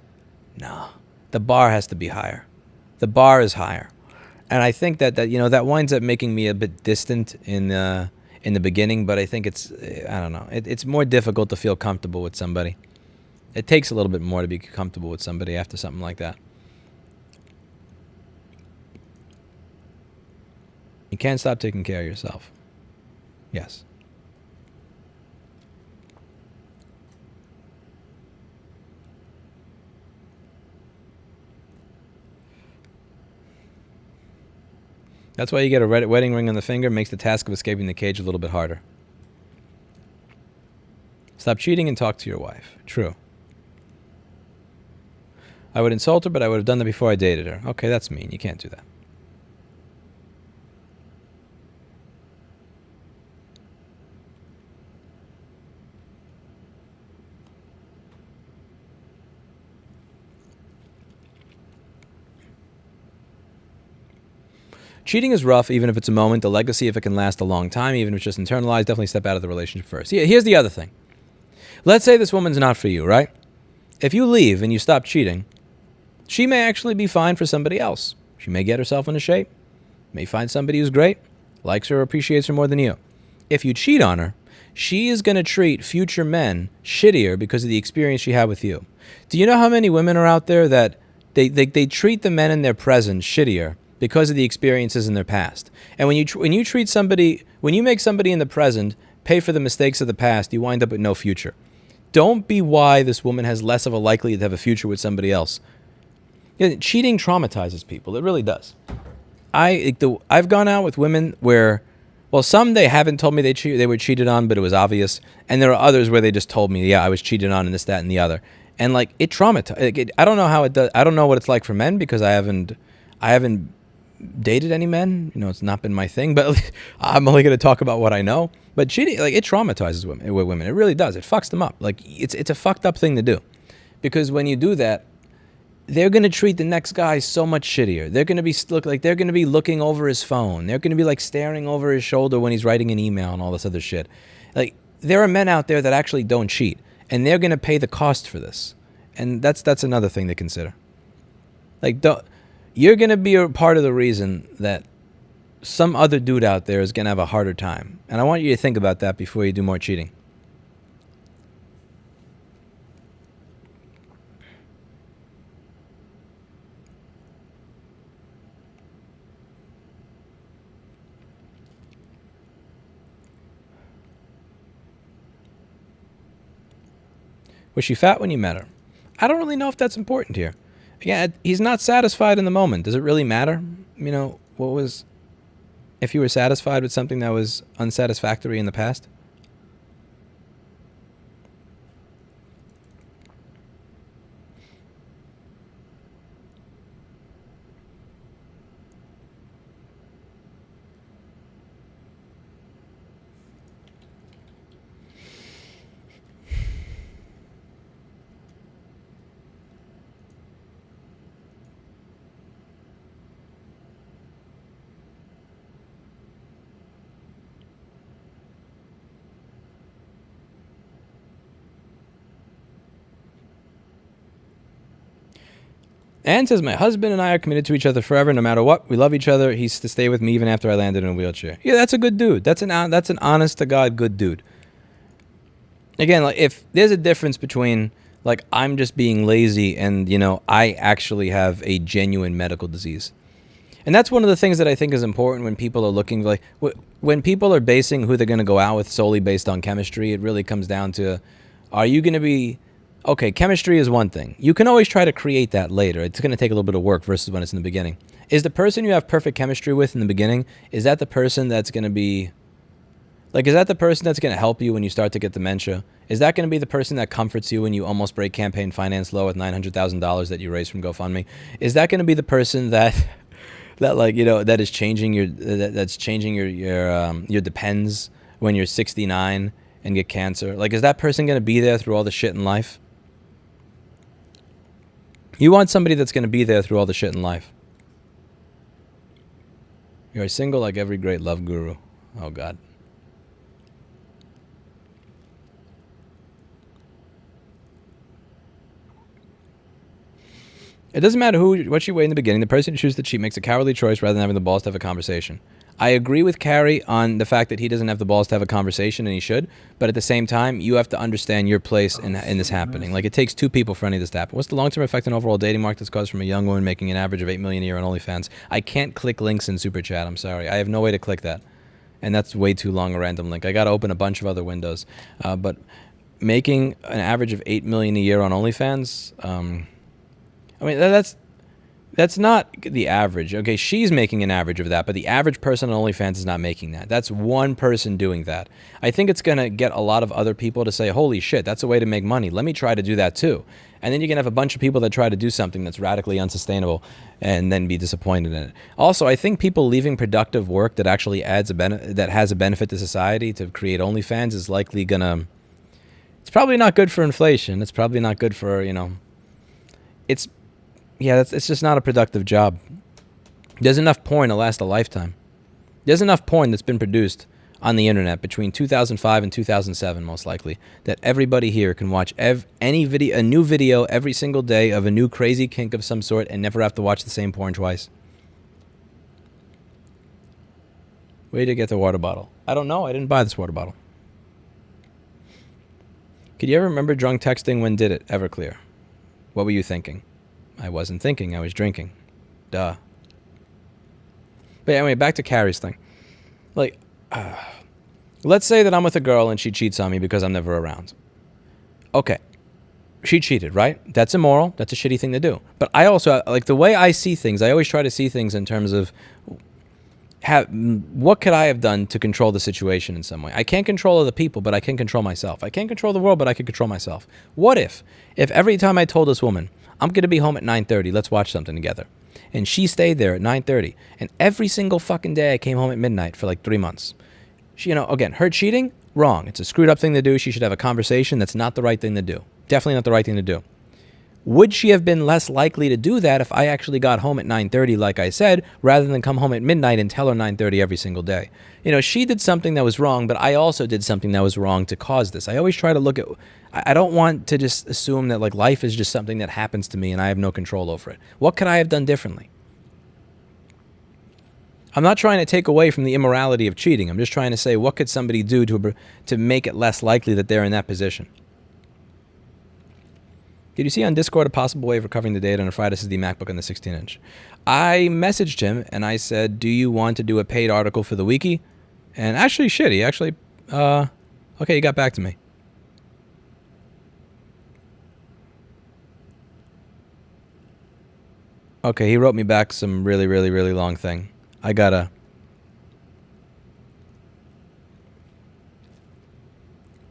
No. The bar has to be higher. The bar is higher. And I think that winds up making me a bit distant in the beginning, but I think I don't know. It's more difficult to feel comfortable with somebody. It takes a little bit more to be comfortable with somebody after something like that. You can't stop taking care of yourself. Yes. That's why you get a wedding ring on the finger. Makes the task of escaping the cage a little bit harder. Stop cheating and talk to your wife. True. I would insult her, but I would have done that before I dated her. Okay, that's mean. You can't do that. Cheating is rough, even if it's a moment. The legacy, if it can last a long time, even if it's just internalized, definitely step out of the relationship first. Here's the other thing. Let's say this woman's not for you, right? If you leave and you stop cheating, she may actually be fine for somebody else. She may get herself into shape, may find somebody who's great, likes her or appreciates her more than you. If you cheat on her, she is going to treat future men shittier because of the experience she had with you. Do you know how many women are out there that they treat the men in their present shittier because of the experiences in their past? And when you make somebody in the present pay for the mistakes of the past, you wind up with no future. Don't be why this woman has less of a likelihood to have a future with somebody else. Cheating traumatizes people. It really does. I've gone out with women where, well, some they haven't told me they were cheated on, but it was obvious. And there are others where they just told me, yeah, I was cheated on and this, that, and the other. And like, it traumatized. I don't know how it does. I don't know what it's like for men because I haven't dated any men. It's not been my thing, but I'm only going to talk about what I know. But cheating, like, it traumatizes women. It really does. It fucks them up. Like, it's a fucked up thing to do, because when you do that, they're going to treat the next guy so much shittier. They're going to be they're going to be looking over his phone. They're going to be like staring over his shoulder when he's writing an email and all this other shit. Like, there are men out there that actually don't cheat, and they're going to pay the cost for this. And that's another thing to consider. Like, you're going to be a part of the reason that some other dude out there is going to have a harder time. And I want you to think about that before you do more cheating. Was she fat when you met her? I don't really know if that's important here. Again, he's not satisfied in the moment. Does it really matter? You know, if you were satisfied with something that was unsatisfactory in the past? Anne says, my husband and I are committed to each other forever, no matter what. We love each other. He's to stay with me even after I landed in a wheelchair. Yeah, that's a good dude. That's an honest to God good dude. Again, like, if there's a difference between, like, I'm just being lazy and, you know, I actually have a genuine medical disease. And that's one of the things that I think is important when people are looking, like, when people are basing who they're going to go out with solely based on chemistry, it really comes down to, are you going to be... Okay, chemistry is one thing. You can always try to create that later. It's going to take a little bit of work versus when it's in the beginning. Is the person you have perfect chemistry with in the beginning, is that the person that's going to be... Like, is that the person that's going to help you when you start to get dementia? Is that going to be the person that comforts you when you almost break campaign finance low with $900,000 that you raised from GoFundMe? Is that going to be the person that like, you know, that is changing your... That's changing your depends when you're 69 and get cancer? Like, is that person going to be there through all the shit in life? You want somebody that's going to be there through all the shit in life. You're single like every great love guru. Oh, God. It doesn't matter what you weigh in the beginning. The person who chooses to cheat makes a cowardly choice rather than having the balls to have a conversation. I agree with Carrie on the fact that he doesn't have the balls to have a conversation, and he should. But at the same time, you have to understand your place in this happening. Like, it takes two people for any of this to happen. What's the long-term effect on overall dating market that's caused from a young woman making an average of $8 million a year on OnlyFans? I can't click links in Super Chat. I'm sorry. I have no way to click that. And that's way too long a random link. I got to open a bunch of other windows. But making an average of $8 million a year on OnlyFans, I mean, that's not the average. Okay, she's making an average of that, but the average person on OnlyFans is not making that. That's one person doing that. I think it's going to get a lot of other people to say, holy shit, that's a way to make money. Let me try to do that too. And then you're going to have a bunch of people that try to do something that's radically unsustainable and then be disappointed in it. Also, I think people leaving productive work that actually adds that has a benefit to society to create OnlyFans is likely going to... It's probably not good for inflation. It's probably not good for, you know... It's just not a productive job. There's enough porn to last a lifetime. There's enough porn that's been produced on the internet between 2005 and 2007, most likely, that everybody here can watch a new video every single day of a new crazy kink of some sort and never have to watch the same porn twice. Where did you get the water bottle? I don't know. I didn't buy this water bottle. Could you ever remember drunk texting? When did it? Everclear. What were you thinking? I wasn't thinking. I was drinking. Duh. But anyway, back to Carrie's thing. Like, let's say that I'm with a girl and she cheats on me because I'm never around. Okay. She cheated, right? That's immoral. That's a shitty thing to do. But I also, like, the way I see things, I always try to see things in terms of what could I have done to control the situation in some way? I can't control other people, but I can control myself. I can't control the world, but I can control myself. What if every time I told this woman, I'm going to be home at 9:30, let's watch something together, and she stayed there at 9:30, and every single fucking day I came home at midnight for like 3 months. She, again, her cheating, wrong. It's a screwed up thing to do. She should have a conversation. That's not the right thing to do. Definitely not the right thing to do. Would she have been less likely to do that if I actually got home at 9:30, like I said, rather than come home at midnight and tell her 9:30 every single day? You know, she did something that was wrong, but I also did something that was wrong to cause this. I always try to look at, I don't want to just assume that like life is just something that happens to me and I have no control over it. What could I have done differently? I'm not trying to take away from the immorality of cheating. I'm just trying to say, what could somebody do to make it less likely that they're in that position? Did you see on Discord a possible way of recovering the data on a Friday SSD MacBook on the 16-inch? I messaged him and I said, do you want to do a paid article for the wiki? And actually, shit, he actually, okay, he got back to me. Okay, he wrote me back some really, really, really long thing. I gotta...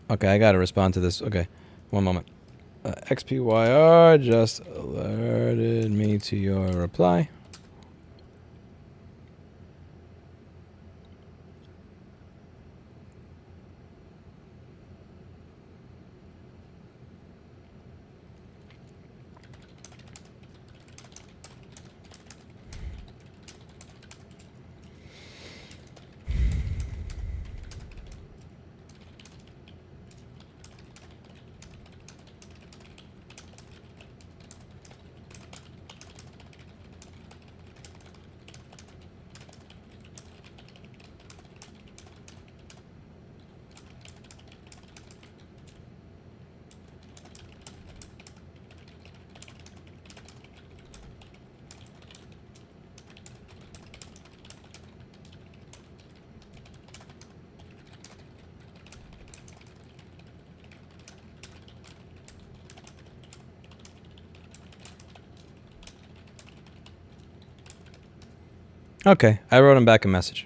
Okay, I gotta respond to this. Okay, one moment. XPYR just alerted me to your reply. Okay, I wrote him back a message.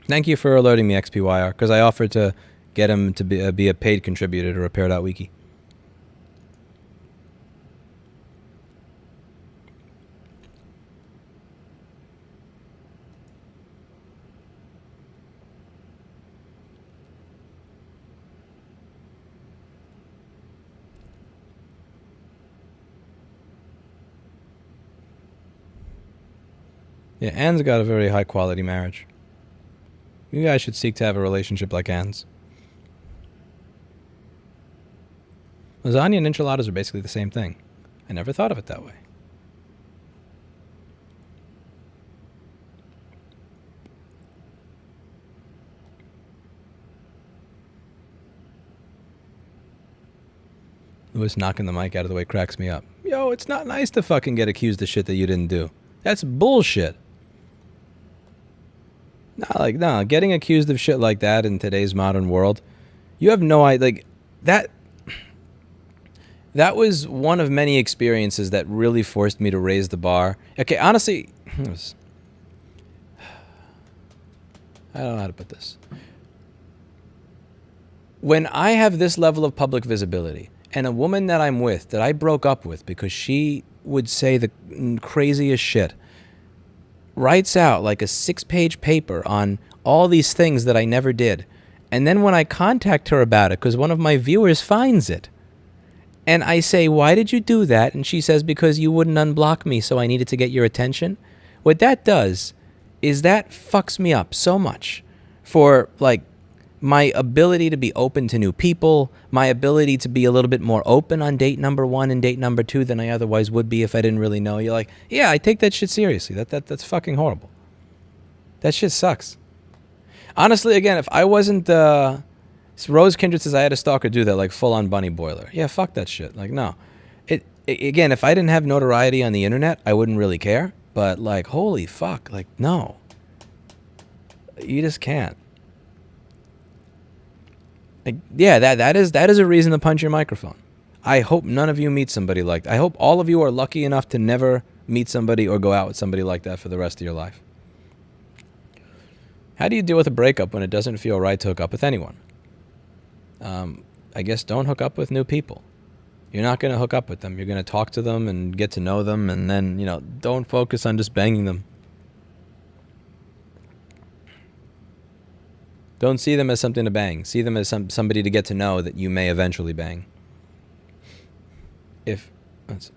Thank you for alerting me, XPYR, because I offered to get him to be a paid contributor to Repair.wiki. Yeah, Anne's got a very high quality marriage. You guys should seek to have a relationship like Anne's. Lasagna and enchiladas are basically the same thing. I never thought of it that way. Louis knocking the mic out of the way cracks me up. Yo, it's not nice to fucking get accused of shit that you didn't do. That's bullshit. No, getting accused of shit like that in today's modern world, you have no idea, like, that was one of many experiences that really forced me to raise the bar. Okay, honestly, I don't know how to put this. When I have this level of public visibility, and a woman that I'm with, that I broke up with because she would say the craziest shit, writes out like a 6-page paper on all these things that I never did. And then when I contact her about it, because one of my viewers finds it, and I say, why did you do that? And she says, because you wouldn't unblock me, so I needed to get your attention. What that does is that fucks me up so much for, like, my ability to be open to new people, my ability to be a little bit more open on date number 1 and date number 2 than I otherwise would be if I didn't really know. You're like, yeah, I take that shit seriously. That's fucking horrible. That shit sucks. Honestly, again, if I wasn't, Rose Kindred says I had a stalker do that, like full on bunny boiler. Yeah, fuck that shit. Like, no. Again, if I didn't have notoriety on the internet, I wouldn't really care. But like, holy fuck, like, no. You just can't. Like, yeah, that is a reason to punch your microphone. I hope none of you meet somebody like that. I hope all of you are lucky enough to never meet somebody or go out with somebody like that for the rest of your life. How do you deal with a breakup when it doesn't feel right to hook up with anyone? I guess don't hook up with new people. You're not going to hook up with them. You're going to talk to them and get to know them, and then, you know, don't focus on just banging them. Don't see them as something to bang. See them as somebody to get to know that you may eventually bang. if let's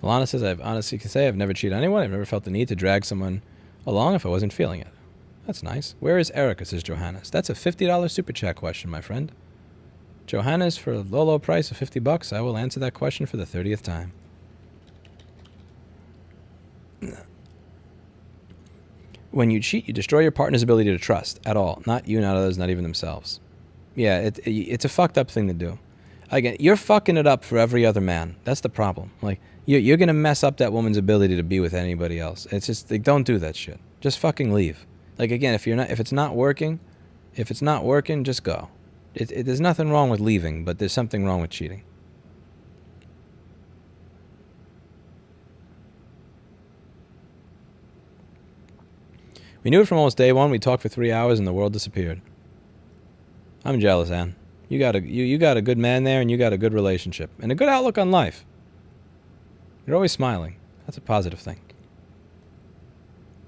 Alana says, I've honestly can say I've never cheated on anyone. I've never felt the need to drag someone along if I wasn't feeling it. That's nice. Where is Erica, says Johannes. That's a $50 super chat question, my friend. Johannes, for a low, low price of $50, I will answer that question for the 30th time. When you cheat, you destroy your partner's ability to trust at all. Not you, not others, not even themselves. Yeah, it's a fucked up thing to do. Again, you're fucking it up for every other man. That's the problem. Like, you're going to mess up that woman's ability to be with anybody else. It's just, like, don't do that shit. Just fucking leave. Like, again, if it's not working, just go. There's nothing wrong with leaving, but there's something wrong with cheating. We knew it from almost day one. We talked for 3 hours and the world disappeared. I'm jealous, Ann. You got a good man there, and you got a good relationship and a good outlook on life. You're always smiling. That's a positive thing.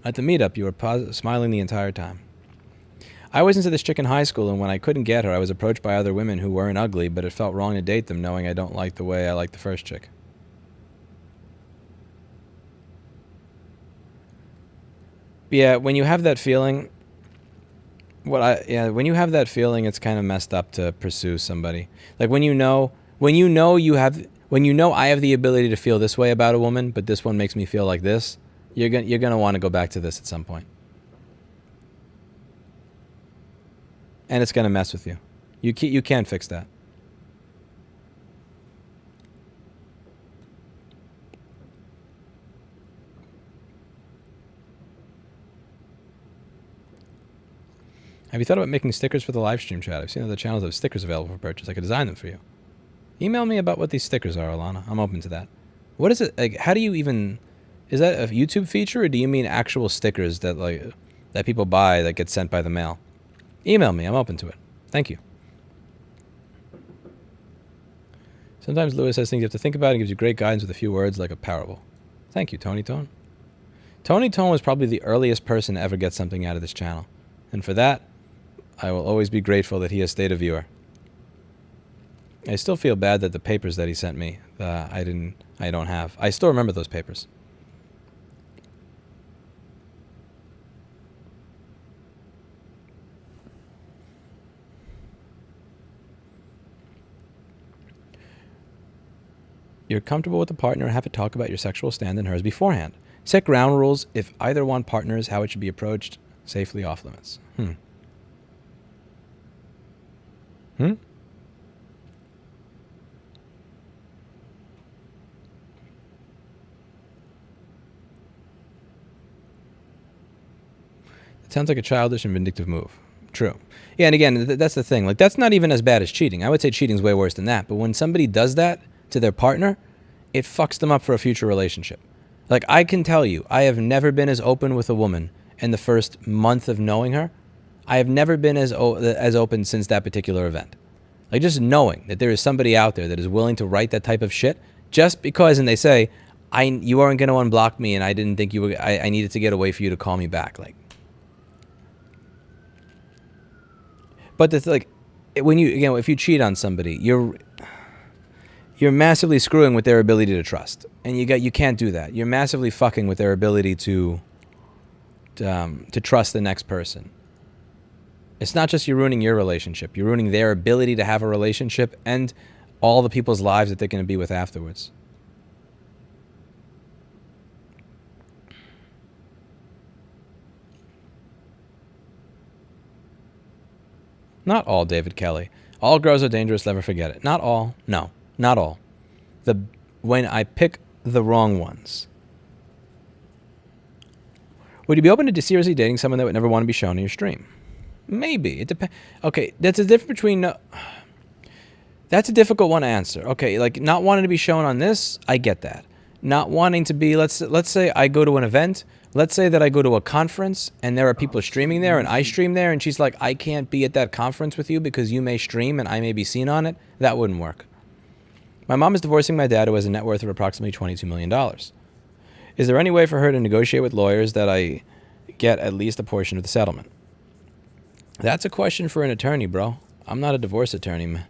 At the meetup, you were smiling the entire time. I was into this chick in high school, and when I couldn't get her, I was approached by other women who weren't ugly, but it felt wrong to date them knowing I don't like the way I liked the first chick. Yeah, when you have that feeling, when you have that feeling, it's kind of messed up to pursue somebody. Like when you know I have the ability to feel this way about a woman, but this one makes me feel like this, you're gonna want to go back to this at some point. And it's gonna mess with you. You can't fix that. Have you thought about making stickers for the live stream chat? I've seen other channels that have stickers available for purchase. I could design them for you. Email me about what these stickers are, Alana. I'm open to that. What is it? Like, how do you even... Is that a YouTube feature, or do you mean actual stickers that people buy that get sent by the mail? Email me. I'm open to it. Thank you. Sometimes Lewis says things you have to think about and gives you great guidance with a few words like a parable. Thank you, Tony Tone. Tony Tone was probably the earliest person to ever get something out of this channel. And for that, I will always be grateful that he has stayed a viewer. I still feel bad that the papers that he sent me, I don't have. I still remember those papers. You're comfortable with the partner and have to talk about your sexual stand and hers beforehand. Set ground rules if either one partners how it should be approached safely off limits. It sounds like a childish and vindictive move. True. Yeah, and again, that's the thing. Like, that's not even as bad as cheating. I would say cheating's way worse than that. But when somebody does that to their partner, it fucks them up for a future relationship. Like, I can tell you, I have never been as open with a woman in the first month of knowing her. I have never been as open since that particular event. Like, just knowing that there is somebody out there that is willing to write that type of shit just because, and they say, you weren't going to unblock me and I didn't think you were, I needed to get away for you to call me back. Like, but like, when you, again, if you cheat on somebody, you're massively screwing with their ability to trust. And you can't do that. You're massively fucking with their ability to trust the next person. It's not just you ruining your relationship. You're ruining their ability to have a relationship and all the people's lives that they're going to be with afterwards. Not all, David Kelly. All girls are dangerous, never forget it. Not all. No, not all. When I pick the wrong ones. Would you be open to seriously dating someone that would never want to be shown in your stream? Maybe. It depends. Okay, that's a difference between... that's a difficult one to answer. Okay, like not wanting to be shown on this, I get that. Not wanting to be... Let's say I go to an event. Let's say that I go to a conference and there are people streaming there and I stream there and she's like, I can't be at that conference with you because you may stream and I may be seen on it. That wouldn't work. My mom is divorcing my dad who has a net worth of approximately $22 million. Is there any way for her to negotiate with lawyers that I get at least a portion of the settlement? That's a question for an attorney, bro. I'm not a divorce attorney, man.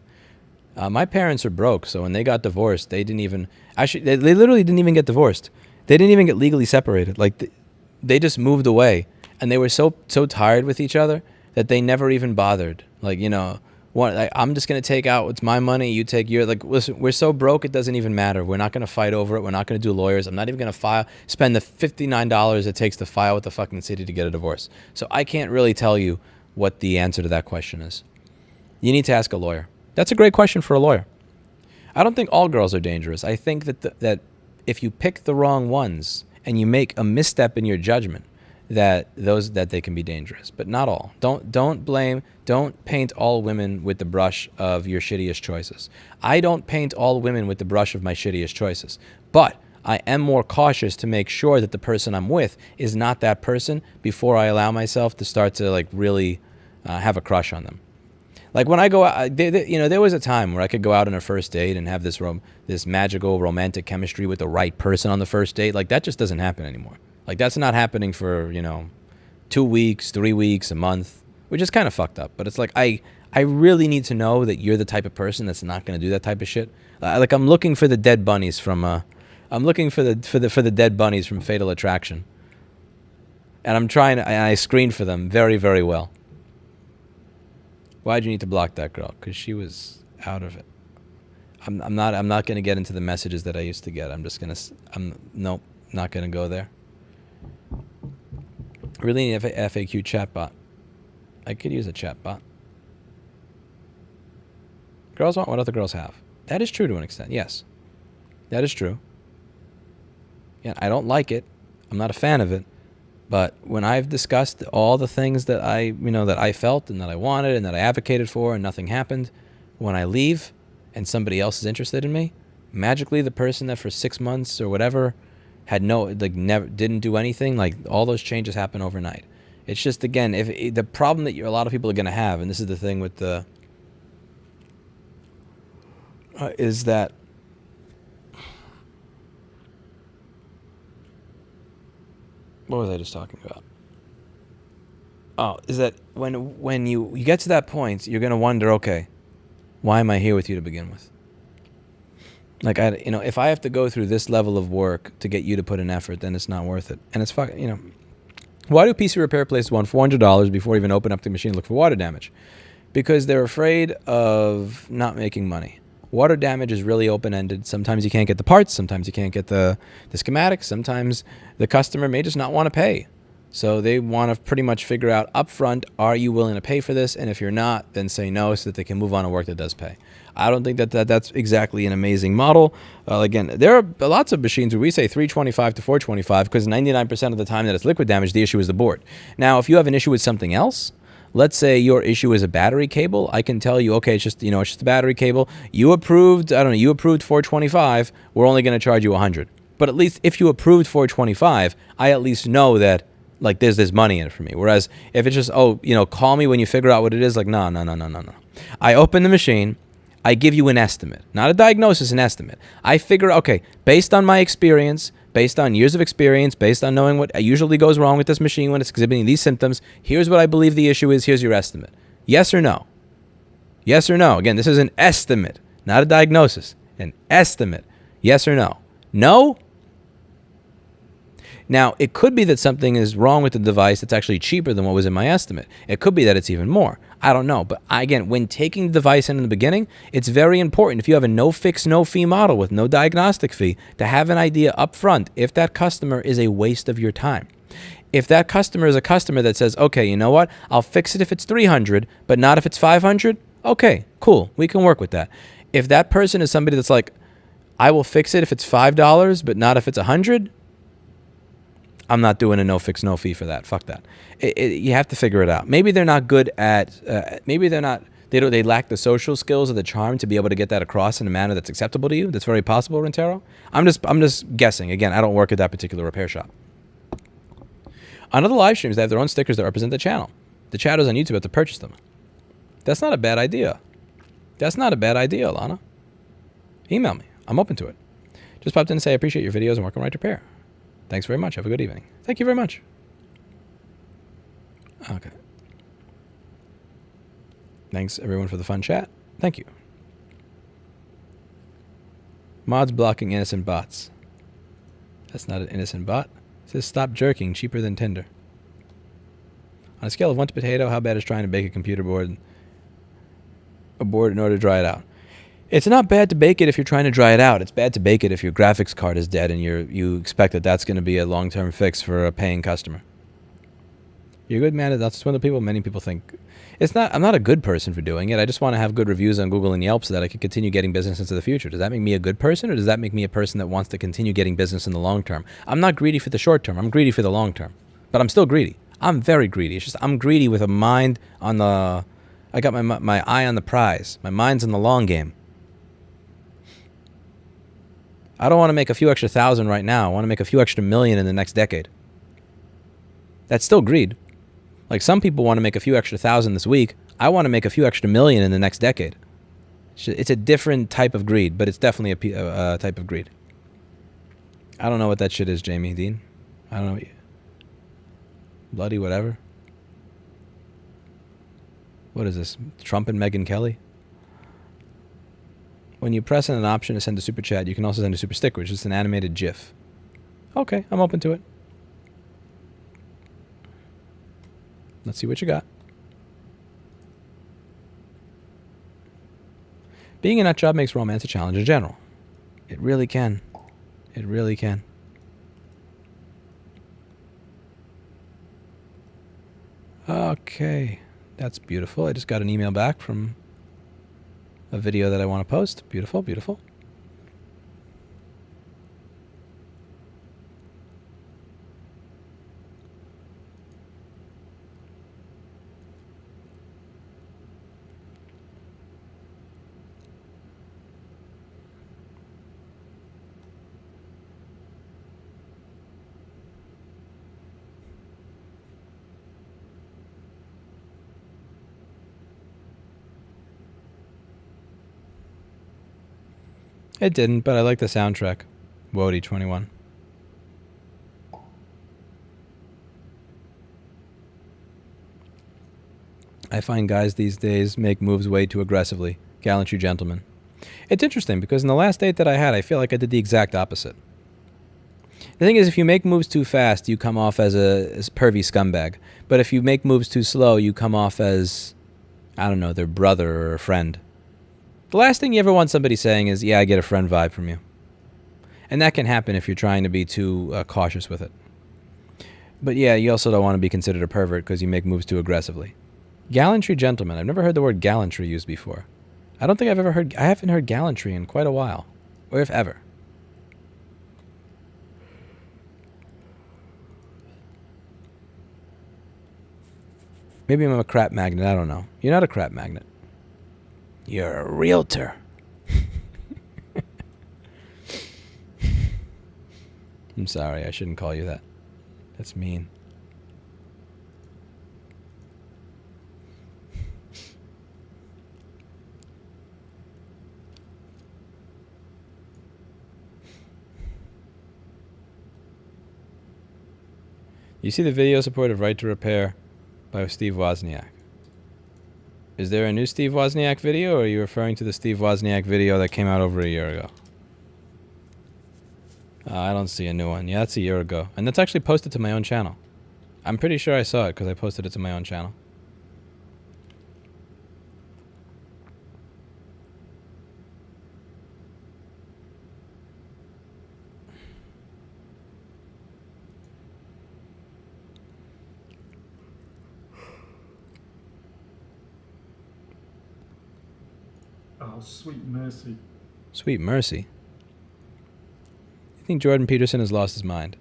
My parents are broke, so when they got divorced, they didn't even... Actually, they literally didn't even get divorced. They didn't even get legally separated. Like, they just moved away. And they were so tired with each other that they never even bothered. Like, you know, I'm just going to take out what's my money, you take your... Like, listen, we're so broke, it doesn't even matter. We're not going to fight over it. We're not going to do lawyers. I'm not even going to spend the $59 it takes to file with the fucking city to get a divorce. So I can't really tell you what the answer to that question is. You need to ask a lawyer. That's a great question for a lawyer. I don't think all girls are dangerous. I think that if you pick the wrong ones and you make a misstep in your judgment, that they can be dangerous, but not all. Don't paint all women with the brush of your shittiest choices. I don't paint all women with the brush of my shittiest choices, but I am more cautious to make sure that the person I'm with is not that person before I allow myself to start to like really have a crush on them. Like when I go out, you know, there was a time where I could go out on a first date and have this magical romantic chemistry with the right person on the first date. Like that just doesn't happen anymore. Like that's not happening for, you know, 2 weeks, 3 weeks, a month, which is kind of fucked up. But it's like, I really need to know that you're the type of person that's not going to do that type of shit. Like I'm looking for the dead bunnies from, I'm looking for the dead bunnies from Fatal Attraction. And and I screened for them very, very well. Why'd you need to block that girl? Because she was out of it. I'm not going to get into the messages that I used to get. Nope, not going to go there. Really need a FAQ chatbot. I could use a chatbot. Girls want what other girls have. That is true to an extent, yes. That is true. Yeah, I don't like it. I'm not a fan of it. But when I've discussed all the things that I felt and that I wanted and that I advocated for and nothing happened, when I leave and somebody else is interested in me, magically the person that for 6 months or whatever had never didn't do anything, like all those changes happen overnight. It's just, again, the problem that a lot of people are going to have, and this is the thing with is that what was I just talking about? Oh, is that when you get to that point, you're going to wonder, okay, why am I here with you to begin with? Like, if I have to go through this level of work to get you to put in effort, then it's not worth it. And it's fucking, why do PC repair places want $400 before even open up the machine to look for water damage? Because they're afraid of not making money. Water damage is really open-ended. Sometimes you can't get the parts. Sometimes you can't get the schematics. Sometimes the customer may just not want to pay. So they want to pretty much figure out upfront, are you willing to pay for this? And if you're not, then say no so that they can move on to work that does pay. I don't think that's exactly an amazing model. Again, there are lots of machines where we say 325 to 425 because 99% of the time that it's liquid damage, the issue is the board. Now, if you have an issue with something else, let's say your issue is a battery cable. I can tell you, okay, it's just a battery cable. You approved 425. We're only going to charge you 100. But at least if you approved 425, I at least know that like there's this money in it for me. Whereas if it's just, call me when you figure out what it is, like, no. I open the machine. I give you an estimate, not a diagnosis, an estimate. I figure, okay, based on my experience, based on years of experience, based on knowing what usually goes wrong with this machine when it's exhibiting these symptoms, here's what I believe the issue is, here's your estimate. Yes or no? Yes or no? Again, this is an estimate, not a diagnosis. An estimate. Yes or no? No? Now, it could be that something is wrong with the device that's actually cheaper than what was in my estimate. It could be that it's even more. I don't know. But again, when taking the device in the beginning, it's very important, if you have a no-fix, no-fee model with no diagnostic fee, to have an idea up front if that customer is a waste of your time. If that customer is a customer that says, okay, you know what? I'll fix it if it's $300, but not if it's $500. Okay, cool. We can work with that. If that person is somebody that's like, I will fix it if it's $5, but not if it's $100, I'm not doing a no-fix, no-fee for that. Fuck that. You have to figure it out. Maybe they're not good at, they lack the social skills or the charm to be able to get that across in a manner that's acceptable to you. That's very possible, Rentero. I'm just guessing. Again, I don't work at that particular repair shop. On other live streams, they have their own stickers that represent the channel. The chatters on YouTube have to purchase them. That's not a bad idea. That's not a bad idea, Alana. Email me. I'm open to it. Just popped in and say, I appreciate your videos and work on right repair. Thanks very much. Have a good evening. Thank you very much. Okay. Thanks, everyone, for the fun chat. Thank you. Mods blocking innocent bots. That's not an innocent bot. It says stop jerking, cheaper than Tinder. On a scale of 1 to potato, how bad is trying to bake a board in order to dry it out? It's not bad to bake it if you're trying to dry it out. It's bad to bake it if your graphics card is dead and you expect that that's going to be a long-term fix for a paying customer. You're a good man at not to swindle people. Many people think I'm not a good person for doing it. I just want to have good reviews on Google and Yelp so that I can continue getting business into the future. Does that make me a good person, or does that make me a person that wants to continue getting business in the long term? I'm not greedy for the short term. I'm greedy for the long term. But I'm still greedy. I'm very greedy. It's just I'm greedy with a mind on the... I got my eye on the prize. My mind's in the long game. I don't want to make a few extra thousand right now. I want to make a few extra million in the next decade. That's still greed. Like some people want to make a few extra thousand this week. I want to make a few extra million in the next decade. It's a different type of greed, but it's definitely a type of greed. I don't know what that shit is, Jamie Dean. I don't know. Bloody whatever. What is this? Trump and Megyn Kelly? When you press on an option to send a super chat, you can also send a super sticker, which is an animated GIF. Okay, I'm open to it. Let's see what you got. Being a nut job makes romance a challenge in general. It really can. It really can. Okay, that's beautiful. I just got an email back from a video that I want to post. Beautiful, beautiful. It didn't, but I like the soundtrack. Wody 21. I find guys these days make moves way too aggressively. Gallantry gentlemen. It's interesting because in the last date that I had, I feel like I did the exact opposite. The thing is, if you make moves too fast, you come off as a pervy scumbag. But if you make moves too slow, you come off as, I don't know, their brother or a friend. The last thing you ever want somebody saying is, yeah, I get a friend vibe from you. And that can happen if you're trying to be too cautious with it. But yeah, you also don't want to be considered a pervert because you make moves too aggressively. Gallantry gentleman. I've never heard the word gallantry used before. I don't think I haven't heard gallantry in quite a while. Or if ever. Maybe I'm a crap magnet, I don't know. You're not a crap magnet. You're a realtor. I'm sorry, I shouldn't call you that. That's mean. You see the video support of Right to Repair by Steve Wozniak. Is there a new Steve Wozniak video, or are you referring to the Steve Wozniak video that came out over a year ago? I don't see a new one. Yeah, that's a year ago. And that's actually posted to my own channel. I'm pretty sure I saw it because I posted it to my own channel. Oh, sweet mercy. Sweet mercy. You think Jordan Peterson has lost his mind?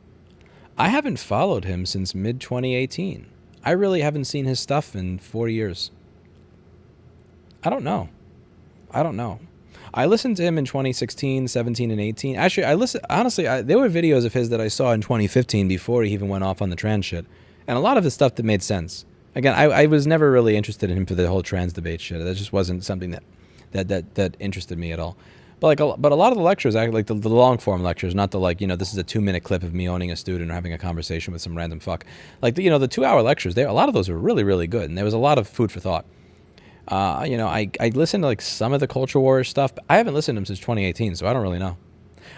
I haven't followed him since mid-2018. I really haven't seen his stuff in 4 years. I don't know. I listened to him in 2016, 17, and 18. Actually, there were videos of his that I saw in 2015 before he even went off on the trans shit. And a lot of his stuff that made sense. Again, I was never really interested in him for the whole trans debate shit. That just wasn't something that interested me at all. But but a lot of the lectures, like the long form lectures, not the like, this is a 2-minute clip of me owning a student or having a conversation with some random fuck. Like the 2-hour lectures, a lot of those were really, really good, and there was a lot of food for thought. I listened to like some of the culture war stuff, but I haven't listened to him since 2018, so I don't really know.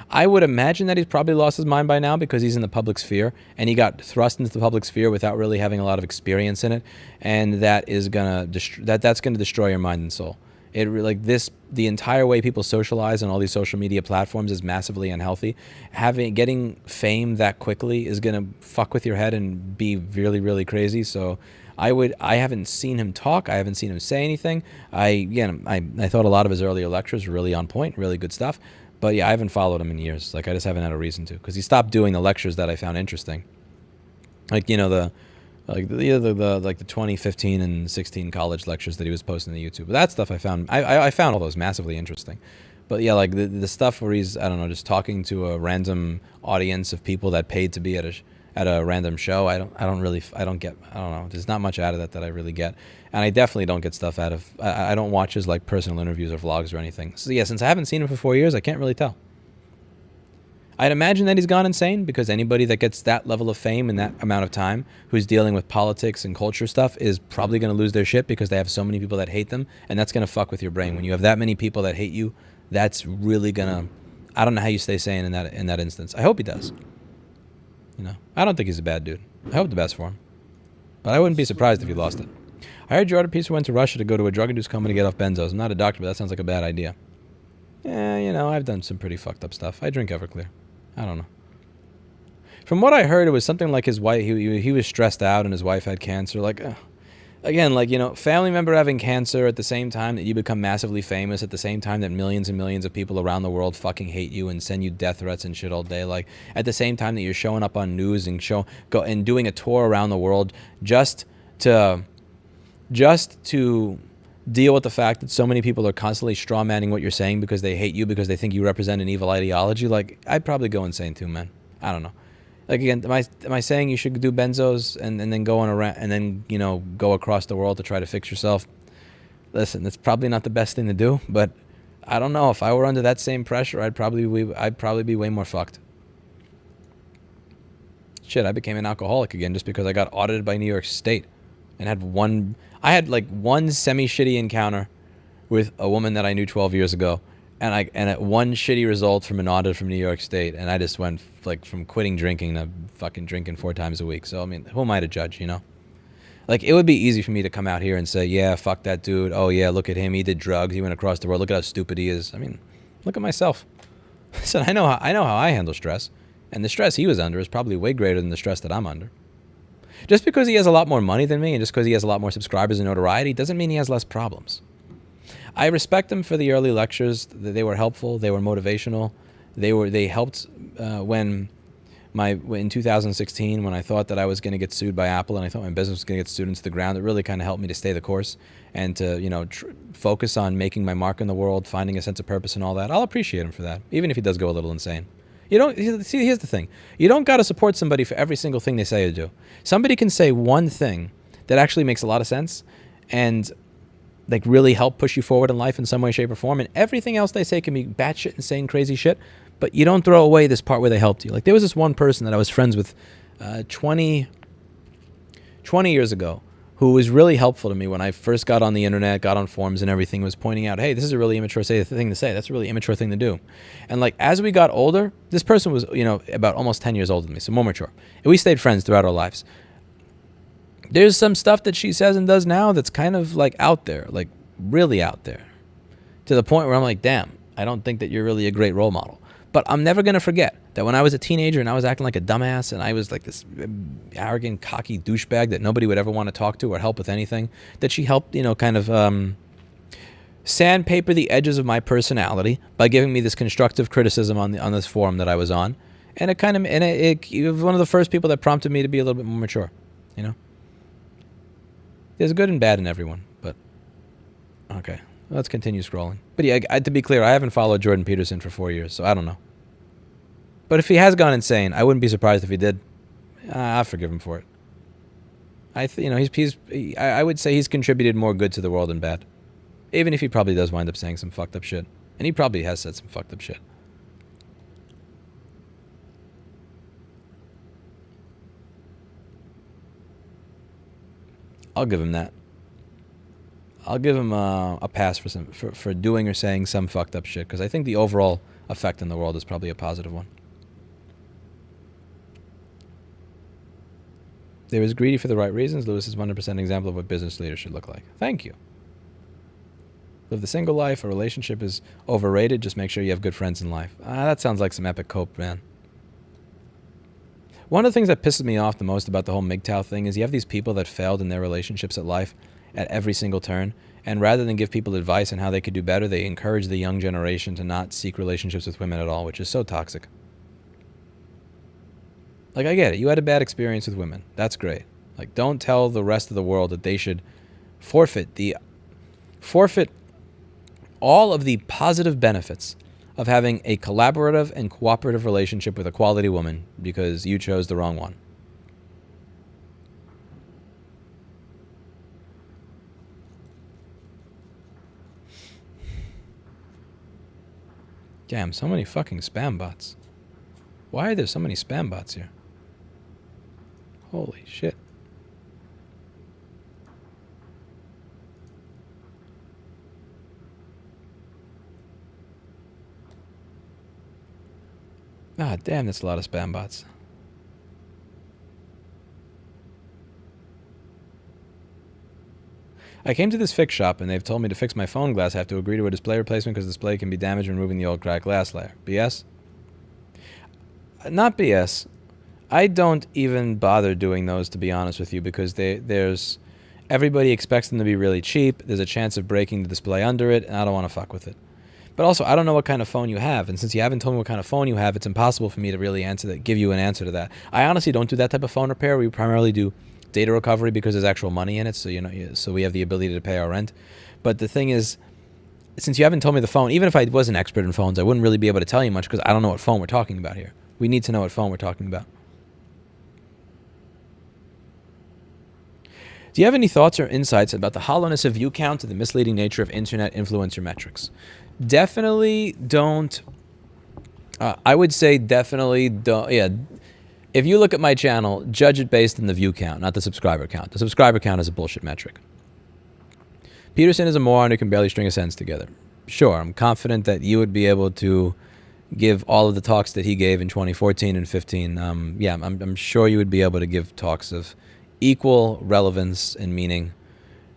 I would imagine that he's probably lost his mind by now because he's in the public sphere, and he got thrust into the public sphere without really having a lot of experience in it, and that's gonna destroy your mind and soul. The entire way people socialize on all these social media platforms is massively unhealthy. Getting fame that quickly is gonna fuck with your head and be really, really crazy. So I haven't seen him talk. I haven't seen him say anything. I thought a lot of his earlier lectures were really on point, really good stuff. But yeah, I haven't followed him in years. Like, I just haven't had a reason to, because he stopped doing the lectures that I found interesting. Like, the 2015 and 16 college lectures that he was posting to YouTube. But that stuff I found all those massively interesting. But yeah, like the stuff where he's, I don't know, just talking to a random audience of people that paid to be at a random show. I don't know. There's not much out of that I really get. And I definitely don't get stuff out of, I don't watch his like personal interviews or vlogs or anything. So yeah, since I haven't seen him for 4 years, I can't really tell. I'd imagine that he's gone insane, because anybody that gets that level of fame in that amount of time who's dealing with politics and culture stuff is probably going to lose their shit, because they have so many people that hate them, and that's going to fuck with your brain. When you have that many people that hate you, that's really going to, I don't know how you stay sane in that instance. I hope he does. I don't think he's a bad dude. I hope the best for him. But I wouldn't be surprised if he lost it. I heard your other piece went to Russia to go to a drug-induced coma to get off benzos. I'm not a doctor, but that sounds like a bad idea. Yeah, I've done some pretty fucked up stuff. I drink Everclear. I don't know. From what I heard, it was something like his wife, he was stressed out and his wife had cancer. Like, again, like, family member having cancer at the same time that you become massively famous, at the same time that millions and millions of people around the world fucking hate you and send you death threats and shit all day. Like, at the same time that you're showing up on news and doing a tour around the world just to deal with the fact that so many people are constantly strawmanning what you're saying because they hate you, because they think you represent an evil ideology. Like, I'd probably go insane too, man. I don't know. Like, again, am I saying you should do benzos and then go on and then go across the world to try to fix yourself? Listen, that's probably not the best thing to do, but I don't know. If I were under that same pressure, I'd probably be way more fucked. Shit, I became an alcoholic again just because I got audited by New York State and had one semi-shitty encounter with a woman that I knew 12 years ago, and at one shitty result from an audit from New York State, and I just went like from quitting drinking to fucking drinking 4 times a week. So I mean, who am I to judge, Like, it would be easy for me to come out here and say, yeah, fuck that dude. Oh yeah, look at him. He did drugs. He went across the world. Look at how stupid he is. I mean, look at myself. So I know how I handle stress, and the stress he was under is probably way greater than the stress that I'm under. Just because he has a lot more money than me, and just because he has a lot more subscribers and notoriety, doesn't mean he has less problems. I respect him for the early lectures. They were helpful. They were motivational. They helped in 2016, when I thought that I was going to get sued by Apple and I thought my business was going to get sued into the ground. It really kind of helped me to stay the course and to focus on making my mark in the world, finding a sense of purpose and all that. I'll appreciate him for that, even if he does go a little insane. Here's the thing. You don't got to support somebody for every single thing they say or do. Somebody can say one thing that actually makes a lot of sense and like really help push you forward in life in some way, shape, or form, and everything else they say can be batshit insane, crazy shit, but you don't throw away this part where they helped you. Like, there was this one person that I was friends with 20 years ago who was really helpful to me when I first got on the internet, got on forums and everything, was pointing out, hey, this is a really immature thing to say. That's a really immature thing to do. And like, as we got older, this person was, about almost 10 years older than me, so more mature. And we stayed friends throughout our lives. There's some stuff that she says and does now that's kind of like out there, like really out there, to the point where I'm like, damn, I don't think that you're really a great role model. But I'm never going to forget that when I was a teenager and I was acting like a dumbass and I was like this arrogant, cocky douchebag that nobody would ever want to talk to or help with anything, that she helped, sandpaper the edges of my personality by giving me this constructive criticism on this forum that I was on. And it was one of the first people that prompted me to be a little bit more mature, There's good and bad in everyone, but okay, let's continue scrolling. But yeah, to be clear, I haven't followed Jordan Peterson for 4 years, so I don't know. But if he has gone insane, I wouldn't be surprised if he did. I'll forgive him for it. I would say he's contributed more good to the world than bad, even if he probably does wind up saying some fucked up shit. And he probably has said some fucked up shit. I'll give him that. I'll give him a pass for doing or saying some fucked up shit, because I think the overall effect in the world is probably a positive one. They was greedy for the right reasons. Lewis is 100% example of what business leaders should look like. Thank you. Live the single life. A relationship is overrated. Just make sure you have good friends in life. That sounds like some epic cope, man. One of the things that pisses me off the most about the whole MGTOW thing is you have these people that failed in their relationships at life at every single turn. And rather than give people advice on how they could do better, they encourage the young generation to not seek relationships with women at all, which is so toxic. Like, I get it. You had a bad experience with women. That's great. Like, don't tell the rest of the world that they should forfeit all of the positive benefits of having a collaborative and cooperative relationship with a quality woman because you chose the wrong one. Damn, so many fucking spam bots. Why are there so many spam bots here? Holy shit. Ah, damn, that's a lot of spam bots. I came to this fix shop and they've told me to fix my phone glass. I have to agree to a display replacement because the display can be damaged when removing the old cracked glass layer. BS? Not BS. I don't even bother doing those, to be honest with you, because there's everybody expects them to be really cheap. There's a chance of breaking the display under it, and I don't want to fuck with it. But also, I don't know what kind of phone you have, and since you haven't told me what kind of phone you have, it's impossible for me to really give you an answer to that. I honestly don't do that type of phone repair. We primarily do data recovery because there's actual money in it, so so we have the ability to pay our rent. But the thing is, since you haven't told me the phone, even if I was an expert in phones, I wouldn't really be able to tell you much because I don't know what phone we're talking about here. We need to know what phone we're talking about. Do you have any thoughts or insights about the hollowness of view count and the misleading nature of internet influencer metrics? Definitely don't. I would say definitely don't. Yeah. If you look at my channel, judge it based on the view count, not the subscriber count. The subscriber count is a bullshit metric. Peterson is a moron who can barely string a sentence together. Sure, I'm confident that you would be able to give all of the talks that he gave in 2014 and 15. Yeah, I'm sure you would be able to give talks of equal relevance and meaning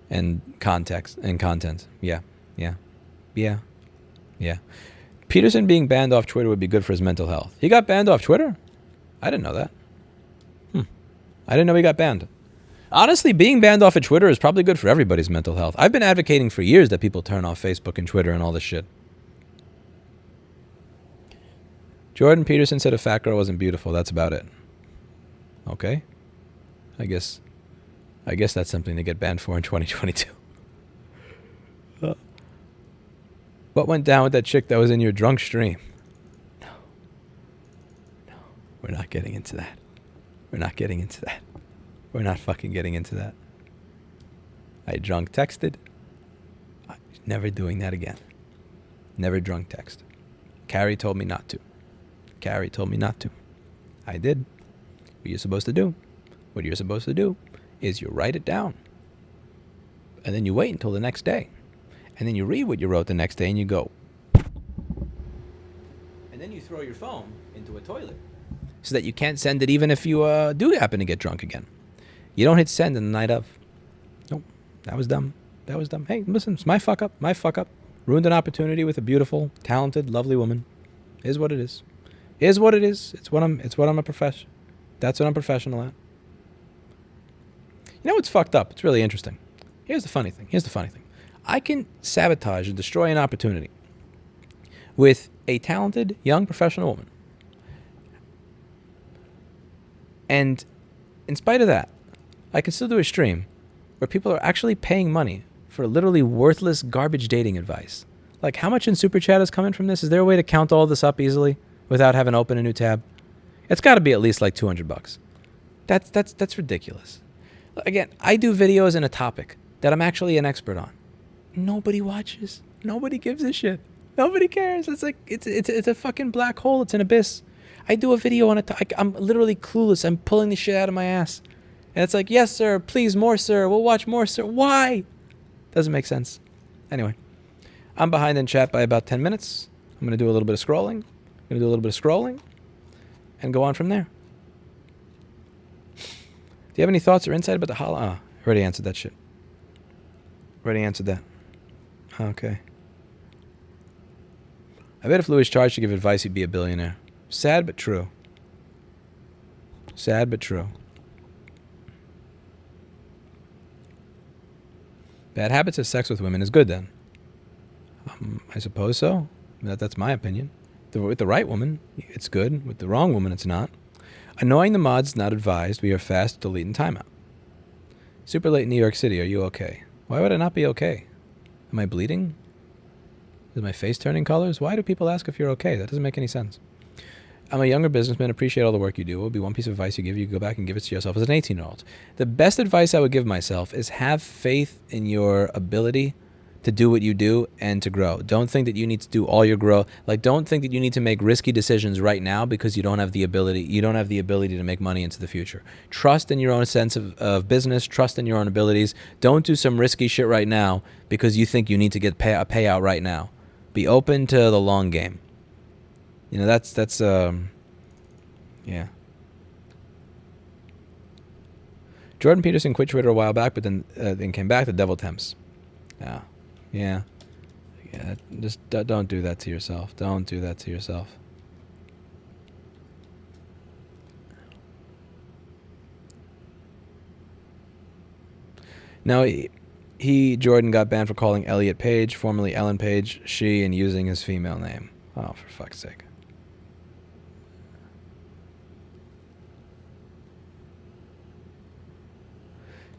and context and content. Yeah. Peterson being banned off Twitter would be good for his mental health. He got banned off Twitter? I didn't know that. I didn't know he got banned. Honestly, being banned off of Twitter is probably good for everybody's mental health. I've been advocating for years that people turn off Facebook and Twitter and all this shit. Jordan Peterson said a fat girl wasn't beautiful. That's about it. Okay. I guess that's something to get banned for in 2022. What went down with that chick that was in your drunk stream? No. We're not getting into that. We're not fucking getting into that. I drunk texted. Never doing that again. Never drunk text. Carrie told me not to. I did. What you're supposed to do. What you're supposed to do is you write it down. And then you wait until the next day. And then you read what you wrote the next day and you go. And then you throw your phone into a toilet so that you can't send it even if you do happen to get drunk again. You don't hit send in the night of. Nope. That was dumb. Hey, listen, it's my fuck up. Ruined an opportunity with a beautiful, talented, lovely woman. Is what it is. It's what I'm a professional. That's what I'm professional at. You know what's fucked up? It's really interesting. Here's the funny thing. I can sabotage and destroy an opportunity with a talented, young, professional woman. And in spite of that, I can still do a stream where people are actually paying money for literally worthless garbage dating advice. Like, how much in Super Chat is coming from this? Is there a way to count all this up easily without having to open a new tab? It's got to be at least like $200. That's ridiculous. Again, I do videos in a topic that I'm actually an expert on. Nobody watches. Nobody gives a shit. Nobody cares. It's like it's a fucking black hole. It's an abyss. I do a video on it. I'm literally clueless. I'm pulling the shit out of my ass, and it's like, yes, sir. Please, more, sir. We'll watch more, sir. Why? Doesn't make sense. Anyway, I'm behind in chat by about 10 minutes. I'm gonna do a little bit of scrolling. And go on from there. Do you have any thoughts or insight about the holo? I already answered that shit. Already answered that. Okay. I bet if Louis charged to give advice, he'd be a billionaire. Sad but true. Sad but true. Bad habits of sex with women is good then. I suppose so. That's my opinion. With the right woman, it's good. With the wrong woman, it's not. Annoying the mods not advised. We are fast, delete, and timeout. Super late in New York City. Are you okay? Why would I not be okay? Am I bleeding? Is my face turning colors? Why do people ask if you're okay? That doesn't make any sense. I'm a younger businessman. Appreciate all the work you do. It would be one piece of advice you give. You go back and give it to yourself as an 18-year-old. The best advice I would give myself is have faith in your ability to do what you do and to grow. Don't think that you need to do all your growth. Like, don't think that you need to make risky decisions right now because you don't have the ability. You don't have the ability to make money into the future. Trust in your own sense of business. Trust in your own abilities. Don't do some risky shit right now because you think you need to get a payout right now. Be open to the long game. You know, that's yeah. Jordan Peterson quit Twitter a while back, but then came back. The devil tempts. Yeah. Just don't do that to yourself. Don't do that to yourself. Now, Jordan got banned for calling Elliot Page, formerly Ellen Page, she, and using his female name. Oh, for fuck's sake.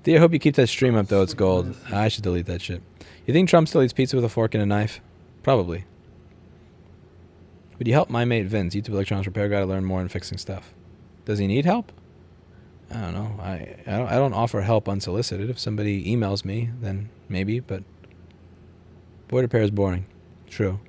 Thea, I hope you keep that stream up, though. It's gold. I should delete that shit. You think Trump still eats pizza with a fork and a knife? Probably. Would you help my mate Vince, YouTube electronics repair guy, to learn more in fixing stuff? Does he need help? I don't know. I don't offer help unsolicited. If somebody emails me, then maybe, but board repair is boring. True.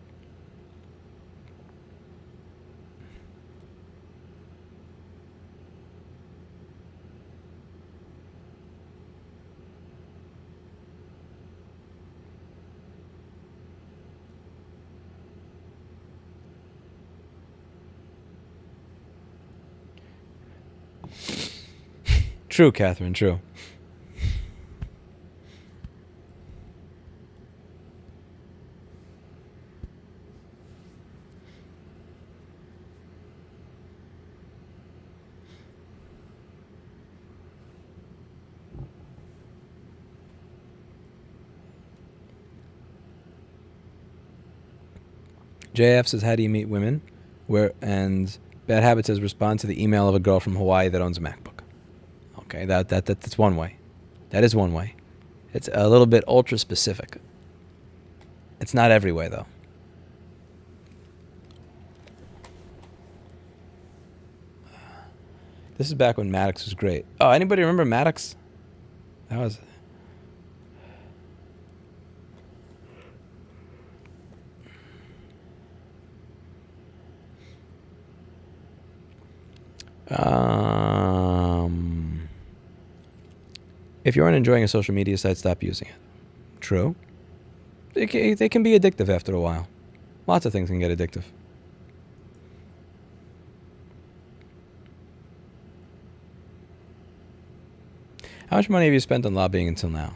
True, Catherine, true. JF says, how do you meet women? And Bad Habit says, respond to the email of a girl from Hawaii that owns a MacBook. Okay, that's one way. That is one way. It's a little bit ultra specific. It's not every way, though. This is back when Maddox was great. Oh, anybody remember Maddox? That was... If you aren't enjoying a social media site, stop using it. True. They can be addictive after a while. Lots of things can get addictive. How much money have you spent on lobbying until now?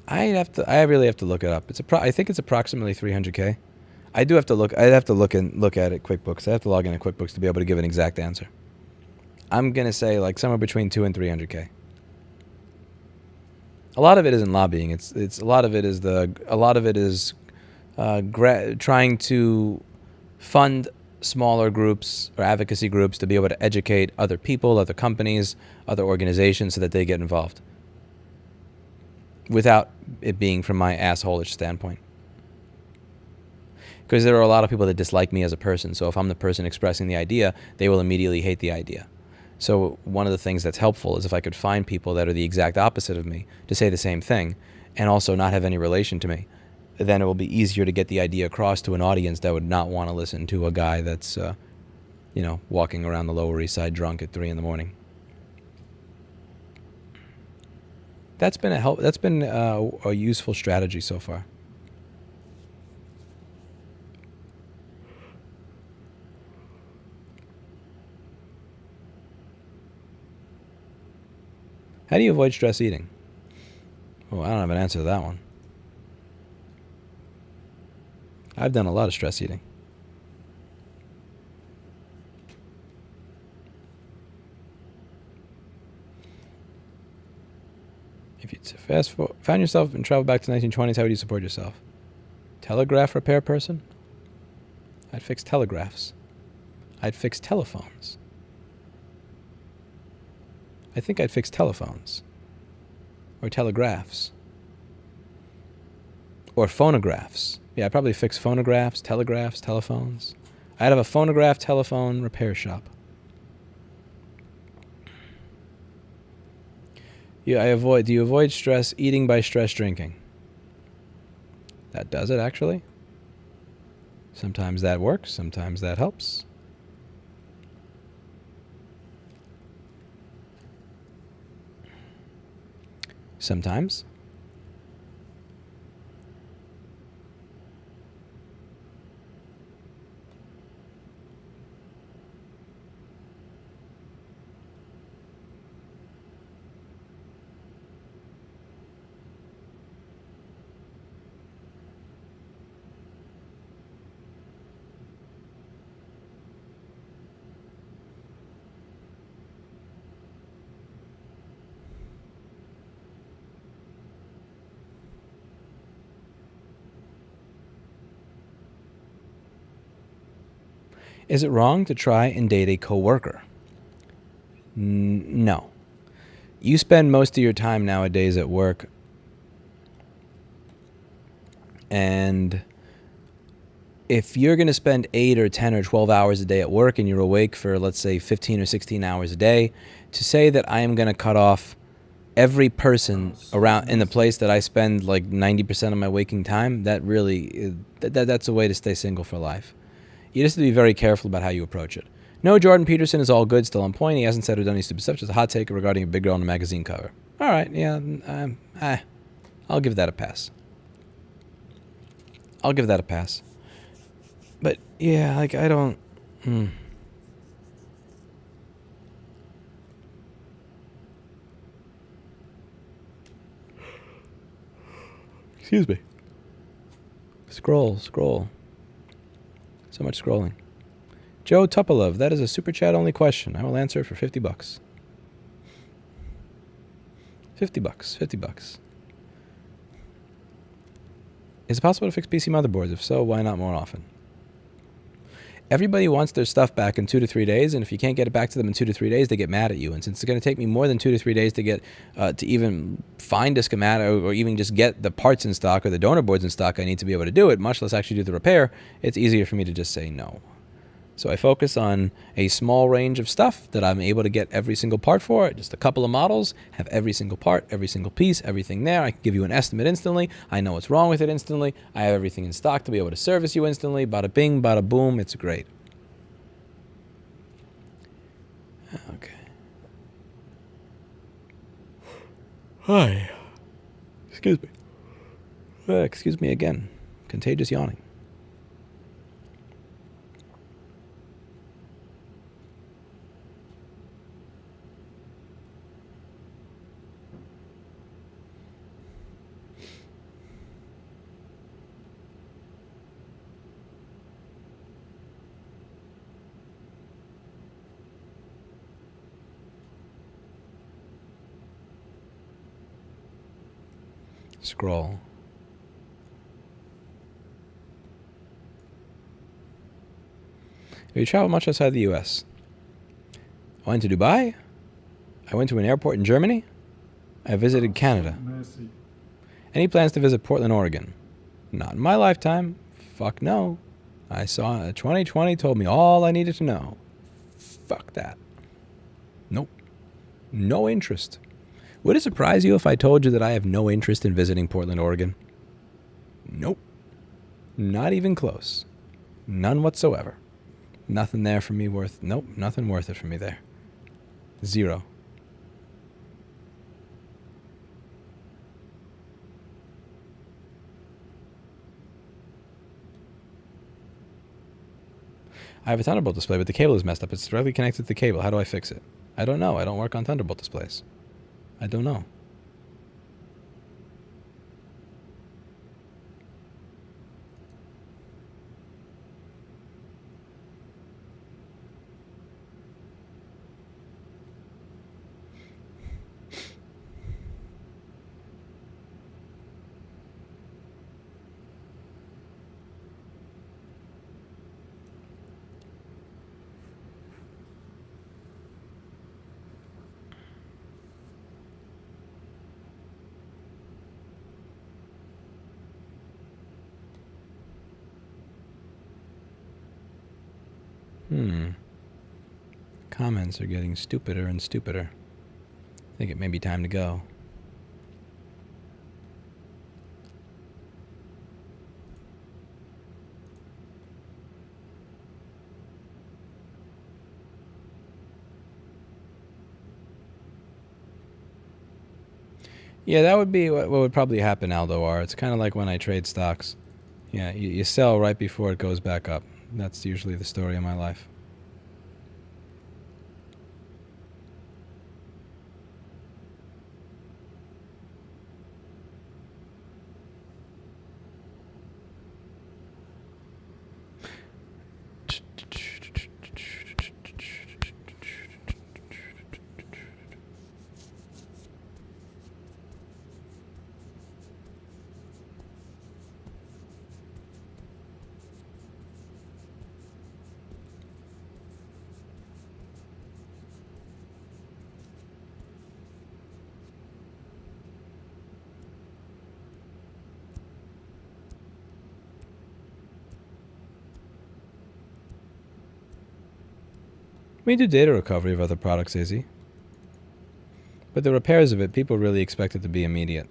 I really have to look it up. I think it's approximately 300K. I'd have to look at it QuickBooks. I have to log into QuickBooks to be able to give an exact answer. I'm gonna say like somewhere between 2 and 300K. A lot of it isn't lobbying. A lot of it is trying to fund smaller groups or advocacy groups to be able to educate other people, other companies, other organizations so that they get involved. Without it being from my asshole-ish standpoint. Because there are a lot of people that dislike me as a person. So if I'm the person expressing the idea, they will immediately hate the idea. So one of the things that's helpful is if I could find people that are the exact opposite of me to say the same thing and also not have any relation to me. then it will be easier to get the idea across to an audience that would not want to listen to a guy that's, walking around the Lower East Side drunk at 3 in the morning. That's been a useful strategy so far. How do you avoid stress eating? Oh, I don't have an answer to that one. I've done a lot of stress eating. If you found yourself and traveled back to 1920s, how would you support yourself? Telegraph repair person? I'd fix telegraphs. I'd fix telephones. I think I'd fix telephones. Or telegraphs. Or phonographs. Yeah, I'd probably fix phonographs, telegraphs, telephones. I'd have a phonograph telephone repair shop. Yeah, do you avoid stress eating by stress drinking? That does it, actually. Sometimes that works, sometimes that helps. Sometimes. Is it wrong to try and date a coworker? No. You spend most of your time nowadays at work, and if you're going to spend 8 or 10 or 12 hours a day at work and you're awake for, let's say, 15 or 16 hours a day, to say that I am going to cut off every person around in the place that I spend like 90% of my waking time, that really, that's a way to stay single for life. You just have to be very careful about how you approach it. No, Jordan Peterson is all good, still on point. He hasn't said or done any stupid stuff, just a hot take regarding a big girl on a magazine cover. All right, yeah, I'll give that a pass. I'll give that a pass. But, yeah, like, I don't... Excuse me. Scroll. So much scrolling. Joe Tupolov, that is a super chat only question. I will answer it for $50. $50. Is it possible to fix PC motherboards? If so, why not more often? Everybody wants their stuff back in 2 to 3 days, and if you can't get it back to them in 2 to 3 days, they get mad at you. And since it's going to take me more than 2 to 3 days to get to even find a schematic or even just get the parts in stock or the donor boards in stock I need to be able to do it, much less actually do the repair, it's easier for me to just say no. So I focus on a small range of stuff that I'm able to get every single part for, just a couple of models, have every single part, every single piece, everything there. I can give you an estimate instantly. I know what's wrong with it instantly. I have everything in stock to be able to service you instantly. Bada bing, bada boom. It's great. Okay. Hi. Excuse me. Excuse me again. Contagious yawning. Scroll. Have you traveled much outside the U.S.? I went to Dubai. I went to an airport in Germany. I visited Canada. Mercy. Any plans to visit Portland, Oregon? Not in my lifetime. Fuck no. I saw 2020 told me all I needed to know. Fuck that. Nope. No interest. Would it surprise you if I told you that I have no interest in visiting Portland, Oregon? Nope. Not even close. None whatsoever. Nothing there for me worth... Nope, nothing worth it for me there. Zero. I have a Thunderbolt display, but the cable is messed up. It's directly connected to the cable. How do I fix it? I don't know. I don't work on Thunderbolt displays. I don't know. Comments are getting stupider and stupider. I think it may be time to go. Yeah, that would be what would probably happen, Aldo R. It's kind of like when I trade stocks. Yeah, you sell right before it goes back up. That's usually the story of my life. We do data recovery of other products, Izzy. But the repairs of it, people really expect it to be immediate.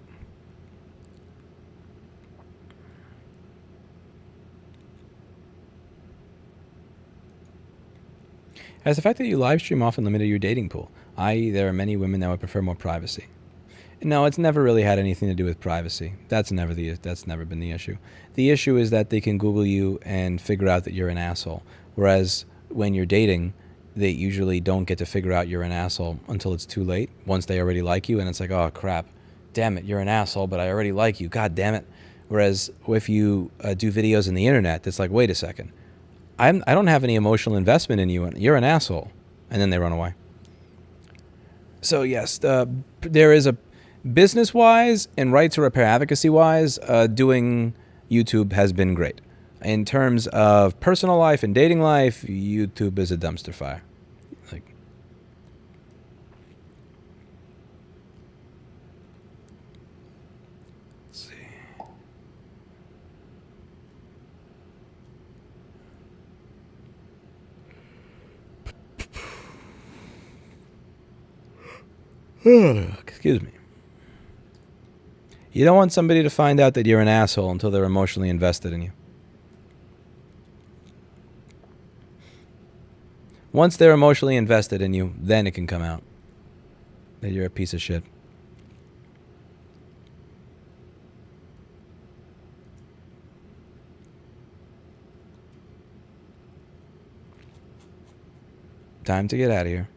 Has the fact that you live stream often limited your dating pool? I.e., there are many women that would prefer more privacy. No, it's never really had anything to do with privacy. That's never been the issue. The issue is that they can Google you and figure out that you're an asshole. Whereas when you're dating, they usually don't get to figure out you're an asshole until it's too late, once they already like you, and it's like, oh crap, damn it, you're an asshole, but I already like you, god damn it. Whereas if you do videos on the internet, it's like, wait a second, I don't have any emotional investment in you, and you're an asshole, and then they run away. So yes, there is a business-wise and right to repair advocacy-wise, doing YouTube has been great. In terms of personal life and dating life, YouTube is a dumpster fire. Like, let's see. Excuse me. You don't want somebody to find out that you're an asshole until they're emotionally invested in you. Once they're emotionally invested in you, then it can come out that you're a piece of shit. Time to get out of here.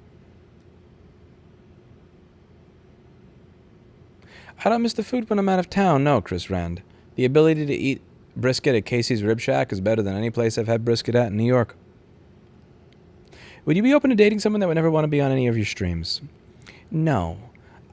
I don't miss the food when I'm out of town. No, Chris Rand. The ability to eat brisket at Casey's Rib Shack is better than any place I've had brisket at in New York. Would you be open to dating someone that would never want to be on any of your streams? No.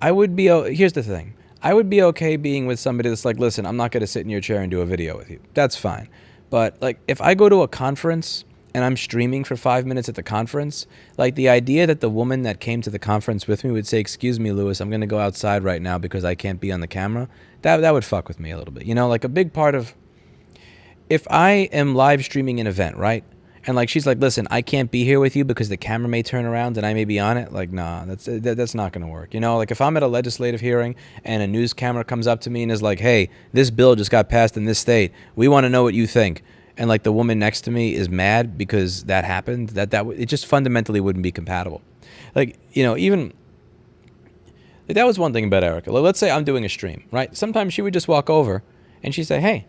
I would be... Here's the thing. I would be okay being with somebody that's like, listen, I'm not going to sit in your chair and do a video with you. That's fine. But like, if I go to a conference and I'm streaming for 5 minutes at the conference, like the idea that the woman that came to the conference with me would say, excuse me, Lewis, I'm going to go outside right now because I can't be on the camera, that would fuck with me a little bit. You know, like a big part of... If I am live streaming an event, right? And like she's like, listen, I can't be here with you because the camera may turn around and I may be on it. Like, nah, that's not gonna work. You know, like if I'm at a legislative hearing and a news camera comes up to me and is like, hey, this bill just got passed in this state. We want to know what you think. And like the woman next to me is mad because that happened. It just fundamentally wouldn't be compatible. Like, you know, even like, that was one thing about Erica. Like, let's say I'm doing a stream, right? Sometimes she would just walk over and she'd say, hey,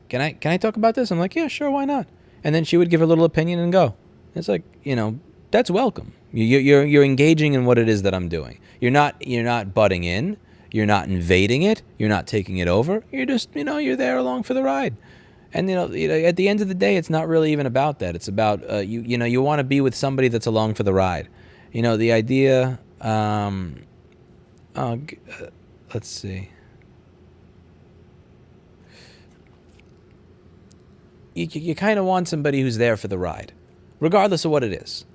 can I talk about this? I'm like, yeah, sure, why not? And then she would give her little opinion and go. It's like, you know, that's welcome. You're engaging in what it is that I'm doing. You're not butting in. You're not invading it. You're not taking it over. You're just, you know, you're there along for the ride. And you know, at the end of the day, it's not really even about that. It's about you want to be with somebody that's along for the ride. You know, the idea. Let's see. You kind of want somebody who's there for the ride, regardless of what it is.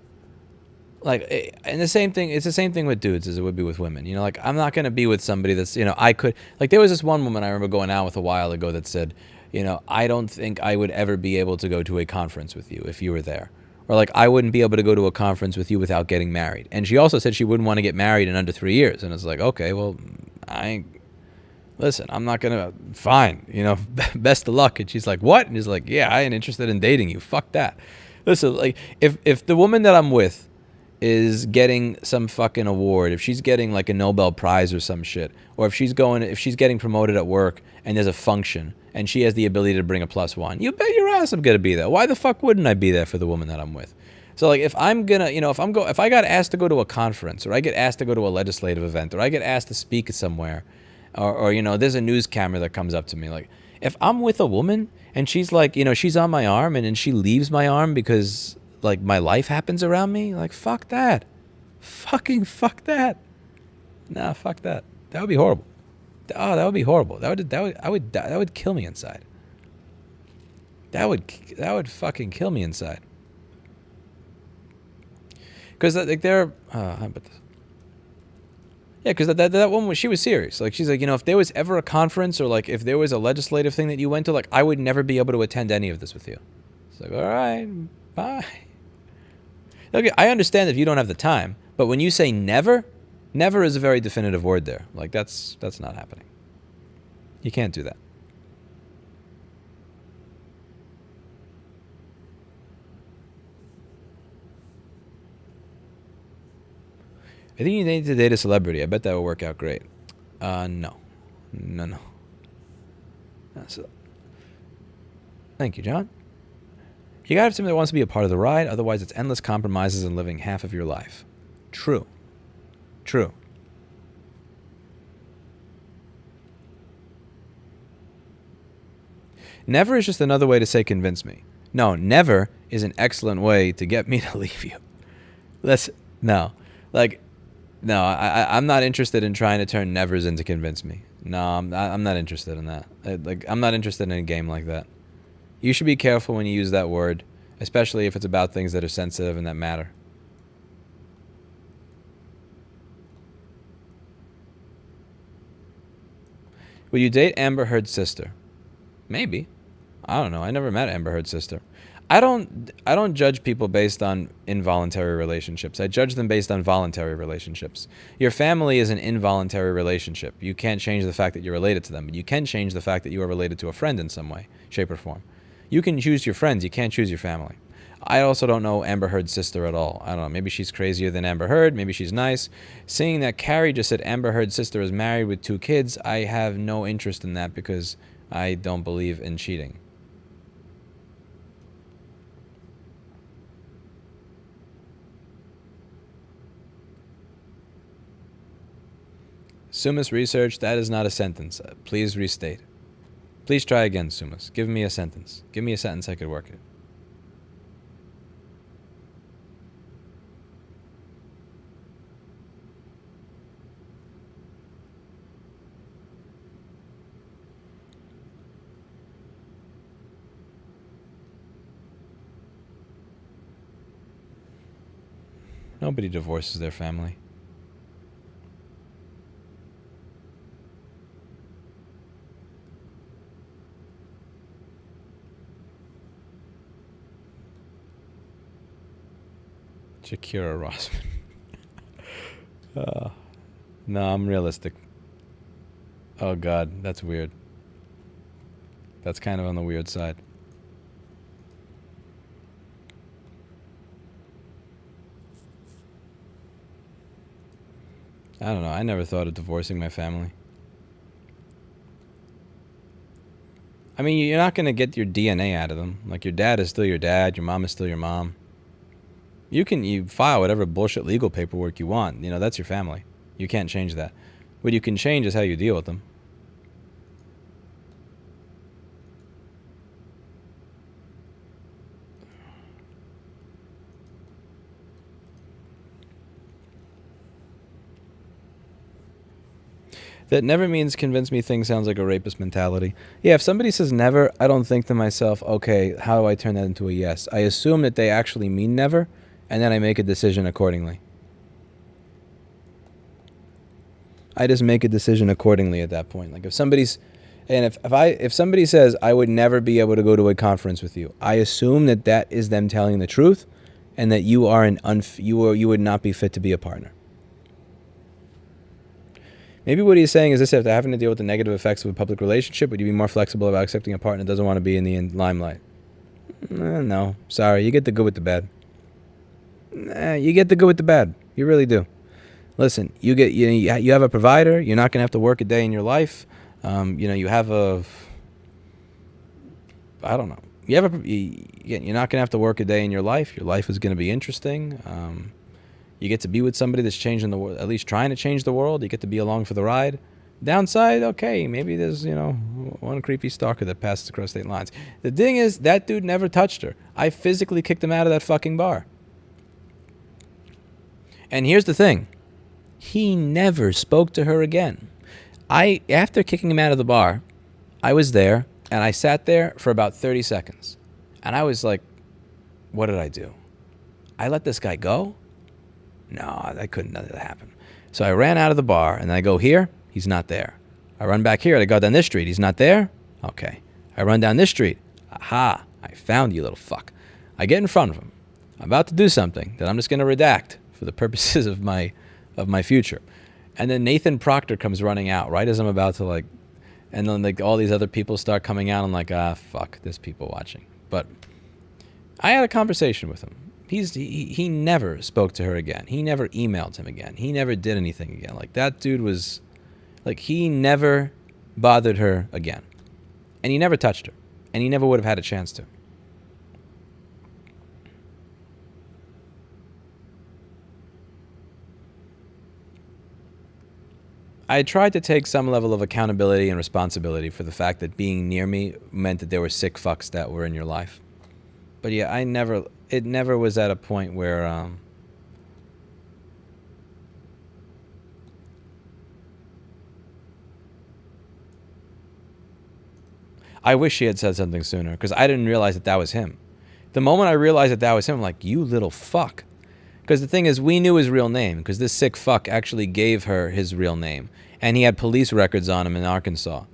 Like, and the same thing, it's the same thing with dudes as it would be with women. You know, like, I'm not going to be with somebody that's, you know, like, there was this one woman I remember going out with a while ago that said, you know, I don't think I would ever be able to go to a conference with you if you were there. Or, like, I wouldn't be able to go to a conference with you without getting married. And she also said she wouldn't want to get married in under 3 years. And it's like, okay, well, listen, I'm not going to, fine, you know, best of luck. And she's like, what? And he's like, yeah, I ain't interested in dating you. Fuck that. Listen, like, if the woman that I'm with is getting some fucking award, if she's getting like a Nobel Prize or some shit, or if she's getting promoted at work and there's a function and she has the ability to bring a +1, you bet your ass I'm going to be there. Why the fuck wouldn't I be there for the woman that I'm with? So like if I'm gonna, you know, if I got asked to go to a conference, or I get asked to go to a legislative event, or I get asked to speak somewhere, or you know, there's a news camera that comes up to me, like if I'm with a woman and she's like, you know, she's on my arm and then she leaves my arm because like my life happens around me, like fuck that. Fucking fuck that. Nah, fuck that. That would be horrible. Oh, that would be horrible. That would kill me inside. That would fucking kill me inside. Because like they're, how about this? Yeah, because that woman, she was serious. Like she's like, you know, if there was ever a conference or like if there was a legislative thing that you went to, like I would never be able to attend any of this with you. It's like, all right, bye. Okay, I understand if you don't have the time, but when you say never, never is a very definitive word there. Like that's not happening. You can't do that. I think you need to date a celebrity. I bet that would work out great. No. So, thank you, John. You gotta have somebody that wants to be a part of the ride. Otherwise, it's endless compromises and living half of your life. True. Never is just another way to say convince me. No, never is an excellent way to get me to leave you. No. Like, no, I'm not interested in trying to turn nevers into convince me. No, I'm not interested in that. I'm not interested in a game like that. You should be careful when you use that word, especially if it's about things that are sensitive and that matter. Will you date Amber Heard's sister? Maybe. I don't know. I never met Amber Heard's sister. I don't judge people based on involuntary relationships. I judge them based on voluntary relationships. Your family is an involuntary relationship. You can't change the fact that you're related to them, but you can change the fact that you are related to a friend in some way, shape, or form. You can choose your friends. You can't choose your family. I also don't know Amber Heard's sister at all. I don't know. Maybe she's crazier than Amber Heard. Maybe she's nice. Seeing that Carrie just said Amber Heard's sister is married with 2 kids, I have no interest in that because I don't believe in cheating. Sumas research, that is not a sentence. Please restate. Please try again, Sumas. Give me a sentence. Give me a sentence I could work it. Nobody divorces their family. Shakira Rossmann. No, I'm realistic. Oh God, that's weird. That's kind of on the weird side. I don't know. I never thought of divorcing my family. I mean, you're not going to get your DNA out of them. Like, your dad is still your dad. Your mom is still your mom. You file whatever bullshit legal paperwork you want. You know, that's your family. You can't change that. What you can change is how you deal with them. That never means convince me thing sounds like a rapist mentality. Yeah, if somebody says never, I don't think to myself, okay, how do I turn that into a yes? I assume that they actually mean never, and then I make a decision accordingly. I just make a decision accordingly at that point. Like if somebody's, and if somebody says I would never be able to go to a conference with you, I assume that that is them telling the truth, and that you are you would not be fit to be a partner. Maybe what he's saying is this: after having to deal with the negative effects of a public relationship, would you be more flexible about accepting a partner that doesn't want to be in the limelight? No, sorry. You get the good with the bad. You get the good with the bad. You really do. Listen, you have a provider. You're not going to have to work a day in your life. You have a. I don't know. You're not going to have to work a day in your life. Your life is going to be interesting. You get to be with somebody that's changing the world, at least trying to change the world. You get to be along for the ride. Downside, okay, maybe there's, one creepy stalker that passes across state lines. The thing is, that dude never touched her. I physically kicked him out of that fucking bar. And here's the thing. He never spoke to her again. After kicking him out of the bar, I was there, and I sat there for about 30 seconds. And I was like, what did I do? I let this guy go? No, that couldn't happen. So I ran out of the bar, and I go here, he's not there. I run back here, I go down this street, he's not there? Okay. I run down this street. Aha, I found you, little fuck. I get in front of him. I'm about to do something that I'm just going to redact for the purposes of my future. And then Nathan Proctor comes running out right as I'm about to and then all these other people start coming out. I'm like, fuck, there's people watching. But I had a conversation with him. He never spoke to her again. He never emailed him again. He never did anything again. Like, that dude was, he never bothered her again. And he never touched her. And he never would have had a chance to. I tried to take some level of accountability and responsibility for the fact that being near me meant that there were sick fucks that were in your life. But yeah, it never was at a point where, I wish she had said something sooner, because I didn't realize that was him. The moment I realized that was him, I'm like, you little fuck. Because the thing is, we knew his real name, because this sick fuck actually gave her his real name. And he had police records on him in Arkansas.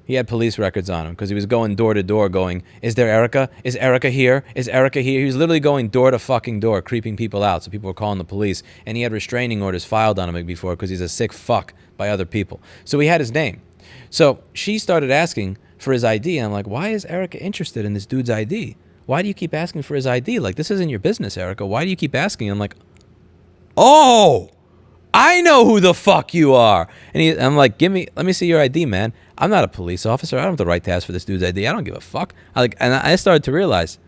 He had police records on him because he was going door to door going, is there Erica? Is Erica here? Is Erica here? He was literally going door to fucking door, creeping people out. So people were calling the police. And he had restraining orders filed on him before because he's a sick fuck by other people. So he had his name. So she started asking for his ID. And I'm like, why is Erica interested in this dude's ID? Why do you keep asking for his ID? Like, this isn't your business, Erica. Why do you keep asking? I'm like, oh, I know who the fuck you are. And I'm like, let me see your ID, man. I'm not a police officer. I don't have the right to ask for this dude's ID. I don't give a fuck. And I started to realize,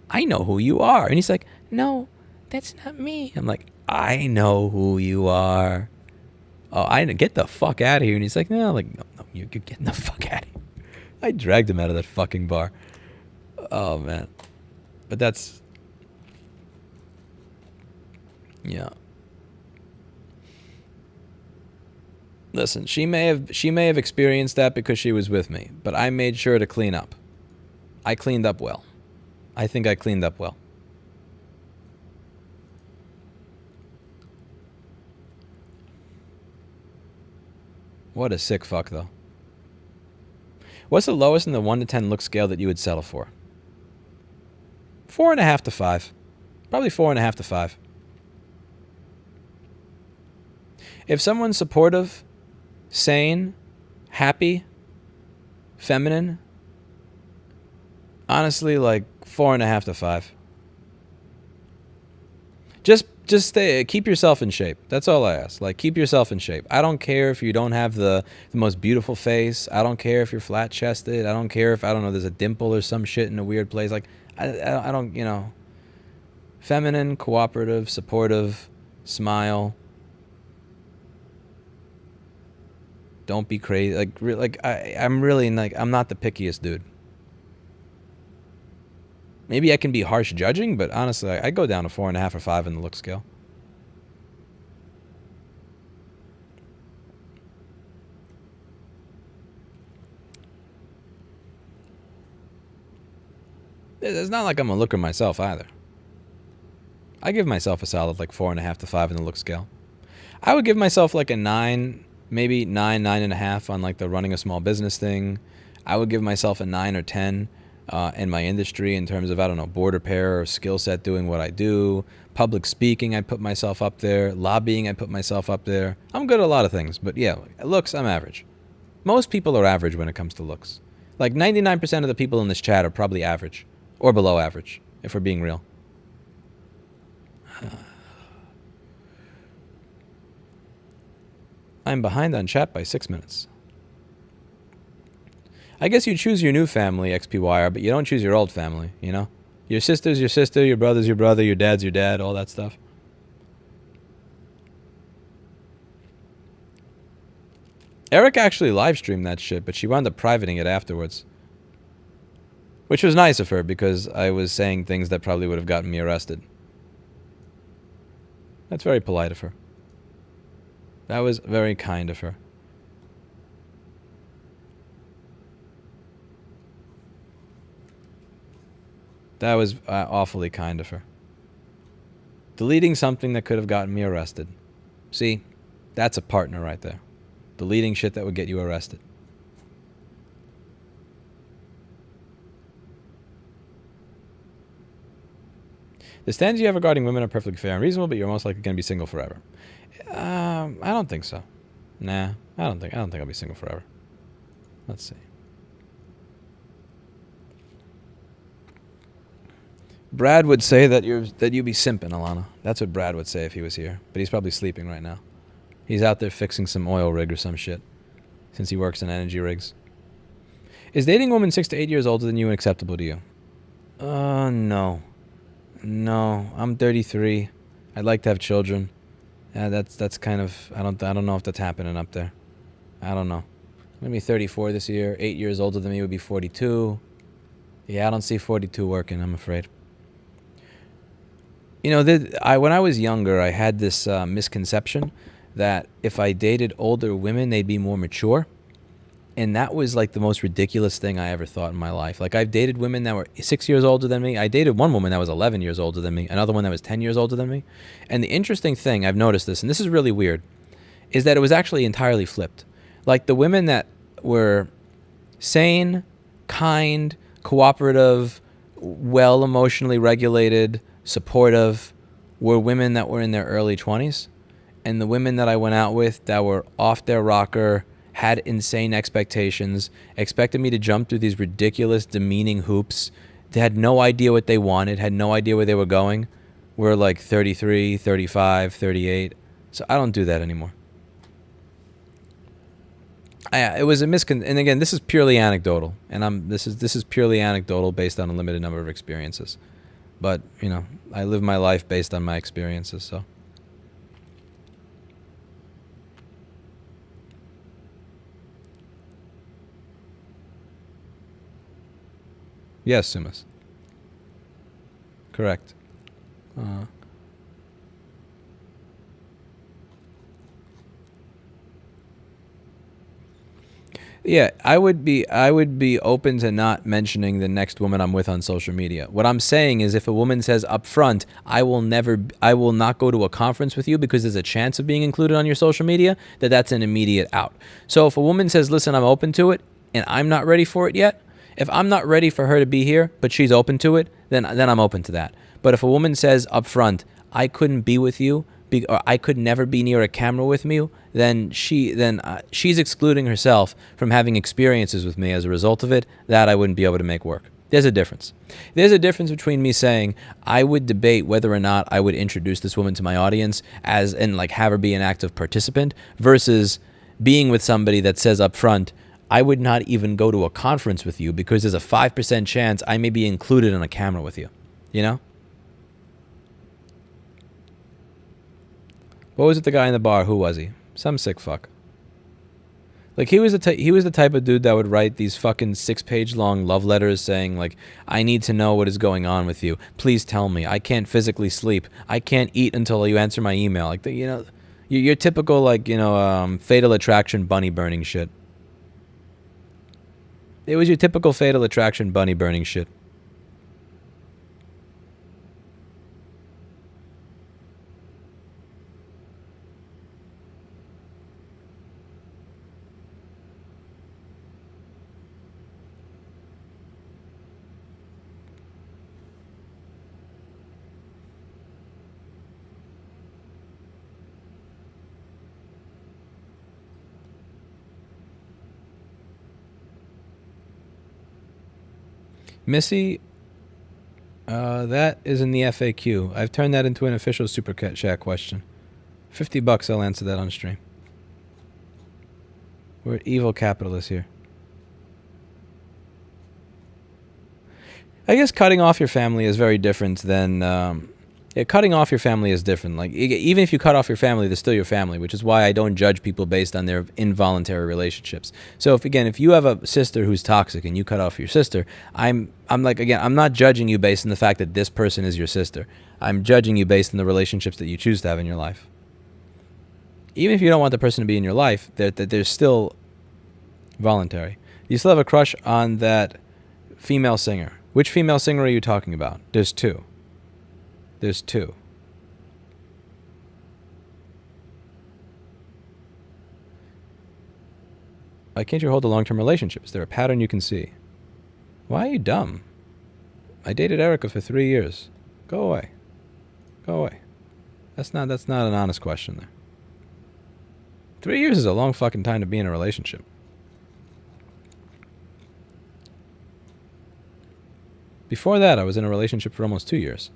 I know who you are. And he's like, no, that's not me. I'm like, I know who you are. Oh, I get the fuck out of here. And he's like, no, you're getting the fuck out of here. I dragged him out of that fucking bar. Oh, man. But that's, yeah. Listen, she may have experienced that because she was with me, but I made sure to clean up. I cleaned up well. I think I cleaned up well. What a sick fuck, though. What's the lowest in the 1 to 10 look scale that you would settle for? 4.5 to 5. Probably 4.5 to 5. If someone's supportive, sane, happy, feminine, honestly, like 4.5 to 5. Just stay, keep yourself in shape. That's all I ask. Like, keep yourself in shape. I don't care if you don't have the most beautiful face. I don't care if you're flat chested. I don't care if, I don't know, there's a dimple or some shit in a weird place. Like, I don't, you know, feminine, cooperative, supportive, smile. Don't be crazy. I'm really like, I'm not the pickiest dude. Maybe I can be harsh judging, but honestly, I go down to 4.5 or 5 in the look scale. It's not like I'm a looker myself either. I give myself a solid like 4.5 to 5 in the look scale. I would give myself like a 9, maybe 9.5 on like the running a small business thing. I would give myself a 9 or 10 in my industry in terms of, I don't know, board repair or skill set doing what I do. Public speaking, I put myself up there. Lobbying, I put myself up there. I'm good at a lot of things, but yeah, looks, I'm average. Most people are average when it comes to looks. Like 99% of the people in this chat are probably average or below average, if we're being real. I'm behind on chat by 6 minutes. I guess you choose your new family, XPYR, but you don't choose your old family, you know? Your sister's your sister, your brother's your brother, your dad's your dad, all that stuff. Eric actually live streamed that shit, but she wound up privating it afterwards. Which was nice of her, because I was saying things that probably would have gotten me arrested. That's very polite of her. That was very kind of her. That was awfully kind of her. Deleting something that could have gotten me arrested. See, that's a partner right there. Deleting shit that would get you arrested. The stands you have regarding women are perfectly fair and reasonable, but you're most likely going to be single forever. I don't think so. Nah, I don't think I'll be single forever. Let's see. Brad would say that you be simping, Alana. That's what Brad would say if he was here. But he's probably sleeping right now. He's out there fixing some oil rig or some shit, since he works in energy rigs. Is dating a woman 6 to 8 years older than you acceptable to you? No. No, I'm 33. I'd like to have children. Yeah, that's kind of, I don't know if that's happening up there. I don't know. I'm gonna be 34 this year. 8 years older than me would be 42. Yeah, I don't see 42 working, I'm afraid. You know, when I was younger, I had this misconception that if I dated older women, they'd be more mature. And that was like the most ridiculous thing I ever thought in my life. Like, I've dated women that were 6 years older than me. I dated one woman that was 11 years older than me, another one that was 10 years older than me. And the interesting thing, I've noticed this, and this is really weird, is that it was actually entirely flipped. Like, the women that were sane, kind, cooperative, well emotionally regulated, supportive, were women that were in their early 20s. And the women that I went out with that were off their rocker, had insane expectations, expected me to jump through these ridiculous, demeaning hoops. They had no idea what they wanted, had no idea where they were going. We're like 33, 35, 38. So I don't do that anymore. It was a and again, this is purely anecdotal, and this is purely anecdotal based on a limited number of experiences. But, you know, I live my life based on my experiences, so. Yes, Sumas. Correct. Yeah, I would be open to not mentioning the next woman I'm with on social media. What I'm saying is, if a woman says up front, I will not go to a conference with you because there's a chance of being included on your social media, that's an immediate out. So if a woman says, listen, I'm open to it, and I'm not ready for it yet, if I'm not ready for her to be here, but she's open to it, then I'm open to that. But if a woman says up front, I couldn't be with you or I could never be near a camera with me, then she's excluding herself from having experiences with me as a result of it that I wouldn't be able to make work. There's a difference. There's a difference between me saying I would debate whether or not I would introduce this woman to my audience and like have her be an active participant versus being with somebody that says up front, I would not even go to a conference with you because there's a 5% chance I may be included on a camera with you. You know? What was it, the guy in the bar? Who was he? Some sick fuck. Like, he was the type of dude that would write these fucking 6-page long love letters saying, like, I need to know what is going on with you. Please tell me. I can't physically sleep. I can't eat until you answer my email. Like, you know, your typical, like, you know, fatal attraction bunny burning shit. It was your typical fatal attraction bunny burning shit. Missy, that is in the FAQ. I've turned that into an official super chat question. $50, I'll answer that on stream. We're evil capitalists here. I guess cutting off your family is very different than... cutting off your family is different. Like, even if you cut off your family, they're still your family, which is why I don't judge people based on their involuntary relationships. So if you have a sister who's toxic and you cut off your sister, I'm not judging you based on the fact that this person is your sister. I'm judging you based on the relationships that you choose to have in your life. Even if you don't want the person to be in your life, they're still voluntary. You still have a crush on that female singer. Which female singer are you talking about? There's two. There's two. Why can't you hold a long-term relationship? Is there a pattern you can see? Why are you dumb? I dated Erica for 3 years. Go away. Go away. That's not an honest question there. 3 years is a long fucking time to be in a relationship. Before that, I was in a relationship for almost 2 years.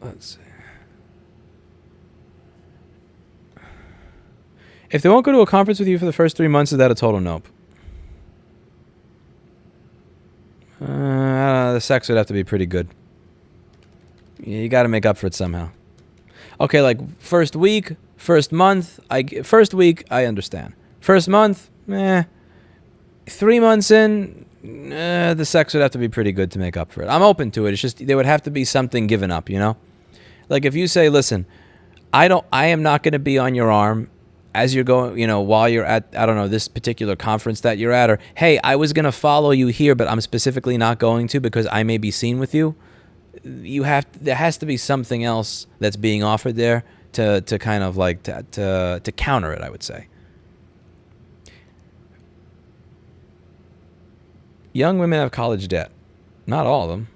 Let's see. If they won't go to a conference with you for the first 3 months, is that a total nope? The sex would have to be pretty good. You got to make up for it somehow. Okay, like first week, first month, first week, I understand. First month, 3 months in, the sex would have to be pretty good to make up for it. I'm open to it. It's just there would have to be something given up, you know? Like if you say, listen, I am not going to be on your arm as you're going, you know, while you're at, I don't know, this particular conference that you're at, or, hey, I was going to follow you here, but I'm specifically not going to because I may be seen with you. There has to be something else that's being offered there to kind of like, to counter it, I would say. Young women have college debt. Not all of them.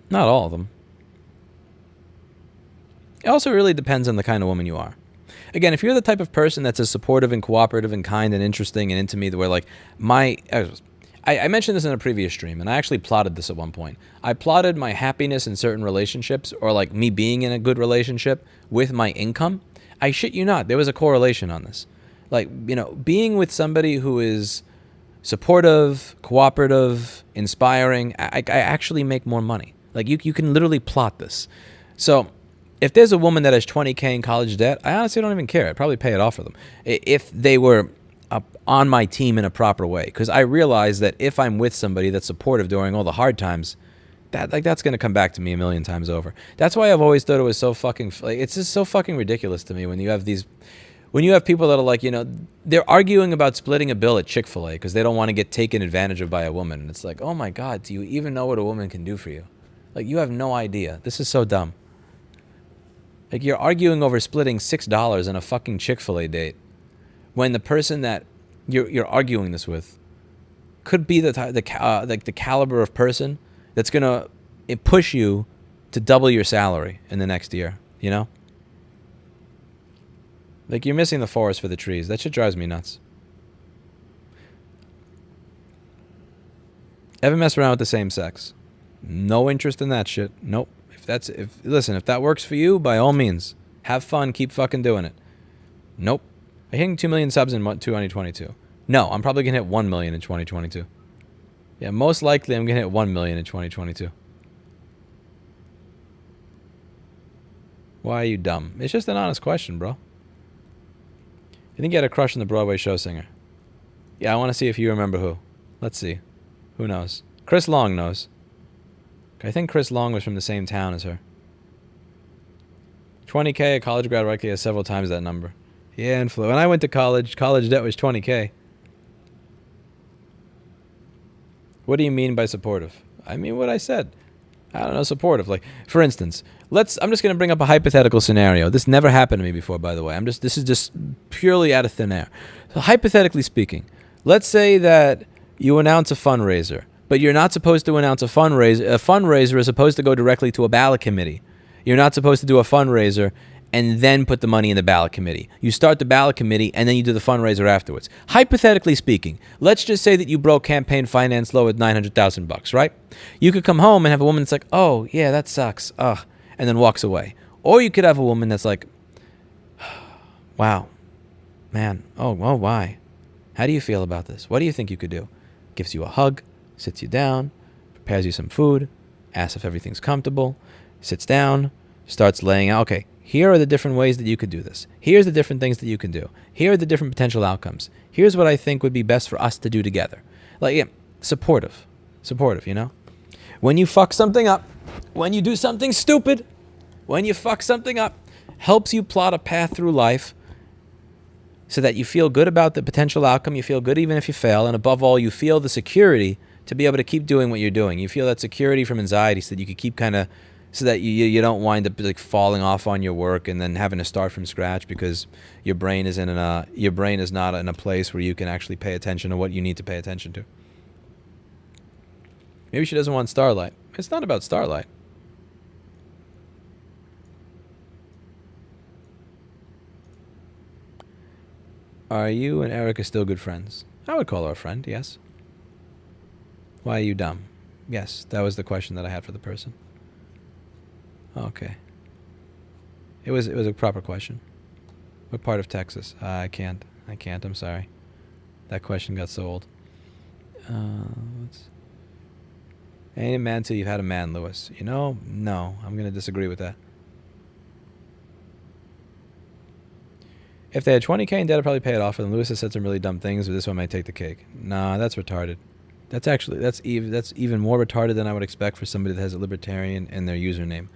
Not all of them. It also really depends on the kind of woman you are. Again, if you're the type of person that's as supportive and cooperative and kind and interesting and into me, where like I mentioned this in a previous stream, and I actually plotted this at one point. I plotted my happiness in certain relationships, or like me being in a good relationship, with my income. I shit you not, there was a correlation on this. Like, you know, being with somebody who is supportive, cooperative, inspiring, I actually make more money. Like, you can literally plot this. So if there's a woman that has $20K in college debt, I honestly don't even care. I'd probably pay it off for them if they were on my team in a proper way. Because I realize that if I'm with somebody that's supportive during all the hard times, that's going to come back to me a million times over. That's why I've always thought it was so fucking... it's just so fucking ridiculous to me when you have these... When you have people that are like, you know, they're arguing about splitting a bill at Chick-fil-A because they don't want to get taken advantage of by a woman. And it's like, oh my God, do you even know what a woman can do for you? Like, you have no idea. This is so dumb. Like, you're arguing over splitting $6 on a fucking Chick-fil-A date when the person that you're arguing this with could be the caliber of person that's gonna push you to double your salary in the next year. You know, like you're missing the forest for the trees. That shit drives me nuts. Ever mess around with the same sex? No interest in that shit. Nope. Listen, if that works for you, by all means, have fun. Keep fucking doing it. Nope. I'm hitting 2 million subs in 2022. No, I'm probably gonna hit 1 million in 2022. Yeah, most likely I'm gonna hit 1 million in 2022. Why are you dumb? It's just an honest question, bro. You think you had a crush on the Broadway show singer? Yeah, I want to see if you remember who. Let's see. Who knows? Chris Long knows. I think Chris Long was from the same town as her. 20K, a college grad likely has several times that number. Yeah, and when I went to college debt was 20K. What do you mean by supportive? I mean what I said. I don't know, supportive. Like, for instance, I'm just going to bring up a hypothetical scenario. This never happened to me before, by the way. This is just purely out of thin air. So hypothetically speaking, let's say that you announce a fundraiser, but you're not supposed to announce a fundraiser. A fundraiser is supposed to go directly to a ballot committee. You're not supposed to do a fundraiser and then put the money in the ballot committee. You start the ballot committee and then you do the fundraiser afterwards. Hypothetically speaking, let's just say that you broke campaign finance low at $900,000, right? You could come home and have a woman that's like, "Oh, yeah, that sucks. Ugh," and then walks away. Or you could have a woman that's like, "Wow, man, oh, why? How do you feel about this? What do you think you could do?" Gives you a hug, sits you down, prepares you some food, asks if everything's comfortable, sits down, starts laying out, okay, here are the different ways that you could do this. Here's the different things that you can do. Here are the different potential outcomes. Here's what I think would be best for us to do together. Like, yeah, supportive, you know? When you fuck something up, when you do something stupid, when you fuck something up, helps you plot a path through life so that you feel good about the potential outcome. You feel good even if you fail. And above all, you feel the security to be able to keep doing what you're doing. You feel that security from anxiety so that you can keep kind of, so that you don't wind up like falling off on your work and then having to start from scratch because your brain is not in a place where you can actually pay attention to what you need to pay attention to. Maybe she doesn't want starlight. It's not about starlight. Are you and Erica still good friends? I would call her a friend, yes. Why are you dumb? Yes, that was the question that I had for the person. Okay. It was a proper question. What part of Texas? I can't. I'm sorry. That question got so old. Ain't a man till you've had a man, Lewis. You know? No, I'm going to disagree with that. If they had 20K in debt, I'd probably pay it off for them. Lewis has said some really dumb things, but this one might take the cake. Nah, that's retarded. That's even more retarded than I would expect for somebody that has a libertarian in their username.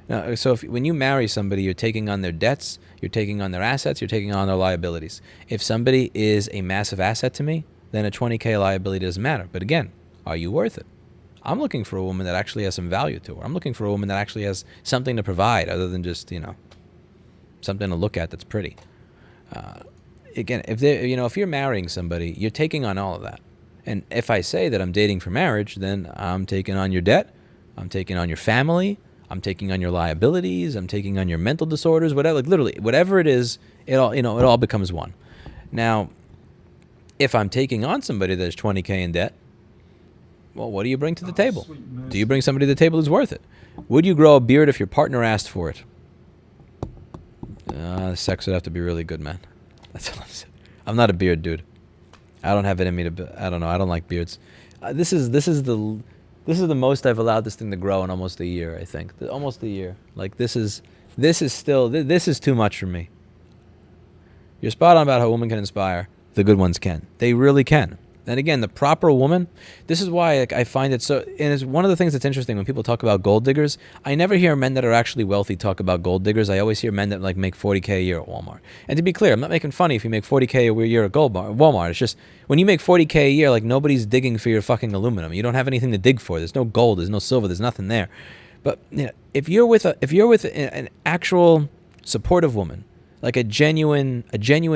Now, so when you marry somebody, you're taking on their debts, you're taking on their assets, you're taking on their liabilities. If somebody is a massive asset to me, then a 20K liability doesn't matter. But again, are you worth it? I'm looking for a woman that actually has some value to her. I'm looking for a woman that actually has something to provide other than just, something to look at that's pretty. Again, if you're marrying somebody, you're taking on all of that. And if I say that I'm dating for marriage, then I'm taking on your debt, I'm taking on your family, I'm taking on your liabilities, I'm taking on your mental disorders, whatever. Like literally, whatever it is, it all becomes one. Now, if I'm taking on somebody that's 20K in debt, well, what do you bring to the table? Do you bring somebody to the table who's worth it? Would you grow a beard if your partner asked for it? Sex would have to be really good, man. That's all I'm saying. I'm not a beard dude. I don't have it in me to. I don't know. I don't like beards. This is the most I've allowed this thing to grow in almost a year. I think almost a year. Like this is too much for me. You're spot on about how women can inspire. The good ones can. They really can. And again, the proper woman, this is why I find it so, and it's one of the things that's interesting when people talk about gold diggers. I never hear men that are actually wealthy talk about gold diggers. I always hear men that make 40K a year at Walmart. And to be clear, I'm not making funny if you make 40K a year at Walmart. It's just, when you make 40K a year, nobody's digging for your fucking aluminum. You don't have anything to dig for. There's no gold, there's no silver, there's nothing there. But if you're with an actual supportive woman, like a genuine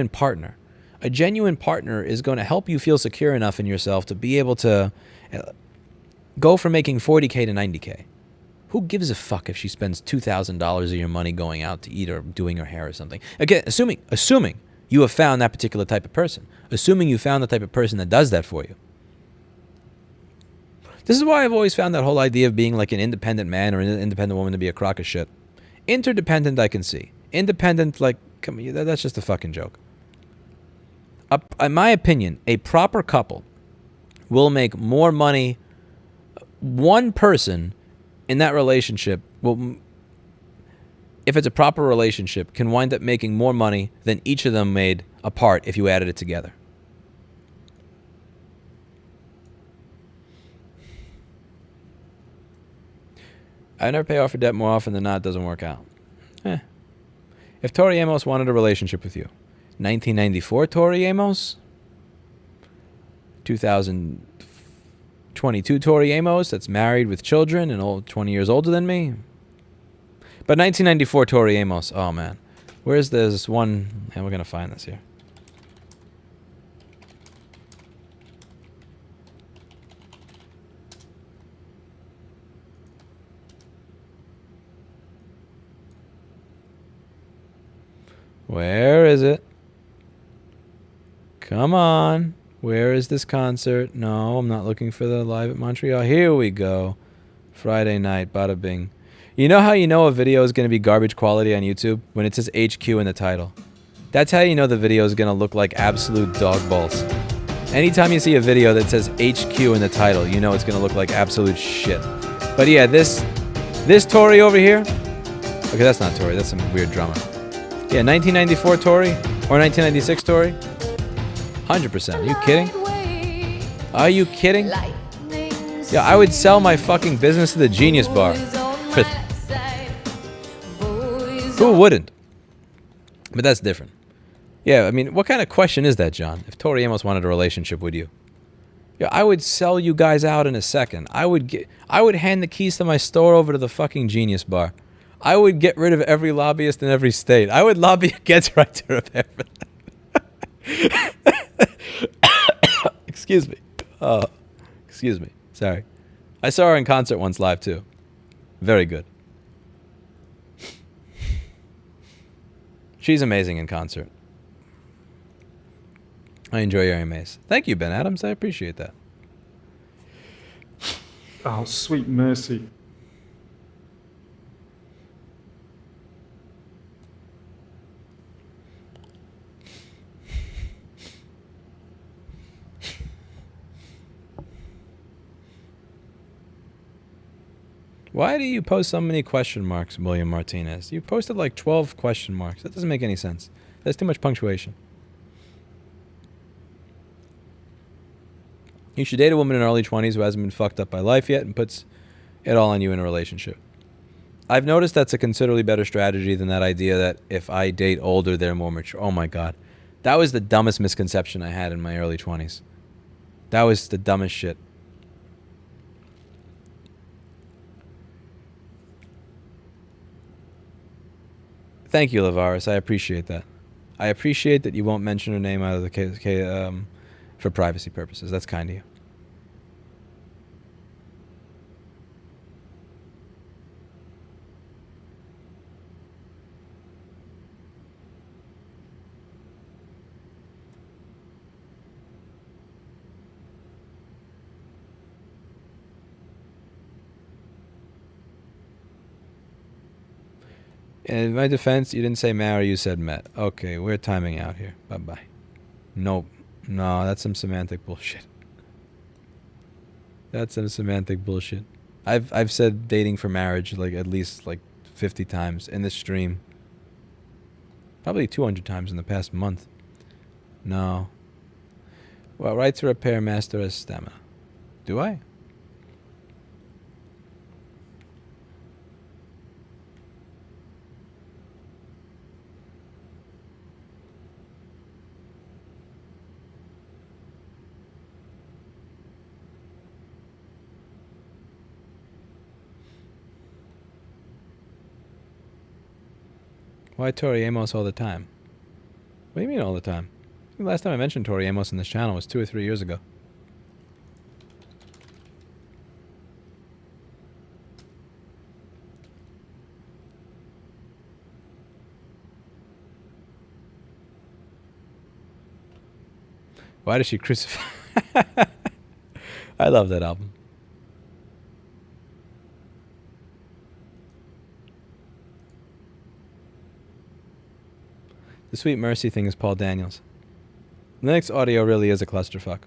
partner, A genuine partner is going to help you feel secure enough in yourself to be able to go from making 40K to 90K. Who gives a fuck if she spends $2,000 of your money going out to eat or doing her hair or something? Again, assuming you have found that particular type of person. Assuming you found the type of person that does that for you. This is why I've always found that whole idea of being like an independent man or an independent woman to be a crock of shit. Interdependent, I can see. Independent, like, come on, that's just a fucking joke. In my opinion, a proper couple will make more money. One person in that relationship will, if it's a proper relationship, can wind up making more money than each of them made apart if you added it together. I never pay off for debt. More often than not, it doesn't work out. If Tori Amos wanted a relationship with you, 1994 Tori Amos, 2022 Tori Amos that's married with children and 20 years older than me. But 1994 Tori Amos, oh man. Where's this one? And we're going to find this here. Where is it? Come on. Where is this concert? No, I'm not looking for the live at Montreal. Here we go. Friday night, bada bing. You know how you know a video is going to be garbage quality on YouTube? When it says HQ in the title. That's how you know the video is going to look like absolute dog balls. Anytime you see a video that says HQ in the title, you know it's going to look like absolute shit. But yeah, this Tory over here. Okay, that's not Tory. That's some weird drama. Yeah, 1994 Tory or 1996 Tory. 100%. Are you kidding? Are you kidding? Yeah, I would sell my fucking business to the Genius Bar. Who wouldn't? But that's different. Yeah, I mean, what kind of question is that, John? If Tori Amos wanted a relationship with you, yeah, I would sell you guys out in a second. I would hand the keys to my store over to the fucking Genius Bar. I would get rid of every lobbyist in every state. I would lobby against right to repair. Excuse me. Excuse me. Sorry. I saw her in concert once live too. Very good. She's amazing in concert. I enjoy your AMAs. Thank you, Ben Adams. I appreciate that. Oh, sweet mercy. Why do you post so many question marks, William Martinez? You posted like 12 question marks. That doesn't make any sense. That's too much punctuation. You should date a woman in her early 20s who hasn't been fucked up by life yet and puts it all on you in a relationship. I've noticed that's a considerably better strategy than that idea that if I date older, they're more mature. Oh my God. That was the dumbest misconception I had in my early 20s. That was the dumbest shit. Thank you, Lavaris. I appreciate that. I appreciate that you won't mention her name out of the case for privacy purposes. That's kind of you. In my defense, you didn't say marry, you said met. Okay, we're timing out here. Bye-bye. Nope. No, that's some semantic bullshit. That's some semantic bullshit. I've said dating for marriage like at least like 50 times in this stream. Probably 200 times in the past month. No. Well, right to repair master as stamina. Do I? Why Tori Amos all the time? What do you mean all the time? The last time I mentioned Tori Amos in this channel was 2 or 3 years ago. Why does she crucify? I love that album. The Sweet Mercy thing is Paul Daniels. Linux audio really is a clusterfuck.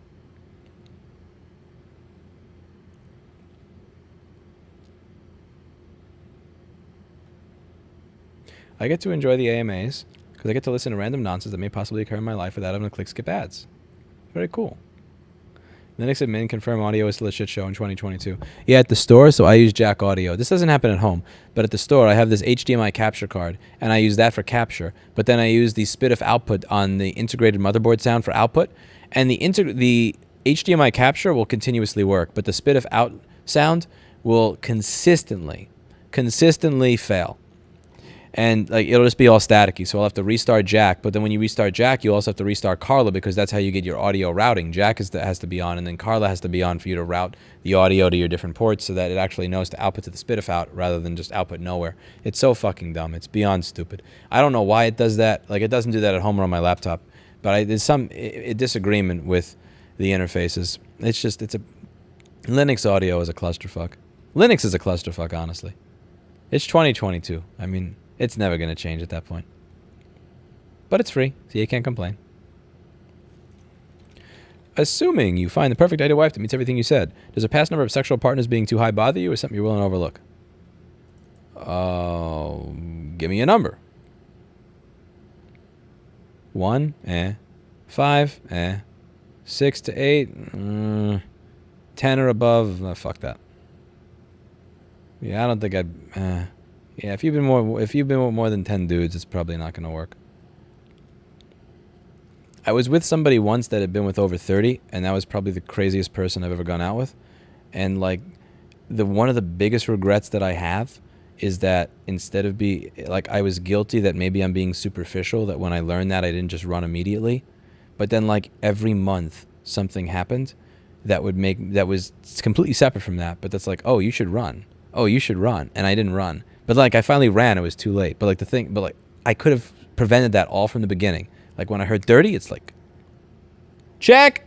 I get to enjoy the AMAs because I get to listen to random nonsense that may possibly occur in my life without having to click skip ads. Very cool. Linux admin confirm audio is still a shit show in 2022. Yeah, at the store, so I use Jack Audio. This doesn't happen at home, but at the store, I have this HDMI capture card, and I use that for capture. But then I use the SPDIF output on the integrated motherboard sound for output, and the HDMI capture will continuously work, but the SPDIF out sound will consistently fail. And like it'll just be all staticky, so I'll have to restart Jack. But then when you restart Jack, you also have to restart Carla because that's how you get your audio routing. Jack has to be on, and then Carla has to be on for you to route the audio to your different ports so that it actually knows to output to the SPDIF out rather than just output nowhere. It's so fucking dumb. It's beyond stupid. I don't know why it does that. Like it doesn't do that at home or on my laptop. But there's some disagreement with the interfaces. It's a Linux audio is a clusterfuck. Linux is a clusterfuck, honestly. It's 2022. I mean, it's never going to change at that point. But it's free, so you can't complain. Assuming you find the perfect ideal wife that meets everything you said, does a past number of sexual partners being too high bother you or something you're willing to overlook? Give me a number. 1, 5, 6 to 8, 10 or above, fuck that. Yeah, I don't think I'd... yeah, if you've been with more than 10 dudes, it's probably not going to work. I was with somebody once that had been with over 30, and that was probably the craziest person I've ever gone out with. And like, one of the biggest regrets that I have is that instead of I was guilty that maybe I'm being superficial, that when I learned that I didn't just run immediately. But then like every month something happened that was completely separate from that. But that's like, oh, you should run. Oh, you should run. And I didn't run. But like I finally ran, it was too late. But like I could have prevented that all from the beginning. Like when I heard 30, it's like, check.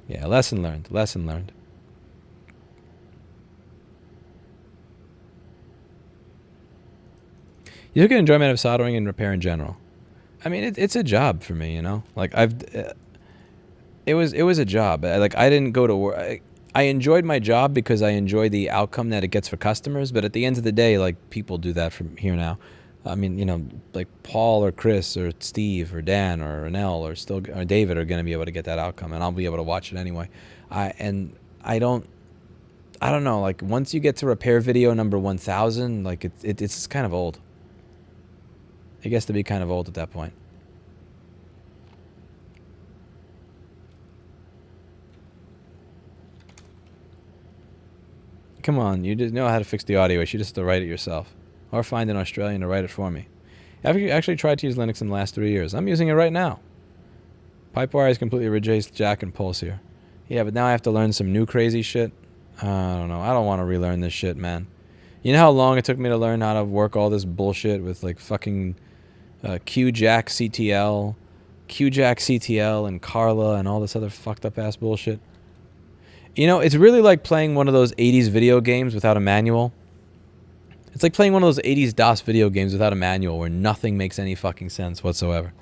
Yeah, lesson learned. Lesson learned. You took an enjoyment of soldering and repair in general. I mean, it's a job for me, you know. Like it was a job. Like I didn't go to work. I enjoyed my job because I enjoy the outcome that it gets for customers. But at the end of the day, like people do that from here now. I mean, you know, like Paul or Chris or Steve or Dan or Ranel or David are going to be able to get that outcome, and I'll be able to watch it anyway. I don't know. Like once you get to repair video number 1000, like it's kind of old. It gets to be kind of old at that point. Come on, you just know how to fix the audio. You should just have to write it yourself. Or find an Australian to write it for me. Have you actually tried to use Linux in the last 3 years? I'm using it right now. Pipewire has completely replaced Jack and Pulse here. Yeah, but now I have to learn some new crazy shit. I don't know. I don't want to relearn this shit, man. You know how long it took me to learn how to work all this bullshit with like fucking QJack CTL and Carla and all this other fucked up ass bullshit? You know, it's really like playing one of those 80s video games without a manual. It's like playing one of those 80s DOS video games without a manual where nothing makes any fucking sense whatsoever.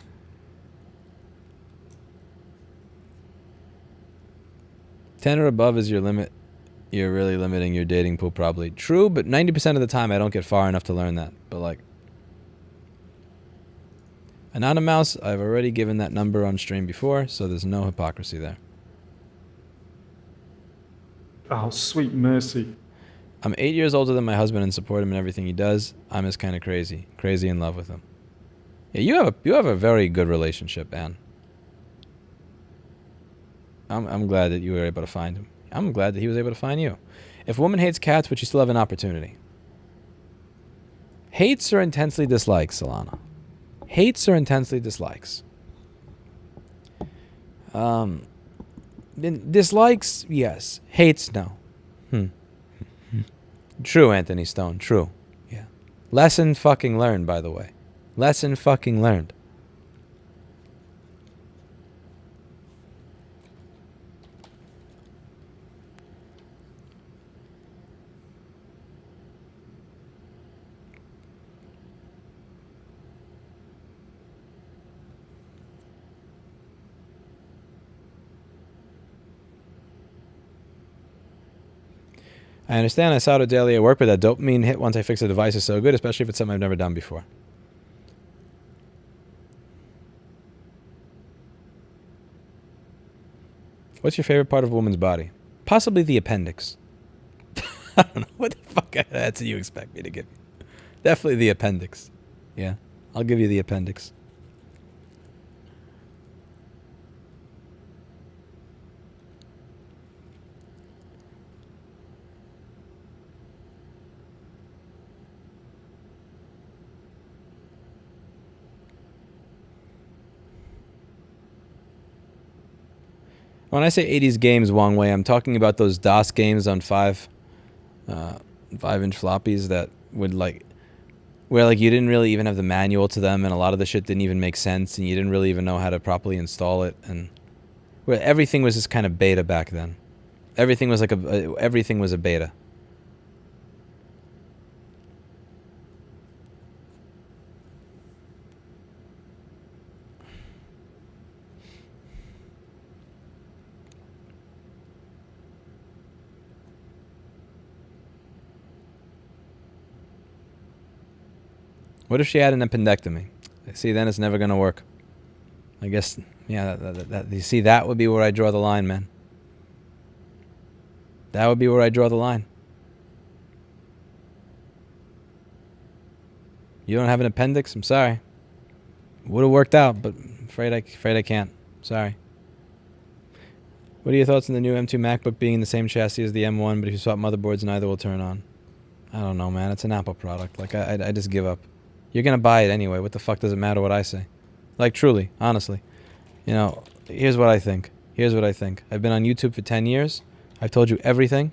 Ten or above is your limit. You're really limiting your dating pool probably. True, but 90% of the time I don't get far enough to learn that. But like... Anonymous, I've already given that number on stream before, so there's no hypocrisy there. Oh, sweet mercy. I'm 8 years older than my husband and support him in everything he does. I'm just kind of crazy in love with him. Yeah, you have a very good relationship, Anne. I'm glad that you were able to find him. I'm glad that he was able to find you. If a woman hates cats, but you still have an opportunity. Hates or intensely dislikes, Solana. Hates or intensely dislikes? Dislikes, yes. Hates, no. True, Anthony Stone. True. Yeah. Lesson fucking learned, by the way. Lesson fucking learned. I understand I saw it daily at work, but that dopamine hit once I fix a device is so good, especially if it's something I've never done before. What's your favorite part of a woman's body? Possibly the appendix. I don't know. What the fuck answer you expect me to give you? Definitely the appendix. Yeah, I'll give you the appendix. When I say 80s games, Wong Wei, I'm talking about those DOS games on 5-inch floppies that would where like you didn't really even have the manual to them, and a lot of the shit didn't even make sense, and you didn't really even know how to properly install it, and where everything was just kind of beta back then. Everything was like everything was a beta. What if she had an appendectomy? See, then it's never going to work. I guess, yeah, you see, that would be where I draw the line, man. That would be where I draw the line. You don't have an appendix? I'm sorry. Would have worked out, but afraid I can't. Sorry. What are your thoughts on the new M2 MacBook being in the same chassis as the M1, but if you swap motherboards, neither will turn on? I don't know, man. It's an Apple product. Like, I just give up. You're going to buy it anyway. What the fuck does it matter what I say? Like, truly, honestly. You know, here's what I think. Here's what I think. I've been on YouTube for 10 years. I've told you everything.